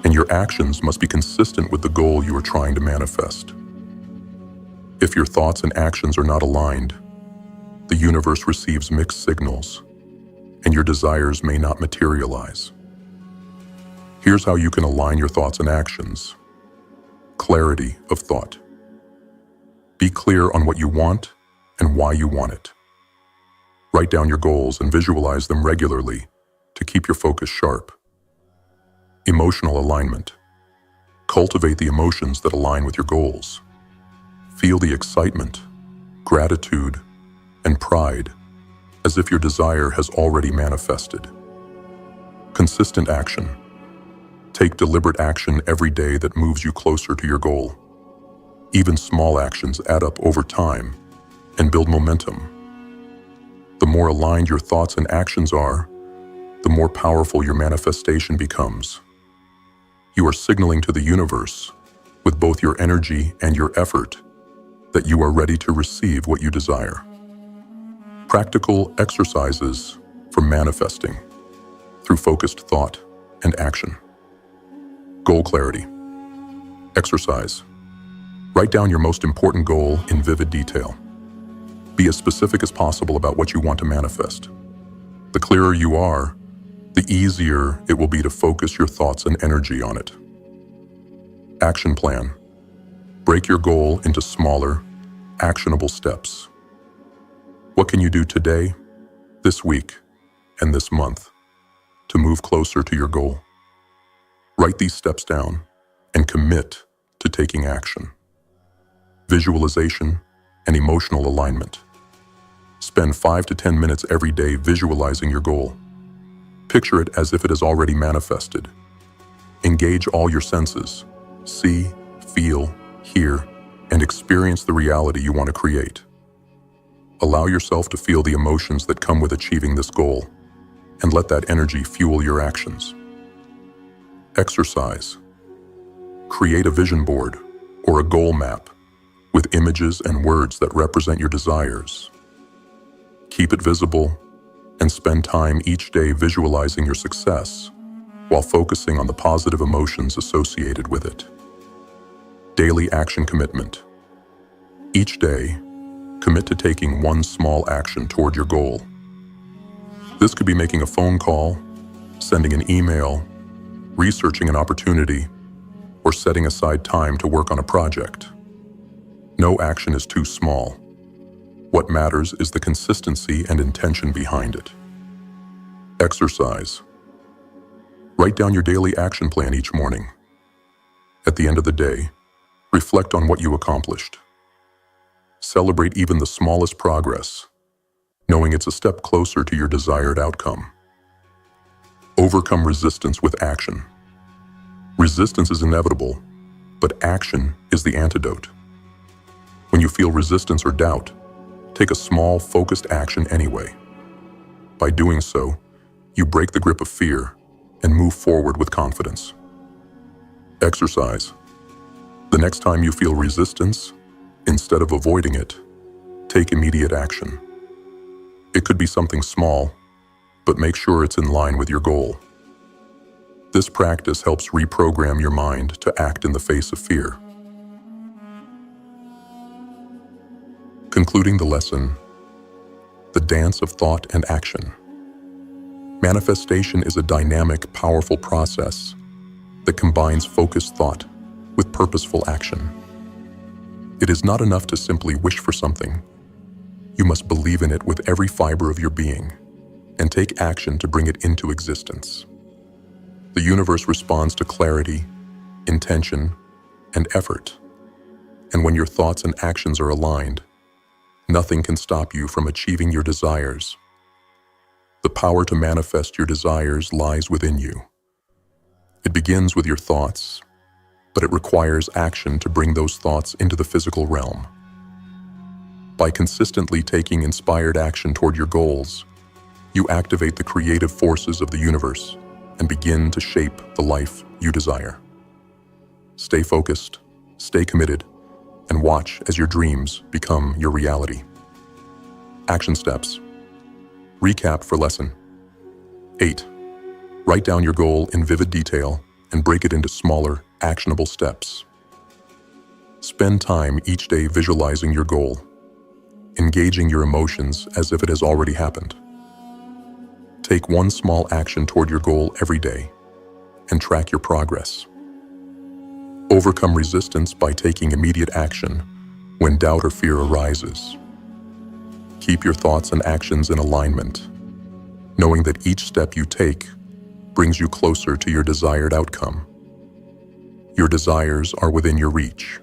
and your actions must be consistent with the goal you are trying to manifest. If your thoughts and actions are not aligned, the universe receives mixed signals, and your desires may not materialize. Here's how you can align your thoughts and actions. Clarity of thought. Be clear on what you want and why you want it. Write down your goals and visualize them regularly to keep your focus sharp. Emotional alignment. Cultivate the emotions that align with your goals. Feel the excitement, gratitude, and pride as if your desire has already manifested. Consistent action. Take deliberate action every day that moves you closer to your goal. Even small actions add up over time and build momentum. The more aligned your thoughts and actions are, the more powerful your manifestation becomes. You are signaling to the universe, with both your energy and your effort, that you are ready to receive what you desire. Practical exercises for manifesting through focused thought and action. Goal clarity. Exercise. Write down your most important goal in vivid detail. Be as specific as possible about what you want to manifest. The clearer you are, the easier it will be to focus your thoughts and energy on it. Action plan. Break your goal into smaller, actionable steps. What can you do today, this week, and this month to move closer to your goal? Write these steps down and commit to taking action. Visualization and emotional alignment. Spend 5 to 10 minutes every day visualizing your goal. Picture it as if it has already manifested. Engage all your senses. See, feel, hear, and experience the reality you want to create. Allow yourself to feel the emotions that come with achieving this goal, and let that energy fuel your actions. Exercise. Create a vision board or a goal map with images and words that represent your desires. Keep it visible and spend time each day visualizing your success while focusing on the positive emotions associated with it. Daily action commitment. Each day, commit to taking one small action toward your goal. This could be making a phone call, sending an email, researching an opportunity, or setting aside time to work on a project. No action is too small. What matters is the consistency and intention behind it. Exercise. Write down your daily action plan each morning. At the end of the day, reflect on what you accomplished. Celebrate even the smallest progress, knowing it's a step closer to your desired outcome. Overcome resistance with action. Resistance is inevitable, but action is the antidote. When you feel resistance or doubt, take a small, focused action anyway. By doing so, you break the grip of fear and move forward with confidence. Exercise. The next time you feel resistance, instead of avoiding it, take immediate action. It could be something small, but make sure it's in line with your goal. This practice helps reprogram your mind to act in the face of fear. Concluding the lesson, the dance of thought and action. Manifestation is a dynamic, powerful process that combines focused thought with purposeful action. It is not enough to simply wish for something. You must believe in it with every fiber of your being and take action to bring it into existence. The universe responds to clarity, intention, and effort. And when your thoughts and actions are aligned, nothing can stop you from achieving your desires. The power to manifest your desires lies within you. It begins with your thoughts, but it requires action to bring those thoughts into the physical realm. By consistently taking inspired action toward your goals, you activate the creative forces of the universe and begin to shape the life you desire. Stay focused, stay committed, and watch as your dreams become your reality. Action steps. Recap for lesson 8. Write down your goal in vivid detail and break it into smaller, actionable steps. Spend time each day visualizing your goal, engaging your emotions as if it has already happened. Take one small action toward your goal every day and track your progress. Overcome resistance by taking immediate action when doubt or fear arises. Keep your thoughts and actions in alignment, knowing that each step you take brings you closer to your desired outcome. Your desires are within your reach.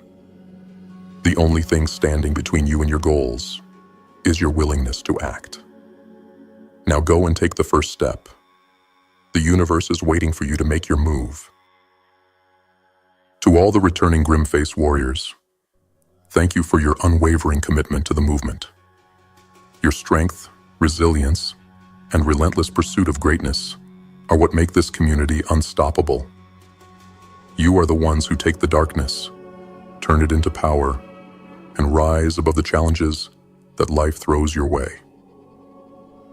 The only thing standing between you and your goals is your willingness to act. Now go and take the first step. The universe is waiting for you to make your move. To all the returning GrimFace warriors, thank you for your unwavering commitment to the movement. Your strength, resilience, and relentless pursuit of greatness are what make this community unstoppable. You are the ones who take the darkness, turn it into power, and rise above the challenges that life throws your way.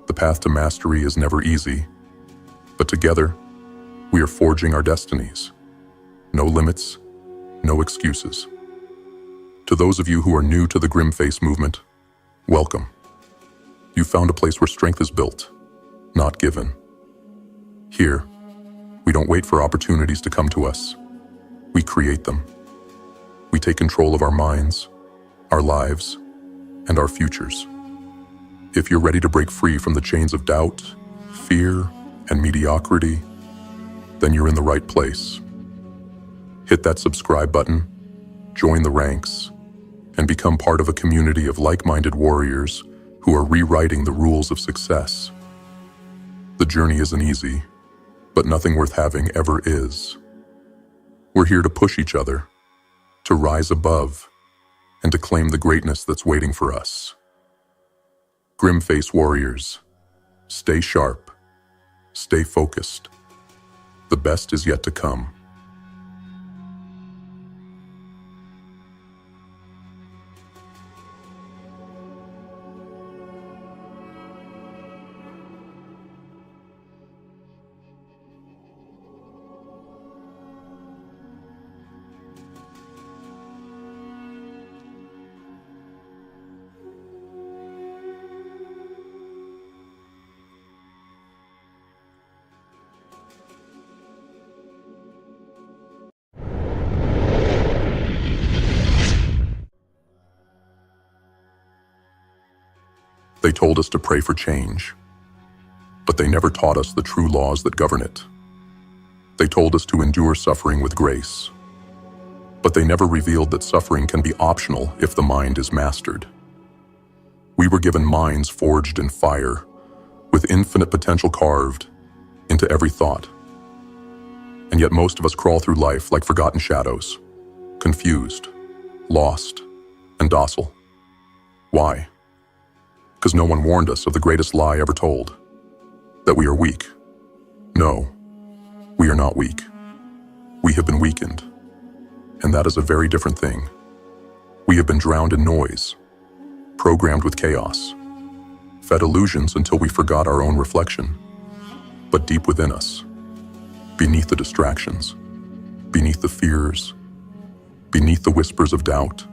The path to mastery is never easy, but together, we are forging our destinies. No limits, no excuses. To those of you who are new to the GrimFace movement, welcome. You found a place where strength is built, not given. Here, we don't wait for opportunities to come to us. We create them. We take control of our minds, our lives, and our futures. If you're ready to break free from the chains of doubt, fear, and mediocrity, then you're in the right place. Hit that subscribe button, join the ranks, and become part of a community of like-minded warriors who are rewriting the rules of success. The journey isn't easy, but nothing worth having ever is. We're here to push each other, to rise above, and to claim the greatness that's waiting for us. GrimFace warriors, stay sharp, stay focused. The best is yet to come. They told us to pray for change, but they never taught us the true laws that govern it. They told us to endure suffering with grace, but they never revealed that suffering can be optional if the mind is mastered. We were given minds forged in fire, with infinite potential carved into every thought. And yet most of us crawl through life like forgotten shadows, confused, lost, and docile. Why? Because no one warned us of the greatest lie ever told, that we are weak. No, we are not weak. We have been weakened, and that is a very different thing. We have been drowned in noise, programmed with chaos, fed illusions until we forgot our own reflection, But deep within us, beneath the distractions, beneath the fears, beneath the whispers of doubt,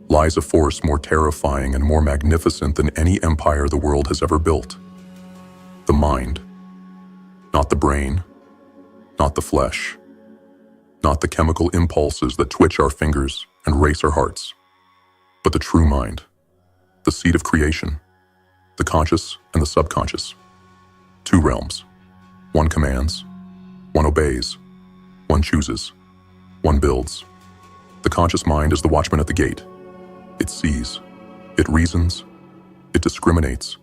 lies a force more terrifying and more magnificent than any empire the world has ever built. The mind. Not the brain, not the flesh, not the chemical impulses that twitch our fingers and race our hearts, but the true mind, the seat of creation, the conscious and the subconscious. Two realms. One commands, one obeys, one chooses, one builds. The conscious mind is the watchman at the gate. It sees, it reasons, it discriminates.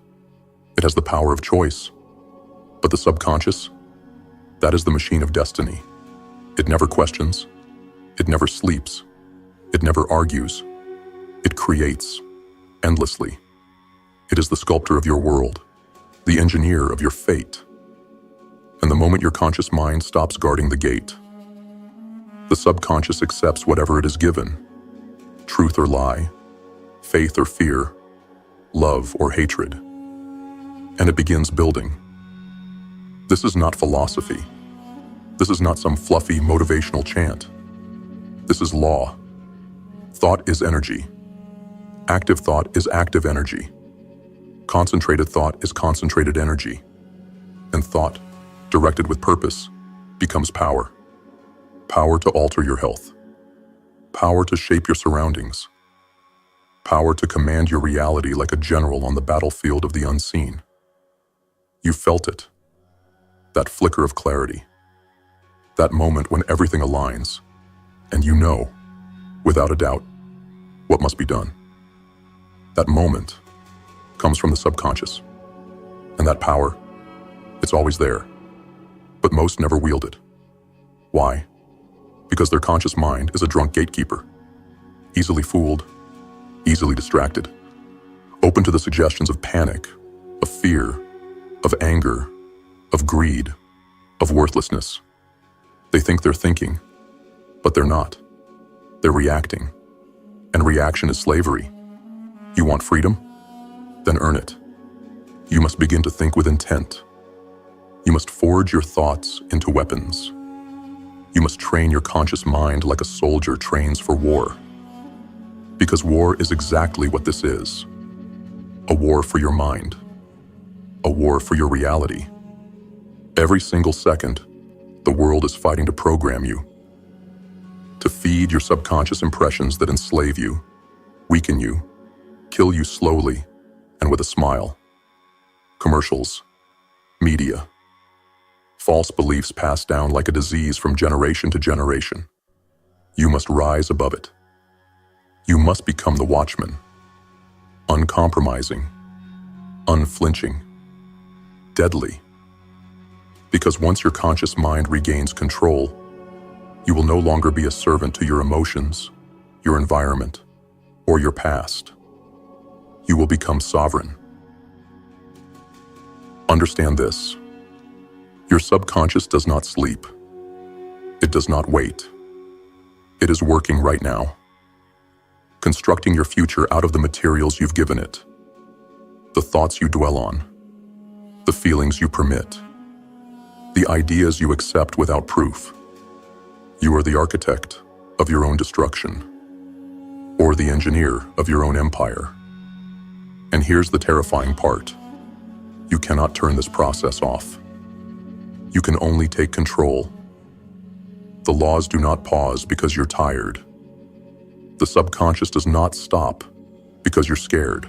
It has the power of choice. But the subconscious, that is the machine of destiny. It never questions, it never sleeps, it never argues. It creates, endlessly. It is the sculptor of your world, the engineer of your fate. And the moment your conscious mind stops guarding the gate, the subconscious accepts whatever it is given, truth or lie, faith or fear, love or hatred, and it begins building. This is not philosophy. This is not some fluffy motivational chant. This is law. Thought is energy. Active thought is active energy. Concentrated thought is concentrated energy. And thought, directed with purpose, becomes power. Power to alter your health. Power to shape your surroundings. Power to command your reality like a general on the battlefield of the unseen. You felt it. That flicker of clarity. That moment when everything aligns, and you know, without a doubt, what must be done. That moment comes from the subconscious. And that power, it's always there. But most never wield it. Why? Because their conscious mind is a drunk gatekeeper. Easily fooled, easily distracted. Open to the suggestions of panic, of fear, of anger, of greed, of worthlessness. They think they're thinking, but they're not. They're reacting. And reaction is slavery. You want freedom? Then earn it. You must begin to think with intent. You must forge your thoughts into weapons. You must train your conscious mind like a soldier trains for war. Because war is exactly what this is. A war for your mind. A war for your reality. Every single second, the world is fighting to program you, to feed your subconscious impressions that enslave you, weaken you, kill you slowly and with a smile. Commercials, media, false beliefs passed down like a disease from generation to generation. You must rise above it. You must become the watchman, uncompromising, unflinching, deadly. Because once your conscious mind regains control, you will no longer be a servant to your emotions, your environment, or your past. You will become sovereign. Understand this. Your subconscious does not sleep. It does not wait. It is working right now, constructing your future out of the materials you've given it, the thoughts you dwell on, the feelings you permit, the ideas you accept without proof. You are the architect of your own destruction, or the engineer of your own empire. And here's the terrifying part. You cannot turn this process off. You can only take control. The laws do not pause because you're tired. The subconscious does not stop because you're scared.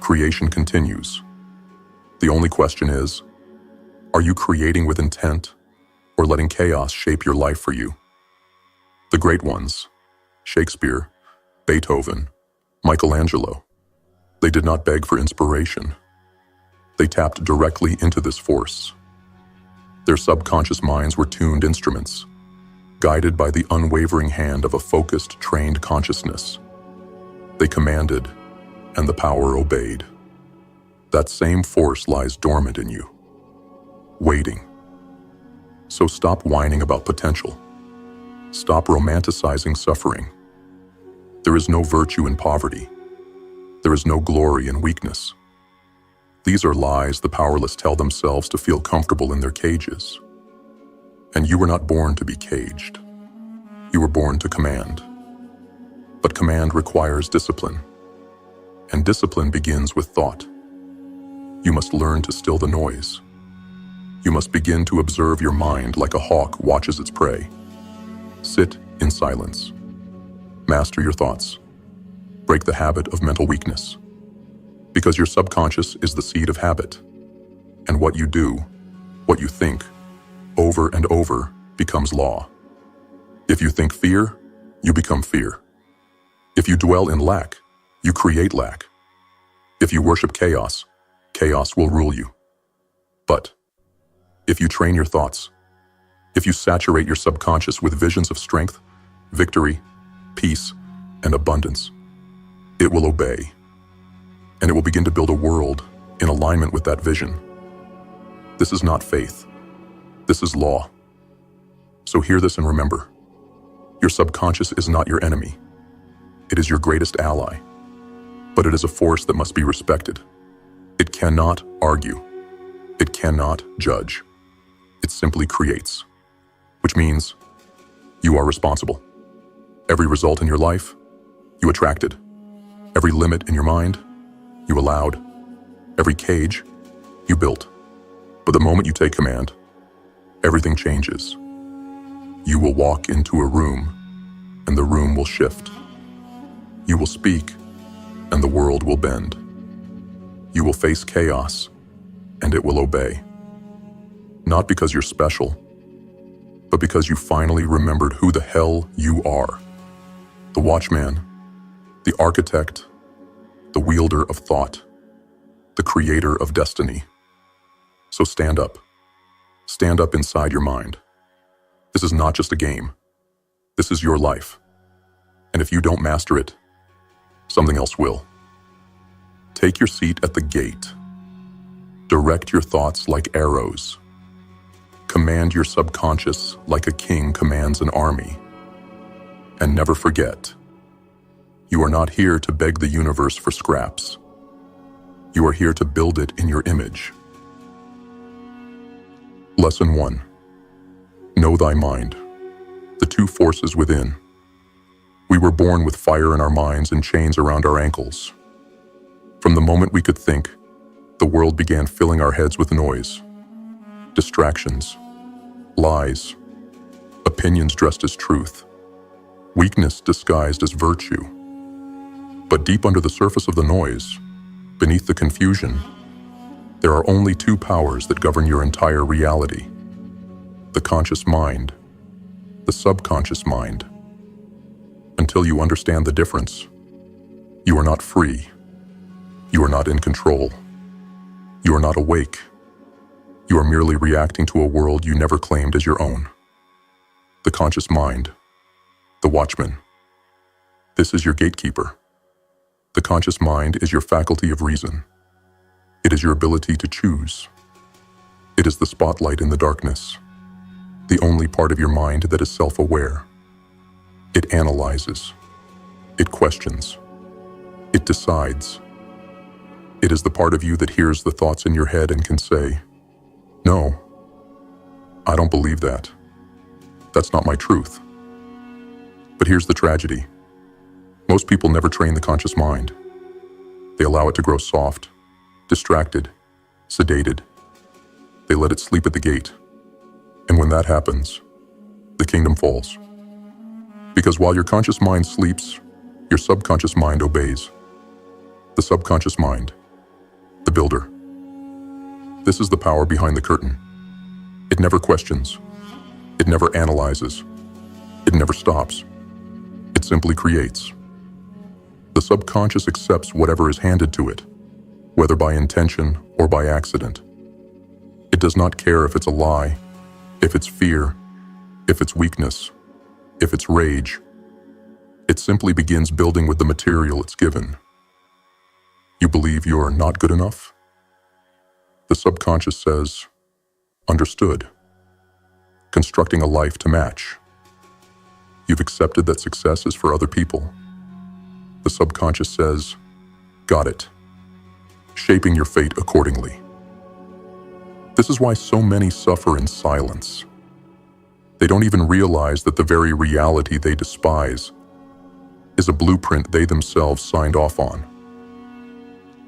Creation continues. The only question is, are you creating with intent or letting chaos shape your life for you? The great ones, Shakespeare, Beethoven, Michelangelo, they did not beg for inspiration. They tapped directly into this force. Their subconscious minds were tuned instruments, guided by the unwavering hand of a focused, trained consciousness. They commanded, and the power obeyed. That same force lies dormant in you, waiting. So stop whining about potential. Stop romanticizing suffering. There is no virtue in poverty. There is no glory in weakness. These are lies the powerless tell themselves to feel comfortable in their cages. And you were not born to be caged. You were born to command. But command requires discipline. And discipline begins with thought. You must learn to still the noise. You must begin to observe your mind like a hawk watches its prey. Sit in silence. Master your thoughts. Break the habit of mental weakness. Because your subconscious is the seed of habit. And what you do, what you think, over and over becomes law. If you think fear, you become fear. If you dwell in lack, you create lack. If you worship chaos, chaos will rule you. But if you train your thoughts, if you saturate your subconscious with visions of strength, victory, peace, and abundance, it will obey. And it will begin to build a world in alignment with that vision. This is not faith. This is law. So hear this and remember. Your subconscious is not your enemy. It is your greatest ally. But it is a force that must be respected. It cannot argue. It cannot judge. It simply creates. Which means you are responsible. Every result in your life, you attracted. Every limit in your mind, you allowed. Every cage, you built. But the moment you take command, everything changes. You will walk into a room, and the room will shift. You will speak, and the world will bend. You will face chaos, and it will obey. Not because you're special, but because you finally remembered who the hell you are. The watchman, the architect, the wielder of thought, the creator of destiny. So stand up. Stand up inside your mind. This is not just a game. This is your life. And if you don't master it, something else will. Take your seat at the gate. Direct your thoughts like arrows. Command your subconscious like a king commands an army. And never forget, you are not here to beg the universe for scraps. You are here to build it in your image. Lesson 1. Know thy mind. The two forces within. We were born with fire in our minds and chains around our ankles. From the moment we could think, the world began filling our heads with noise. Distractions, lies, opinions dressed as truth, weakness disguised as virtue. But deep under the surface of the noise, beneath the confusion, there are only two powers that govern your entire reality. The conscious mind, the subconscious mind. Until you understand the difference, you are not free. You are not in control. You are not awake. You are merely reacting to a world you never claimed as your own. The conscious mind, the watchman. This is your gatekeeper. The conscious mind is your faculty of reason. It is your ability to choose. It is the spotlight in the darkness, the only part of your mind that is self-aware. It analyzes. It questions. It decides. It is the part of you that hears the thoughts in your head and can say, "No, I don't believe that. That's not my truth." But here's the tragedy. Most people never train the conscious mind. They allow it to grow soft, distracted, sedated. They let it sleep at the gate. And when that happens, the kingdom falls. Because while your conscious mind sleeps, your subconscious mind obeys. The subconscious mind, the builder. This is the power behind the curtain. It never questions. It never analyzes. It never stops. It simply creates. The subconscious accepts whatever is handed to it, whether by intention or by accident. It does not care if it's a lie, if it's fear, if it's weakness, if it's rage. It simply begins building with the material it's given. You believe you're not good enough? The subconscious says, "Understood." Constructing a life to match. You've accepted that success is for other people. The subconscious says, "Got it." shaping your fate accordingly. This is why so many suffer in silence. They don't even realize that the very reality they despise is a blueprint they themselves signed off on.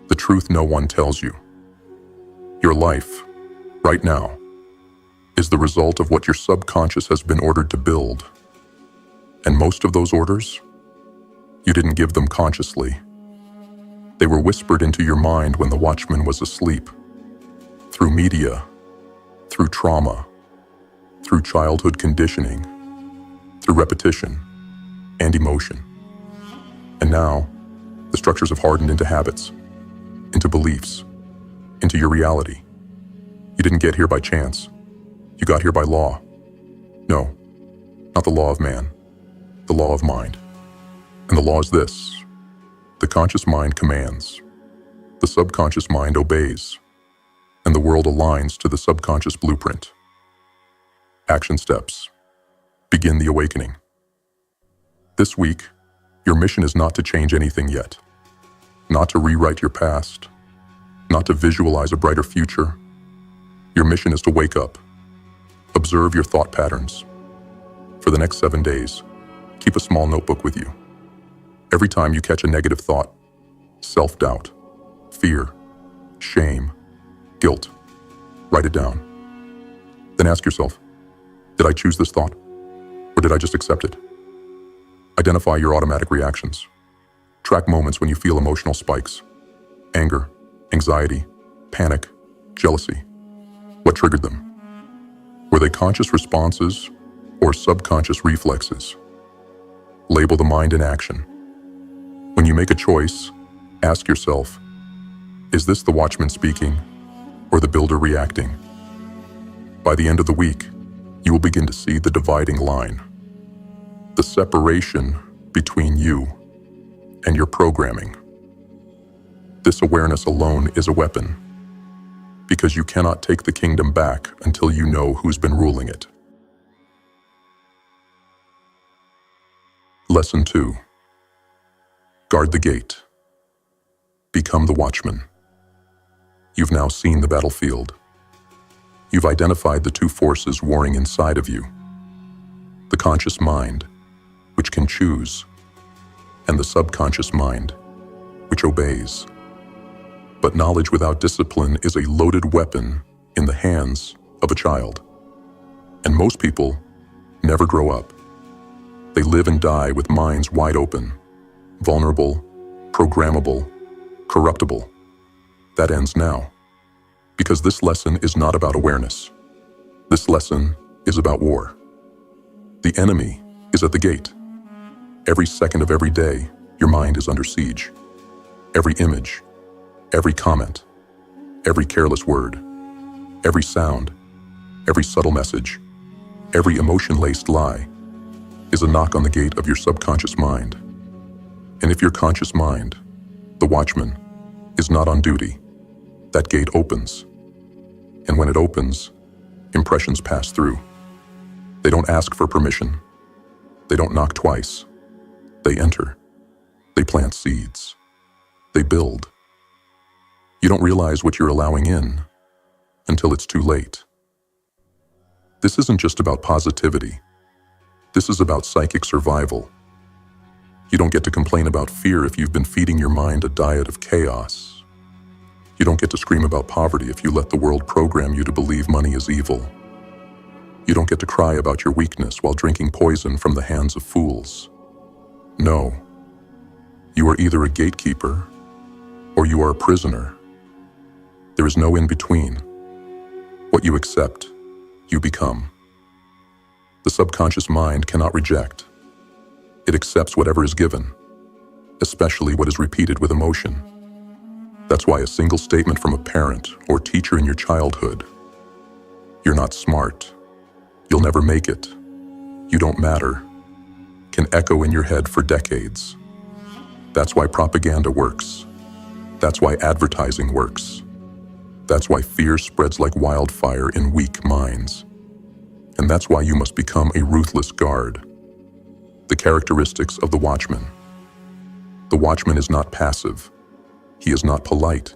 The truth no one tells you. Your life, right now, is the result of what your subconscious has been ordered to build. And most of those orders, you didn't give them consciously. They were whispered into your mind when the watchman was asleep, through media, through trauma, through childhood conditioning, through repetition and emotion. And now, the structures have hardened into habits, into beliefs, into your reality. You didn't get here by chance. You got here by law. No, not the law of man, the law of mind. And the law is this: the conscious mind commands, the subconscious mind obeys, and the world aligns to the subconscious blueprint. Action steps. Begin the awakening. This week, your mission is not to change anything yet, not to rewrite your past, not to visualize a brighter future. Your mission is to wake up. Observe your thought patterns. For the next 7 days, keep a small notebook with you. Every time you catch a negative thought, self-doubt, fear, shame, guilt, write it down. Then ask yourself, did I choose this thought? Or did I just accept it? Identify your automatic reactions. Track moments when you feel emotional spikes. Anger, anxiety, panic, jealousy. What triggered them? Were they conscious responses or subconscious reflexes? Label the mind in action. When you make a choice, ask yourself, is this the watchman speaking or the builder reacting? By the end of the week, you will begin to see the dividing line, the separation between you and your programming. This awareness alone is a weapon, because you cannot take the kingdom back until you know who's been ruling it. Lesson 2. Guard the gate. Become the watchman. You've now seen the battlefield. You've identified the two forces warring inside of you: the conscious mind, which can choose, and the subconscious mind, which obeys. But knowledge without discipline is a loaded weapon in the hands of a child. And most people never grow up. They live and die with minds wide open, vulnerable, programmable, corruptible. That ends now. Because this lesson is not about awareness. This lesson is about war. The enemy is at the gate. Every second of every day, your mind is under siege. Every image, every comment, every careless word, every sound, every subtle message, every emotion-laced lie is a knock on the gate of your subconscious mind. And if your conscious mind, the watchman, is not on duty, that gate opens. And when it opens, impressions pass through. They don't ask for permission. They don't knock twice. They enter. They plant seeds. They build. You don't realize what you're allowing in until it's too late. This isn't just about positivity. This is about psychic survival. You don't get to complain about fear if you've been feeding your mind a diet of chaos. You don't get to scream about poverty if you let the world program you to believe money is evil. You don't get to cry about your weakness while drinking poison from the hands of fools. No. You are either a gatekeeper or you are a prisoner. There is no in between. What you accept, you become. The subconscious mind cannot reject. It accepts whatever is given, especially what is repeated with emotion. That's why a single statement from a parent or teacher in your childhood, "You're not smart," "You'll never make it," "You don't matter," can echo in your head for decades. That's why propaganda works. That's why advertising works. That's why fear spreads like wildfire in weak minds. And that's why you must become a ruthless guard. The characteristics of the watchman. The watchman is not passive. He is not polite.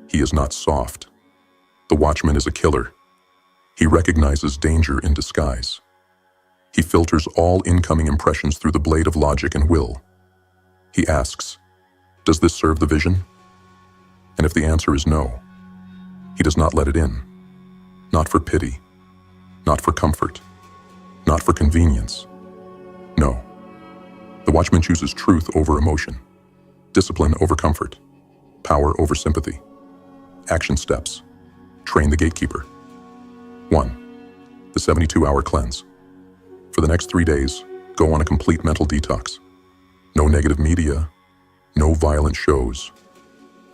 He is not soft. The watchman is a killer. He recognizes danger in disguise. He filters all incoming impressions through the blade of logic and will. He asks, "Does this serve the vision?" And if the answer is no, he does not let it in. Not for pity, not for comfort, not for convenience. No. The watchman chooses truth over emotion, discipline over comfort, power over sympathy. Action steps. Train the gatekeeper. 1. The 72-hour cleanse. For the next 3 days, go on a complete mental detox. No negative media, no violent shows,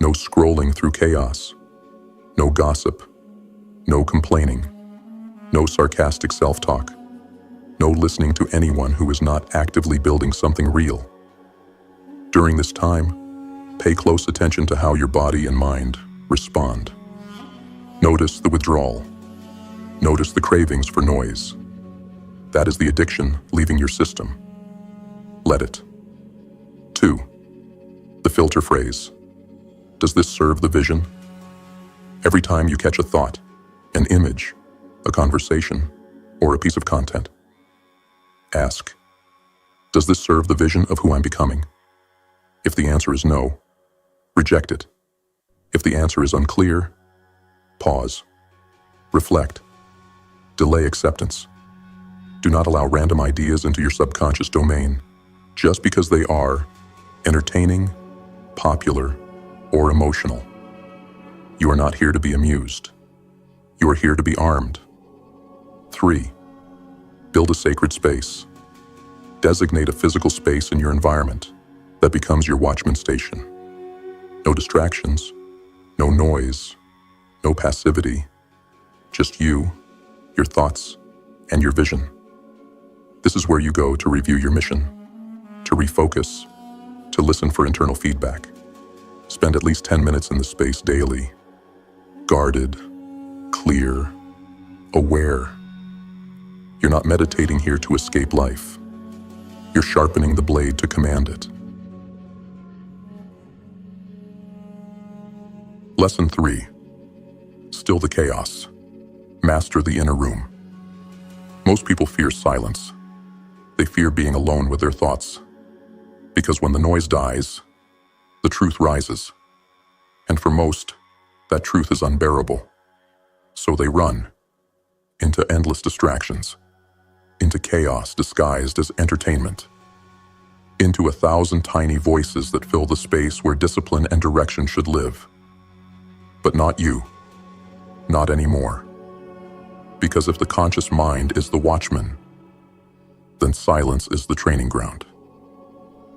no scrolling through chaos, no gossip, no complaining, no sarcastic self-talk, no listening to anyone who is not actively building something real. During this time, pay close attention to how your body and mind respond. Notice the withdrawal. Notice the cravings for noise. That is the addiction leaving your system. Let it. 2. The filter phrase. Does this serve the vision? Every time you catch a thought, an image, a conversation, or a piece of content, ask, does this serve the vision of who I'm becoming? If the answer is no, reject it. If the answer is unclear, pause. Reflect. Delay acceptance. Do not allow random ideas into your subconscious domain just because they are entertaining, popular, or emotional. You are not here to be amused. You are here to be armed. 3. Build a sacred space. Designate a physical space in your environment that becomes your watchman station. No distractions, no noise, no passivity, just you, your thoughts, and your vision. This is where you go to review your mission, to refocus, to listen for internal feedback. Spend at least 10 minutes in the space daily, guarded, clear, aware. You're not meditating here to escape life. You're sharpening the blade to command it. Lesson 3. Still the chaos. Master the inner room. Most people fear silence. They fear being alone with their thoughts. Because when the noise dies, the truth rises. And for most, that truth is unbearable. So they run into endless distractions, into chaos disguised as entertainment, into 1,000 tiny voices that fill the space where discipline and direction should live. But not you. Not anymore. Because if the conscious mind is the watchman, then silence is the training ground.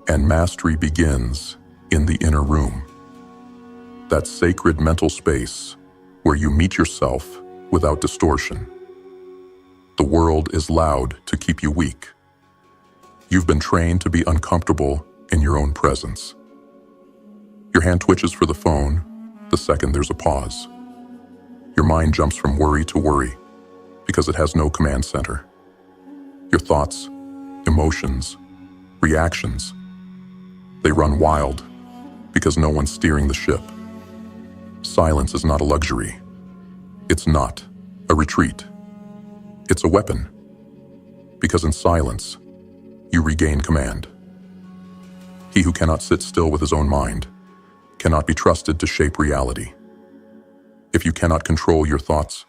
And mastery begins in the inner room. That sacred mental space where you meet yourself without distortion. The world is loud to keep you weak. You've been trained to be uncomfortable in your own presence. Your hand twitches for the phone the second there's a pause. Your mind jumps from worry to worry because it has no command center. Your thoughts, emotions, reactions, they run wild because no one's steering the ship. Silence is not a luxury. It's not a retreat. It's a weapon. Because in silence, you regain command. He who cannot sit still with his own mind cannot be trusted to shape reality. If you cannot control your thoughts,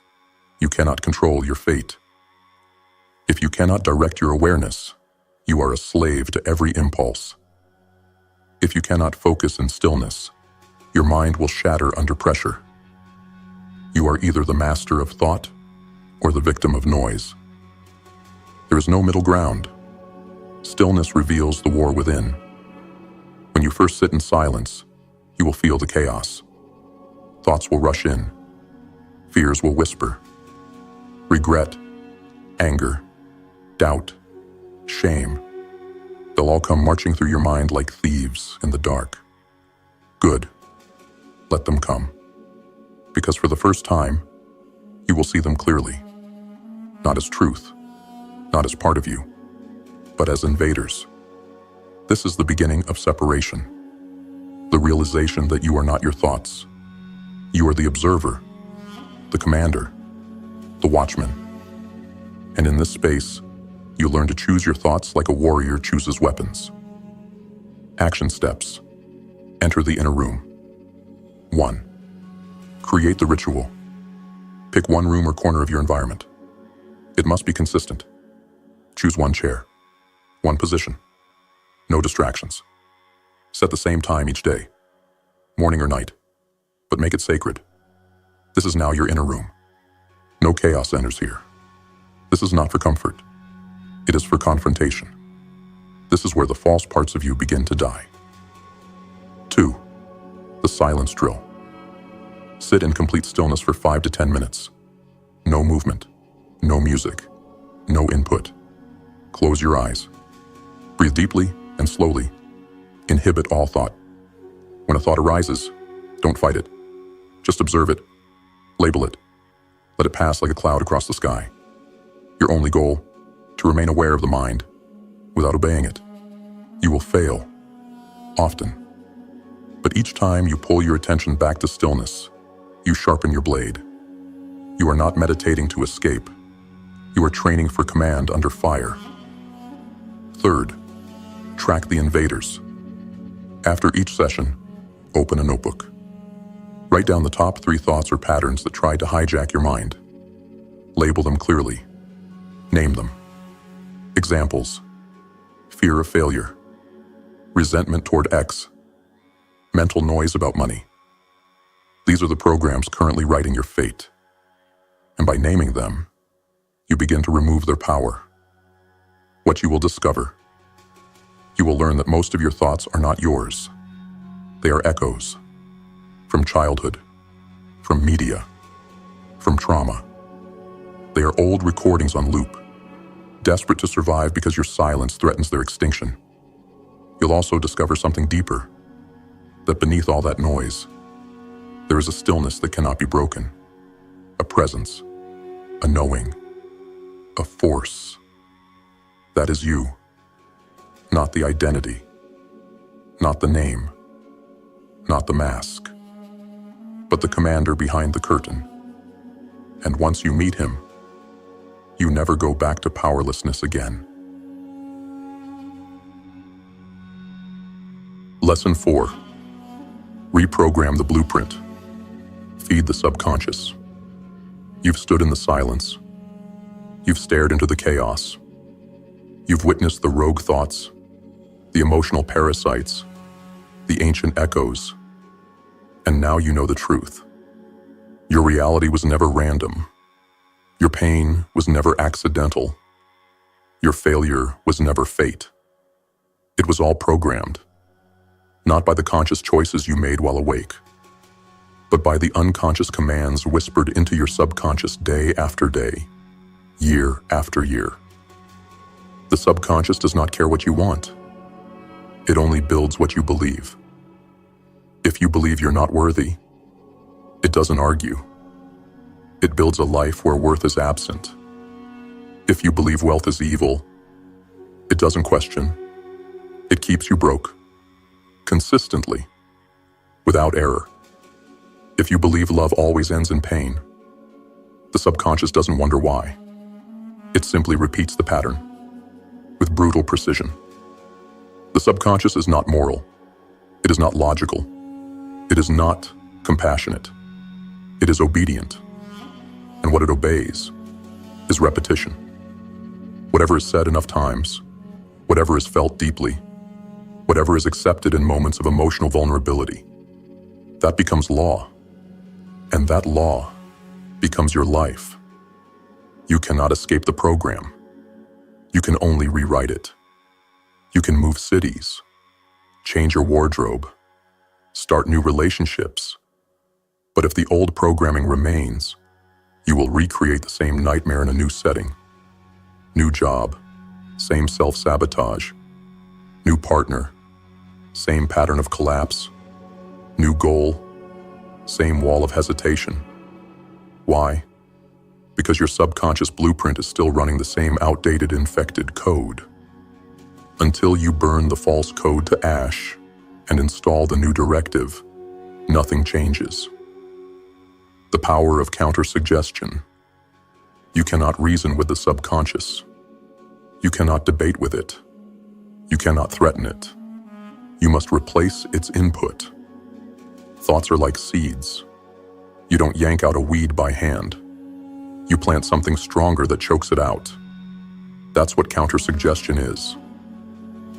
you cannot control your fate. If you cannot direct your awareness, you are a slave to every impulse. If you cannot focus in stillness, your mind will shatter under pressure. You are either the master of thought or the victim of noise. There is no middle ground. Stillness reveals the war within. When you first sit in silence, you will feel the chaos. Thoughts will rush in. Fears will whisper. Regret, anger, doubt, shame. They'll all come marching through your mind like thieves in the dark. Good. Let them come. Because for the first time, you will see them clearly. Not as truth, not as part of you, but as invaders. This is the beginning of separation. The realization that you are not your thoughts. You are the observer, the commander, the watchman. And in this space, you learn to choose your thoughts like a warrior chooses weapons. Action steps. Enter the inner room. 1. Create the ritual. Pick one room or corner of your environment. It must be consistent. Choose one chair, one position. No distractions. Set the same time each day, morning or night, but make it sacred. This is now your inner room. No chaos enters here. This is not for comfort. It is for confrontation. This is where the false parts of you begin to die. 2. The silence drill. Sit in complete stillness for 5 to 10 minutes. No movement, no music, no input. Close your eyes. Breathe deeply and slowly. Inhibit all thought. When a thought arises, don't fight it. Just observe it. Label it. Let it pass like a cloud across the sky. Your only goal, to remain aware of the mind without obeying it. You will fail, often. But each time you pull your attention back to stillness, you sharpen your blade. You are not meditating to escape. You are training for command under fire. 3rd, track the invaders. After each session, open a notebook. Write down the top 3 thoughts or patterns that tried to hijack your mind. Label them clearly. Name them. Examples: fear of failure, resentment toward X, mental noise about money. These are the programs currently writing your fate. And by naming them, you begin to remove their power. What you will discover: you will learn that most of your thoughts are not yours. They are echoes from childhood, from media, from trauma. They are old recordings on loop, desperate to survive because your silence threatens their extinction. You'll also discover something deeper, that beneath all that noise, there is a stillness that cannot be broken, a presence, a knowing, a force. That is you, not the identity, not the name, not the mask, but the commander behind the curtain. And once you meet him, you never go back to powerlessness again. Lesson 4. Reprogram the blueprint. Feed the subconscious. You've stood in the silence. You've stared into the chaos. You've witnessed the rogue thoughts, the emotional parasites, the ancient echoes. And now you know the truth. Your reality was never random. Your pain was never accidental. Your failure was never fate. It was all programmed, not by the conscious choices you made while awake, but by the unconscious commands whispered into your subconscious day after day, year after year. The subconscious does not care what you want. It only builds what you believe. If you believe you're not worthy, it doesn't argue. It builds a life where worth is absent. If you believe wealth is evil, it doesn't question. It keeps you broke, consistently, without error. If you believe love always ends in pain, the subconscious doesn't wonder why. It simply repeats the pattern, with brutal precision. The subconscious is not moral. It is not logical. It is not compassionate. It is obedient. And what it obeys is repetition. Whatever is said enough times, whatever is felt deeply, whatever is accepted in moments of emotional vulnerability, that becomes law. And that law becomes your life. You cannot escape the program. You can only rewrite it. You can move cities, change your wardrobe, start new relationships. But if the old programming remains, you will recreate the same nightmare in a new setting. New job, same self-sabotage. New partner, same pattern of collapse. New goal, same wall of hesitation. Why? Because your subconscious blueprint is still running the same outdated, infected code. Until you burn the false code to ash and install the new directive, nothing changes. The power of counter-suggestion. You cannot reason with the subconscious. You cannot debate with it. You cannot threaten it. You must replace its input. Thoughts are like seeds. You don't yank out a weed by hand. You plant something stronger that chokes it out. That's what counter-suggestion is.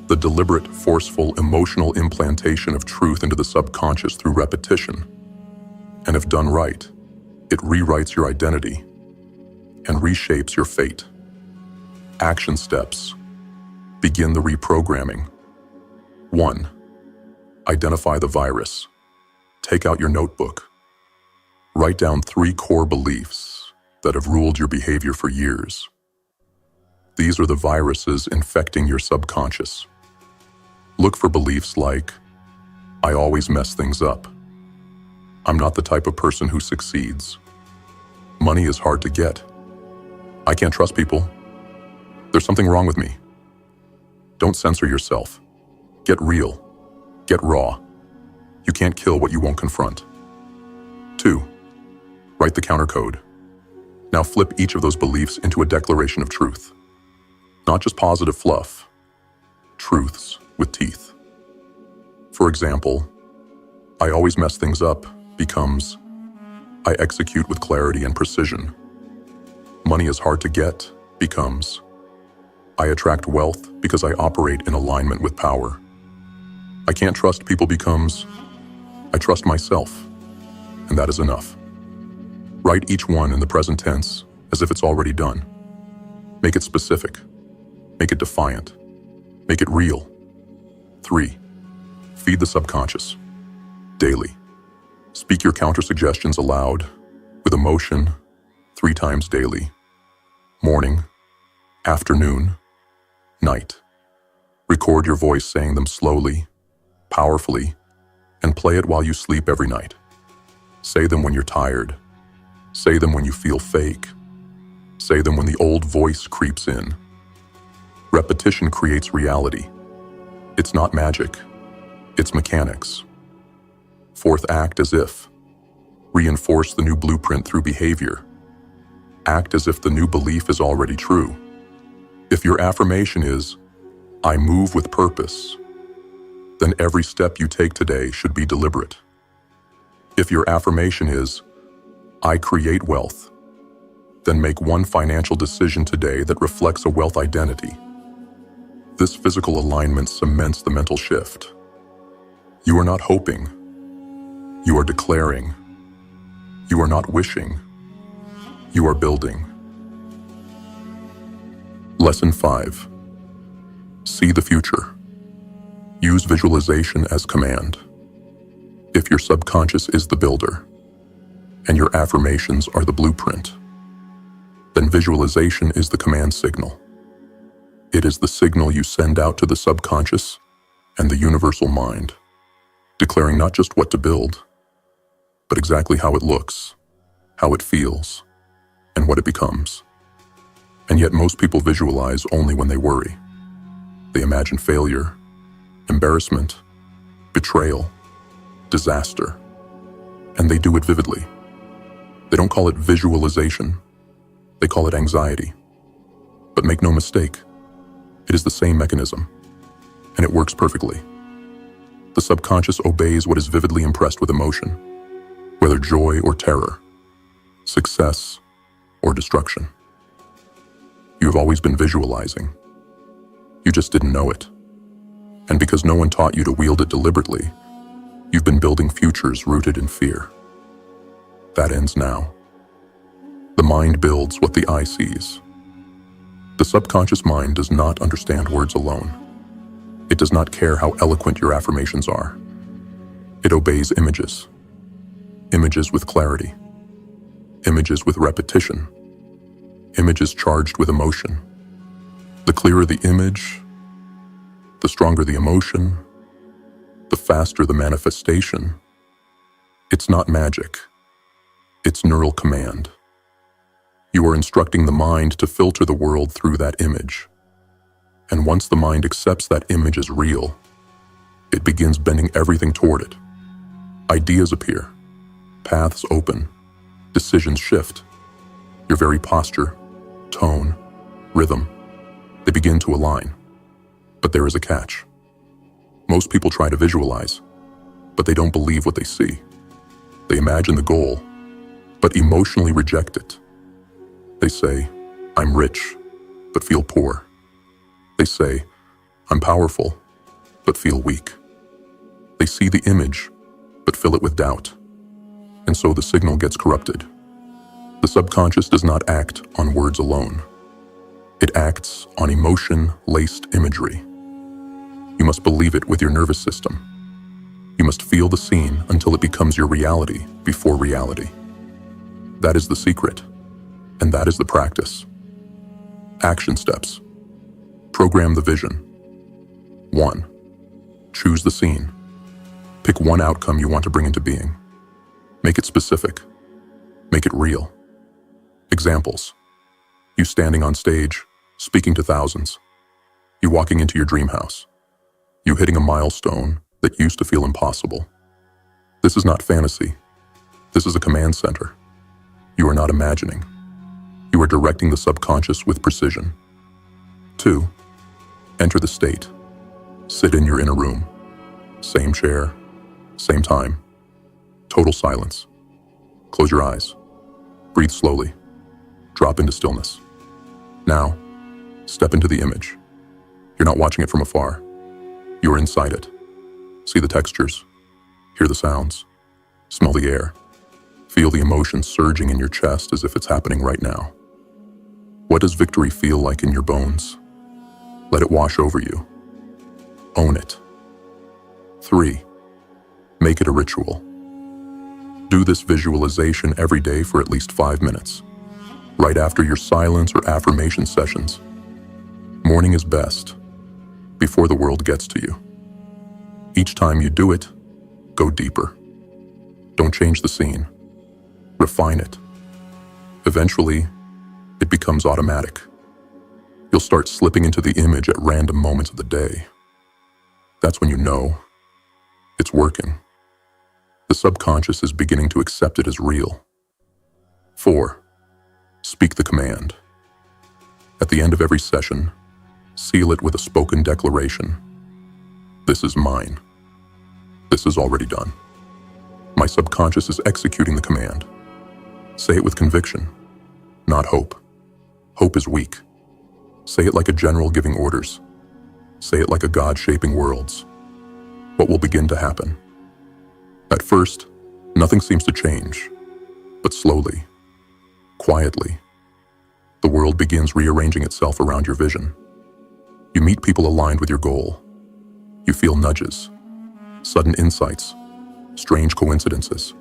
The deliberate, forceful, emotional implantation of truth into the subconscious through repetition. And if done right, it rewrites your identity and reshapes your fate. Action steps. Begin the reprogramming. 1. Identify the virus. Take out your notebook. Write down 3 core beliefs that have ruled your behavior for years. These are the viruses infecting your subconscious. Look for beliefs like, I always mess things up. I'm not the type of person who succeeds. Money is hard to get. I can't trust people. There's something wrong with me. Don't censor yourself. Get real. Get raw. You can't kill what you won't confront. 2. Write the countercode. Now flip each of those beliefs into a declaration of truth. Not just positive fluff. Truths with teeth. For example, I always mess things up becomes, I execute with clarity and precision. Money is hard to get becomes, I attract wealth because I operate in alignment with power. I can't trust people becomes, I trust myself, and that is enough. Write each one in the present tense as if it's already done. Make it specific. Make it defiant. Make it real. 3. Feed the subconscious. Daily. Speak your counter-suggestions aloud, with emotion, 3 times daily. Morning, afternoon, night. Record your voice saying them slowly, powerfully, and play it while you sleep every night. Say them when you're tired. Say them when you feel fake. Say them when the old voice creeps in. Repetition creates reality. It's not magic. It's mechanics. 4th, act as if. Reinforce the new blueprint through behavior. Act as if the new belief is already true. If your affirmation is, I move with purpose, then every step you take today should be deliberate. If your affirmation is, I create wealth, then make one financial decision today that reflects a wealth identity. This physical alignment cements the mental shift. You are not hoping. You are declaring. You are not wishing. You are building. Lesson 5. See the future. Use visualization as command. If your subconscious is the builder, and your affirmations are the blueprint, then visualization is the command signal. It is the signal you send out to the subconscious and the universal mind, declaring not just what to build, but exactly how it looks, how it feels, and what it becomes. And yet most people visualize only when they worry. They imagine failure, embarrassment, betrayal, disaster, and they do it vividly. They don't call it visualization, they call it anxiety. But make no mistake, it is the same mechanism, and it works perfectly. The subconscious obeys what is vividly impressed with emotion, whether joy or terror, success or destruction. You have always been visualizing. You just didn't know it. And because no one taught you to wield it deliberately, you've been building futures rooted in fear. That ends now. The mind builds what the eye sees. The subconscious mind does not understand words alone. It does not care how eloquent your affirmations are. It obeys images. Images with clarity. Images with repetition. Images charged with emotion. The clearer the image, the stronger the emotion, the faster the manifestation. It's not magic. It's neural command. You are instructing the mind to filter the world through that image. And once the mind accepts that image as real, it begins bending everything toward it. Ideas appear, paths open, Decisions shift. Your very posture, tone, rhythm, they begin to align. But there is a catch. Most people try to visualize, but they don't believe what they see. They imagine the goal, but emotionally reject it. They say, I'm rich, but feel poor. They say, I'm powerful, but feel weak. They see the image, but fill it with doubt. And so the signal gets corrupted. The subconscious does not act on words alone. It acts on emotion-laced imagery. You must believe it with your nervous system. You must feel the scene until it becomes your reality before reality. That is the secret, and that is the practice. Action steps. Program the vision. 1. Choose the scene. Pick one outcome you want to bring into being. Make it specific. Make it real. Examples. You standing on stage, speaking to thousands. You walking into your dream house. You hitting a milestone that used to feel impossible. This is not fantasy. This is a command center. You are not imagining. You are directing the subconscious with precision. 2. Enter the state. Sit in your inner room. Same chair, same time. Total silence. Close your eyes. Breathe slowly. Drop into stillness. Now, step into the image. You're not watching it from afar. You are inside it. See the textures. Hear the sounds. Smell the air. Feel the emotion surging in your chest as if it's happening right now. What does victory feel like in your bones? Let it wash over you. Own it. 3. Make it a ritual. Do this visualization every day for at least 5 minutes, right after your silence or affirmation sessions. Morning is best, before the world gets to you. Each time you do it, go deeper. Don't change the scene. Refine it. Eventually, it becomes automatic. You'll start slipping into the image at random moments of the day. That's when you know it's working. The subconscious is beginning to accept it as real. 4. Speak the command. At the end of every session, seal it with a spoken declaration. This is mine. This is already done. My subconscious is executing the command. Say it with conviction, not hope. Hope is weak. Say it like a general giving orders. Say it like a God shaping worlds. What will begin to happen? At first, nothing seems to change, but slowly, quietly, the world begins rearranging itself around your vision. You meet people aligned with your goal. You feel nudges, sudden insights, strange coincidences,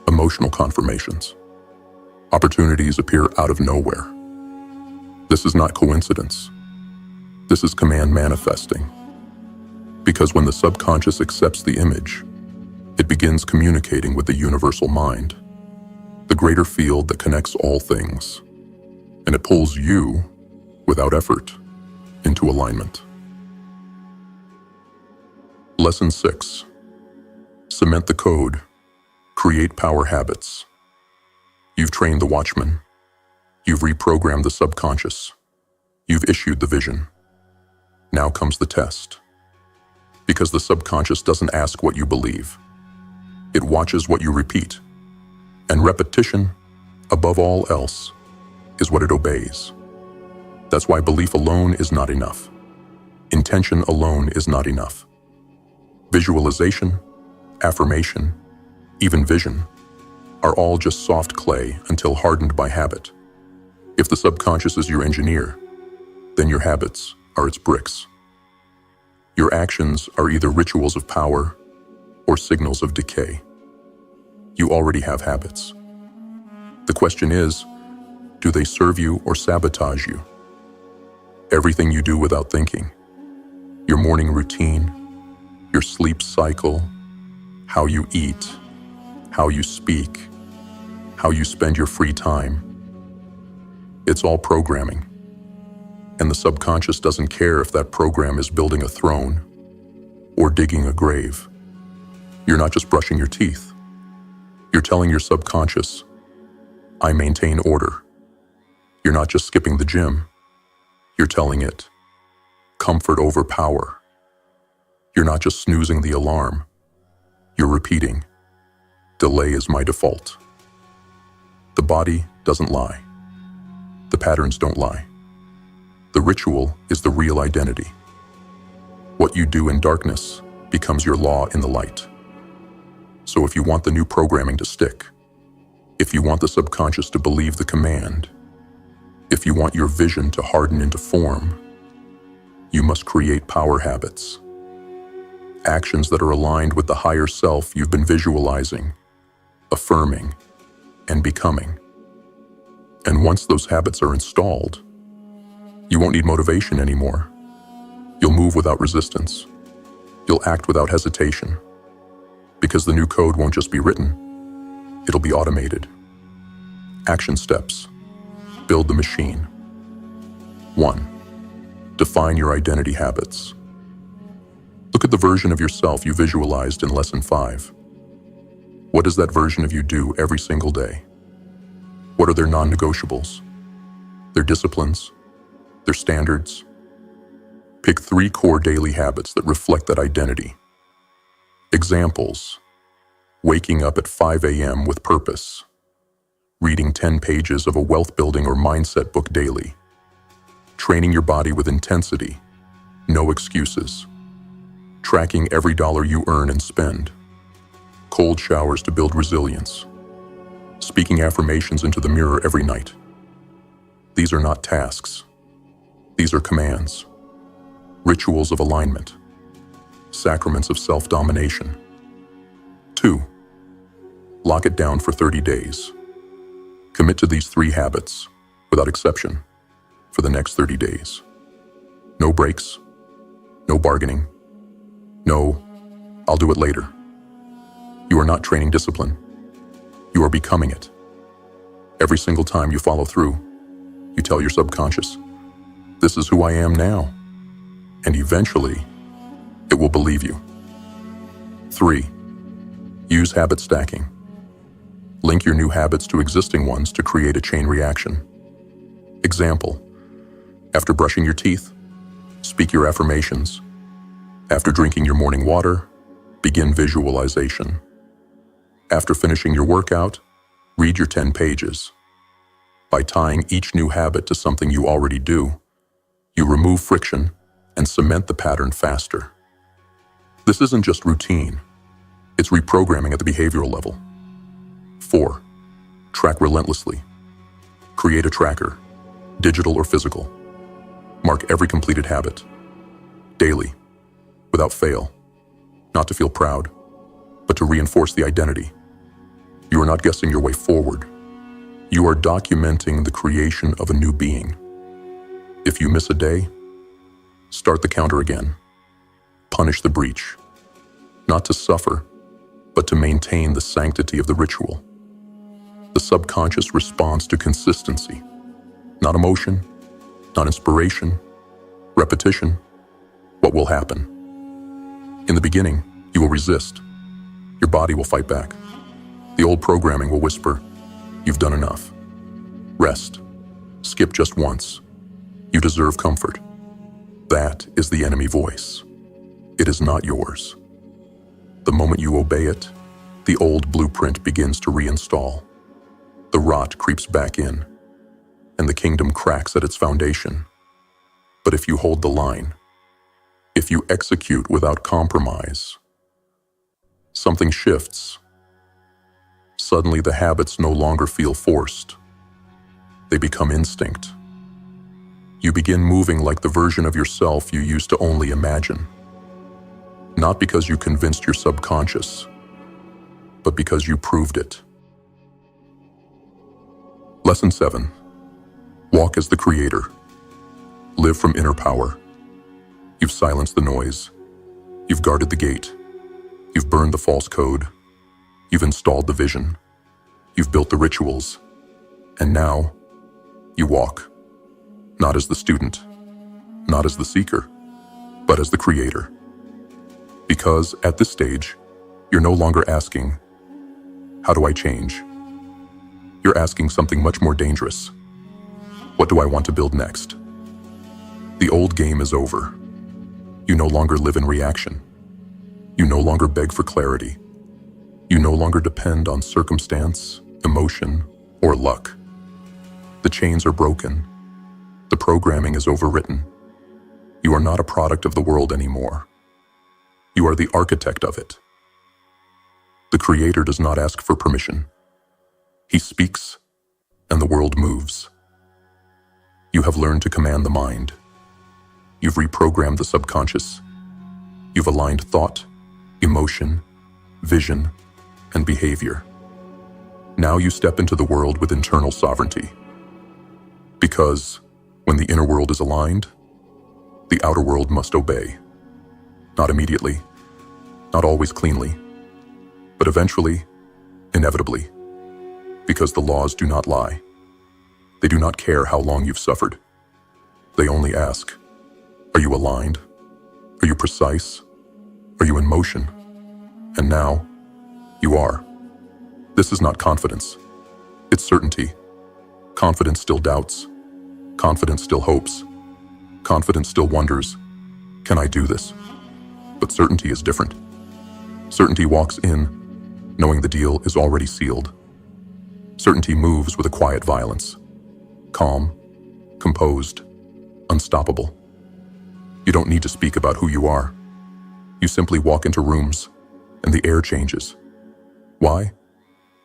emotional confirmations. Opportunities appear out of nowhere. This is not coincidence. This is command manifesting. Because when the subconscious accepts the image, it begins communicating with the universal mind, the greater field that connects all things, and it pulls you, without effort, into alignment. Lesson 6. Cement the code. Create power habits. You've trained the watchman. You've reprogrammed the subconscious. You've issued the vision. Now comes the test. Because the subconscious doesn't ask what you believe. It watches what you repeat. And repetition, above all else, is what it obeys. That's why belief alone is not enough. Intention alone is not enough. Visualization, affirmation, even vision, are all just soft clay until hardened by habit. If the subconscious is your engineer, then your habits are its bricks. Your actions are either rituals of power or signals of decay. You already have habits. The question is, do they serve you or sabotage you? Everything you do without thinking, your morning routine, your sleep cycle, how you eat, how you speak, how you spend your free time, it's all programming. And the subconscious doesn't care if that program is building a throne or digging a grave. You're not just brushing your teeth. You're telling your subconscious, I maintain order. You're not just skipping the gym. You're telling it, comfort over power. You're not just snoozing the alarm. You're repeating, delay is my default. The body doesn't lie. The patterns don't lie. The ritual is the real identity. What you do in darkness becomes your law in the light. So if you want the new programming to stick, if you want the subconscious to believe the command, if you want your vision to harden into form, you must create power habits. Actions that are aligned with the higher self you've been visualizing, affirming, and becoming. And once those habits are installed, you won't need motivation anymore. You'll move without resistance. You'll act without hesitation. Because the new code won't just be written, it'll be automated. Action steps. Build the machine. 1. Define your identity habits. Look at the version of yourself you visualized in Lesson 5. What does that version of you do every single day? What are their non-negotiables? Their disciplines? Their standards? Pick 3 core daily habits that reflect that identity. Examples: waking up at 5 a.m. with purpose, reading 10 pages of a wealth-building or mindset book daily, training your body with intensity, no excuses, tracking every dollar you earn and spend, cold showers to build resilience, speaking affirmations into the mirror every night. These are not tasks. These are commands, rituals of alignment, sacraments of self-domination. 2. Lock it down for 30 days. Commit to these 3 habits, without exception, for the next 30 days. No breaks, no bargaining, no, I'll do it later. You are not training discipline. You are becoming it. Every single time you follow through, you tell your subconscious, this is who I am now. And eventually, it will believe you. 3. Use habit stacking. Link your new habits to existing ones to create a chain reaction. Example: after brushing your teeth, speak your affirmations. After drinking your morning water, begin visualization. After finishing your workout, read your 10 pages. By tying each new habit to something you already do, you remove friction and cement the pattern faster. This isn't just routine. It's reprogramming at the behavioral level. 4. Track relentlessly. Create a tracker, digital or physical. Mark every completed habit, daily, without fail, not to feel proud, but to reinforce the identity. You are not guessing your way forward. You are documenting the creation of a new being. If you miss a day, start the counter again. Punish the breach, not to suffer, but to maintain the sanctity of the ritual. The subconscious responds to consistency, not emotion, not inspiration, repetition. What will happen? In the beginning, you will resist. Your body will fight back. The old programming will whisper, you've done enough. Rest. Skip just once. You deserve comfort. That is the enemy voice. It is not yours. The moment you obey it, the old blueprint begins to reinstall. The rot creeps back in, and the kingdom cracks at its foundation. But if you hold the line, if you execute without compromise, something shifts. Suddenly the habits no longer feel forced. They become instinct. You begin moving like the version of yourself you used to only imagine. Not because you convinced your subconscious, but because you proved it. Lesson 7. Walk as the creator. Live from inner power. You've silenced the noise. You've guarded the gate. You've burned the false code. You've installed the vision. You've built the rituals. And now, you walk. Not as the student, not as the seeker, but as the creator. Because at this stage, you're no longer asking, how do I change? You're asking something much more dangerous. What do I want to build next? The old game is over. You no longer live in reaction. You no longer beg for clarity. You no longer depend on circumstance, emotion, or luck. The chains are broken. The programming is overwritten. You are not a product of the world anymore. You are the architect of it. The Creator does not ask for permission. He speaks, and the world moves. You have learned to command the mind. You've reprogrammed the subconscious. You've aligned thought, emotion, vision, and behavior. Now you step into the world with internal sovereignty. Because when the inner world is aligned, the outer world must obey. Not immediately, not always cleanly, but eventually, inevitably, because the laws do not lie. They do not care how long you've suffered. They only ask, are you aligned? Are you precise? Are you in motion? And now, you are. This is not confidence. It's certainty. Confidence still doubts. Confidence still hopes. Confidence still wonders, can I do this? But certainty is different. Certainty walks in, knowing the deal is already sealed. Certainty moves with a quiet violence. Calm, composed, unstoppable. You don't need to speak about who you are. You simply walk into rooms, and the air changes. Why?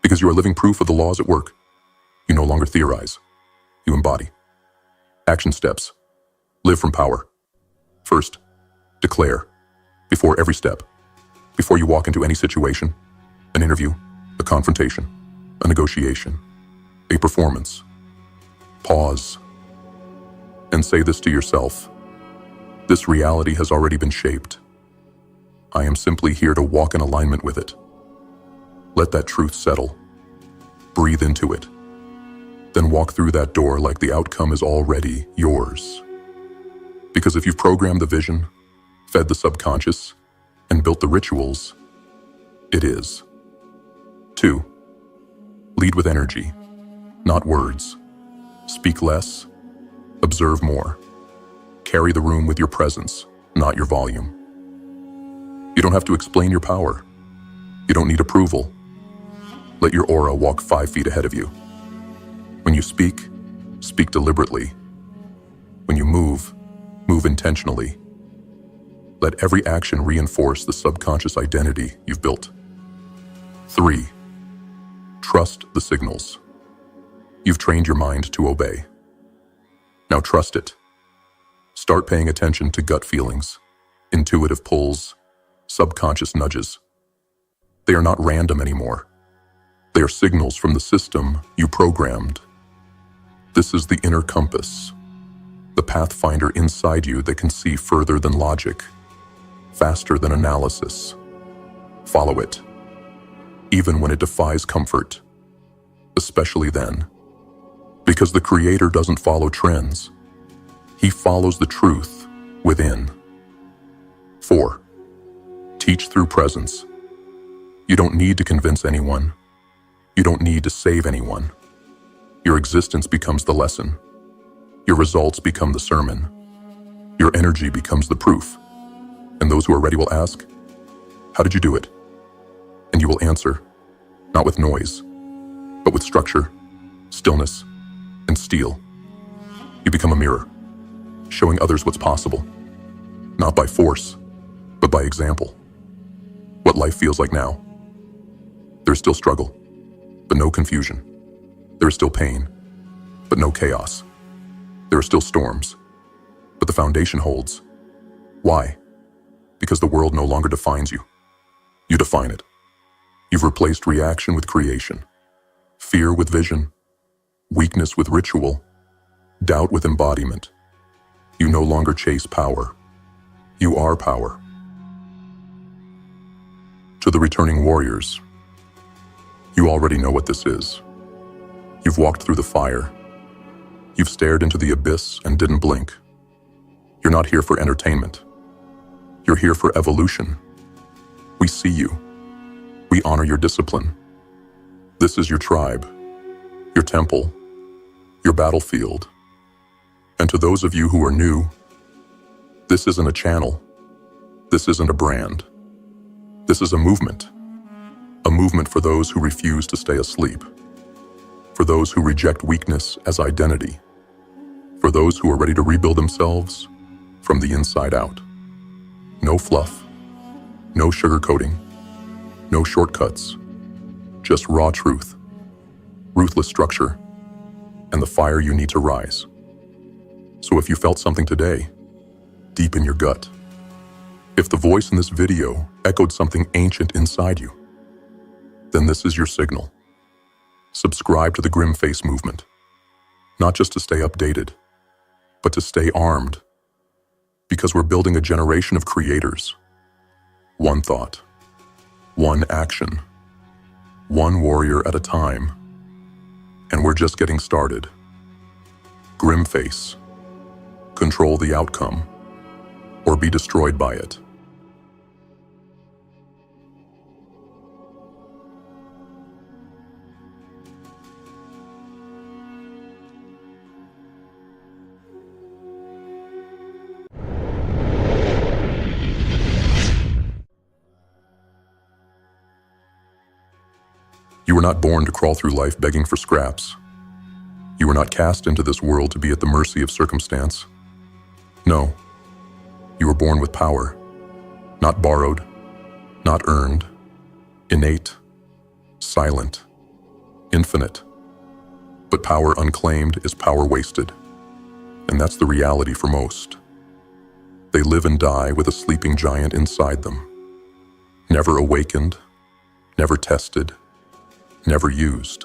Because you are living proof of the laws at work. You no longer theorize. You embody. Action steps. Live from power. First, declare. Before every step. Before you walk into any situation, an interview, a confrontation, a negotiation, a performance. Pause. And say this to yourself. This reality has already been shaped. I am simply here to walk in alignment with it. Let that truth settle. Breathe into it. Then walk through that door like the outcome is already yours. Because if you've programmed the vision, fed the subconscious, and built the rituals, it is. 2. Lead with energy, not words. Speak less, observe more. Carry the room with your presence, not your volume. You don't have to explain your power. You don't need approval. Let your aura walk 5 feet ahead of you. When you speak, speak deliberately. When you move, move intentionally. Let every action reinforce the subconscious identity you've built. 3. Trust the signals. You've trained your mind to obey. Now trust it. Start paying attention to gut feelings, intuitive pulls, subconscious nudges. They are not random anymore. They are signals from the system you programmed. This is the inner compass, the pathfinder inside you that can see further than logic, faster than analysis. Follow it, even when it defies comfort, especially then. Because the Creator doesn't follow trends. He follows the truth within. 4. Teach through presence. You don't need to convince anyone. You don't need to save anyone. Your existence becomes the lesson. Your results become the sermon. Your energy becomes the proof. And those who are ready will ask, how did you do it? And you will answer, not with noise, but with structure, stillness, and steel. You become a mirror, showing others what's possible, not by force, but by example. What life feels like now. There's still struggle, but no confusion. There is still pain, but no chaos. There are still storms, but the foundation holds. Why? Because the world no longer defines you. You define it. You've replaced reaction with creation, fear with vision, weakness with ritual, doubt with embodiment. You no longer chase power. You are power. To the returning warriors, you already know what this is. You've walked through the fire. You've stared into the abyss and didn't blink. You're not here for entertainment. You're here for evolution. We see you. We honor your discipline. This is your tribe, your temple, your battlefield. And to those of you who are new, this isn't a channel. This isn't a brand. This is a movement. A movement for those who refuse to stay asleep. For those who reject weakness as identity. For those who are ready to rebuild themselves from the inside out. No fluff. No sugarcoating. No shortcuts. Just raw truth. Ruthless structure. And the fire you need to rise. So if you felt something today, deep in your gut, if the voice in this video echoed something ancient inside you, then this is your signal. Subscribe to the GrimFace movement, not just to stay updated, but to stay armed, because we're building a generation of creators. One thought, one action, one warrior at a time, and we're just getting started. GrimFace. Control the outcome, or be destroyed by it. You were not born to crawl through life begging for scraps. You were not cast into this world to be at the mercy of circumstance. No, you were born with power, not borrowed, not earned, innate, silent, infinite. But power unclaimed is power wasted, and that's the reality for most. They live and die with a sleeping giant inside them, never awakened, never tested, never used.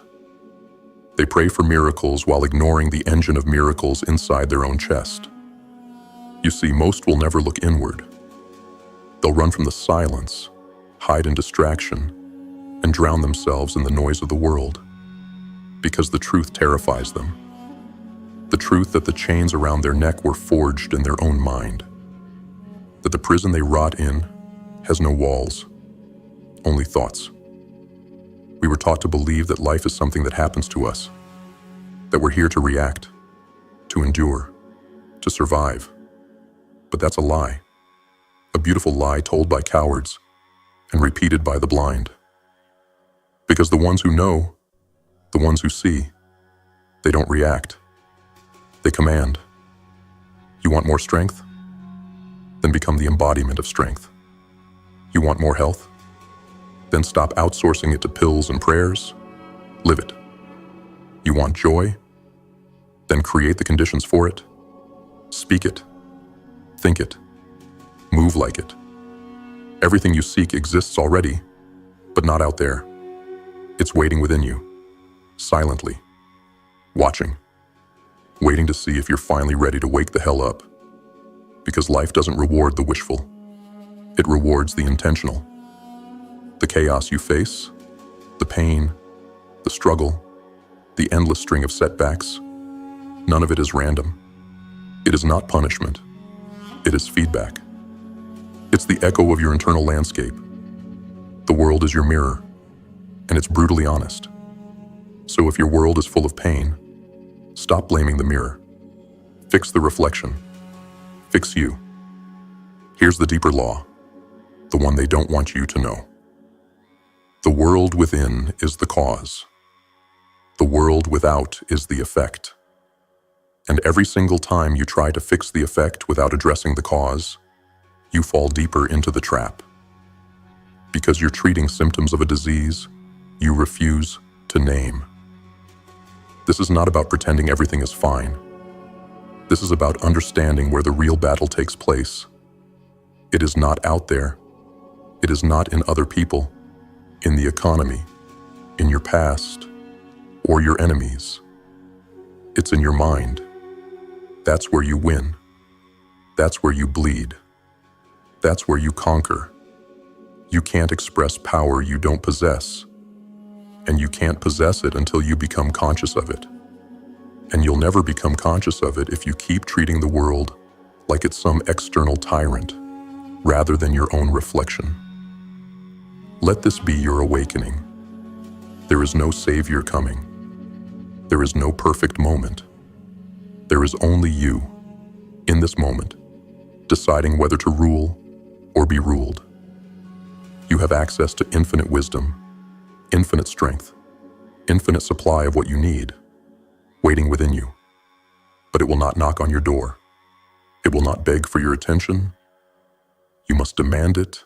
They pray for miracles while ignoring the engine of miracles inside their own chest. You see, most will never look inward. They'll run from the silence, hide in distraction, and drown themselves in the noise of the world. Because the truth terrifies them. The truth that the chains around their neck were forged in their own mind. That the prison they rot in has no walls, only thoughts. We were taught to believe that life is something that happens to us, that we're here to react, to endure, to survive. But that's a lie, a beautiful lie told by cowards and repeated by the blind. Because the ones who know, the ones who see, they don't react, they command. You want more strength? Then become the embodiment of strength. You want more health? Then stop outsourcing it to pills and prayers. Live it. You want joy? Then create the conditions for it. Speak it. Think it. Move like it. Everything you seek exists already, but not out there. It's waiting within you, silently, watching, waiting to see if you're finally ready to wake the hell up. Because life doesn't reward the wishful. It rewards the intentional. The chaos you face, the pain, the struggle, the endless string of setbacks, none of it is random. It is not punishment. It is feedback. It's the echo of your internal landscape. The world is your mirror, and it's brutally honest. So if your world is full of pain, stop blaming the mirror. Fix the reflection. Fix you. Here's the deeper law, the one they don't want you to know. The world within is the cause. The world without is the effect. And every single time you try to fix the effect without addressing the cause, you fall deeper into the trap. Because you're treating symptoms of a disease you refuse to name. This is not about pretending everything is fine. This is about understanding where the real battle takes place. It is not out there. It is not in other people, in the economy, in your past, or your enemies. It's in your mind. That's where you win. That's where you bleed. That's where you conquer. You can't express power you don't possess. And you can't possess it until you become conscious of it. And you'll never become conscious of it if you keep treating the world like it's some external tyrant, rather than your own reflection. Let this be your awakening. There is no savior coming. There is no perfect moment. There is only you, in this moment, deciding whether to rule or be ruled. You have access to infinite wisdom, infinite strength, infinite supply of what you need, waiting within you. But it will not knock on your door. It will not beg for your attention. You must demand it.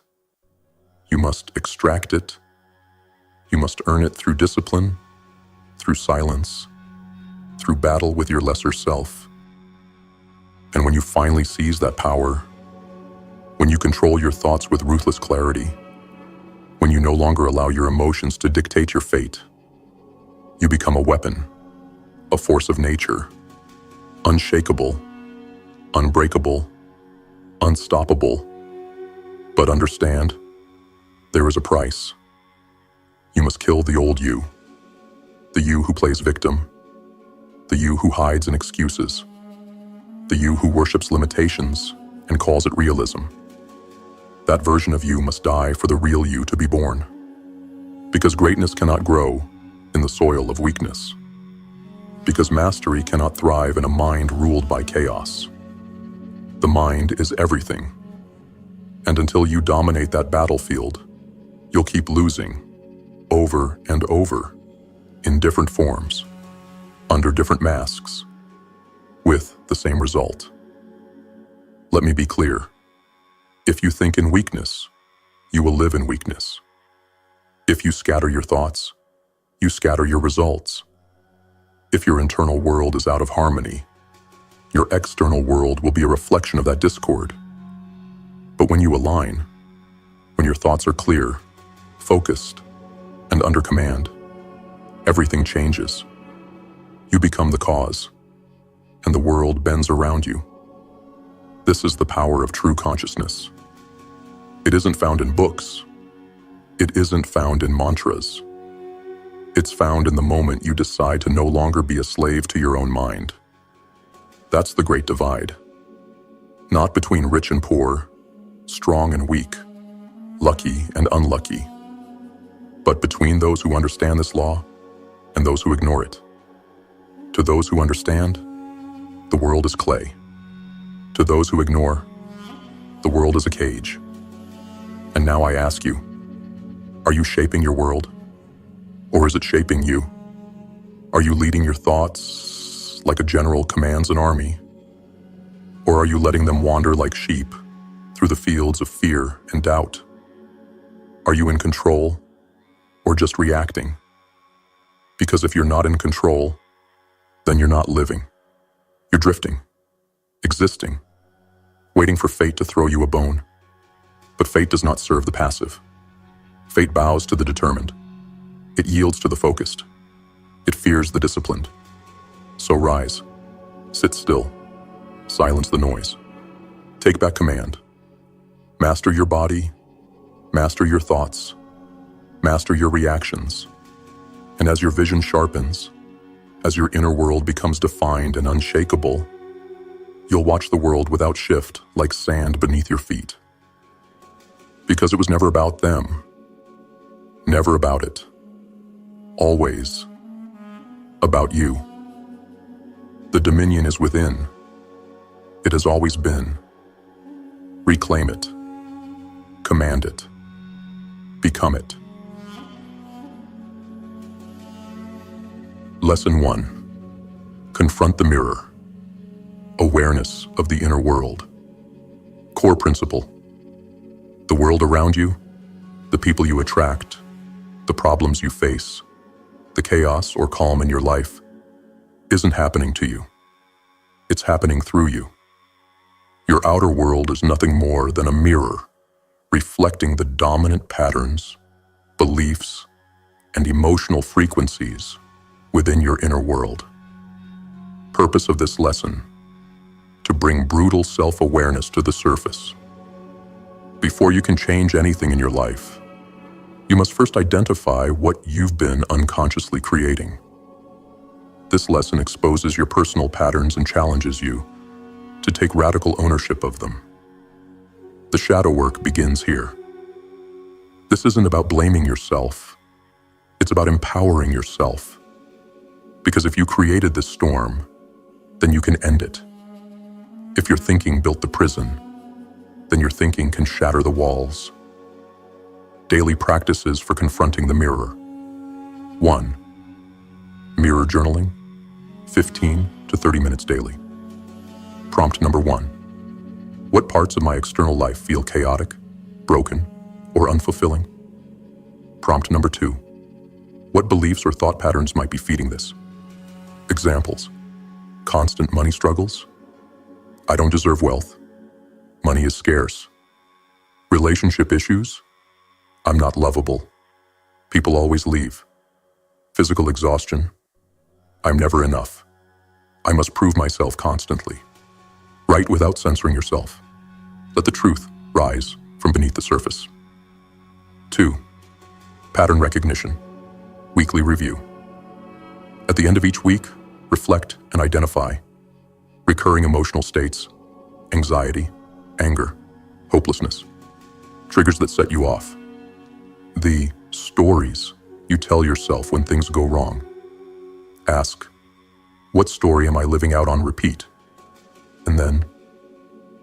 You must extract it. You must earn it through discipline, through silence, through battle with your lesser self. And when you finally seize that power, when you control your thoughts with ruthless clarity, when you no longer allow your emotions to dictate your fate, you become a weapon, a force of nature, unshakable, unbreakable, unstoppable. But understand, there is a price. You must kill the old you, the you who plays victim, the you who hides in excuses, the you who worships limitations and calls it realism. That version of you must die for the real you to be born. Because greatness cannot grow in the soil of weakness. Because mastery cannot thrive in a mind ruled by chaos. The mind is everything. And until you dominate that battlefield, you'll keep losing over and over in different forms, under different masks, with the same result. Let me be clear. If you think in weakness, you will live in weakness. If you scatter your thoughts, you scatter your results. If your internal world is out of harmony, your external world will be a reflection of that discord. But when you align, when your thoughts are clear, focused, and under command, everything changes. You become the cause, and the world bends around you. This is the power of true consciousness. It isn't found in books. It isn't found in mantras. It's found in the moment you decide to no longer be a slave to your own mind. That's the great divide. Not between rich and poor, strong and weak, lucky and unlucky, but between those who understand this law and those who ignore it. To those who understand, the world is clay. To those who ignore, the world is a cage. And now I ask you, are you shaping your world? Or is it shaping you? Are you leading your thoughts like a general commands an army? Or are you letting them wander like sheep through the fields of fear and doubt? Are you in control or just reacting? Because if you're not in control, then you're not living. You're drifting, existing, waiting for fate to throw you a bone. But fate does not serve the passive. Fate bows to the determined. It yields to the focused. It fears the disciplined. So rise, sit still, silence the noise. Take back command. Master your body, master your thoughts, master your reactions. And as your vision sharpens, as your inner world becomes defined and unshakable, you'll watch the world without shift like sand beneath your feet. Because it was never about them, never about it, always about you. The dominion is within. It has always been. Reclaim it. Command it. Become it. Lesson 1. Confront the mirror. Awareness of the inner world. Core principle. The world around you, the people you attract, the problems you face, the chaos or calm in your life, isn't happening to you. It's happening through you. Your outer world is nothing more than a mirror reflecting the dominant patterns, beliefs, and emotional frequencies within your inner world. Purpose of this lesson: to bring brutal self-awareness to the surface. Before you can change anything in your life, you must first identify what you've been unconsciously creating. This lesson exposes your personal patterns and challenges you to take radical ownership of them. The shadow work begins here. This isn't about blaming yourself. It's about empowering yourself. Because if you created this storm, then you can end it. If your thinking built the prison, then your thinking can shatter the walls. Daily practices for confronting the mirror. 1. Mirror journaling, 15 to 30 minutes daily. Prompt number 1. What parts of my external life feel chaotic, broken, or unfulfilling? Prompt number 2. What beliefs or thought patterns might be feeding this? Examples: constant money struggles. I don't deserve wealth. Money is scarce. Relationship issues. I'm not lovable. People always leave. Physical exhaustion. I'm never enough. I must prove myself constantly. Write without censoring yourself. Let the truth rise from beneath the surface. 2. Pattern recognition. Weekly review. At the end of each week, reflect and identify recurring emotional states, anxiety, anger, hopelessness, triggers that set you off, the stories you tell yourself when things go wrong. Ask, what story am I living out on repeat? And then,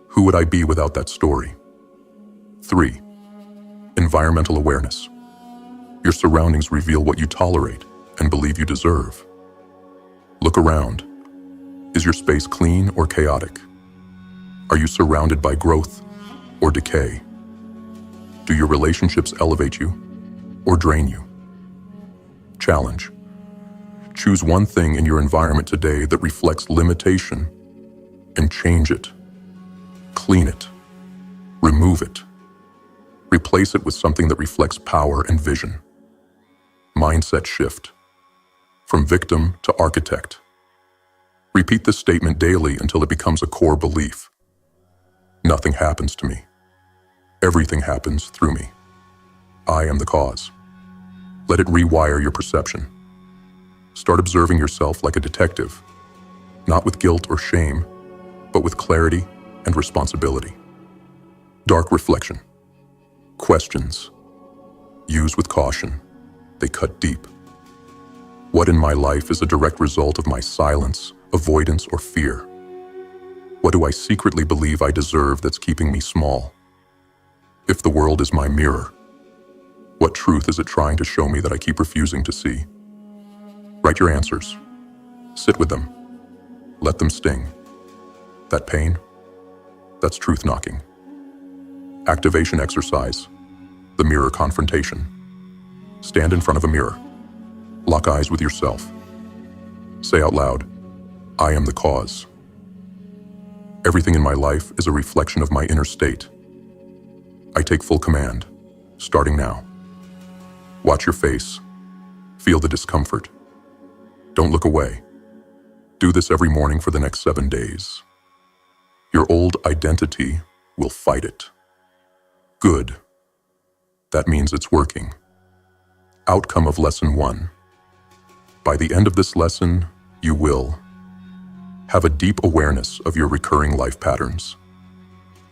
who would I be without that story? 3. Environmental awareness. Your surroundings reveal what you tolerate and believe you deserve. Look around. Is your space clean or chaotic? Are you surrounded by growth or decay? Do your relationships elevate you or drain you? Challenge. Choose one thing in your environment today that reflects limitation and change it. Clean it. Remove it. Replace it with something that reflects power and vision. Mindset shift. From victim to architect. Repeat this statement daily until it becomes a core belief. Nothing happens to me. Everything happens through me. I am the cause. Let it rewire your perception. Start observing yourself like a detective, not with guilt or shame, but with clarity and responsibility. Dark reflection. Questions. Use with caution. They cut deep. What in my life is a direct result of my silence, avoidance, or fear? What do I secretly believe I deserve that's keeping me small? If the world is my mirror, what truth is it trying to show me that I keep refusing to see? Write your answers. Sit with them. Let them sting. That pain, that's truth knocking. Activation exercise. The mirror confrontation. Stand in front of a mirror. Lock eyes with yourself. Say out loud, I am the cause. Everything in my life is a reflection of my inner state. I take full command, starting now. Watch your face. Feel the discomfort. Don't look away. Do this every morning for the next 7 days. Your old identity will fight it. Good. That means it's working. Outcome of lesson 1. By the end of this lesson, you will have a deep awareness of your recurring life patterns.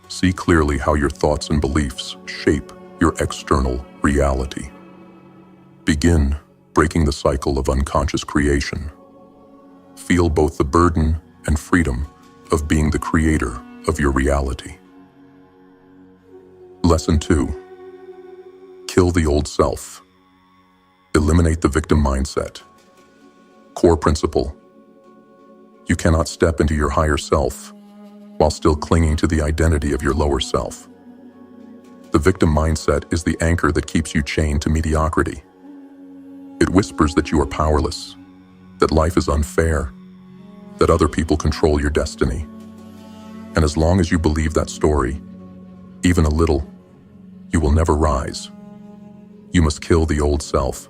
See clearly how your thoughts and beliefs shape your external reality. Begin breaking the cycle of unconscious creation. Feel both the burden and freedom of being the creator of your reality. Lesson 2. Kill the old self. Eliminate the victim mindset. Core principle. You cannot step into your higher self while still clinging to the identity of your lower self. The victim mindset is the anchor that keeps you chained to mediocrity. It whispers that you are powerless, that life is unfair, that other people control your destiny. And as long as you believe that story, even a little, you will never rise. You must kill the old self,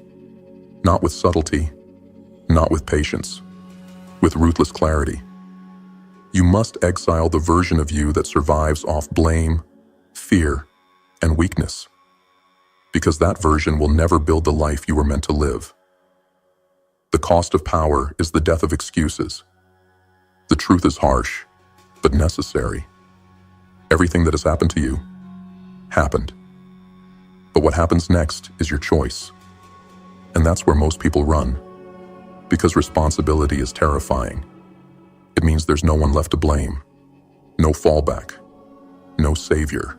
not with subtlety, not with patience, with ruthless clarity. You must exile the version of you that survives off blame, fear, and weakness, because that version will never build the life you were meant to live. The cost of power is the death of excuses. The truth is harsh, but necessary. Everything that has happened to you, happened. But what happens next is your choice. And that's where most people run. Because responsibility is terrifying. It means there's no one left to blame, no fallback, no savior.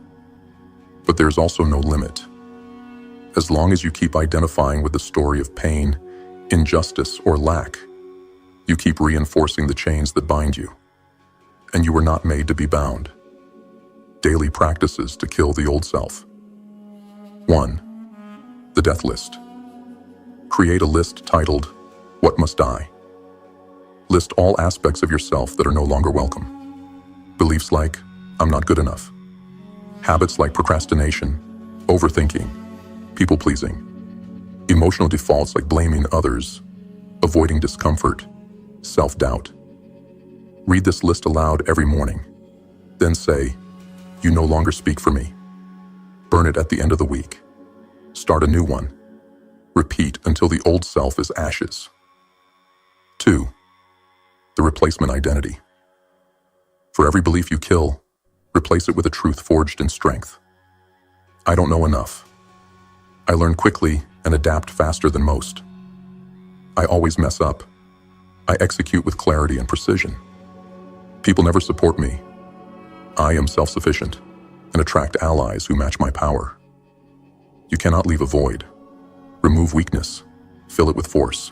But there's also no limit. As long as you keep identifying with the story of pain, injustice, or lack, you keep reinforcing the chains that bind you. And you were not made to be bound. Daily practices to kill the old self. 1. The death list. Create a list titled, "What Must Die?" List all aspects of yourself that are no longer welcome. Beliefs like, "I'm not good enough." Habits like procrastination, overthinking, people-pleasing. Emotional defaults like blaming others, avoiding discomfort, self-doubt. Read this list aloud every morning. Then say, "You no longer speak for me." Burn it at the end of the week. Start a new one. Repeat until the old self is ashes. 2. The replacement identity. For every belief you kill, replace it with a truth forged in strength. I don't know enough. I learn quickly and adapt faster than most. I always mess up. I execute with clarity and precision. People never support me. I am self-sufficient and attract allies who match my power. You cannot leave a void. Remove weakness. Fill it with force.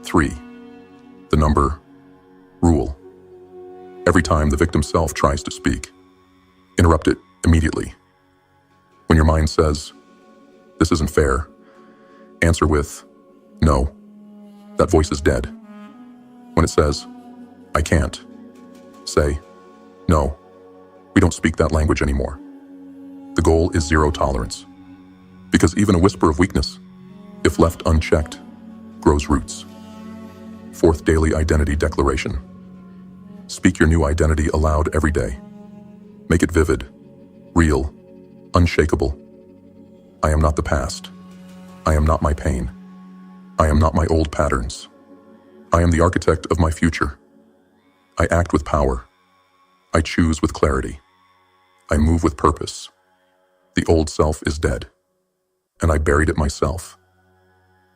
3. The number, rule. Every time the victim self tries to speak, interrupt it immediately. When your mind says, "This isn't fair," answer with, "No." That voice is dead. When it says, "I can't," say, "No, we don't speak that language anymore." The goal is zero tolerance. Because even a whisper of weakness, if left unchecked, grows roots. 4th daily identity declaration. Speak your new identity aloud every day. Make it vivid, real, unshakable. I am not the past. I am not my pain. I am not my old patterns. I am the architect of my future. I act with power. I choose with clarity. I move with purpose. The old self is dead, and I buried it myself.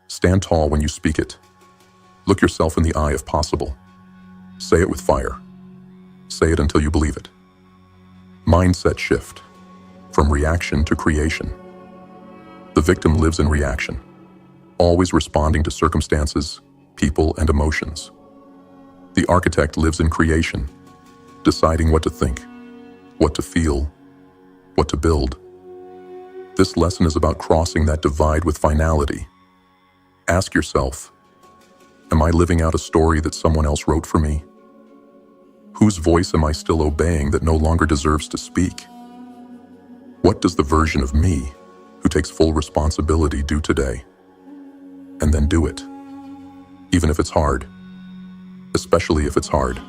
Stand tall when you speak it. Look yourself in the eye if possible. Say it with fire. Say it until you believe it. Mindset shift, from reaction to creation. The victim lives in reaction, always responding to circumstances, people, and emotions. The architect lives in creation, deciding what to think, what to feel, what to build. This lesson is about crossing that divide with finality. Ask yourself, am I living out a story that someone else wrote for me? Whose voice am I still obeying that no longer deserves to speak? What does the version of me, who takes full responsibility, do today? And then do it. Even if it's hard. Especially if it's hard.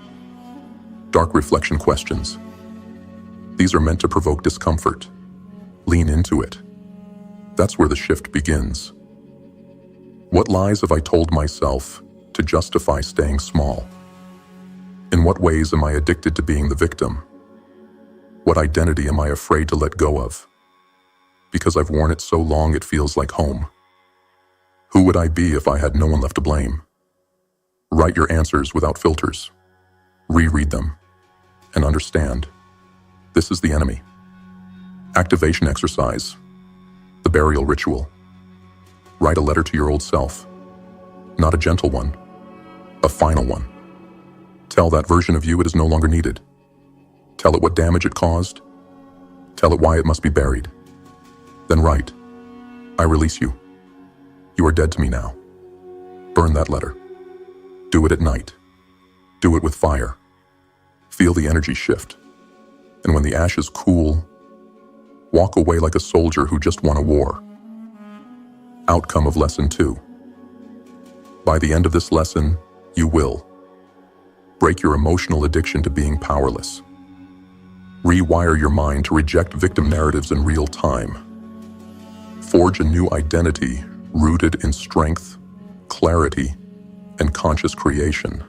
Dark reflection questions. These are meant to provoke discomfort. Lean into it. That's where the shift begins. What lies have I told myself to justify staying small? In what ways am I addicted to being the victim? What identity am I afraid to let go of? Because I've worn it so long it feels like home. Who would I be if I had no one left to blame? Write your answers without filters. Reread them. And understand, this is the enemy. Activation exercise. The burial ritual. Write a letter to your old self. Not a gentle one, a final one. Tell that version of you it is no longer needed. Tell it what damage it caused. Tell it why it must be buried. Then write, I release you. You are dead to me now. Burn that letter. Do it at night. Do it with fire. Feel the energy shift. And when the ashes cool, walk away like a soldier who just won a war. Outcome of lesson 2. By the end of this lesson, you will break your emotional addiction to being powerless. Rewire your mind to reject victim narratives in real time. Forge a new identity rooted in strength, clarity, and conscious creation.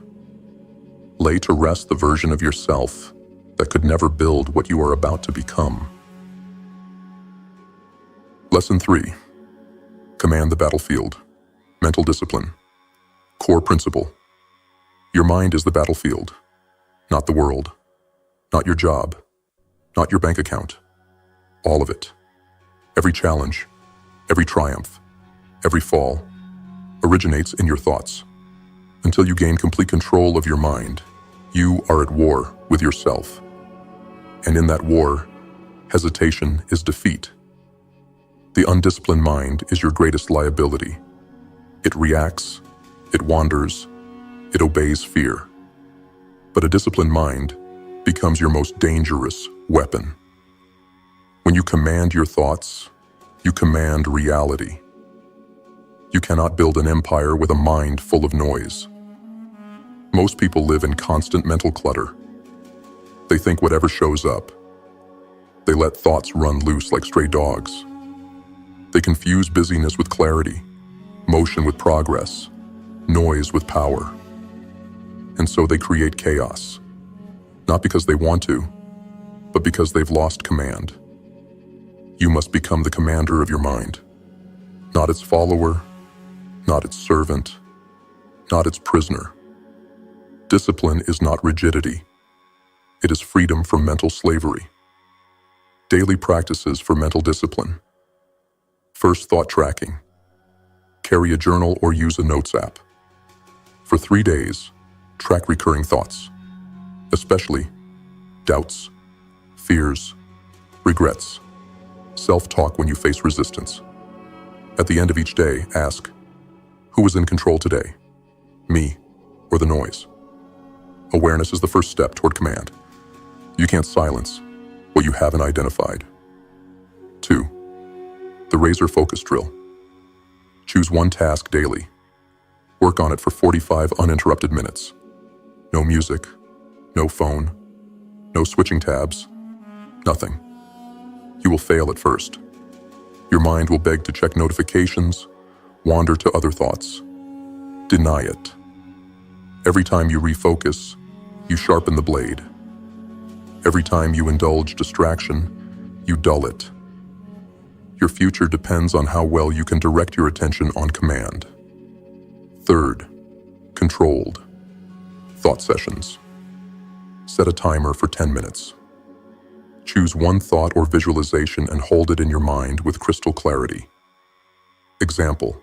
Lay to rest the version of yourself that could never build what you are about to become. Lesson 3. Command the battlefield. Mental discipline. Core principle. Your mind is the battlefield, not the world, not your job, not your bank account. All of it. Every challenge, every triumph, every fall originates in your thoughts. Until you gain complete control of your mind, you are at war with yourself. And in that war, hesitation is defeat. The undisciplined mind is your greatest liability. It reacts, it wanders, it obeys fear. But a disciplined mind becomes your most dangerous weapon. When you command your thoughts, you command reality. You cannot build an empire with a mind full of noise. Most people live in constant mental clutter. They think whatever shows up. They let thoughts run loose like stray dogs. They confuse busyness with clarity, motion with progress, noise with power. And so they create chaos, not because they want to, but because they've lost command. You must become the commander of your mind, not its follower, not its servant, not its prisoner. Discipline is not rigidity. It is freedom from mental slavery. Daily practices for mental discipline. First, thought tracking. Carry a journal or use a notes app. For 3 days, track recurring thoughts, especially doubts, fears, regrets, self-talk when you face resistance. At the end of each day, ask, who was in control today? Me or the noise? Awareness is the first step toward command. You can't silence what you haven't identified. 2. The razor focus drill. Choose one task daily. Work on it for 45 uninterrupted minutes. No music, no phone, no switching tabs, nothing. You will fail at first. Your mind will beg to check notifications, wander to other thoughts. Deny it. Every time you refocus, you sharpen the blade. Every time you indulge distraction, you dull it. Your future depends on how well you can direct your attention on command. 3rd, controlled thought sessions. Set a timer for 10 minutes. Choose one thought or visualization and hold it in your mind with crystal clarity. Example: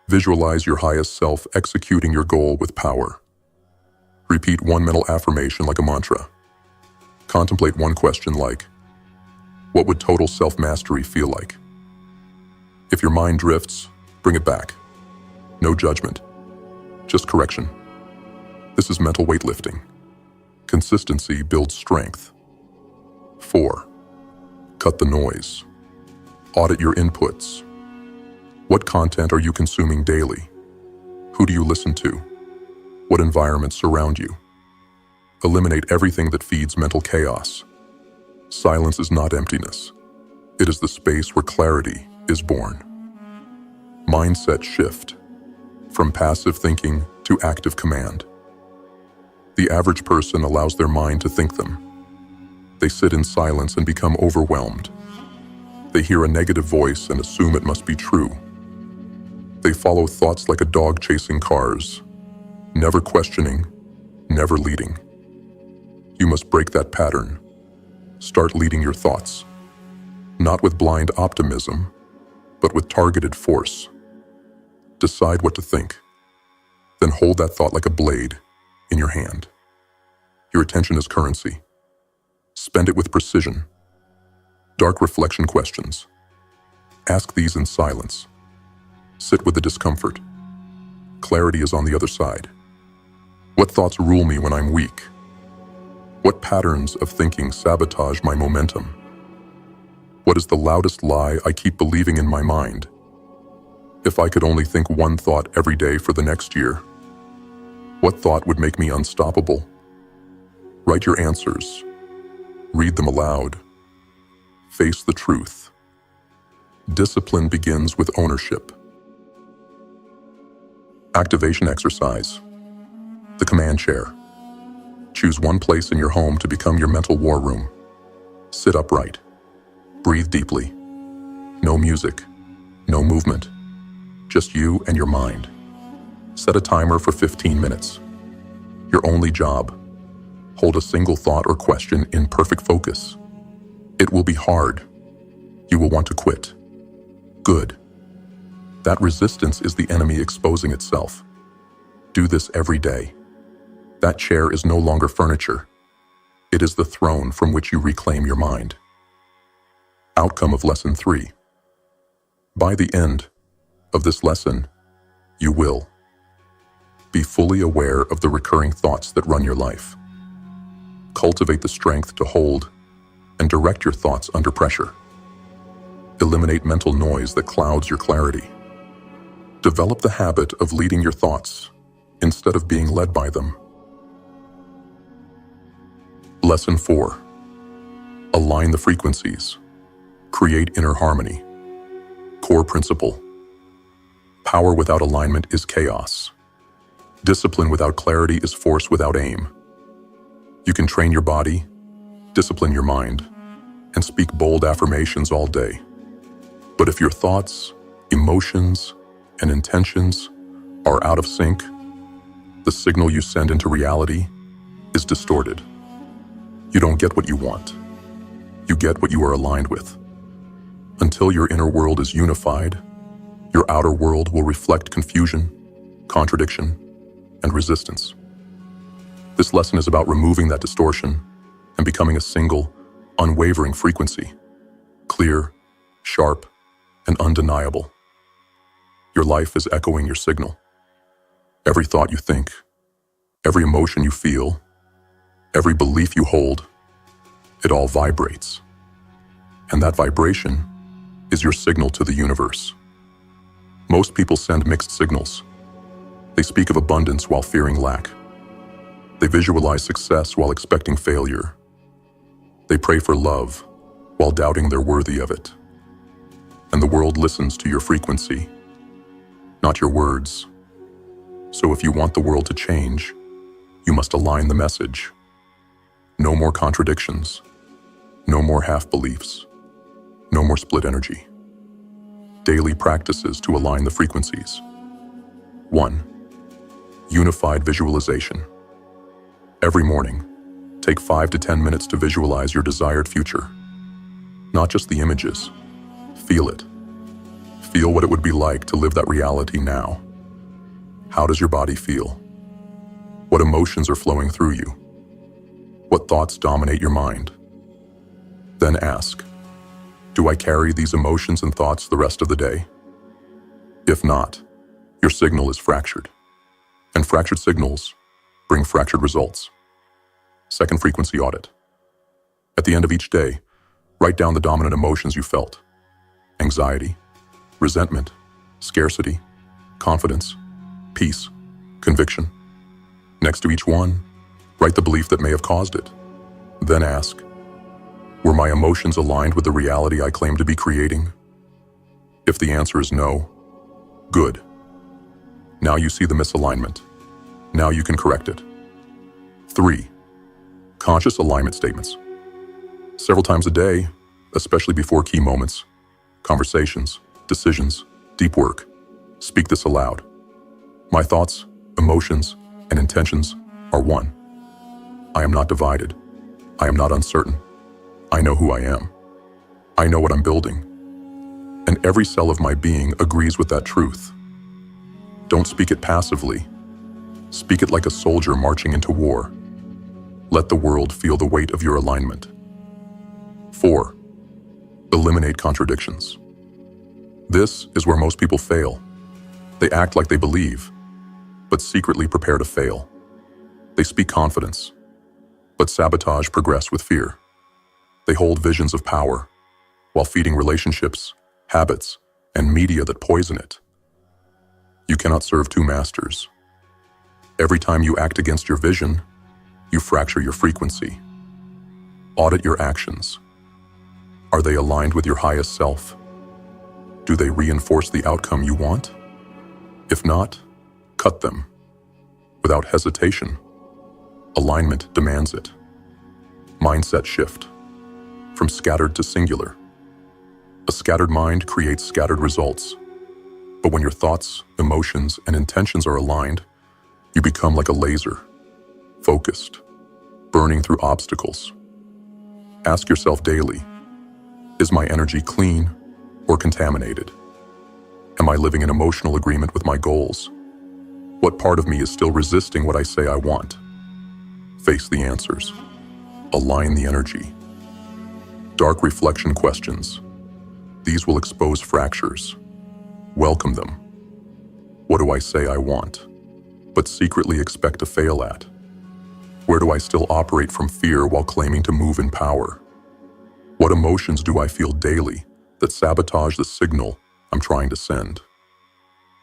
visualize your highest self executing your goal with power. Repeat one mental affirmation like a mantra. Contemplate one question like, what would total self-mastery feel like? If your mind drifts, bring it back. No judgment, just correction. This is mental weightlifting. Consistency builds strength. 4. Cut the noise. Audit your inputs. What content are you consuming daily? Who do you listen to? What environments surround you? Eliminate everything that feeds mental chaos. Silence is not emptiness. It is the space where clarity is born. Mindset shift. From passive thinking to active command. The average person allows their mind to think them. They sit in silence and become overwhelmed. They hear a negative voice and assume it must be true. They follow thoughts like a dog chasing cars, never questioning, never leading. You must break that pattern. Start leading your thoughts, not with blind optimism, but with targeted force. Decide what to think, then hold that thought like a blade in your hand. Your attention is currency. Spend it with precision. Dark reflection questions. Ask these in silence. Sit with the discomfort. Clarity is on the other side. What thoughts rule me when I'm weak? What patterns of thinking sabotage my momentum? What is the loudest lie I keep believing in my mind? If I could only think one thought every day for the next year, what thought would make me unstoppable? Write your answers. Read them aloud. Face the truth. Discipline begins with ownership. Activation exercise. The command chair. Choose one place in your home to become your mental war room. Sit upright. Breathe deeply. No music. No movement. Just you and your mind. Set a timer for 15 minutes. Your only job: hold a single thought or question in perfect focus. It will be hard. You will want to quit. Good. That resistance is the enemy exposing itself. Do this every day. That chair is no longer furniture. It is the throne from which you reclaim your mind. Outcome of Lesson 3. By the end of this lesson, you will be fully aware of the recurring thoughts that run your life. Cultivate the strength to hold and direct your thoughts under pressure. Eliminate mental noise that clouds your clarity. Develop the habit of leading your thoughts instead of being led by them. Lesson 4. Align the frequencies. Create inner harmony. Core principle. Power without alignment is chaos. Discipline without clarity is force without aim. You can train your body, discipline your mind, and speak bold affirmations all day. But if your thoughts, emotions, and intentions are out of sync, the signal you send into reality is distorted. You don't get what you want. You get what you are aligned with. Until your inner world is unified, your outer world will reflect confusion, contradiction, and resistance. This lesson is about removing that distortion and becoming a single, unwavering frequency, clear, sharp, and undeniable. Your life is echoing your signal. Every thought you think, every emotion you feel, every belief you hold, it all vibrates. And that vibration is your signal to the universe. Most people send mixed signals. They speak of abundance while fearing lack. They visualize success while expecting failure. They pray for love while doubting they're worthy of it. And the world listens to your frequency, not your words. So if you want the world to change, you must align the message. No more contradictions. No more half-beliefs. No more split energy. Daily practices to align the frequencies. 1. Unified visualization. Every morning, take 5 to 10 minutes to visualize your desired future. Not just the images. Feel it. Feel what it would be like to live that reality now. How does your body feel? What emotions are flowing through you? What thoughts dominate your mind? Then ask, do I carry these emotions and thoughts the rest of the day? If not, your signal is fractured. And fractured signals bring fractured results. Second frequency audit. At the end of each day, write down the dominant emotions you felt. Anxiety, resentment, scarcity, confidence, peace, conviction. Next to each one, write the belief that may have caused it. Then ask, were my emotions aligned with the reality I claim to be creating? If the answer is no, good. Now you see the misalignment. Now you can correct it. 3. Conscious alignment statements. Several times a day, especially before key moments, conversations, decisions, deep work, speak this aloud. My thoughts, emotions, and intentions are one. I am not divided. I am not uncertain. I know who I am. I know what I'm building. And every cell of my being agrees with that truth. Don't speak it passively. Speak it like a soldier marching into war. Let the world feel the weight of your alignment. 4. Eliminate contradictions. This is where most people fail. They act like they believe, but secretly prepare to fail. They speak confidence, but sabotage progress with fear. They hold visions of power, while feeding relationships, habits, and media that poison it. You cannot serve two masters. Every time you act against your vision, you fracture your frequency. Audit your actions. Are they aligned with your highest self? Do they reinforce the outcome you want? If not, cut them. Without hesitation. Alignment demands it. Mindset shift. From scattered to singular. A scattered mind creates scattered results. But when your thoughts, emotions, and intentions are aligned, you become like a laser, focused, burning through obstacles. Ask yourself daily, is my energy clean or contaminated? Am I living in emotional agreement with my goals? What part of me is still resisting what I say I want? Face the answers. Align the energy. Dark reflection questions. These will expose fractures. Welcome them. What do I say I want, but secretly expect to fail at? Where do I still operate from fear while claiming to move in power? What emotions do I feel daily that sabotage the signal I'm trying to send?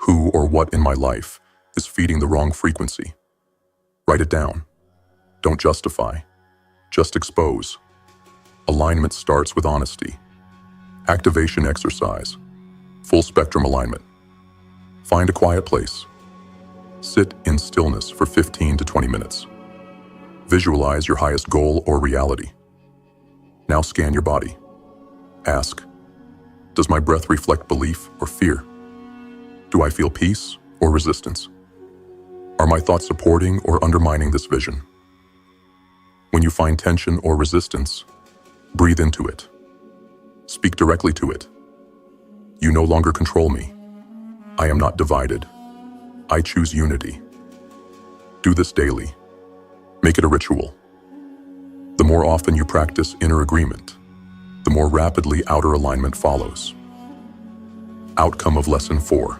Who or what in my life is feeding the wrong frequency? Write it down. Don't justify, just expose. Alignment starts with honesty. Activation exercise. Full spectrum alignment. Find a quiet place. Sit in stillness for 15 to 20 minutes. Visualize your highest goal or reality. Now scan your body. Ask, does my breath reflect belief or fear? Do I feel peace or resistance? Are my thoughts supporting or undermining this vision? When you find tension or resistance, breathe into it. Speak directly to it. You no longer control me. I am not divided. I choose unity. Do this daily. Make it a ritual. The more often you practice inner agreement, the more rapidly outer alignment follows. Outcome of Lesson 4.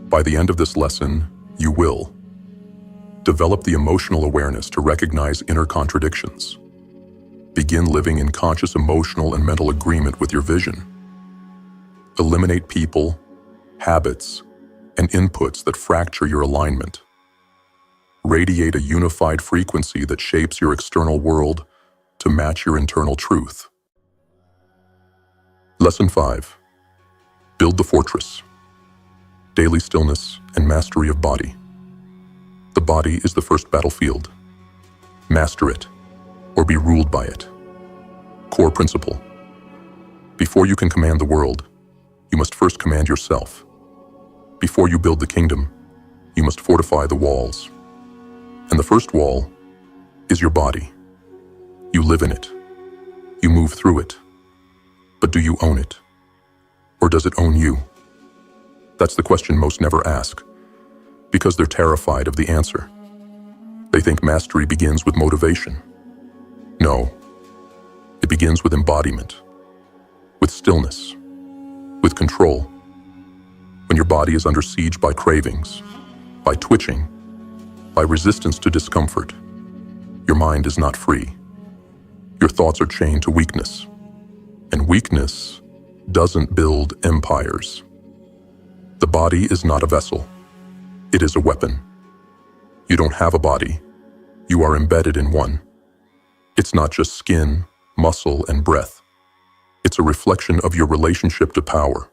By the end of this lesson, you will develop the emotional awareness to recognize inner contradictions. Begin living in conscious emotional and mental agreement with your vision. Eliminate people, habits, and inputs that fracture your alignment. Radiate a unified frequency that shapes your external world to match your internal truth. Lesson 5. Build the fortress. Daily stillness and mastery of body. The body is the first battlefield. Master it, or be ruled by it. Core principle. Before you can command the world, you must first command yourself. Before you build the kingdom, you must fortify the walls. And the first wall is your body. You live in it. You move through it. But do you own it? Or does it own you? That's the question most never ask, because they're terrified of the answer. They think mastery begins with motivation. No, it begins with embodiment, with stillness, with control. When your body is under siege by cravings, by twitching, by resistance to discomfort, your mind is not free. Your thoughts are chained to weakness, and weakness doesn't build empires. The body is not a vessel. It is a weapon. You don't have a body. You are embedded in one. It's not just skin, muscle, and breath. It's a reflection of your relationship to power.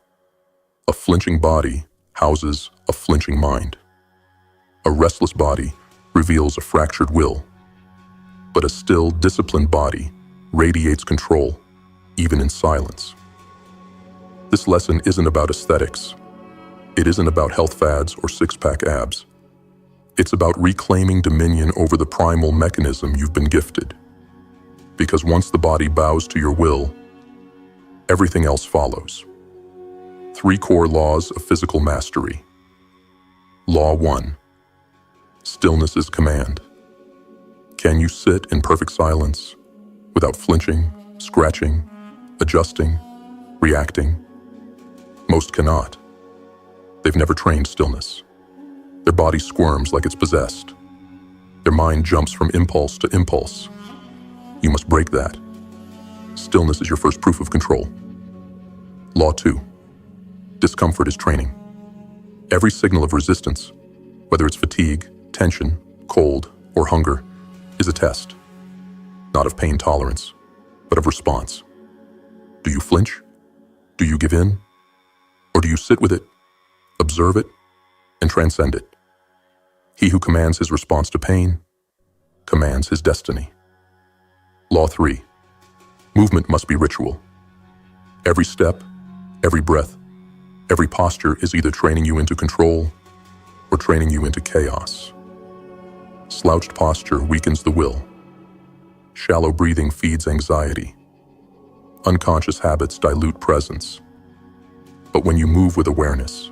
A flinching body houses a flinching mind. A restless body reveals a fractured will. But a still, disciplined body radiates control, even in silence. This lesson isn't about aesthetics. It isn't about health fads or six-pack abs. It's about reclaiming dominion over the primal mechanism you've been gifted. Because once the body bows to your will, everything else follows. 3 core laws of physical mastery. Law 1. Stillness is command. Can you sit in perfect silence without flinching, scratching, adjusting, reacting? Most cannot. They've never trained stillness. Their body squirms like it's possessed. Their mind jumps from impulse to impulse. You must break that. Stillness is your first proof of control. Law 2. Discomfort is training. Every signal of resistance, whether it's fatigue, tension, cold, or hunger, is a test. Not of pain tolerance, but of response. Do you flinch? Do you give in? Or do you sit with it, observe it, and transcend it? He who commands his response to pain commands his destiny. Law 3. Movement must be ritual. Every step, every breath, Every posture is either training you into control or training you into chaos. Slouched posture weakens the will. Shallow breathing feeds anxiety. Unconscious habits dilute presence. But when you move with awareness,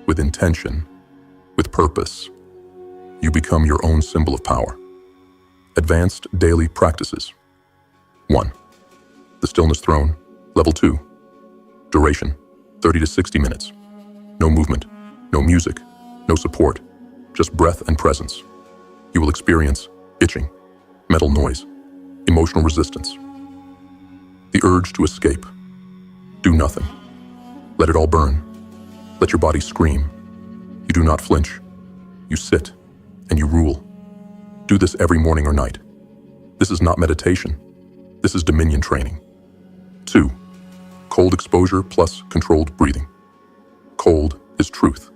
with intention, with purpose, you become your own symbol of power. Advanced daily practices. 1. The Stillness Throne, Level 2. Duration, 30 to 60 minutes. No movement, no music, no support, just breath and presence. You will experience itching, mental noise, emotional resistance. The urge to escape. Do nothing. Let it all burn. Let your body scream. You do not flinch. You sit and you rule. Do this every morning or night. This is not meditation. This is dominion training. 2. Cold exposure plus controlled breathing. Cold is truth.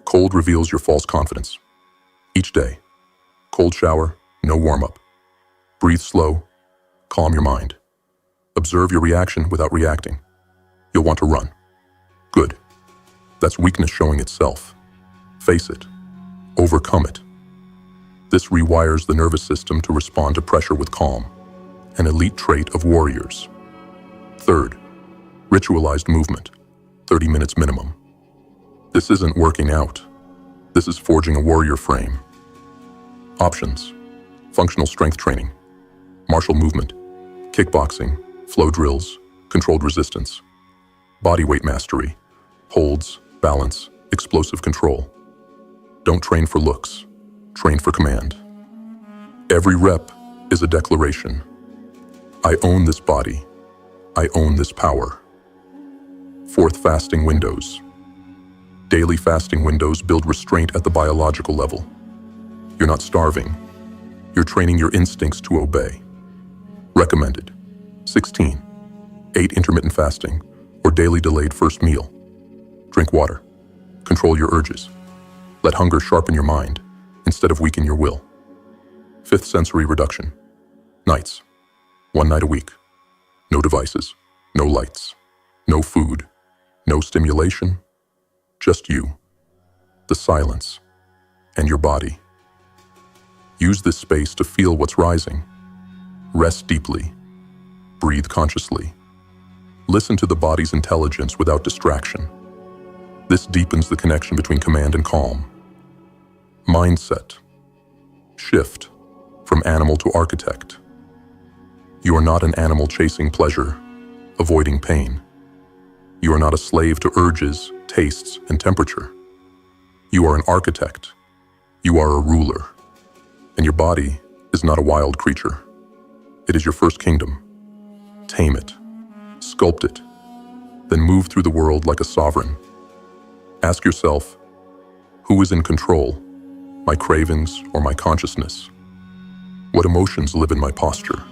Cold reveals your false confidence. Each day. Cold shower, no warm-up. Breathe slow. Calm your mind. Observe your reaction without reacting. You'll want to run. Good. That's weakness showing itself. Face it. Overcome it. This rewires the nervous system to respond to pressure with calm, an elite trait of warriors. 3rd, ritualized movement, 30 minutes minimum. This isn't working out. This is forging a warrior frame. Options: functional strength training, martial movement, kickboxing, flow drills, controlled resistance, body weight mastery, holds, balance, explosive control. Don't train for looks, train for command. Every rep is a declaration. I own this body. I own this power. 4th, fasting windows. Daily fasting windows build restraint at the biological level. You're not starving. You're training your instincts to obey. Recommended. 16. 8 intermittent fasting or daily delayed first meal. Drink water. Control your urges. Let hunger sharpen your mind instead of weaken your will. 5th, sensory reduction. Nights. 1 night a week. No devices, no lights, no food, no stimulation, just you, the silence, and your body. Use this space to feel what's rising. Rest deeply. Breathe consciously. Listen to the body's intelligence without distraction. This deepens the connection between command and calm. Mindset. Shift from animal to architect. You are not an animal chasing pleasure, avoiding pain. You are not a slave to urges, tastes, and temperature. You are an architect. You are a ruler. And your body is not a wild creature. It is your first kingdom. Tame it. Sculpt it. Then move through the world like a sovereign. Ask yourself, who is in control? My cravings or my consciousness? What emotions live in my posture?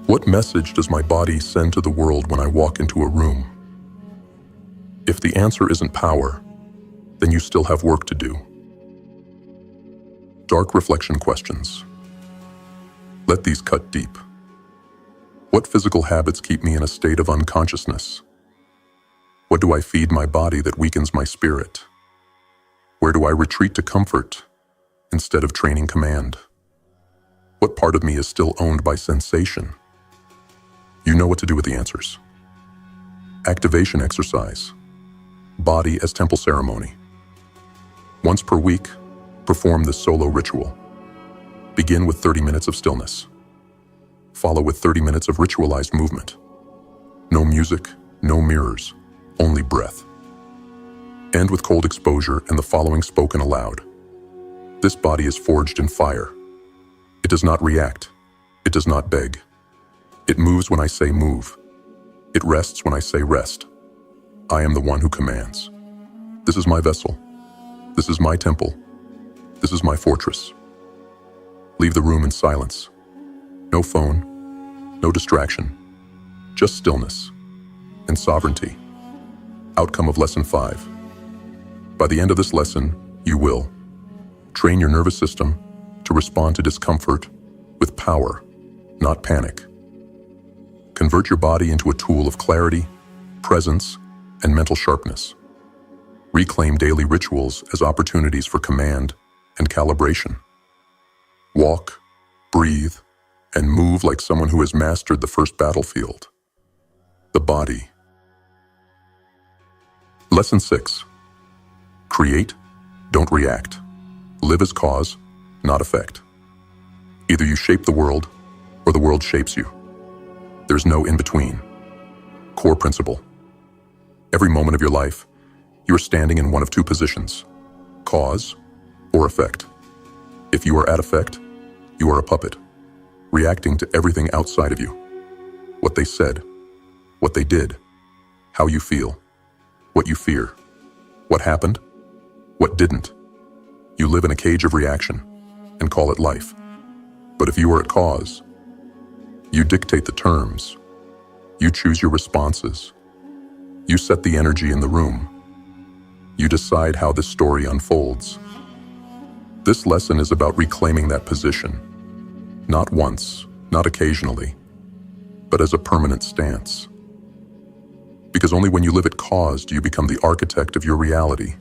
What message does my body send to the world when I walk into a room? If the answer isn't power, then you still have work to do. Dark reflection questions. Let these cut deep. What physical habits keep me in a state of unconsciousness? What do I feed my body that weakens my spirit? Where do I retreat to comfort instead of training command? What part of me is still owned by sensation? You know what to do with the answers. Activation exercise. Body as temple ceremony. Once per week, perform this solo ritual. Begin with 30 minutes of stillness. Follow with 30 minutes of ritualized movement. No music, no mirrors, only breath. End with cold exposure and the following spoken aloud. This body is forged in fire. It does not react. It does not beg. It moves when I say move. It rests when I say rest. I am the one who commands. This is my vessel. This is my temple. This is my fortress. Leave the room in silence. No phone, no distraction, just stillness and sovereignty. Outcome of Lesson 5. By the end of this lesson, you will train your nervous system to respond to discomfort with power, not panic. Convert your body into a tool of clarity, presence, and mental sharpness. Reclaim daily rituals as opportunities for command and calibration. Walk, breathe, and move like someone who has mastered the first battlefield, the body. Lesson 6. Create, don't react. Live as cause, not effect. Either you shape the world, or the world shapes you. There's no in-between. Core principle. Every moment of your life, you are standing in one of two positions, cause or effect. If you are at effect, you are a puppet, reacting to everything outside of you. What they said, what they did, how you feel, what you fear, what happened, what didn't. You live in a cage of reaction and call it life. But if you are at cause, you dictate the terms. You choose your responses. You set the energy in the room. You decide how this story unfolds. This lesson is about reclaiming that position, not once, not occasionally, but as a permanent stance. Because only when you live at cause do you become the architect of your reality.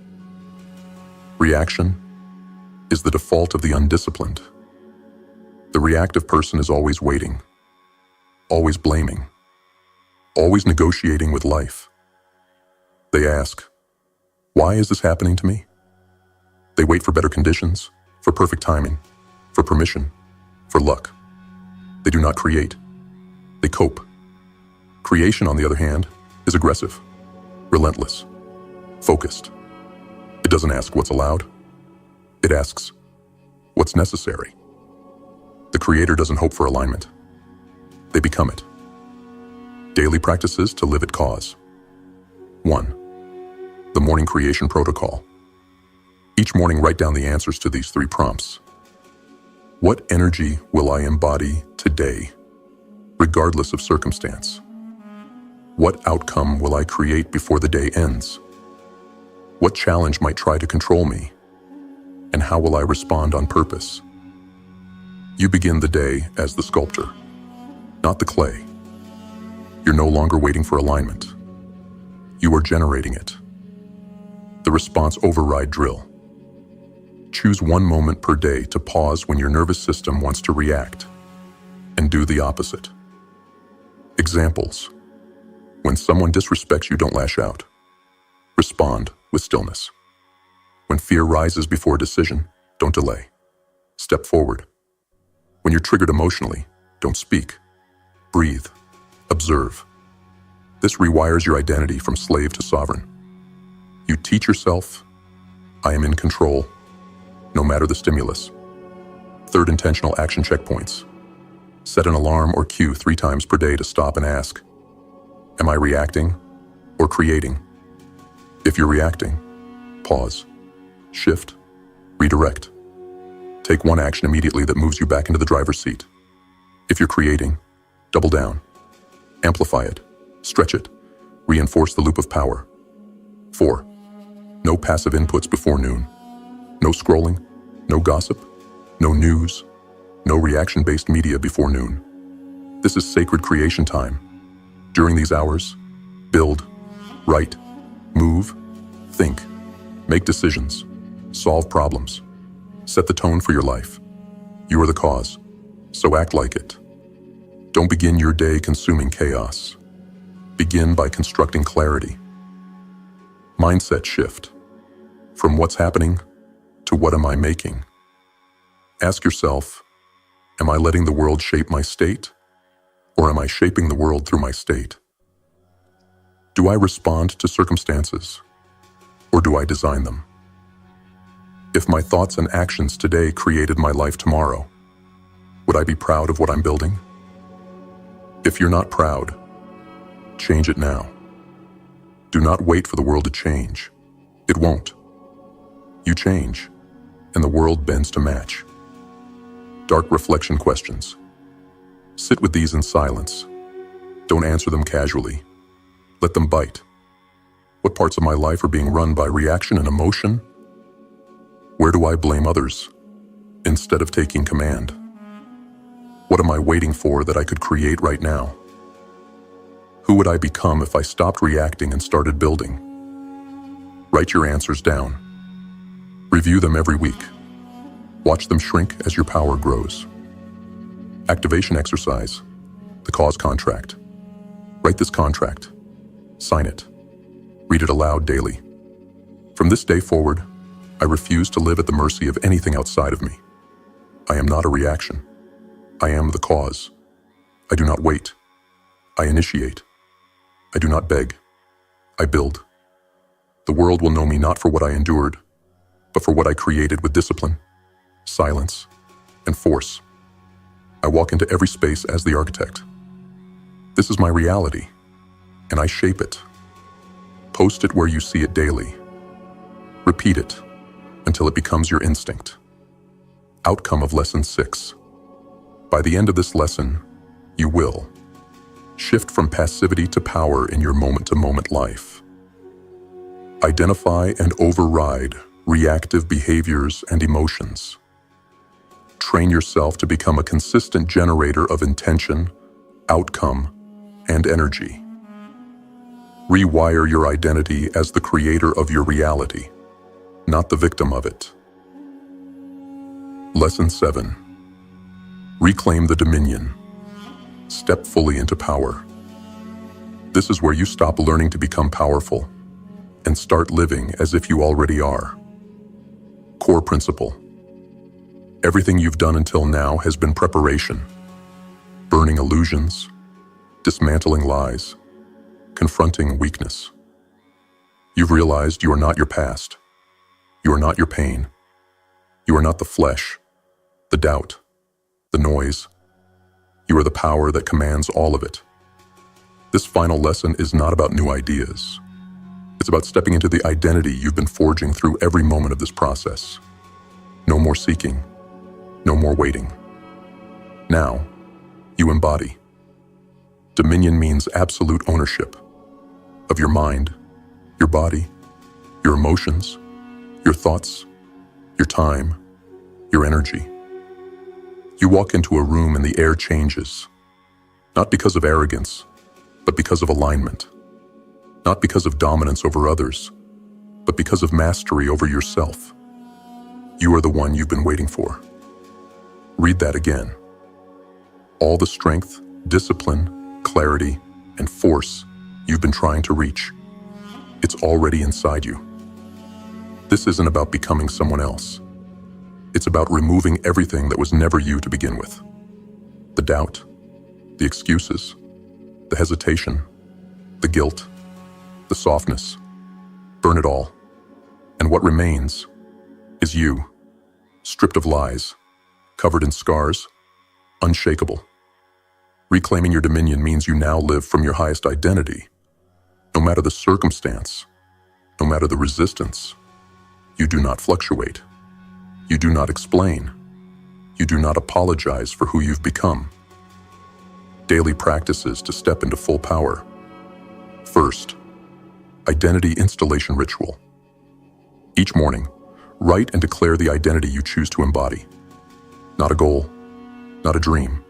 Reaction is the default of the undisciplined. The reactive person is always waiting, always blaming, always negotiating with life. They ask, why is this happening to me? They wait for better conditions, for perfect timing, for permission, for luck. They do not create. They cope. Creation, on the other hand, is aggressive, relentless, focused. It doesn't ask what's allowed. It asks what's necessary. The creator doesn't hope for alignment. They become it. Daily practices to live at cause. 1. The morning creation protocol. Each morning, write down the answers to these 3 prompts. What energy will I embody today, regardless of circumstance? What outcome will I create before the day ends? What challenge might try to control me? And how will I respond on purpose? You begin the day as the sculptor, not the clay. You're no longer waiting for alignment. You are generating it. The response override drill. Choose one moment per day to pause when your nervous system wants to react, and do the opposite. Examples. When someone disrespects you, don't lash out. Respond with stillness. When fear rises before a decision, don't delay. Step forward. When you're triggered emotionally, don't speak. Breathe. Observe. This rewires your identity from slave to sovereign. You teach yourself, I am in control, no matter the stimulus. 3rd, intentional action checkpoints. Set an alarm or cue 3 times per day to stop and ask, am I reacting or creating? If you're reacting, pause, shift, redirect. Take one action immediately that moves you back into the driver's seat. If you're creating, double down, amplify it, stretch it, reinforce the loop of power. 4. No passive inputs before noon. No scrolling, no gossip, no news, no reaction-based media before noon. This is sacred creation time. During these hours, build, write, move, think, make decisions, solve problems, set the tone for your life. You are the cause, so act like it. Don't begin your day consuming chaos. Begin by constructing clarity. Mindset shift. From what's happening to what am I making? Ask yourself, am I letting the world shape my state, or am I shaping the world through my state? Do I respond to circumstances, or do I design them? If my thoughts and actions today created my life tomorrow, would I be proud of what I'm building? If you're not proud, change it now. Do not wait for the world to change. It won't. You change, and the world bends to match. Dark reflection questions. Sit with these in silence. Don't answer them casually. Let them bite. What parts of my life are being run by reaction and emotion? Where do I blame others instead of taking command? What am I waiting for that I could create right now? Who would I become if I stopped reacting and started building? Write your answers down. Review them every week. Watch them shrink as your power grows. Activation exercise. The cause contract. Write this contract. Sign it. Read it aloud daily. From this day forward, I refuse to live at the mercy of anything outside of me. I am not a reaction. I am the cause. I do not wait. I initiate. I do not beg. I build. The world will know me not for what I endured, but for what I created with discipline, silence, and force. I walk into every space as the architect. This is my reality, and I shape it. Post it where you see it daily. Repeat it until it becomes your instinct. Outcome of Lesson 6. By the end of this lesson, you will shift from passivity to power in your moment-to-moment life. Identify and override reactive behaviors and emotions. Train yourself to become a consistent generator of intention, outcome, and energy. Rewire your identity as the creator of your reality, not the victim of it. Lesson 7. Reclaim the dominion. Step fully into power. This is where you stop learning to become powerful and start living as if you already are. Core principle. Everything you've done until now has been preparation. Burning illusions, dismantling lies, confronting weakness. You've realized you are not your past. You are not your pain. You are not the flesh, the doubt, the noise. You are the power that commands all of it. This final lesson is not about new ideas. It's about stepping into the identity you've been forging through every moment of this process. No more seeking. No more waiting. Now, you embody. Dominion means absolute ownership of your mind, your body, your emotions, your thoughts, your time, your energy. You walk into a room and the air changes, not because of arrogance, but because of alignment. Not because of dominance over others, but because of mastery over yourself. You are the one you've been waiting for. Read that again. All the strength, discipline, clarity, and force you've been trying to reach. It's already inside you. This isn't about becoming someone else. It's about removing everything that was never you to begin with. The doubt, the excuses, the hesitation, the guilt, the softness. Burn it all. And what remains is you, stripped of lies, covered in scars, unshakable. Reclaiming your dominion means you now live from your highest identity. No matter the circumstance, no matter the resistance, you do not fluctuate. You do not explain. You do not apologize for who you've become. Daily practices to step into full power. First, identity installation ritual. Each morning, write and declare the identity you choose to embody. Not a goal, not a dream,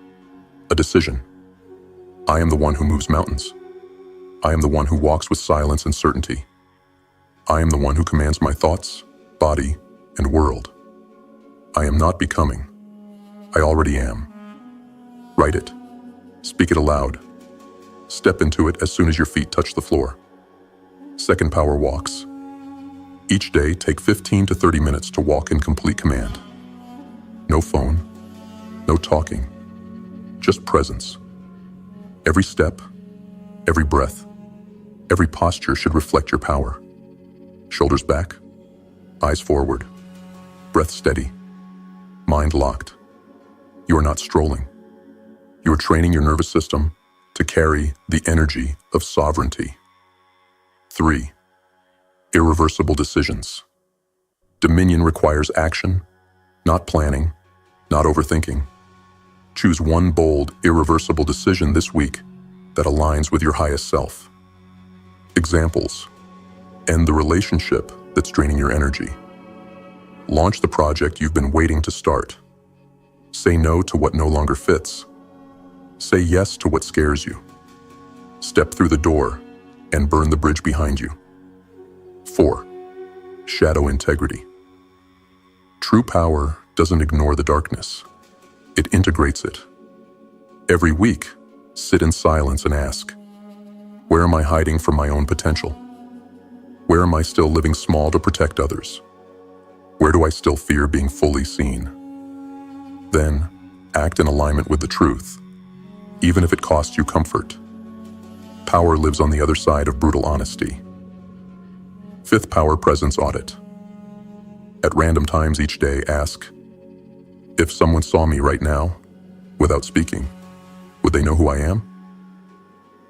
a decision. I am the one who moves mountains. I am the one who walks with silence and certainty. I am the one who commands my thoughts, body, and world. I am not becoming. I already am. Write it. Speak it aloud. Step into it as soon as your feet touch the floor. Second power walks. Each day, take 15 to 30 minutes to walk in complete command. No phone, no talking, just presence. Every step, every breath, every posture should reflect your power. Shoulders back, eyes forward, breath steady, mind locked. You are not strolling. You are training your nervous system to carry the energy of sovereignty. 3. Irreversible decisions. Dominion requires action, not planning, not overthinking. Choose one bold, irreversible decision this week that aligns with your highest self. Examples. End the relationship that's draining your energy. Launch the project you've been waiting to start. Say no to what no longer fits. Say yes to what scares you. Step through the door and burn the bridge behind you. 4. Shadow integrity. True power doesn't ignore the darkness. It integrates it. Every week, sit in silence and ask, where am I hiding from my own potential? Where am I still living small to protect others? Where do I still fear being fully seen? Then, act in alignment with the truth, even if it costs you comfort. Power lives on the other side of brutal honesty. 5th power presence audit. At random times each day, ask, if someone saw me right now, without speaking, would they know who I am?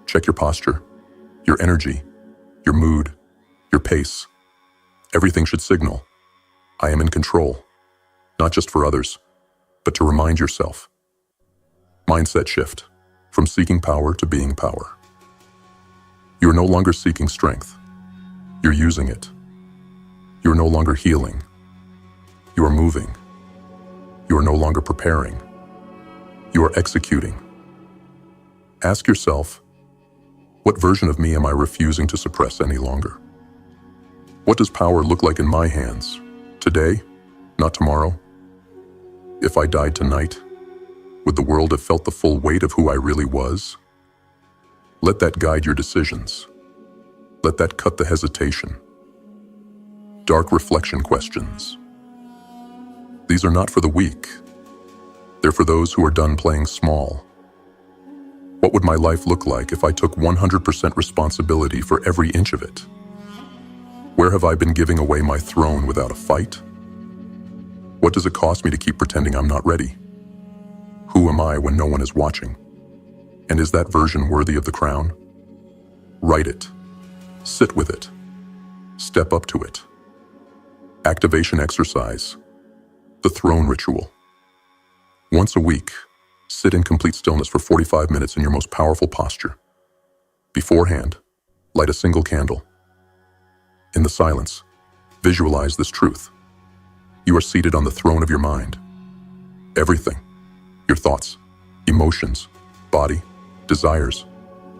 Check your posture, your energy, your mood, your pace. Everything should signal, I am in control, not just for others, but to remind yourself. Mindset shift, from seeking power to being power. You are no longer seeking strength. You're using it. You are no longer healing. You are moving. You are no longer preparing. You are executing. Ask yourself, what version of me am I refusing to suppress any longer? What does power look like in my hands? Today, not tomorrow? If I died tonight, would the world have felt the full weight of who I really was? Let that guide your decisions. Let that cut the hesitation. Dark reflection questions. These are not for the weak. They're for those who are done playing small. What would my life look like if I took 100% responsibility for every inch of it? Where have I been giving away my throne without a fight? What does it cost me to keep pretending I'm not ready? Who am I when no one is watching? And is that version worthy of the crown? Write it. Sit with it. Step up to it. Activation exercise. The throne ritual. Once a week, sit in complete stillness for 45 minutes in your most powerful posture. Beforehand, light a single candle. In the silence, visualize this truth. You are seated on the throne of your mind. Everything, your thoughts, emotions, body, desires,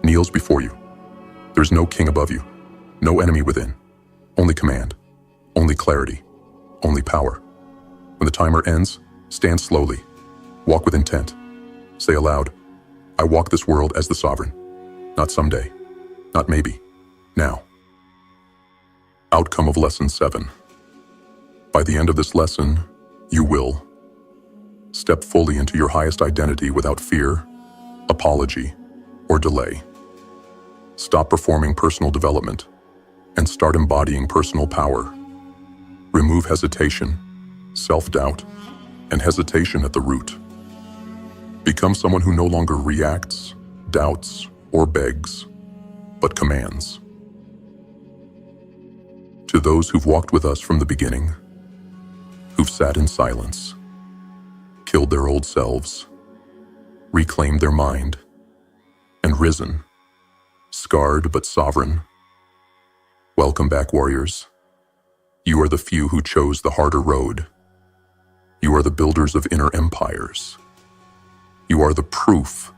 kneels before you. There's no king above you, no enemy within, only command, only clarity, only power. When the timer ends, stand slowly, walk with intent. Say aloud, I walk this world as the sovereign, not someday, not maybe, now. Outcome of Lesson 7. By the end of this lesson, you will step fully into your highest identity without fear, apology, or delay. Stop performing personal development and start embodying personal power. Remove hesitation, self-doubt, and hesitation at the root. Become someone who no longer reacts, doubts, or begs, but commands. To those who've walked with us from the beginning, who've sat in silence, killed their old selves, reclaimed their mind, and risen, scarred but sovereign. Welcome back, warriors. You are the few who chose the harder road. You are the builders of inner empires. You are the proof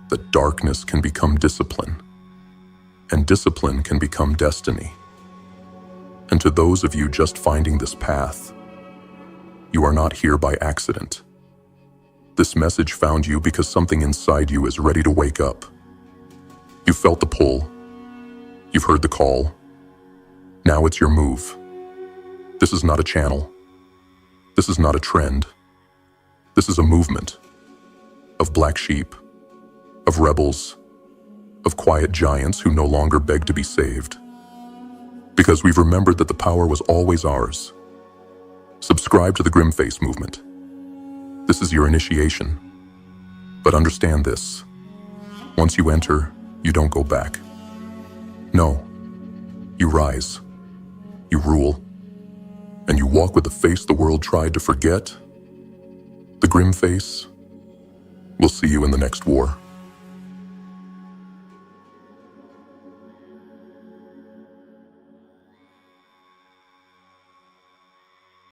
that darkness can become discipline, and discipline can become destiny. And to those of you just finding this path, you are not here by accident. This message found you because something inside you is ready to wake up. You felt the pull. You've heard the call. Now it's your move. This is not a channel. This is not a trend. This is a movement of black sheep, of rebels, of quiet giants who no longer beg to be saved. Because we've remembered that the power was always ours. Subscribe to the GrimFace movement. This is your initiation. But understand this. Once you enter, you don't go back. No. You rise. You rule. And you walk with the face the world tried to forget. The GrimFace. We'll see you in the next war.